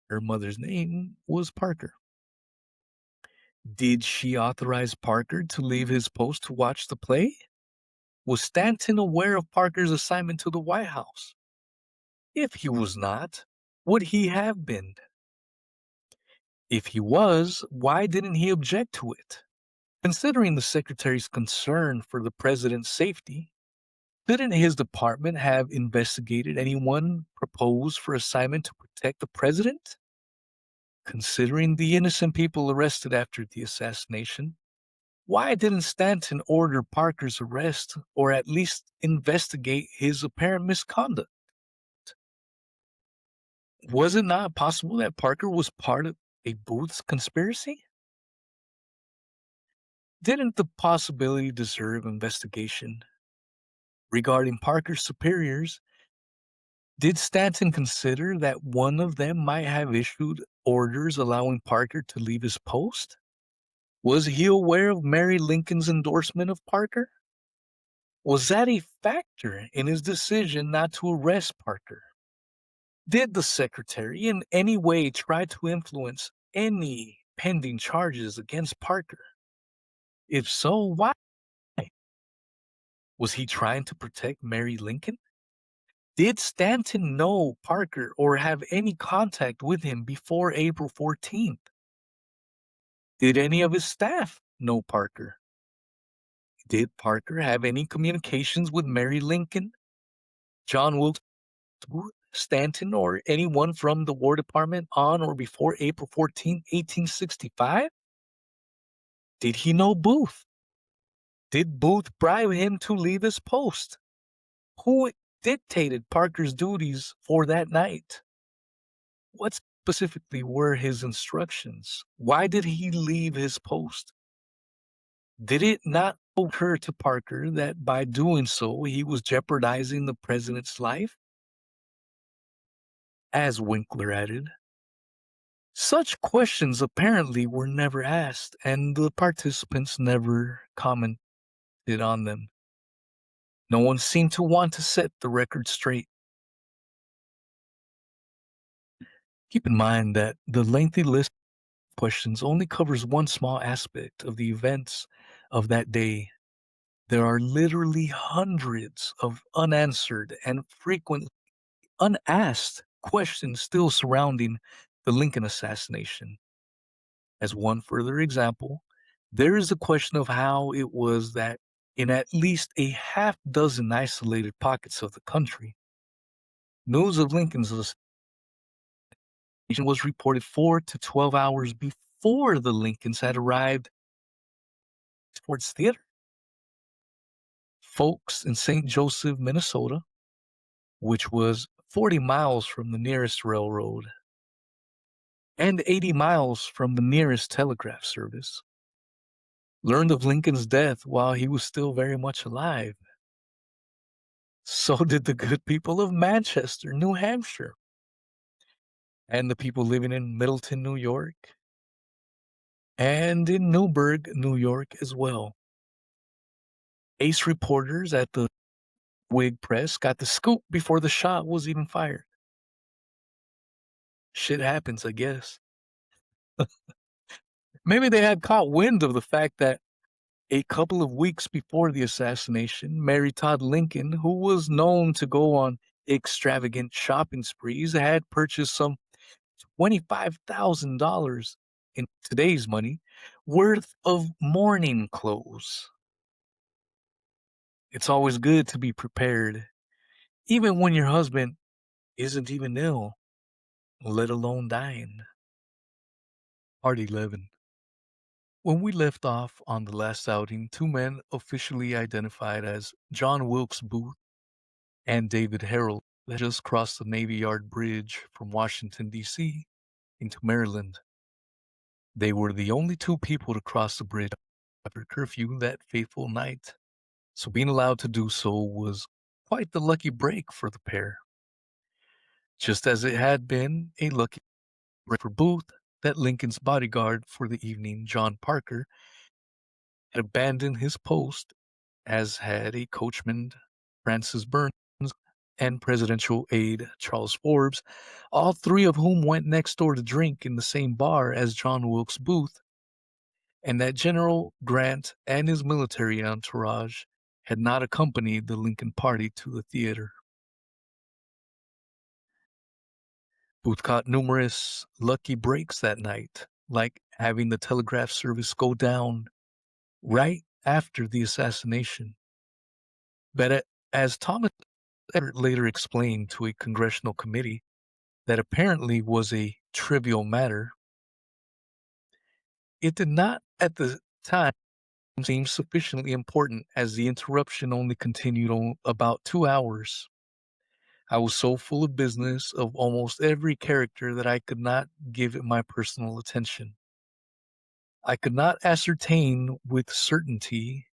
Her mother's name was Parker. Did she authorize Parker to leave his post to watch the play? Was Stanton aware of Parker's assignment to the White House? If he was not, would he have been? If he was, why didn't he object to it? Considering the secretary's concern for the president's safety, couldn't his department have investigated anyone proposed for assignment to protect the president? Considering the innocent people arrested after the assassination, why didn't Stanton order Parker's arrest or at least investigate his apparent misconduct? Was it not possible that Parker was part of a Booth's conspiracy? Didn't the possibility deserve investigation? Regarding Parker's superiors, did Stanton consider that one of them might have issued orders allowing Parker to leave his post? Was he aware of Mary Lincoln's endorsement of Parker? Was that a factor in his decision not to arrest Parker? Did the secretary in any way try to influence any pending charges against Parker? If so, why? Was he trying to protect Mary Lincoln? Did Stanton know Parker or have any contact with him before April 14th? Did any of his staff know Parker? Did Parker have any communications with Mary Lincoln, John Wilkes Booth, Stanton, or anyone from the War Department on or before April 14, 1865? Did he know Booth? Did Booth bribe him to leave his post? Who dictated Parker's duties for that night? What specifically were his instructions? Why did he leave his post? Did it not occur to Parker that by doing so he was jeopardizing the president's life? As Winkler added, such questions apparently were never asked, and the participants never commented on them. No one seemed to want to set the record straight. Keep in mind that the lengthy list of questions only covers one small aspect of the events of that day. There are literally hundreds of unanswered and frequently unasked questions still surrounding the Lincoln assassination. As one further example, there is the question of how it was that in at least a half dozen isolated pockets of the country, news of Lincoln's assassination was reported 4 to 12 hours before the Lincolns had arrived at Sports Theater. Folks in St. Joseph, Minnesota, which was 40 miles from the nearest railroad and 80 miles from the nearest telegraph service, learned of Lincoln's death while he was still very much alive. So did the good people of Manchester, New Hampshire, and the people living in Middleton, New York, and in Newburgh, New York as well. Ace reporters at the Whig Press got the scoop before the shot was even fired. Shit happens, I guess. Maybe they had caught wind of the fact that a couple of weeks before the assassination, Mary Todd Lincoln, who was known to go on extravagant shopping sprees, had purchased some $25,000 in today's money worth of mourning clothes. It's always good to be prepared, even when your husband isn't even ill, let alone dying. Part 11. When we left off on the last outing, two men officially identified as John Wilkes Booth and David Harold had just crossed the Navy Yard Bridge from Washington, D.C. into Maryland. They were the only two people to cross the bridge after curfew that fateful night, so being allowed to do so was quite the lucky break for the pair. Just as it had been a lucky break for Booth that Lincoln's bodyguard for the evening, John Parker, had abandoned his post, as had a coachman, Francis Burns, and presidential aide, Charles Forbes, all three of whom went next door to drink in the same bar as John Wilkes Booth, and that General Grant and his military entourage had not accompanied the Lincoln party to the theater. Booth caught numerous lucky breaks that night, like having the telegraph service go down right after the assassination. But as Thomas Everett later explained to a congressional committee, that apparently was a trivial matter, it did not at the time seem sufficiently important, as the interruption only continued on about 2 hours. I was so full of business of almost every character that I could not give it my personal attention. I could not ascertain with certainty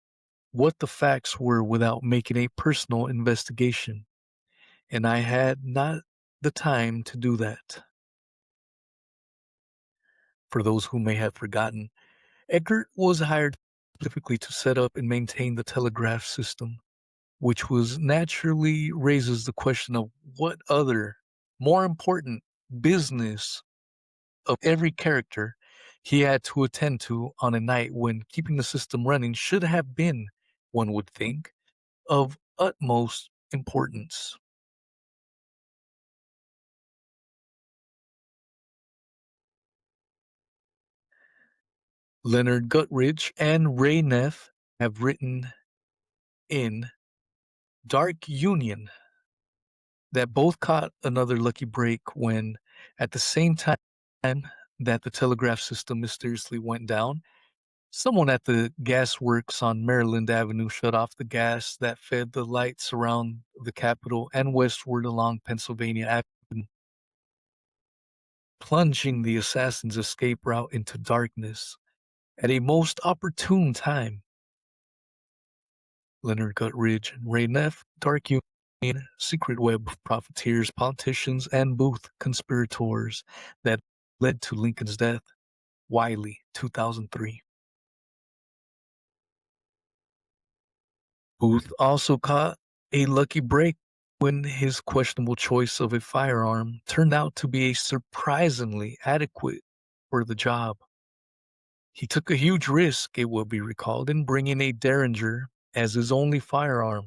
what the facts were without making a personal investigation, and I had not the time to do that. For those who may have forgotten, Eckert was hired specifically to set up and maintain the telegraph system, which was naturally raises the question of what other, more important business of every character he had to attend to on a night when keeping the system running should have been, one would think, of utmost importance. Leonard Guttridge and Ray Neff have written in Dark Union that both caught another lucky break when, at the same time that the telegraph system mysteriously went down, someone at the gas works on Maryland Avenue shut off the gas that fed the lights around the Capitol and westward along Pennsylvania Avenue, plunging the assassin's escape route into darkness at a most opportune time. Leonard Guttridge and Ray Neff, Dark Union, secret web of profiteers, politicians, and Booth conspirators that led to Lincoln's death. Wiley, 2003. Booth also caught a lucky break when his questionable choice of a firearm turned out to be a surprisingly adequate for the job. He took a huge risk, it will be recalled, in bringing a Derringer as his only firearm.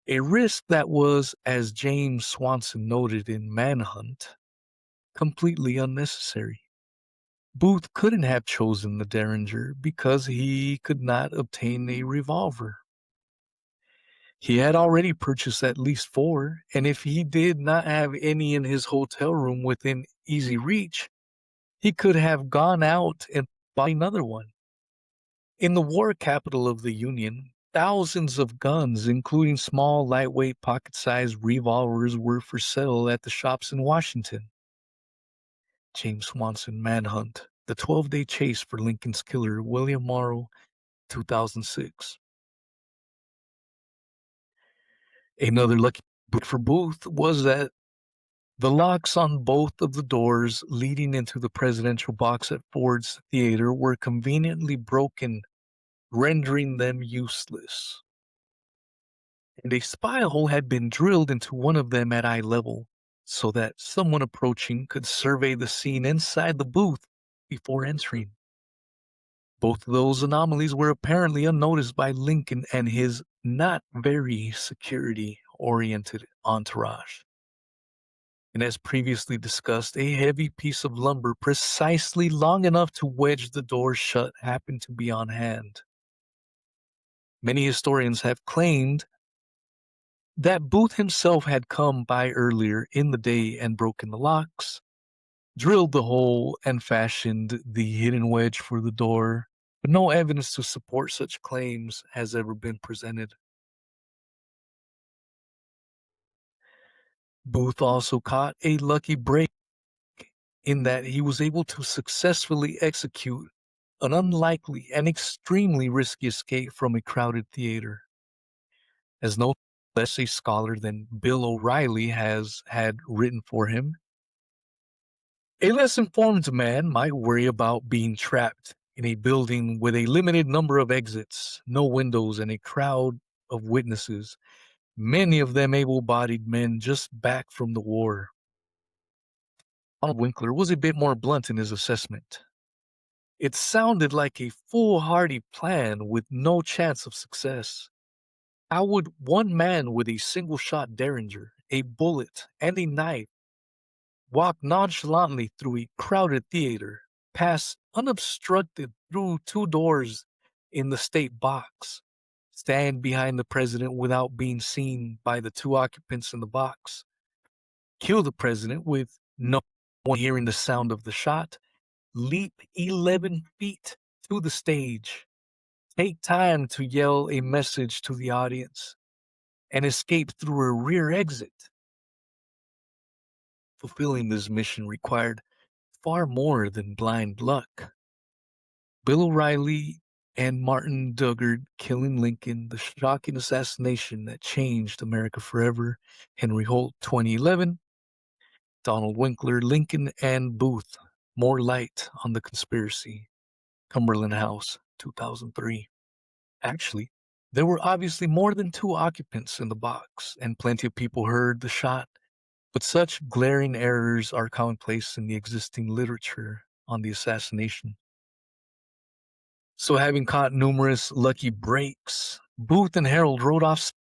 A risk that was, as James Swanson noted in Manhunt, completely unnecessary. Booth couldn't have chosen the Derringer because he could not obtain a revolver. He had already purchased at least 4, and if he did not have any in his hotel room within easy reach, he could have gone out and bought another one. In the war capital of the Union, thousands of guns, including small, lightweight, pocket-sized revolvers, were for sale at the shops in Washington. James Swanson, Manhunt, The 12-Day Chase for Lincoln's Killer, William Morrow, 2006. Another lucky break for Booth was that the locks on both of the doors leading into the presidential box at Ford's Theater were conveniently broken, rendering them useless. And a spy hole had been drilled into one of them at eye level, so that someone approaching could survey the scene inside the booth before entering. Both of those anomalies were apparently unnoticed by Lincoln and his not very security-oriented entourage. And as previously discussed, a heavy piece of lumber precisely long enough to wedge the door shut happened to be on hand. Many historians have claimed that Booth himself had come by earlier in the day and broken the locks, drilled the hole, and fashioned the hidden wedge for the door, but no evidence to support such claims has ever been presented. Booth also caught a lucky break in that he was able to successfully execute an unlikely and extremely risky escape from a crowded theater. As no less a scholar than Bill O'Reilly has had written for him, a less informed man might worry about being trapped in a building with a limited number of exits, no windows, and a crowd of witnesses, many of them able-bodied men just back from the war. Donald Winkler was a bit more blunt in his assessment. It sounded like a foolhardy plan with no chance of success. How would one man with a single-shot Derringer, a bullet, and a knife walk nonchalantly through a crowded theater, pass unobstructed through 2 doors in the state box, stand behind the president without being seen by the 2 occupants in the box, kill the president with no one hearing the sound of the shot, leap 11 feet to the stage, take time to yell a message to the audience, and escape through a rear exit? Fulfilling this mission required far more than blind luck. Bill O'Reilly and Martin Dugard killing Lincoln, the shocking assassination that changed America forever, Henry Holt, 2011, Donald Winkler, Lincoln and Booth, more light on the conspiracy, Cumberland House, 2003. Actually, there were obviously more than two occupants in the box, and plenty of people heard the shot, but such glaring errors are commonplace in the existing literature on the assassination. So, having caught numerous lucky breaks, Booth and Harold rode off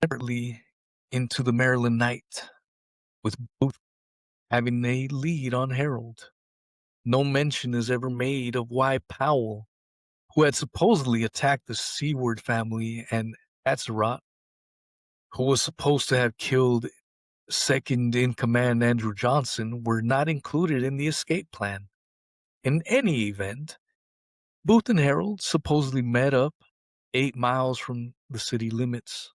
separately into the Maryland night, with Booth having a lead on Harold. No mention is ever made of why Powell, who had supposedly attacked the Seward family and Atzerodt, who was supposed to have killed second in command Andrew Johnson, were not included in the escape plan. In any event, Booth and Harold supposedly met up 8 miles from the city limits.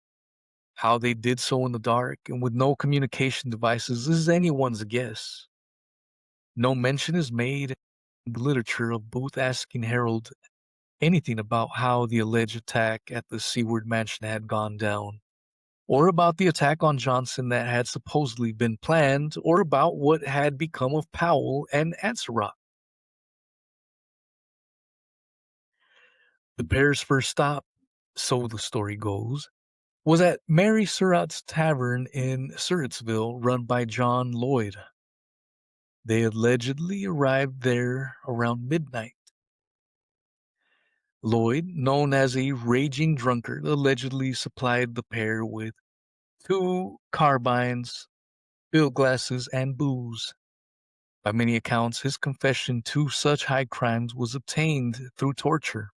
How they did so in the dark and with no communication devices is anyone's guess. No mention is made in the literature of Booth asking Harold anything about how the alleged attack at the Seward mansion had gone down, or about the attack on Johnson that had supposedly been planned, or about what had become of Powell and Atzerodt. The pair's first stop, so the story goes, was at Mary Surratt's Tavern in Surrattsville, run by John Lloyd. They allegedly arrived there around midnight. Lloyd, known as a raging drunkard, allegedly supplied the pair with 2 carbines, field glasses, and booze. By many accounts, his confession to such high crimes was obtained through torture.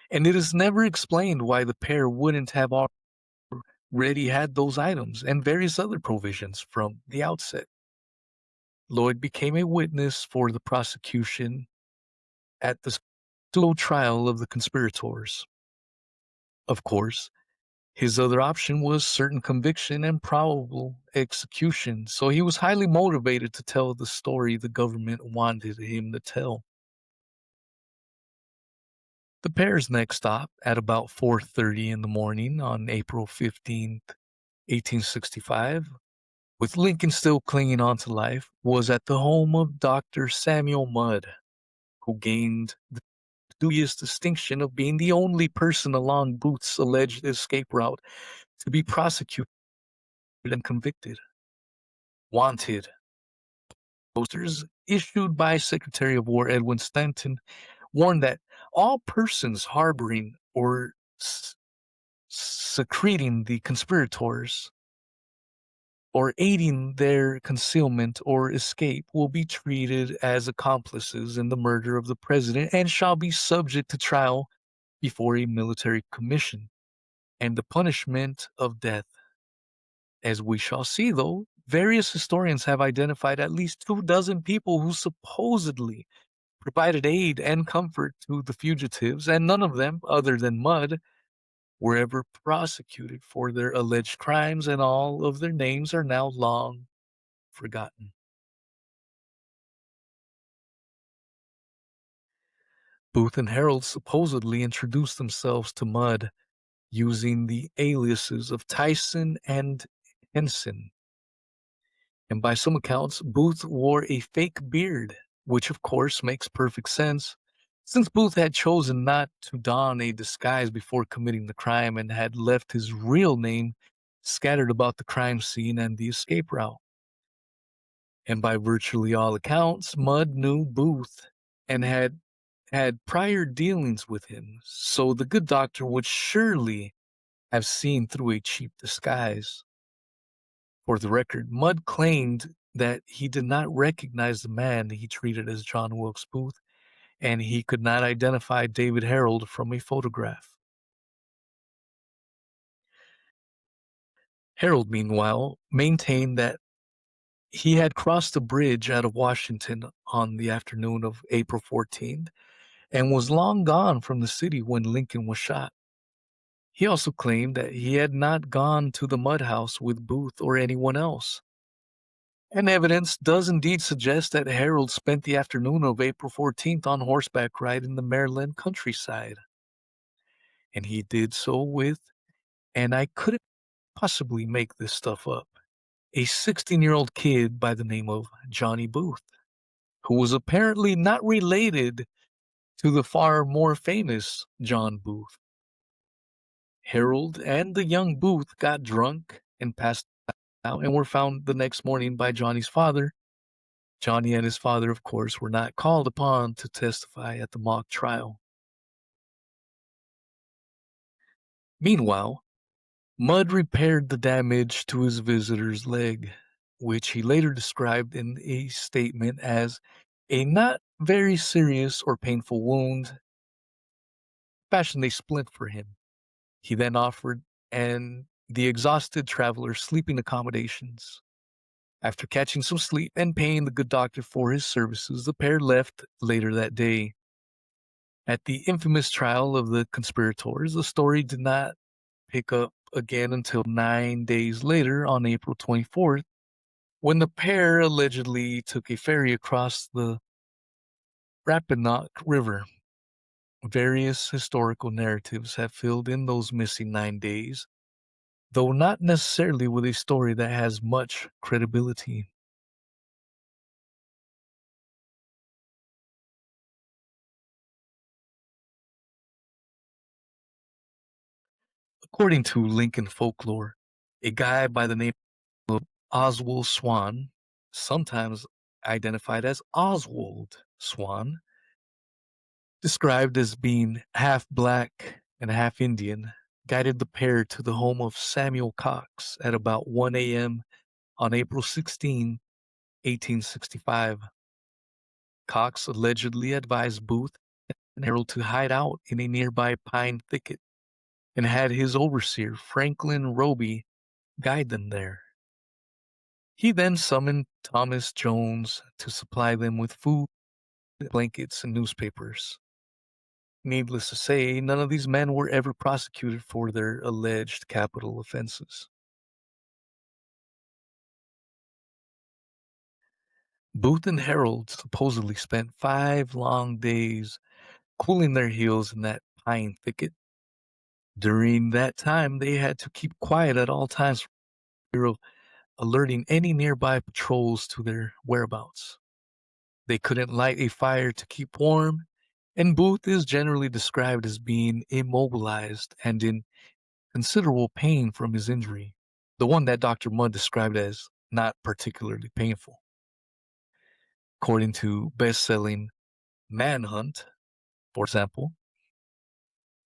And it is never explained why the pair wouldn't have already had those items and various other provisions from the outset. Lloyd became a witness for the prosecution at the slow trial of the conspirators. Of course, his other option was certain conviction and probable execution, so he was highly motivated to tell the story the government wanted him to tell. The pair's next stop, at about 4:30 in the morning on April 15th, 1865, with Lincoln still clinging on to life, was at the home of Dr. Samuel Mudd, who gained the dubious distinction of being the only person along Booth's alleged escape route to be prosecuted and convicted. Wanted posters issued by Secretary of War Edwin Stanton warned that all persons harboring or secreting the conspirators or aiding their concealment or escape will be treated as accomplices in the murder of the president and shall be subject to trial before a military commission and the punishment of death. As we shall see, though, various historians have identified at least 24 people who supposedly provided aid and comfort to the fugitives, and none of them, other than Mudd, were ever prosecuted for their alleged crimes, and all of their names are now long forgotten. Booth and Harold supposedly introduced themselves to Mudd using the aliases of Tyson and Henson. And by some accounts, Booth wore a fake beard, which of course makes perfect sense, since Booth had chosen not to don a disguise before committing the crime and had left his real name scattered about the crime scene and the escape route. And by virtually all accounts, Mudd knew Booth and had prior dealings with him, so the good doctor would surely have seen through a cheap disguise. For the record, Mudd claimed that he did not recognize the man he treated as John Wilkes Booth, and he could not identify David Harold from a photograph. Harold, meanwhile, maintained that he had crossed the bridge out of Washington on the afternoon of April 14th and was long gone from the city when Lincoln was shot. He also claimed that he had not gone to the Mudd house with Booth or anyone else. And evidence does indeed suggest that Harold spent the afternoon of April 14th on horseback ride in the Maryland countryside. And he did so with, and I couldn't possibly make this stuff up, a 16-year-old kid by the name of Johnny Booth, who was apparently not related to the far more famous John Booth. Harold and the young Booth got drunk and passed out and were found the next morning by Johnny's father. Johnny and his father, of course, were not called upon to testify at the mock trial. Meanwhile, Mudd repaired the damage to his visitor's leg, which he later described in a statement as a not very serious or painful wound, fashioned a splint for him. He then offered the exhausted traveler sleeping accommodations. After catching some sleep and paying the good doctor for his services, the pair left later that day. At the infamous trial of the conspirators, the story did not pick up again until 9 days later on April 24th, when the pair allegedly took a ferry across the Rappahannock River. Various historical narratives have filled in those missing 9 days, though not necessarily with a story that has much credibility. According to Lincoln folklore, a guy by the name of Oswald Swan, sometimes identified as Oswald Swan, described as being half black and half Indian, guided the pair to the home of Samuel Cox at about 1 a.m. on April 16, 1865. Cox allegedly advised Booth and Harold to hide out in a nearby pine thicket and had his overseer, Franklin Roby, guide them there. He then summoned Thomas Jones to supply them with food, blankets, and newspapers. Needless to say, none of these men were ever prosecuted for their alleged capital offenses. Booth and Harold supposedly spent 5 long days cooling their heels in that pine thicket. During that time, they had to keep quiet at all times for fear of alerting any nearby patrols to their whereabouts. They couldn't light a fire to keep warm, and Booth is generally described as being immobilized and in considerable pain from his injury, the one that Dr. Mudd described as not particularly painful. According to best-selling Manhunt, for example,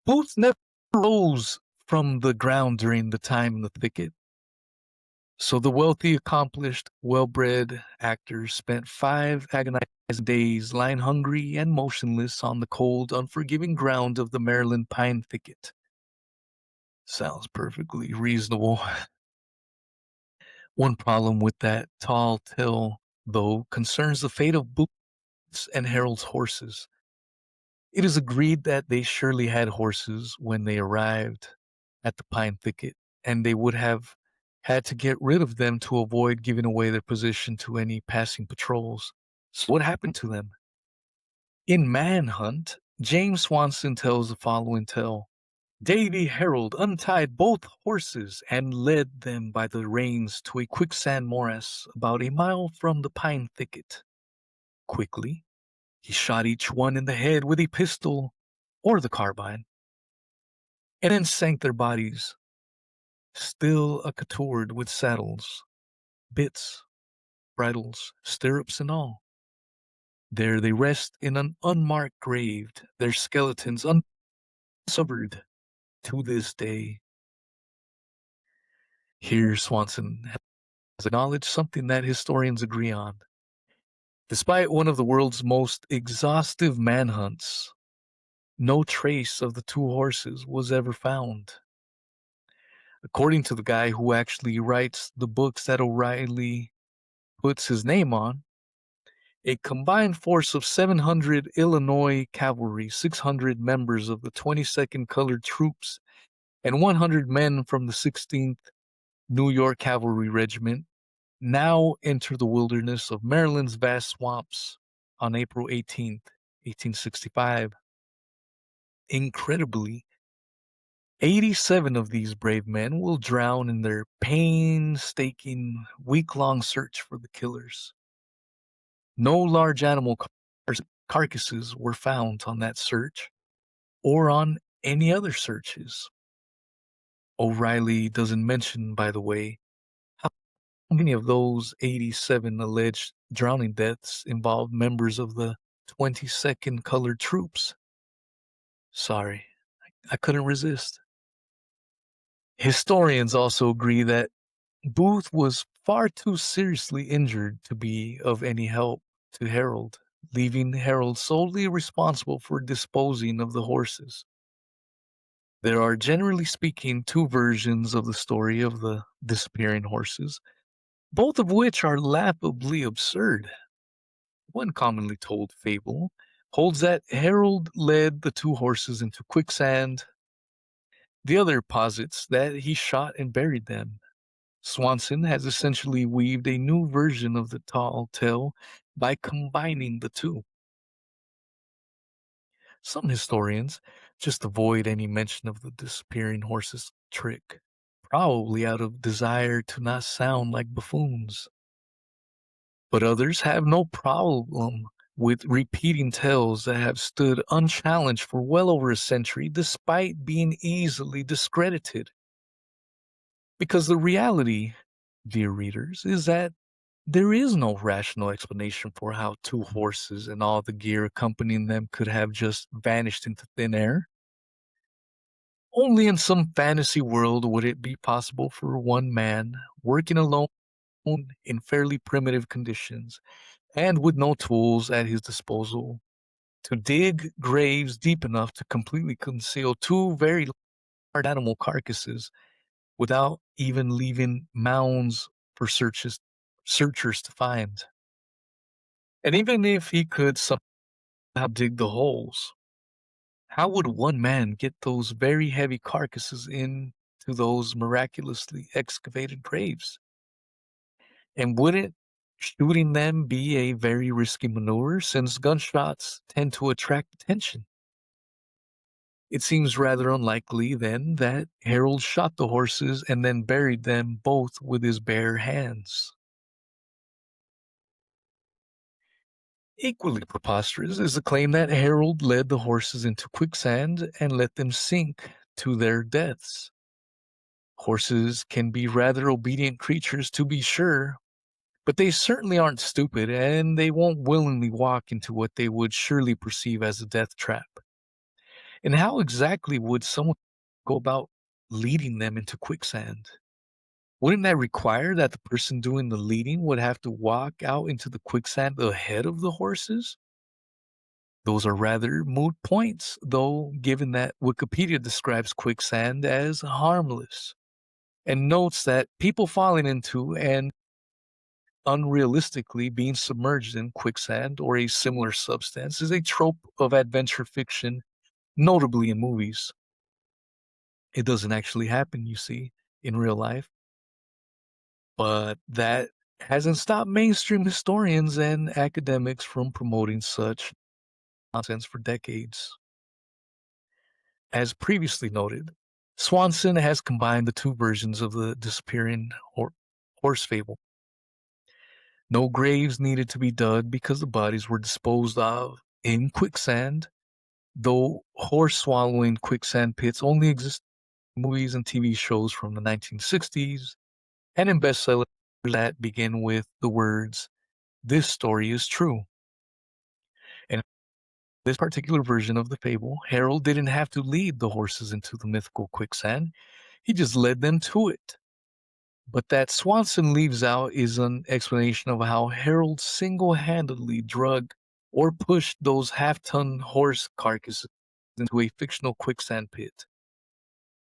Booth never rose from the ground during the time in the thicket. So the wealthy, accomplished, well-bred actor spent 5 agonizing days lying hungry and motionless on the cold, unforgiving ground of the Maryland pine thicket. Sounds perfectly reasonable. One problem with that tall tale, though, concerns the fate of Booth's and Harold's horses. It is agreed that they surely had horses when they arrived at the pine thicket, and they would have had to get rid of them to avoid giving away their position to any passing patrols. So what happened to them? In Manhunt, James Swanson tells the following tale. Davy Harold untied both horses and led them by the reins to a quicksand morass about a mile from the pine thicket. Quickly, he shot each one in the head with a pistol or the carbine, and then sank their bodies, still accoutered with saddles, bits, bridles, stirrups, and all. There they rest in an unmarked grave, their skeletons uncovered to this day. Here Swanson has acknowledged something that historians agree on. Despite one of the world's most exhaustive manhunts, no trace of the 2 horses was ever found. According to the guy who actually writes the books that O'Reilly puts his name on, a combined force of 700 Illinois cavalry, 600 members of the 22nd Colored Troops, and 100 men from the 16th New York Cavalry Regiment now enter the wilderness of Maryland's vast swamps on April 18th, 1865. Incredibly, 87 of these brave men will drown in their painstaking week-long search for the killers. No large animal carcasses were found on that search or on any other searches. O'Reilly doesn't mention, by the way, how many of those 87 alleged drowning deaths involved members of the 22nd Colored Troops. Sorry, I couldn't resist. Historians also agree that Booth was far too seriously injured to be of any help to Harold, leaving Harold solely responsible for disposing of the horses. There are, generally speaking, two versions of the story of the disappearing horses, both of which are laughably absurd. One commonly told fable holds that Harold led the two horses into quicksand. The other posits that he shot and buried them. Swanson has essentially weaved a new version of the tall tale by combining the two. Some historians just avoid any mention of the disappearing horses trick, probably out of desire to not sound like buffoons. But others have no problem with repeating tales that have stood unchallenged for well over a century despite being easily discredited. Because the reality, dear readers, is that there is no rational explanation for how two horses and all the gear accompanying them could have just vanished into thin air. Only in some fantasy world would it be possible for one man, working alone in fairly primitive conditions and with no tools at his disposal, to dig graves deep enough to completely conceal two very large animal carcasses without even leaving mounds for searchers to find. And even if he could somehow dig the holes, how would one man get those very heavy carcasses into those miraculously excavated graves? And wouldn't shooting them be a very risky maneuver since gunshots tend to attract attention? It seems rather unlikely then that Harold shot the horses and then buried them both with his bare hands. Equally preposterous is the claim that Harold led the horses into quicksand and let them sink to their deaths. Horses can be rather obedient creatures, to be sure, but they certainly aren't stupid, and they won't willingly walk into what they would surely perceive as a death trap. And how exactly would someone go about leading them into quicksand? Wouldn't that require that the person doing the leading would have to walk out into the quicksand ahead of the horses? Those are rather moot points, though, given that Wikipedia describes quicksand as harmless and notes that people falling into and unrealistically being submerged in quicksand or a similar substance is a trope of adventure fiction, notably in movies. It doesn't actually happen, you see, in real life, but that hasn't stopped mainstream historians and academics from promoting such nonsense for decades. As previously noted, Swanson has combined the two versions of the disappearing horse fable. No graves needed to be dug because the bodies were disposed of in quicksand, though horse swallowing quicksand pits only exist in movies and TV shows from the 1960s and in bestsellers that begin with the words, "This story is true." And in this particular version of the fable, Harold didn't have to lead the horses into the mythical quicksand, he just led them to it. But that Swanson leaves out is an explanation of how Harold single-handedly drug or pushed those half-ton horse carcasses into a fictional quicksand pit.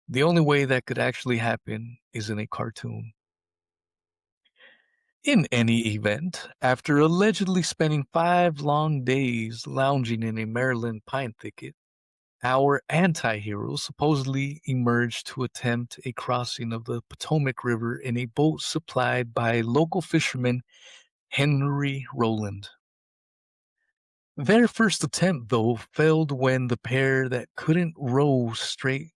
The only way that could actually happen is in a cartoon. In any event, after allegedly spending 5 long days lounging in a Maryland pine thicket, Our anti-hero supposedly emerged to attempt a crossing of the Potomac River in a boat supplied by local fisherman Henry Rowland. Their first attempt, though, failed when the pair that couldn't row straight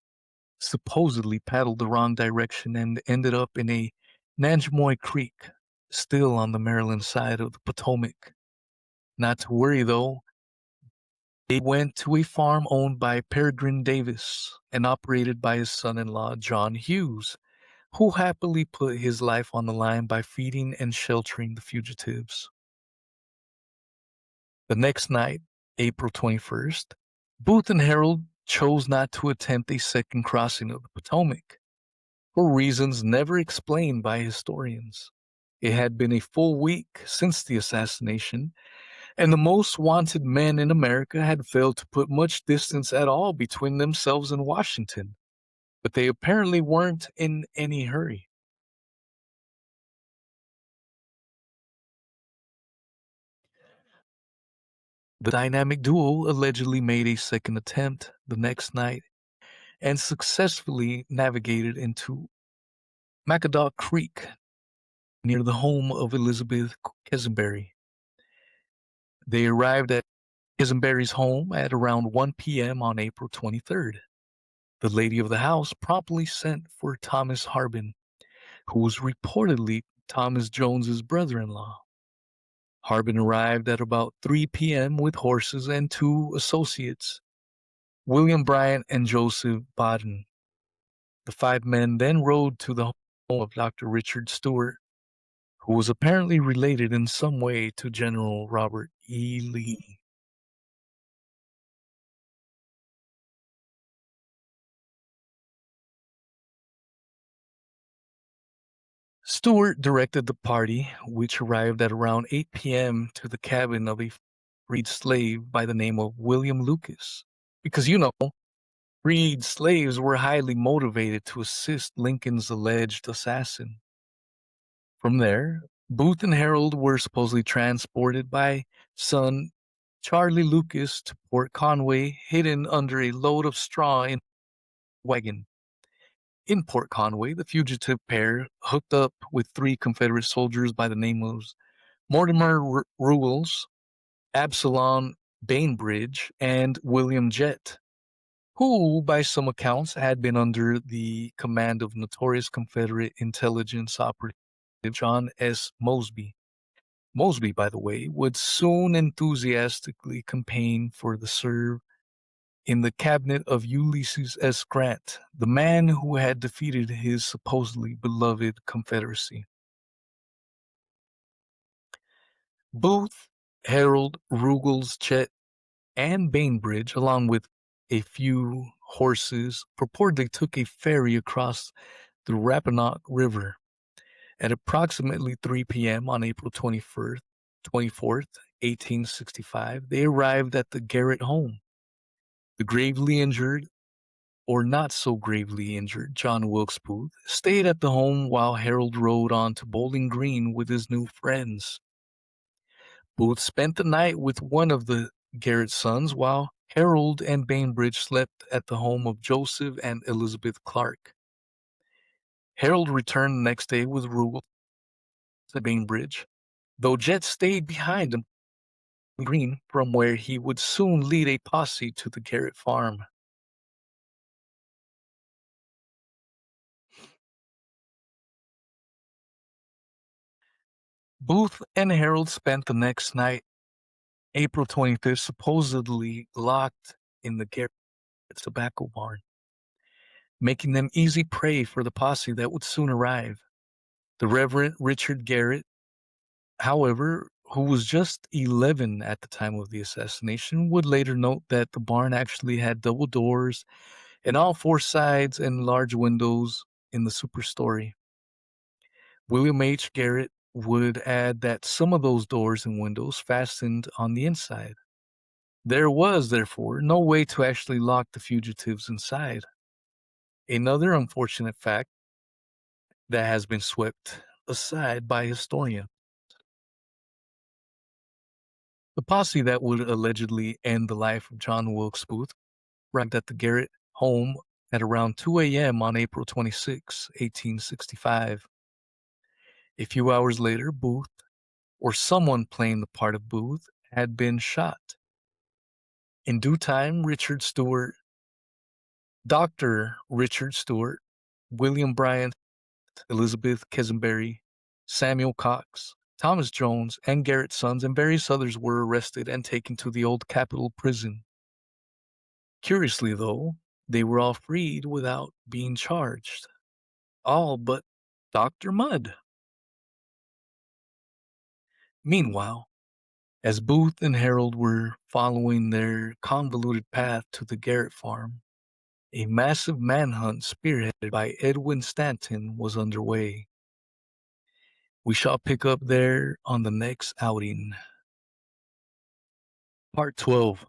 supposedly paddled the wrong direction and ended up in a Nanjemoy Creek, still on the Maryland side of the Potomac. Not to worry, though, they went to a farm owned by Peregrine Davis and operated by his son-in-law, John Hughes, who happily put his life on the line by feeding and sheltering the fugitives. The next night, April 21st, Booth and Harold chose not to attempt a second crossing of the Potomac, for reasons never explained by historians. It had been a full week since the assassination, and the most wanted men in America had failed to put much distance at all between themselves and Washington, but they apparently weren't in any hurry. The dynamic duo allegedly made a second attempt the next night and successfully navigated into Mackinac Creek near the home of Elizabeth Quisenberry. They arrived at Quisenberry's home at around 1 p.m. on April 23rd. The lady of the house promptly sent for Thomas Harbin, who was reportedly Thomas Jones's brother-in-law. Harbin arrived at about 3 p.m. with horses and two associates, William Bryant and Joseph Baden. The five men then rode to the home of Dr. Richard Stewart, who was apparently related in some way to General Robert E. Lee. Stewart directed the party, which arrived at around 8 p.m. to the cabin of a freed slave by the name of William Lucas. Because, freed slaves were highly motivated to assist Lincoln's alleged assassin. From there, Booth and Harold were supposedly transported by son Charlie Lucas to Port Conway, hidden under a load of straw in a wagon. In Port Conway, the fugitive pair hooked up with three Confederate soldiers by the name of Mortimer Ruggles, Absalom Bainbridge, and William Jett, who, by some accounts, had been under the command of notorious Confederate intelligence operative John S. Mosby. Mosby, by the way, would soon enthusiastically campaign for the serve in the cabinet of Ulysses S. Grant, the man who had defeated his supposedly beloved Confederacy. Booth, Harold, Ruggles, Chet, and Bainbridge, along with a few horses, purportedly took a ferry across the Rappahannock River. At approximately 3 p.m. on April 24th, 1865, they arrived at the Garrett home. The gravely injured, or not so gravely injured, John Wilkes Booth stayed at the home while Harold rode on to Bowling Green with his new friends. Booth spent the night with one of the Garrett sons while Harold and Bainbridge slept at the home of Joseph and Elizabeth Clark. Harold returned the next day with Ruggles and Bainbridge, though Jett stayed behind in Green, from where he would soon lead a posse to the Garrett farm. Booth and Harold spent the next night, April 25th, supposedly locked in the Garrett tobacco barn, making them easy prey for the posse that would soon arrive. The Reverend Richard Garrett, however, who was just 11 at the time of the assassination, would later note that the barn actually had double doors and all four sides and large windows in the superstory. William H. Garrett would add that some of those doors and windows fastened on the inside. There was, therefore, no way to actually lock the fugitives inside. Another unfortunate fact that has been swept aside by historians. The posse that would allegedly end the life of John Wilkes Booth arrived at the Garrett home at around 2 a.m. on April 26, 1865. A few hours later, Booth, or someone playing the part of Booth, had been shot. In due time, Dr. Richard Stewart, William Bryant, Elizabeth Kesenberry, Samuel Cox, Thomas Jones, and Garrett's sons, and various others were arrested and taken to the old Capitol prison. Curiously, though, they were all freed without being charged. All but Dr. Mudd. Meanwhile, as Booth and Harold were following their convoluted path to the Garrett farm, a massive manhunt spearheaded by Edwin Stanton was underway. We shall pick up there on the next outing. Part 12.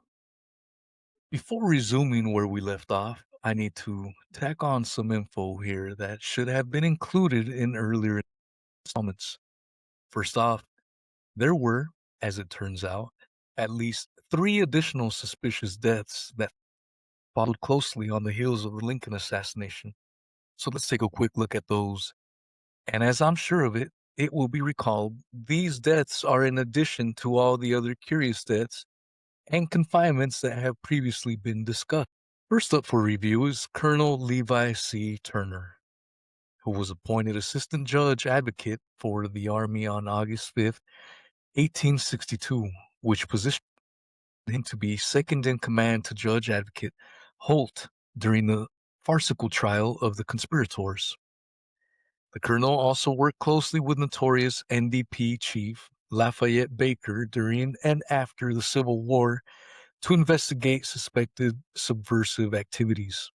Before resuming where we left off, I need to tack on some info here that should have been included in earlier installments. First off, there were, as it turns out, at least 3 additional suspicious deaths that followed closely on the heels of the Lincoln assassination. So let's take a quick look at those. And as I'm sure of it, it will be recalled, these deaths are in addition to all the other curious deaths and confinements that have previously been discussed. First up for review is Colonel Levi C. Turner, who was appointed Assistant Judge Advocate for the Army on August 5th, 1862, which positioned him to be second in command to Judge Advocate Holt during the farcical trial of the conspirators. The colonel also worked closely with notorious NDP chief Lafayette Baker during and after the Civil War to investigate suspected subversive activities.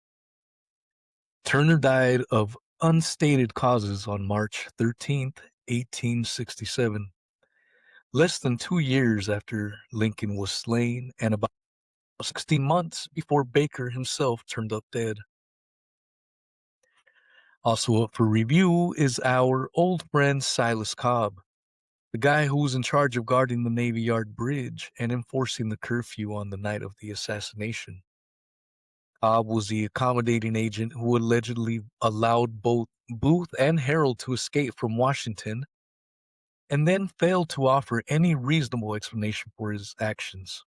Turner died of unstated causes on March 13, 1867, less than 2 years after Lincoln was slain and about 16 months before Baker himself turned up dead. Also up for review is our old friend Silas Cobb, the guy who was in charge of guarding the Navy Yard bridge and enforcing the curfew on the night of the assassination. Cobb was the accommodating agent who allegedly allowed both Booth and Harold to escape from Washington and then failed to offer any reasonable explanation for his actions.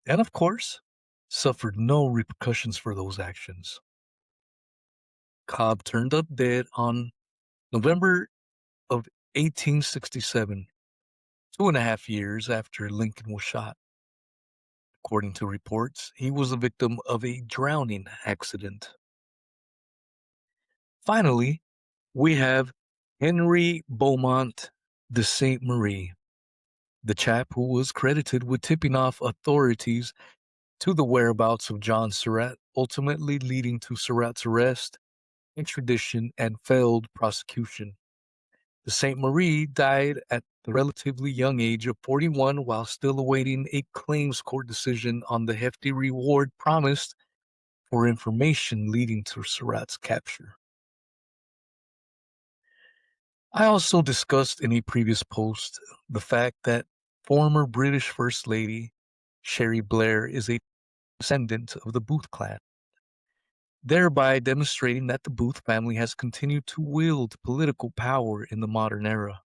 And of course, suffered no repercussions for those actions. Cobb turned up dead on November of 1867, 2.5 years after Lincoln was shot. According to reports, he was the victim of a drowning accident. Finally, we have Henry Beaumont de Saint Marie, the chap who was credited with tipping off authorities to the whereabouts of John Surratt, ultimately leading to Surratt's arrest, extradition, and failed prosecution. De Saint Marie died at the relatively young age of 41 while still awaiting a claims court decision on the hefty reward promised for information leading to Surratt's capture. I also discussed in a previous post the fact that former British First Lady Sherry Blair is a descendant of the Booth clan, thereby demonstrating that the Booth family has continued to wield political power in the modern era.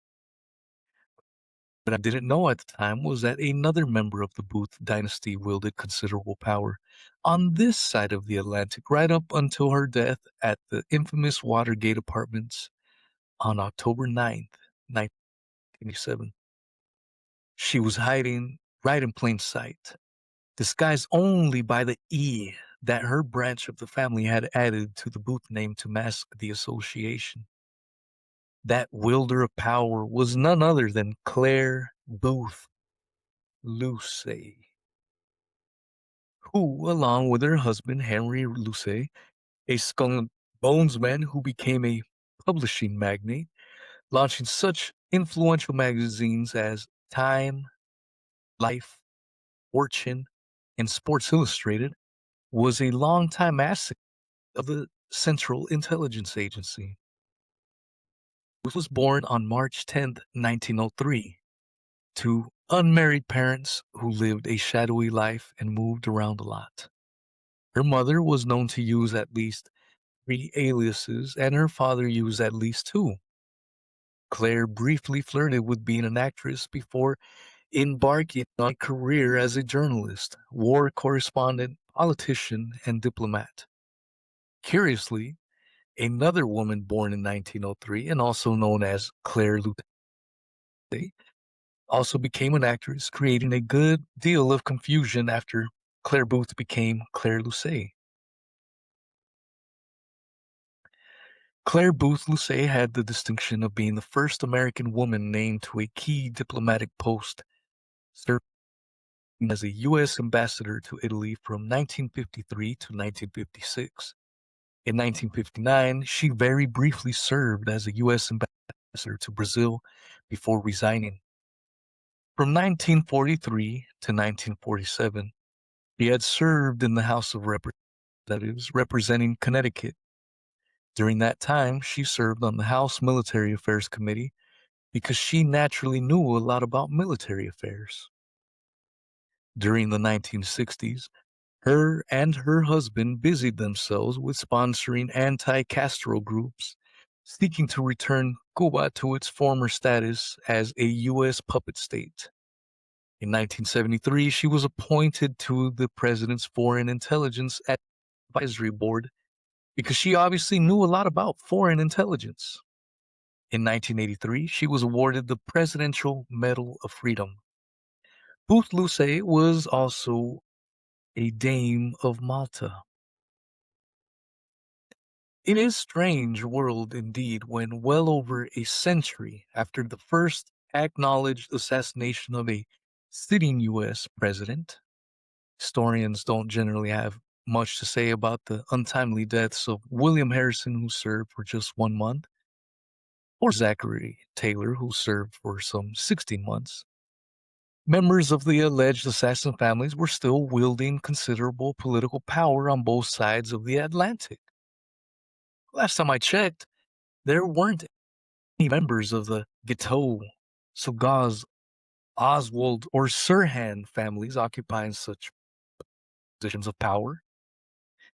What I didn't know at the time was that another member of the Booth dynasty wielded considerable power on this side of the Atlantic right up until her death at the infamous Watergate Apartments on October 9th, 1987. She was hiding right in plain sight, disguised only by the E that her branch of the family had added to the Booth name to mask the association. That wielder of power was none other than Claire Booth Luce, who, along with her husband Henry Luce, a skull and bones man who became a publishing magnate, launching such influential magazines as Time, Life, Fortune, and Sports Illustrated, was a longtime asset of the Central Intelligence Agency. Booth was born on March 10, 1903, to unmarried parents who lived a shadowy life and moved around a lot. Her mother was known to use at least 3 aliases, and her father used at least 2. Claire briefly flirted with being an actress before embarking on a career as a journalist, war correspondent, politician, and diplomat. Curiously, another woman born in 1903 and also known as Claire Lutte also became an actress, creating a good deal of confusion after Claire Booth became Claire Lucé. Claire Booth Lucé had the distinction of being the first American woman named to a key diplomatic post, serving as a U.S. ambassador to Italy from 1953 to 1956. In 1959, she very briefly served as a U.S. ambassador to Brazil before resigning. From 1943 to 1947, she had served in the House of Representatives representing Connecticut. During that time, she served on the House Military Affairs Committee because she naturally knew a lot about military affairs. During the 1960s, her and her husband busied themselves with sponsoring anti-Castro groups seeking to return Cuba to its former status as a U.S. puppet state. In 1973, she was appointed to the President's Foreign Intelligence Advisory Board because she obviously knew a lot about foreign intelligence. In 1983, she was awarded the Presidential Medal of Freedom. Booth Luce was also a Dame of Malta. It is strange world indeed when well over a century after the first acknowledged assassination of a sitting U.S. president, historians don't generally have much to say about the untimely deaths of William Harrison, who served for just 1 month, or Zachary Taylor, who served for some 16 months. Members of the alleged assassin families were still wielding considerable political power on both sides of the Atlantic. Last time I checked, there weren't any members of the Guiteau, Sagaz, Oswald, or Sirhan families occupying such positions of power.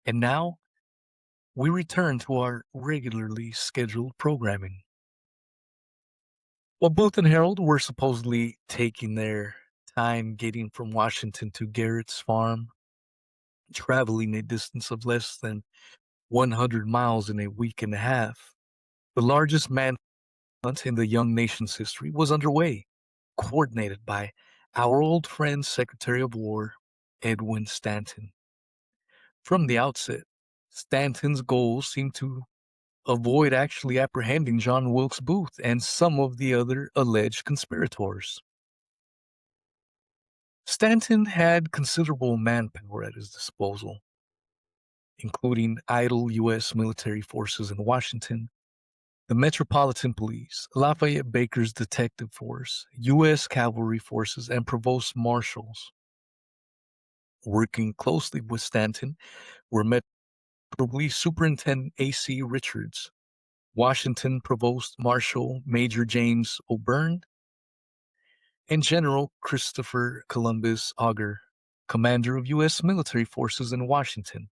And now, we return to our regularly scheduled programming. While Booth and Harold were supposedly taking their time getting from Washington to Garrett's farm, traveling a distance of less than 100 miles in a week and a half, the largest manhunt in the young nation's history was underway, coordinated by our old friend Secretary of War Edwin Stanton. From the outset, Stanton's goals seemed to avoid actually apprehending John Wilkes Booth and some of the other alleged conspirators. Stanton had considerable manpower at his disposal, including idle U.S. military forces in Washington, the Metropolitan Police, Lafayette Baker's Detective Force, U.S. Cavalry Forces, and Provost Marshals. Working closely with Stanton were Metro Police Superintendent A.C. Richards, Washington Provost Marshal Major James O'Byrne, and General Christopher Columbus Augur, commander of U.S. military forces in Washington.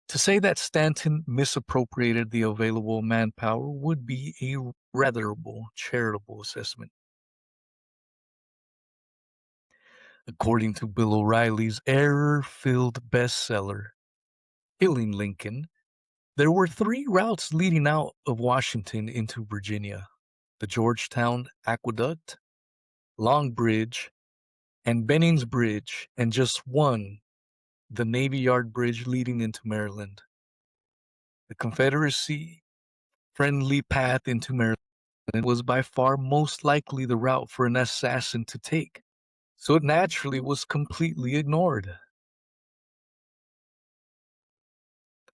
To say that Stanton misappropriated the available manpower would be a rather charitable assessment. According to Bill O'Reilly's error-filled bestseller, Killing Lincoln, there were 3 routes leading out of Washington into Virginia: the Georgetown Aqueduct, Long Bridge, and Benning's Bridge, and just one, the Navy Yard Bridge leading into Maryland. The Confederacy friendly path into Maryland was by far most likely the route for an assassin to take, so it naturally was completely ignored.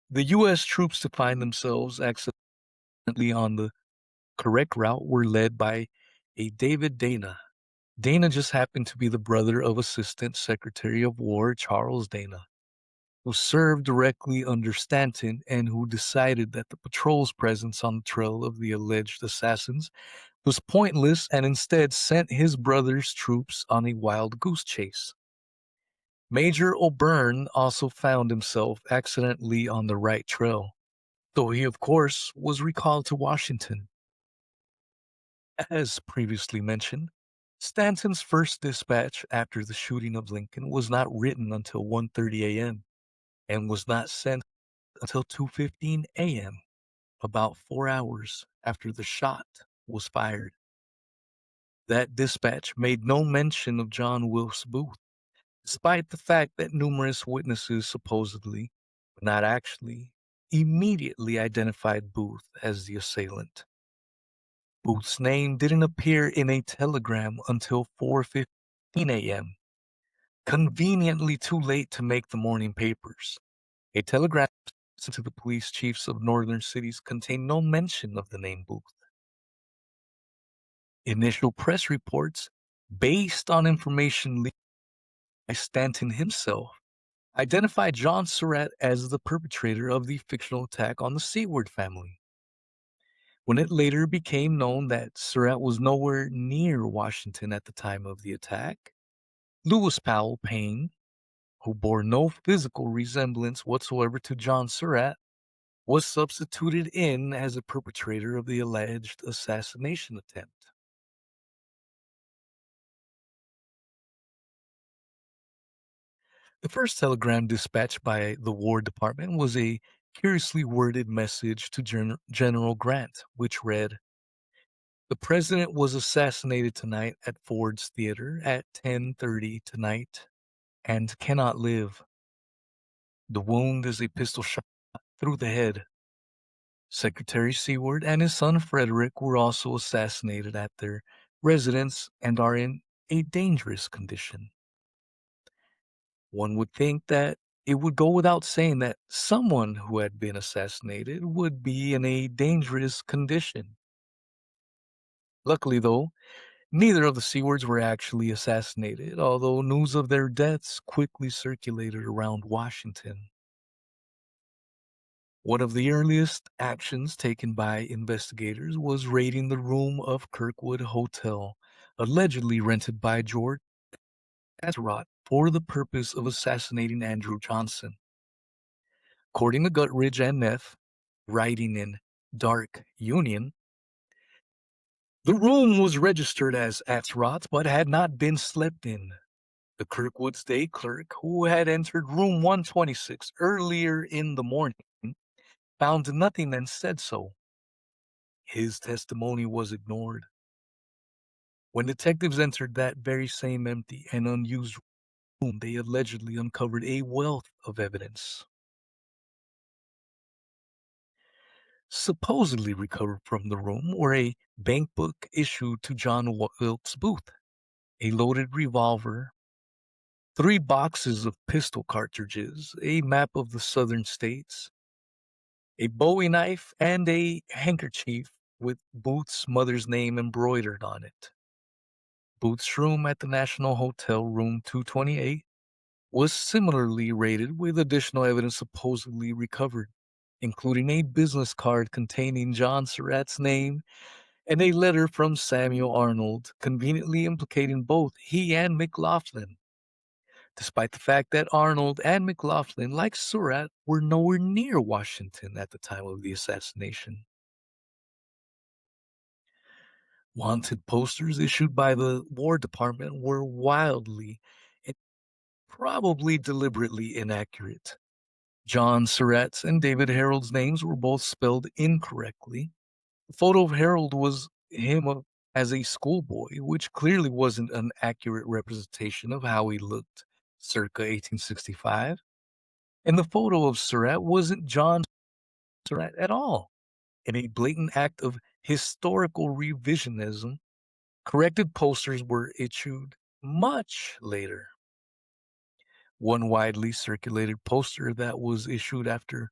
The U.S. troops to find themselves accidentally on the correct route were led by a David Dana. Dana just happened to be the brother of Assistant Secretary of War Charles Dana, who served directly under Stanton and who decided that the patrol's presence on the trail of the alleged assassins was pointless and instead sent his brother's troops on a wild goose chase. Major O'Byrne also found himself accidentally on the right trail, though he, of course, was recalled to Washington. As previously mentioned, Stanton's first dispatch after the shooting of Lincoln was not written until 1:30 a.m. and was not sent until 2:15 a.m., about 4 hours after the shot was fired. That dispatch made no mention of John Wilkes Booth, despite the fact that numerous witnesses supposedly, but not actually, immediately identified Booth as the assailant. Booth's name didn't appear in a telegram until 4:15 a.m., conveniently too late to make the morning papers. A telegram sent to the police chiefs of northern cities contained no mention of the name Booth. Initial press reports, based on information leaked by Stanton himself, identified John Surratt as the perpetrator of the fictional attack on the Seward family. When it later became known that Surratt was nowhere near Washington at the time of the attack, Lewis Powell Payne, who bore no physical resemblance whatsoever to John Surratt, was substituted in as a perpetrator of the alleged assassination attempt. The first telegram dispatched by the War Department was a curiously worded message to General Grant, which read, "The President was assassinated tonight at Ford's Theater at 10:30 tonight and cannot live. The wound is a pistol shot through the head. Secretary Seward and his son Frederick were also assassinated at their residence and are in a dangerous condition." One would think that it would go without saying that someone who had been assassinated would be in a dangerous condition. Luckily, though, neither of the Seawards were actually assassinated, although news of their deaths quickly circulated around Washington. One of the earliest actions taken by investigators was raiding the room of Kirkwood Hotel, allegedly rented by George Atterott for the purpose of assassinating Andrew Johnson. According to Guttridge and Neff, writing in Dark Union, the room was registered as Atterott but had not been slept in. The Kirkwood's day clerk, who had entered room 126 earlier in the morning, found nothing and said so. His testimony was ignored. When detectives entered that very same empty and unused room, they allegedly uncovered a wealth of evidence. Supposedly recovered from the room were a bank book issued to John Wilkes Booth, a loaded revolver, 3 boxes of pistol cartridges, a map of the southern states, a Bowie knife, and a handkerchief with Booth's mother's name embroidered on it. Booth's room at the National Hotel, room 228, was similarly raided with additional evidence supposedly recovered, including a business card containing John Surratt's name and a letter from Samuel Arnold conveniently implicating both he and McLaughlin, despite the fact that Arnold and McLaughlin, like Surratt, were nowhere near Washington at the time of the assassination. Wanted posters issued by the War Department were wildly and probably deliberately inaccurate. John Surratt's and David Harold's names were both spelled incorrectly. The photo of Harold was him as a schoolboy, which clearly wasn't an accurate representation of how he looked circa 1865. And the photo of Surratt wasn't John Surratt at all. In a blatant act of historical revisionism, corrected posters were issued much later. One widely circulated poster that was issued after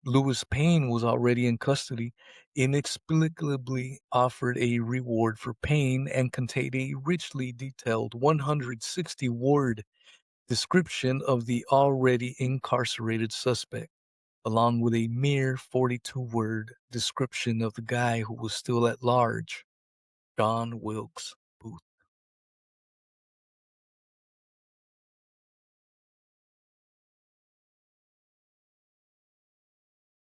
Lewis Payne was already in custody inexplicably offered a reward for Payne and contained a richly detailed 160-word description of the already incarcerated suspect, along with a mere 42-word description of the guy who was still at large, John Wilkes Booth.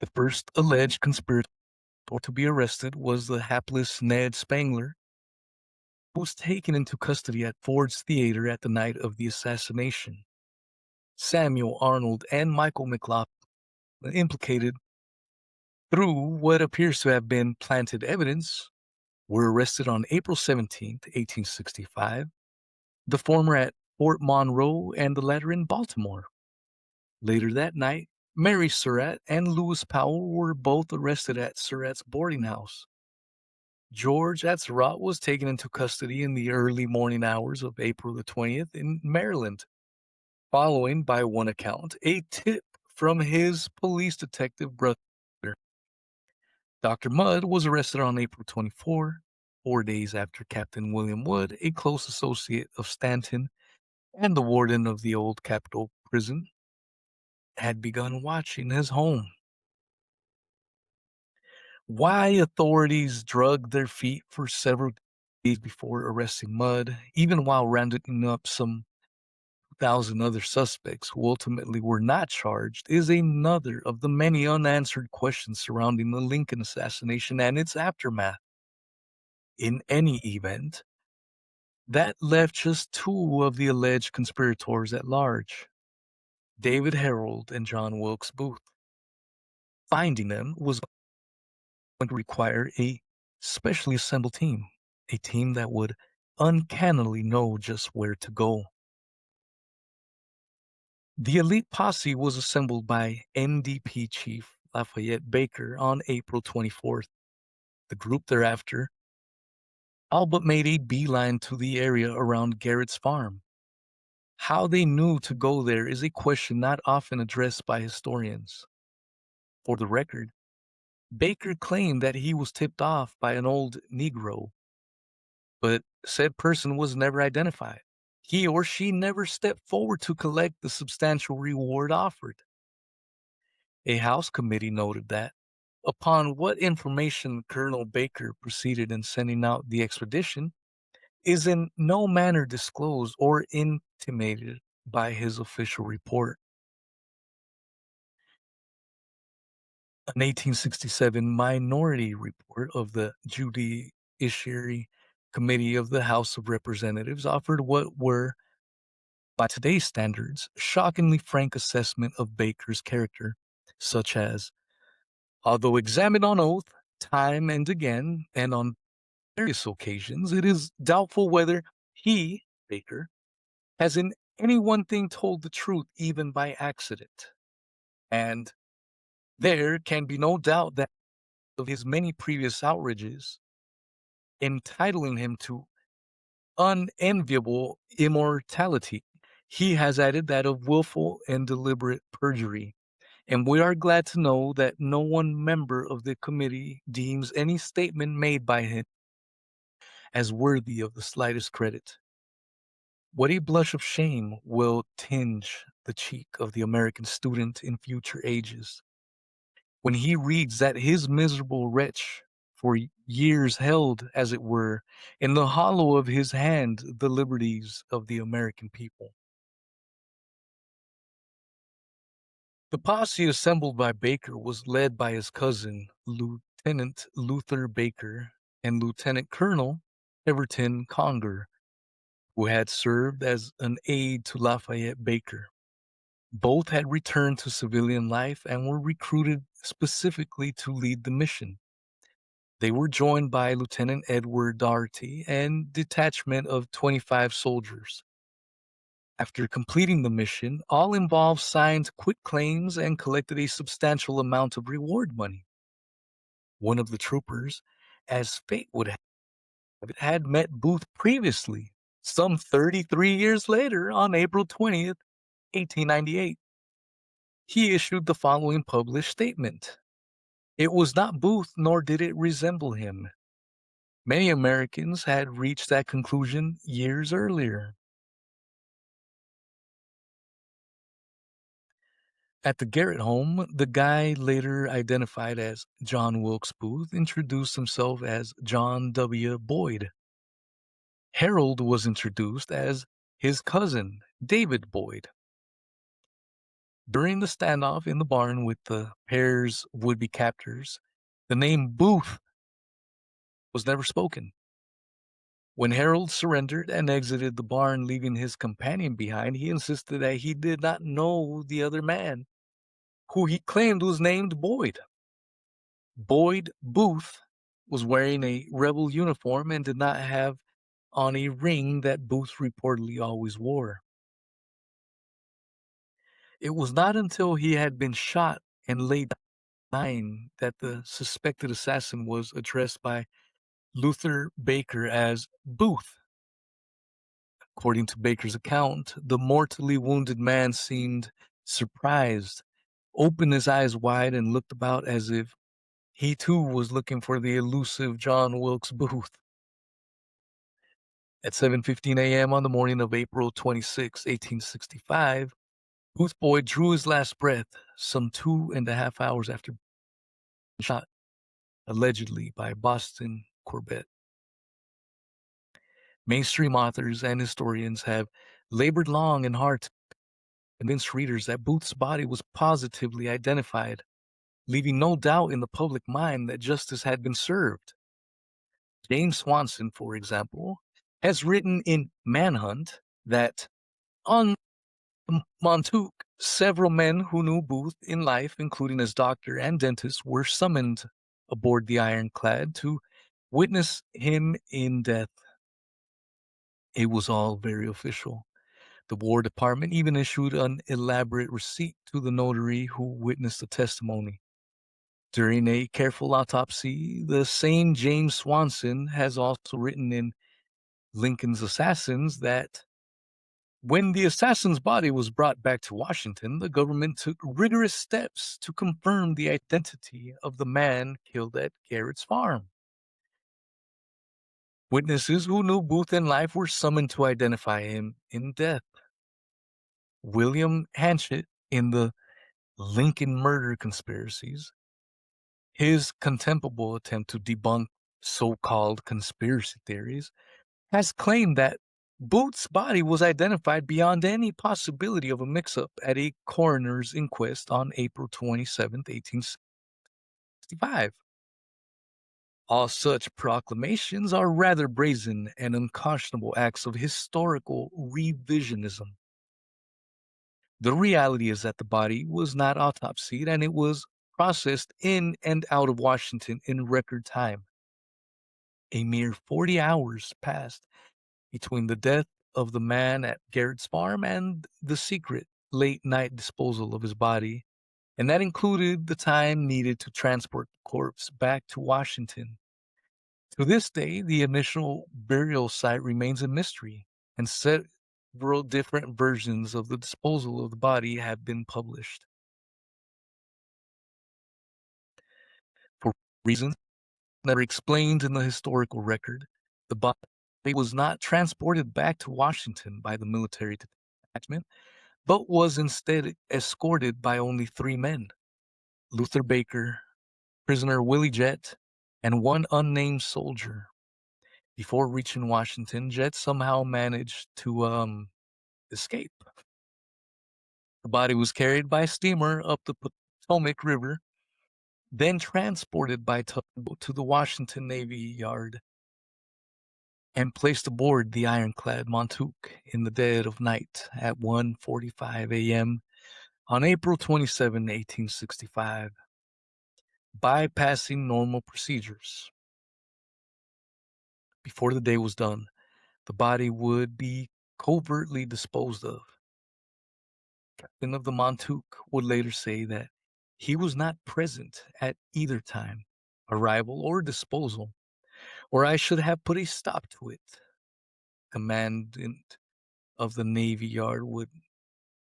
The first alleged conspirator to be arrested was the hapless Ned Spangler, who was taken into custody at Ford's Theater at the night of the assassination. Samuel Arnold and Michael McLaughlin, implicated through what appears to have been planted evidence, were arrested on April 17, 1865, the former at Fort Monroe and the latter in Baltimore. Later that night, Mary Surratt and Lewis Powell were both arrested at Surratt's boarding house. George Atzerodt was taken into custody in the early morning hours of April the 20th in Maryland, following, by one account, a tip from his police detective brother. Dr. Mudd was arrested on April 24, 4 days after Captain William Wood, a close associate of Stanton and the warden of the old Capitol prison, had begun watching his home. Why authorities dragged their feet for several days before arresting Mudd, even while rounding up some thousand other suspects who ultimately were not charged, is another of the many unanswered questions surrounding the Lincoln assassination and its aftermath. In any event, that left just two of the alleged conspirators at large, David Harold and John Wilkes Booth. Finding them was going to require a specially assembled team, a team that would uncannily know just where to go. The elite posse was assembled by NDP chief Lafayette Baker on April 24th. The group thereafter all but made a beeline to the area around Garrett's farm. How they knew to go there is a question not often addressed by historians. For the record, Baker claimed that he was tipped off by an old Negro, but said person was never identified. He or she never stepped forward to collect the substantial reward offered. A House committee noted that, upon what information Colonel Baker proceeded in sending out the expedition, is in no manner disclosed or intimated by his official report. An 1867 minority report of the Judiciary Committee of the House of Representatives offered what were, by today's standards, shockingly frank assessment of Baker's character, such as, although examined on oath, time and again, and on various occasions, it is doubtful whether he, Baker, has in any one thing told the truth even by accident. And there can be no doubt that of his many previous outrages, entitling him to unenviable immortality, he has added that of willful and deliberate perjury. And we are glad to know that no one member of the committee deems any statement made by him as worthy of the slightest credit. What a blush of shame will tinge the cheek of the American student in future ages when he reads that his miserable wretch for years held, as it were, in the hollow of his hand the liberties of the American people. The posse assembled by Baker was led by his cousin, Lieutenant Luther Baker, and Lieutenant Colonel Everton Conger, who had served as an aide to Lafayette Baker. Both had returned to civilian life and were recruited specifically to lead the mission. They were joined by Lieutenant Edward Doherty and detachment of 25 soldiers. After completing the mission, all involved signed quitclaims and collected a substantial amount of reward money. One of the troopers, as fate would have it, had met Booth previously, some 33 years later, on April 20th, 1898. He issued the following published statement. It was not Booth, nor did it resemble him. Many Americans had reached that conclusion years earlier. At the Garrett home, the guy later identified as John Wilkes Booth introduced himself as John W. Boyd. Harold was introduced as his cousin, David Boyd. During the standoff in the barn with the pair's would-be captors, the name Booth was never spoken. When Harold surrendered and exited the barn, leaving his companion behind, he insisted that he did not know the other man, who he claimed was named Boyd. Boyd Booth was wearing a rebel uniform and did not have on a ring that Booth reportedly always wore. It was not until he had been shot and lay dying that the suspected assassin was addressed by Luther Baker as Booth. According to Baker's account, the mortally wounded man seemed surprised, opened his eyes wide, and looked about as if he too was looking for the elusive John Wilkes Booth. At 7:15 a.m. on the morning of April 26, 1865, Booth Boyd drew his last breath some 2.5 hours after being shot, allegedly by Boston Corbett. Mainstream authors and historians have labored long and hard to convince readers that Booth's body was positively identified, leaving no doubt in the public mind that justice had been served. James Swanson, for example, has written in Manhunt that on Montauk, several men who knew Booth in life, including his doctor and dentist, were summoned aboard the Ironclad to witness him in death. It was all very official. The War Department even issued an elaborate receipt to the notary who witnessed the testimony. During a careful autopsy, the same James Swanson has also written in Lincoln's Assassins that when the assassin's body was brought back to Washington, the government took rigorous steps to confirm the identity of the man killed at Garrett's farm. Witnesses who knew Booth in life were summoned to identify him in death. William Hanchett, in the Lincoln murder conspiracies, his contemptible attempt to debunk so-called conspiracy theories, has claimed that Booth's body was identified beyond any possibility of a mix-up at a coroner's inquest on April 27, 1865. All such proclamations are rather brazen and unconscionable acts of historical revisionism. The reality is that the body was not autopsied and it was processed in and out of Washington in record time. A mere 40 hours passed between the death of the man at Garrett's farm and the secret late-night disposal of his body, and that included the time needed to transport the corpse back to Washington. To this day, the initial burial site remains a mystery, and several different versions of the disposal of the body have been published. For reasons never explained in the historical record, the body was not transported back to Washington by the military detachment, but was instead escorted by only 3 men: Luther Baker, prisoner Willie Jett, and one unnamed soldier. Before reaching Washington, Jett somehow managed to escape. The body was carried by steamer up the Potomac River, then transported by tugboat to the Washington Navy Yard and placed aboard the ironclad Montauk in the dead of night at 1:45 a.m. on April 27, 1865, bypassing normal procedures. Before the day was done, the body would be covertly disposed of. The captain of the Montauk would later say that he was not present at either time, arrival or disposal, or I should have put a stop to it. Commandant of the Navy Yard would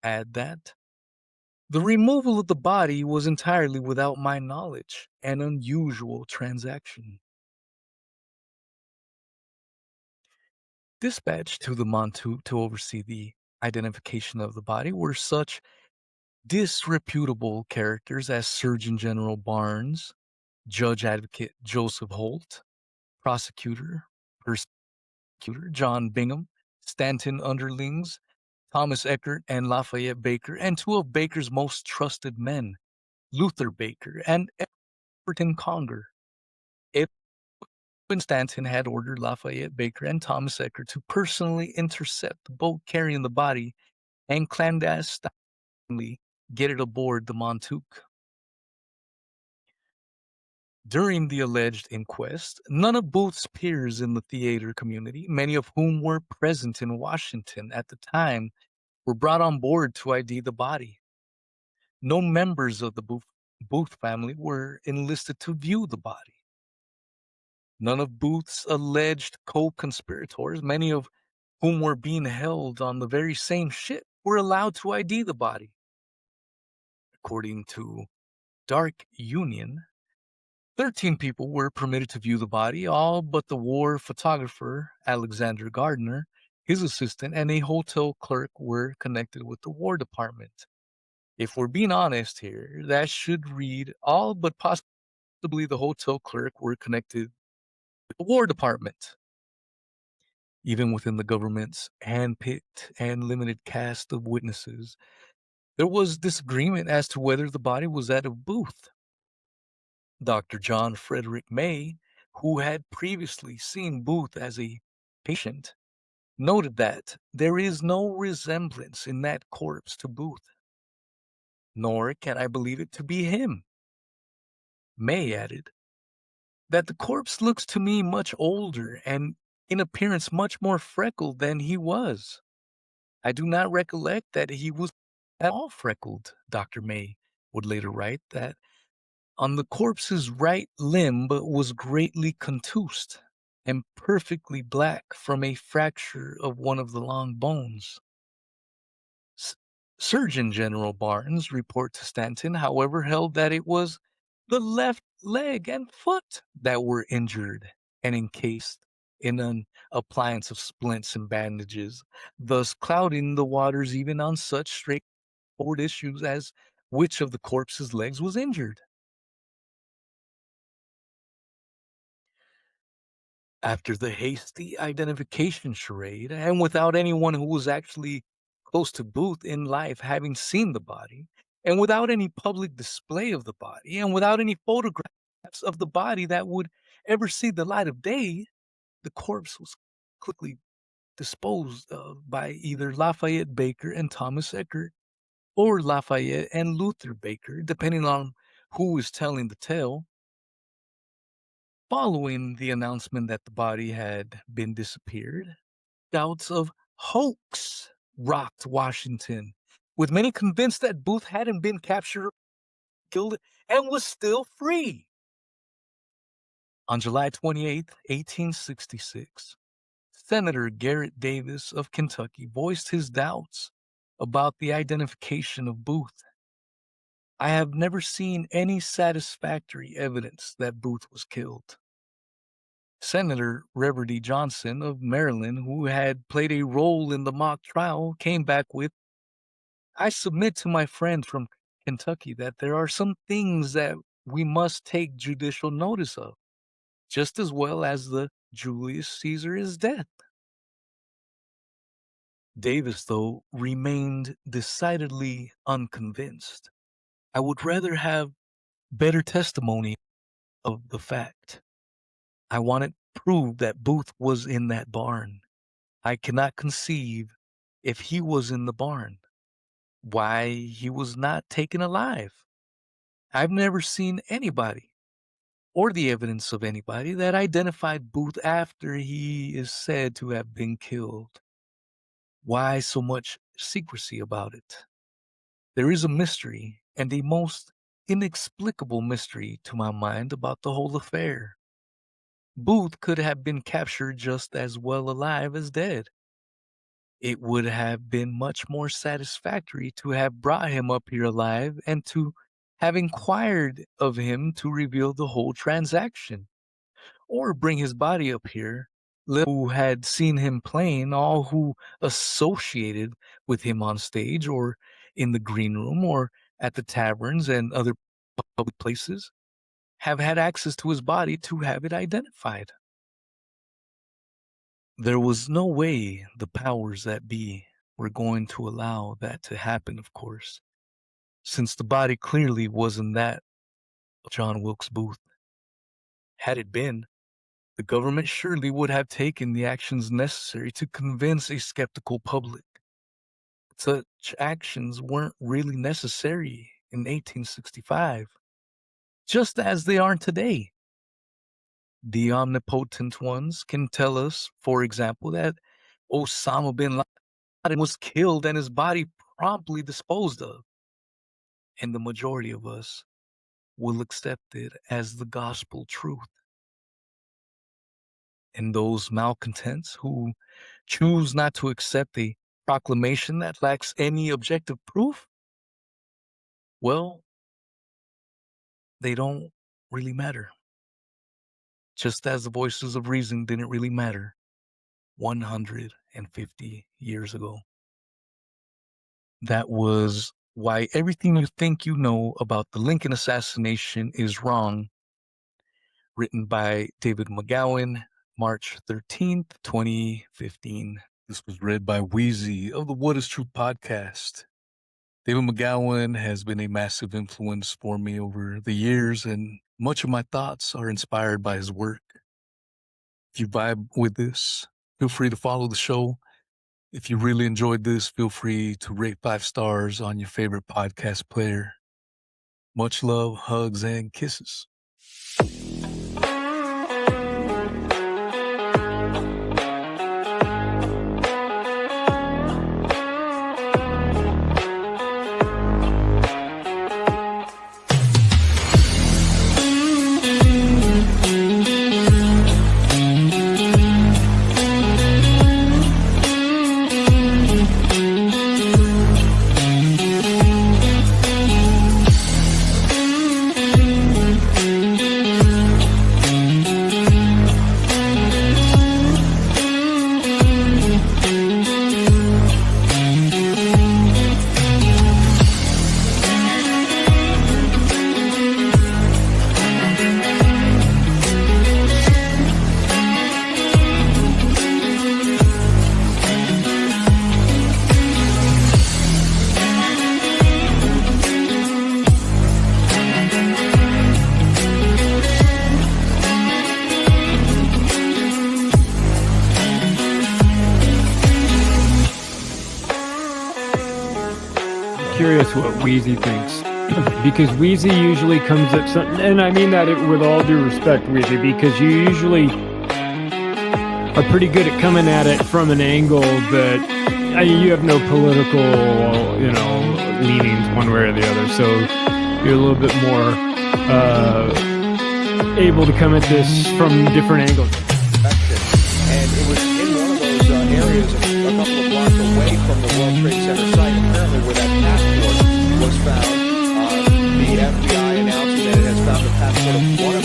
add that the removal of the body was entirely without my knowledge, an unusual transaction. Dispatched to the Montauk to oversee the identification of the body were such disreputable characters as Surgeon General Barnes, Judge Advocate Joseph Holt, Prosecutor John Bingham, Stanton underlings Thomas Eckert and Lafayette Baker, and two of Baker's most trusted men, Luther Baker and Everton Conger. Edwin Stanton had ordered Lafayette Baker and Thomas Eckert to personally intercept the boat carrying the body and clandestinely get it aboard the Montauk. During the alleged inquest, none of Booth's peers in the theater community, many of whom were present in Washington at the time, were brought on board to ID the body. No members of the Booth family were enlisted to view the body. None of Booth's alleged co-conspirators, many of whom were being held on the very same ship, were allowed to ID the body. According to Dark Union, 13 people were permitted to view the body, all but the war photographer Alexander Gardner, his assistant, and a hotel clerk were connected with the War Department. If we're being honest here, that should read all but possibly the hotel clerk were connected with the War Department. Even within the government's hand-picked and limited cast of witnesses, there was disagreement as to whether the body was that of Booth. Dr. John Frederick May, who had previously seen Booth as a patient, noted that there is no resemblance in that corpse to Booth, nor can I believe it to be him. May added that the corpse looks to me much older and in appearance much more freckled than he was. I do not recollect that he was at all freckled. Dr. May would later write that on the corpse's right limb was greatly contused and perfectly black from a fracture of one of the long bones. Surgeon General Barnes' report to Stanton, however, held that it was the left leg and foot that were injured and encased in an appliance of splints and bandages, thus clouding the waters even on such straightforward issues as which of the corpse's legs was injured. After the hasty identification charade, and without anyone who was actually close to Booth in life having seen the body, and without any public display of the body, and without any photographs of the body that would ever see the light of day, the corpse was quickly disposed of by either Lafayette Baker and Thomas Eckert, or Lafayette and Luther Baker, depending on who is telling the tale. Following the announcement that the body had been disappeared, doubts of hoax rocked Washington, with many convinced that Booth hadn't been captured, killed, and was still free. On July 28, 1866, Senator Garrett Davis of Kentucky voiced his doubts about the identification of Booth. I have never seen any satisfactory evidence that Booth was killed. Senator Reverdy Johnson of Maryland, who had played a role in the mock trial, came back with, I submit to my friend from Kentucky that there are some things that we must take judicial notice of, just as well as the Julius Caesar's death. Davis, though, remained decidedly unconvinced. I would rather have better testimony of the fact. I want it proved that Booth was in that barn. I cannot conceive, if he was in the barn, why he was not taken alive. I've never seen anybody, or the evidence of anybody, that identified Booth after he is said to have been killed. Why so much secrecy about it? There is a mystery, and a most inexplicable mystery to my mind about the whole affair. Booth could have been captured just as well alive as dead. It would have been much more satisfactory to have brought him up here alive and to have inquired of him to reveal the whole transaction, or bring his body up here, let who had seen him playing, all who associated with him on stage or in the green room or at the taverns and other public places, have had access to his body to have it identified. There was no way the powers that be were going to allow that to happen, of course, since the body clearly wasn't that of John Wilkes Booth. Had it been, the government surely would have taken the actions necessary to convince a skeptical public. Such actions weren't really necessary in 1865, just as they aren't today. The omnipotent ones can tell us, for example, that Osama bin Laden was killed and his body promptly disposed of, and the majority of us will accept it as the gospel truth. And those malcontents who choose not to accept a proclamation that lacks any objective proof, well, they don't really matter. Just as the voices of reason didn't really matter 150 years ago. That was Why Everything You Think You Know About the Lincoln Assassination Is Wrong, written by David McGowan, March 13th, 2015. This was read by Weezy of the What is True podcast. David McGowan has been a massive influence for me over the years, and much of my thoughts are inspired by his work. If you vibe with this, feel free to follow the show. If you really enjoyed this, feel free to rate 5 stars on your favorite podcast player. Much love, hugs, and kisses. Curious what Weezy thinks, because Weezy usually comes at something, and I mean that with all due respect, Weezy, because you usually are pretty good at coming at it from an angle that you have no political, leanings one way or the other, so you're a little bit more able to come at this from different angles. And it was in one of those areas, a couple of blocks away from the World Trade Center site, apparently where that passport was found. The FBI announcing that it has found the passport of one of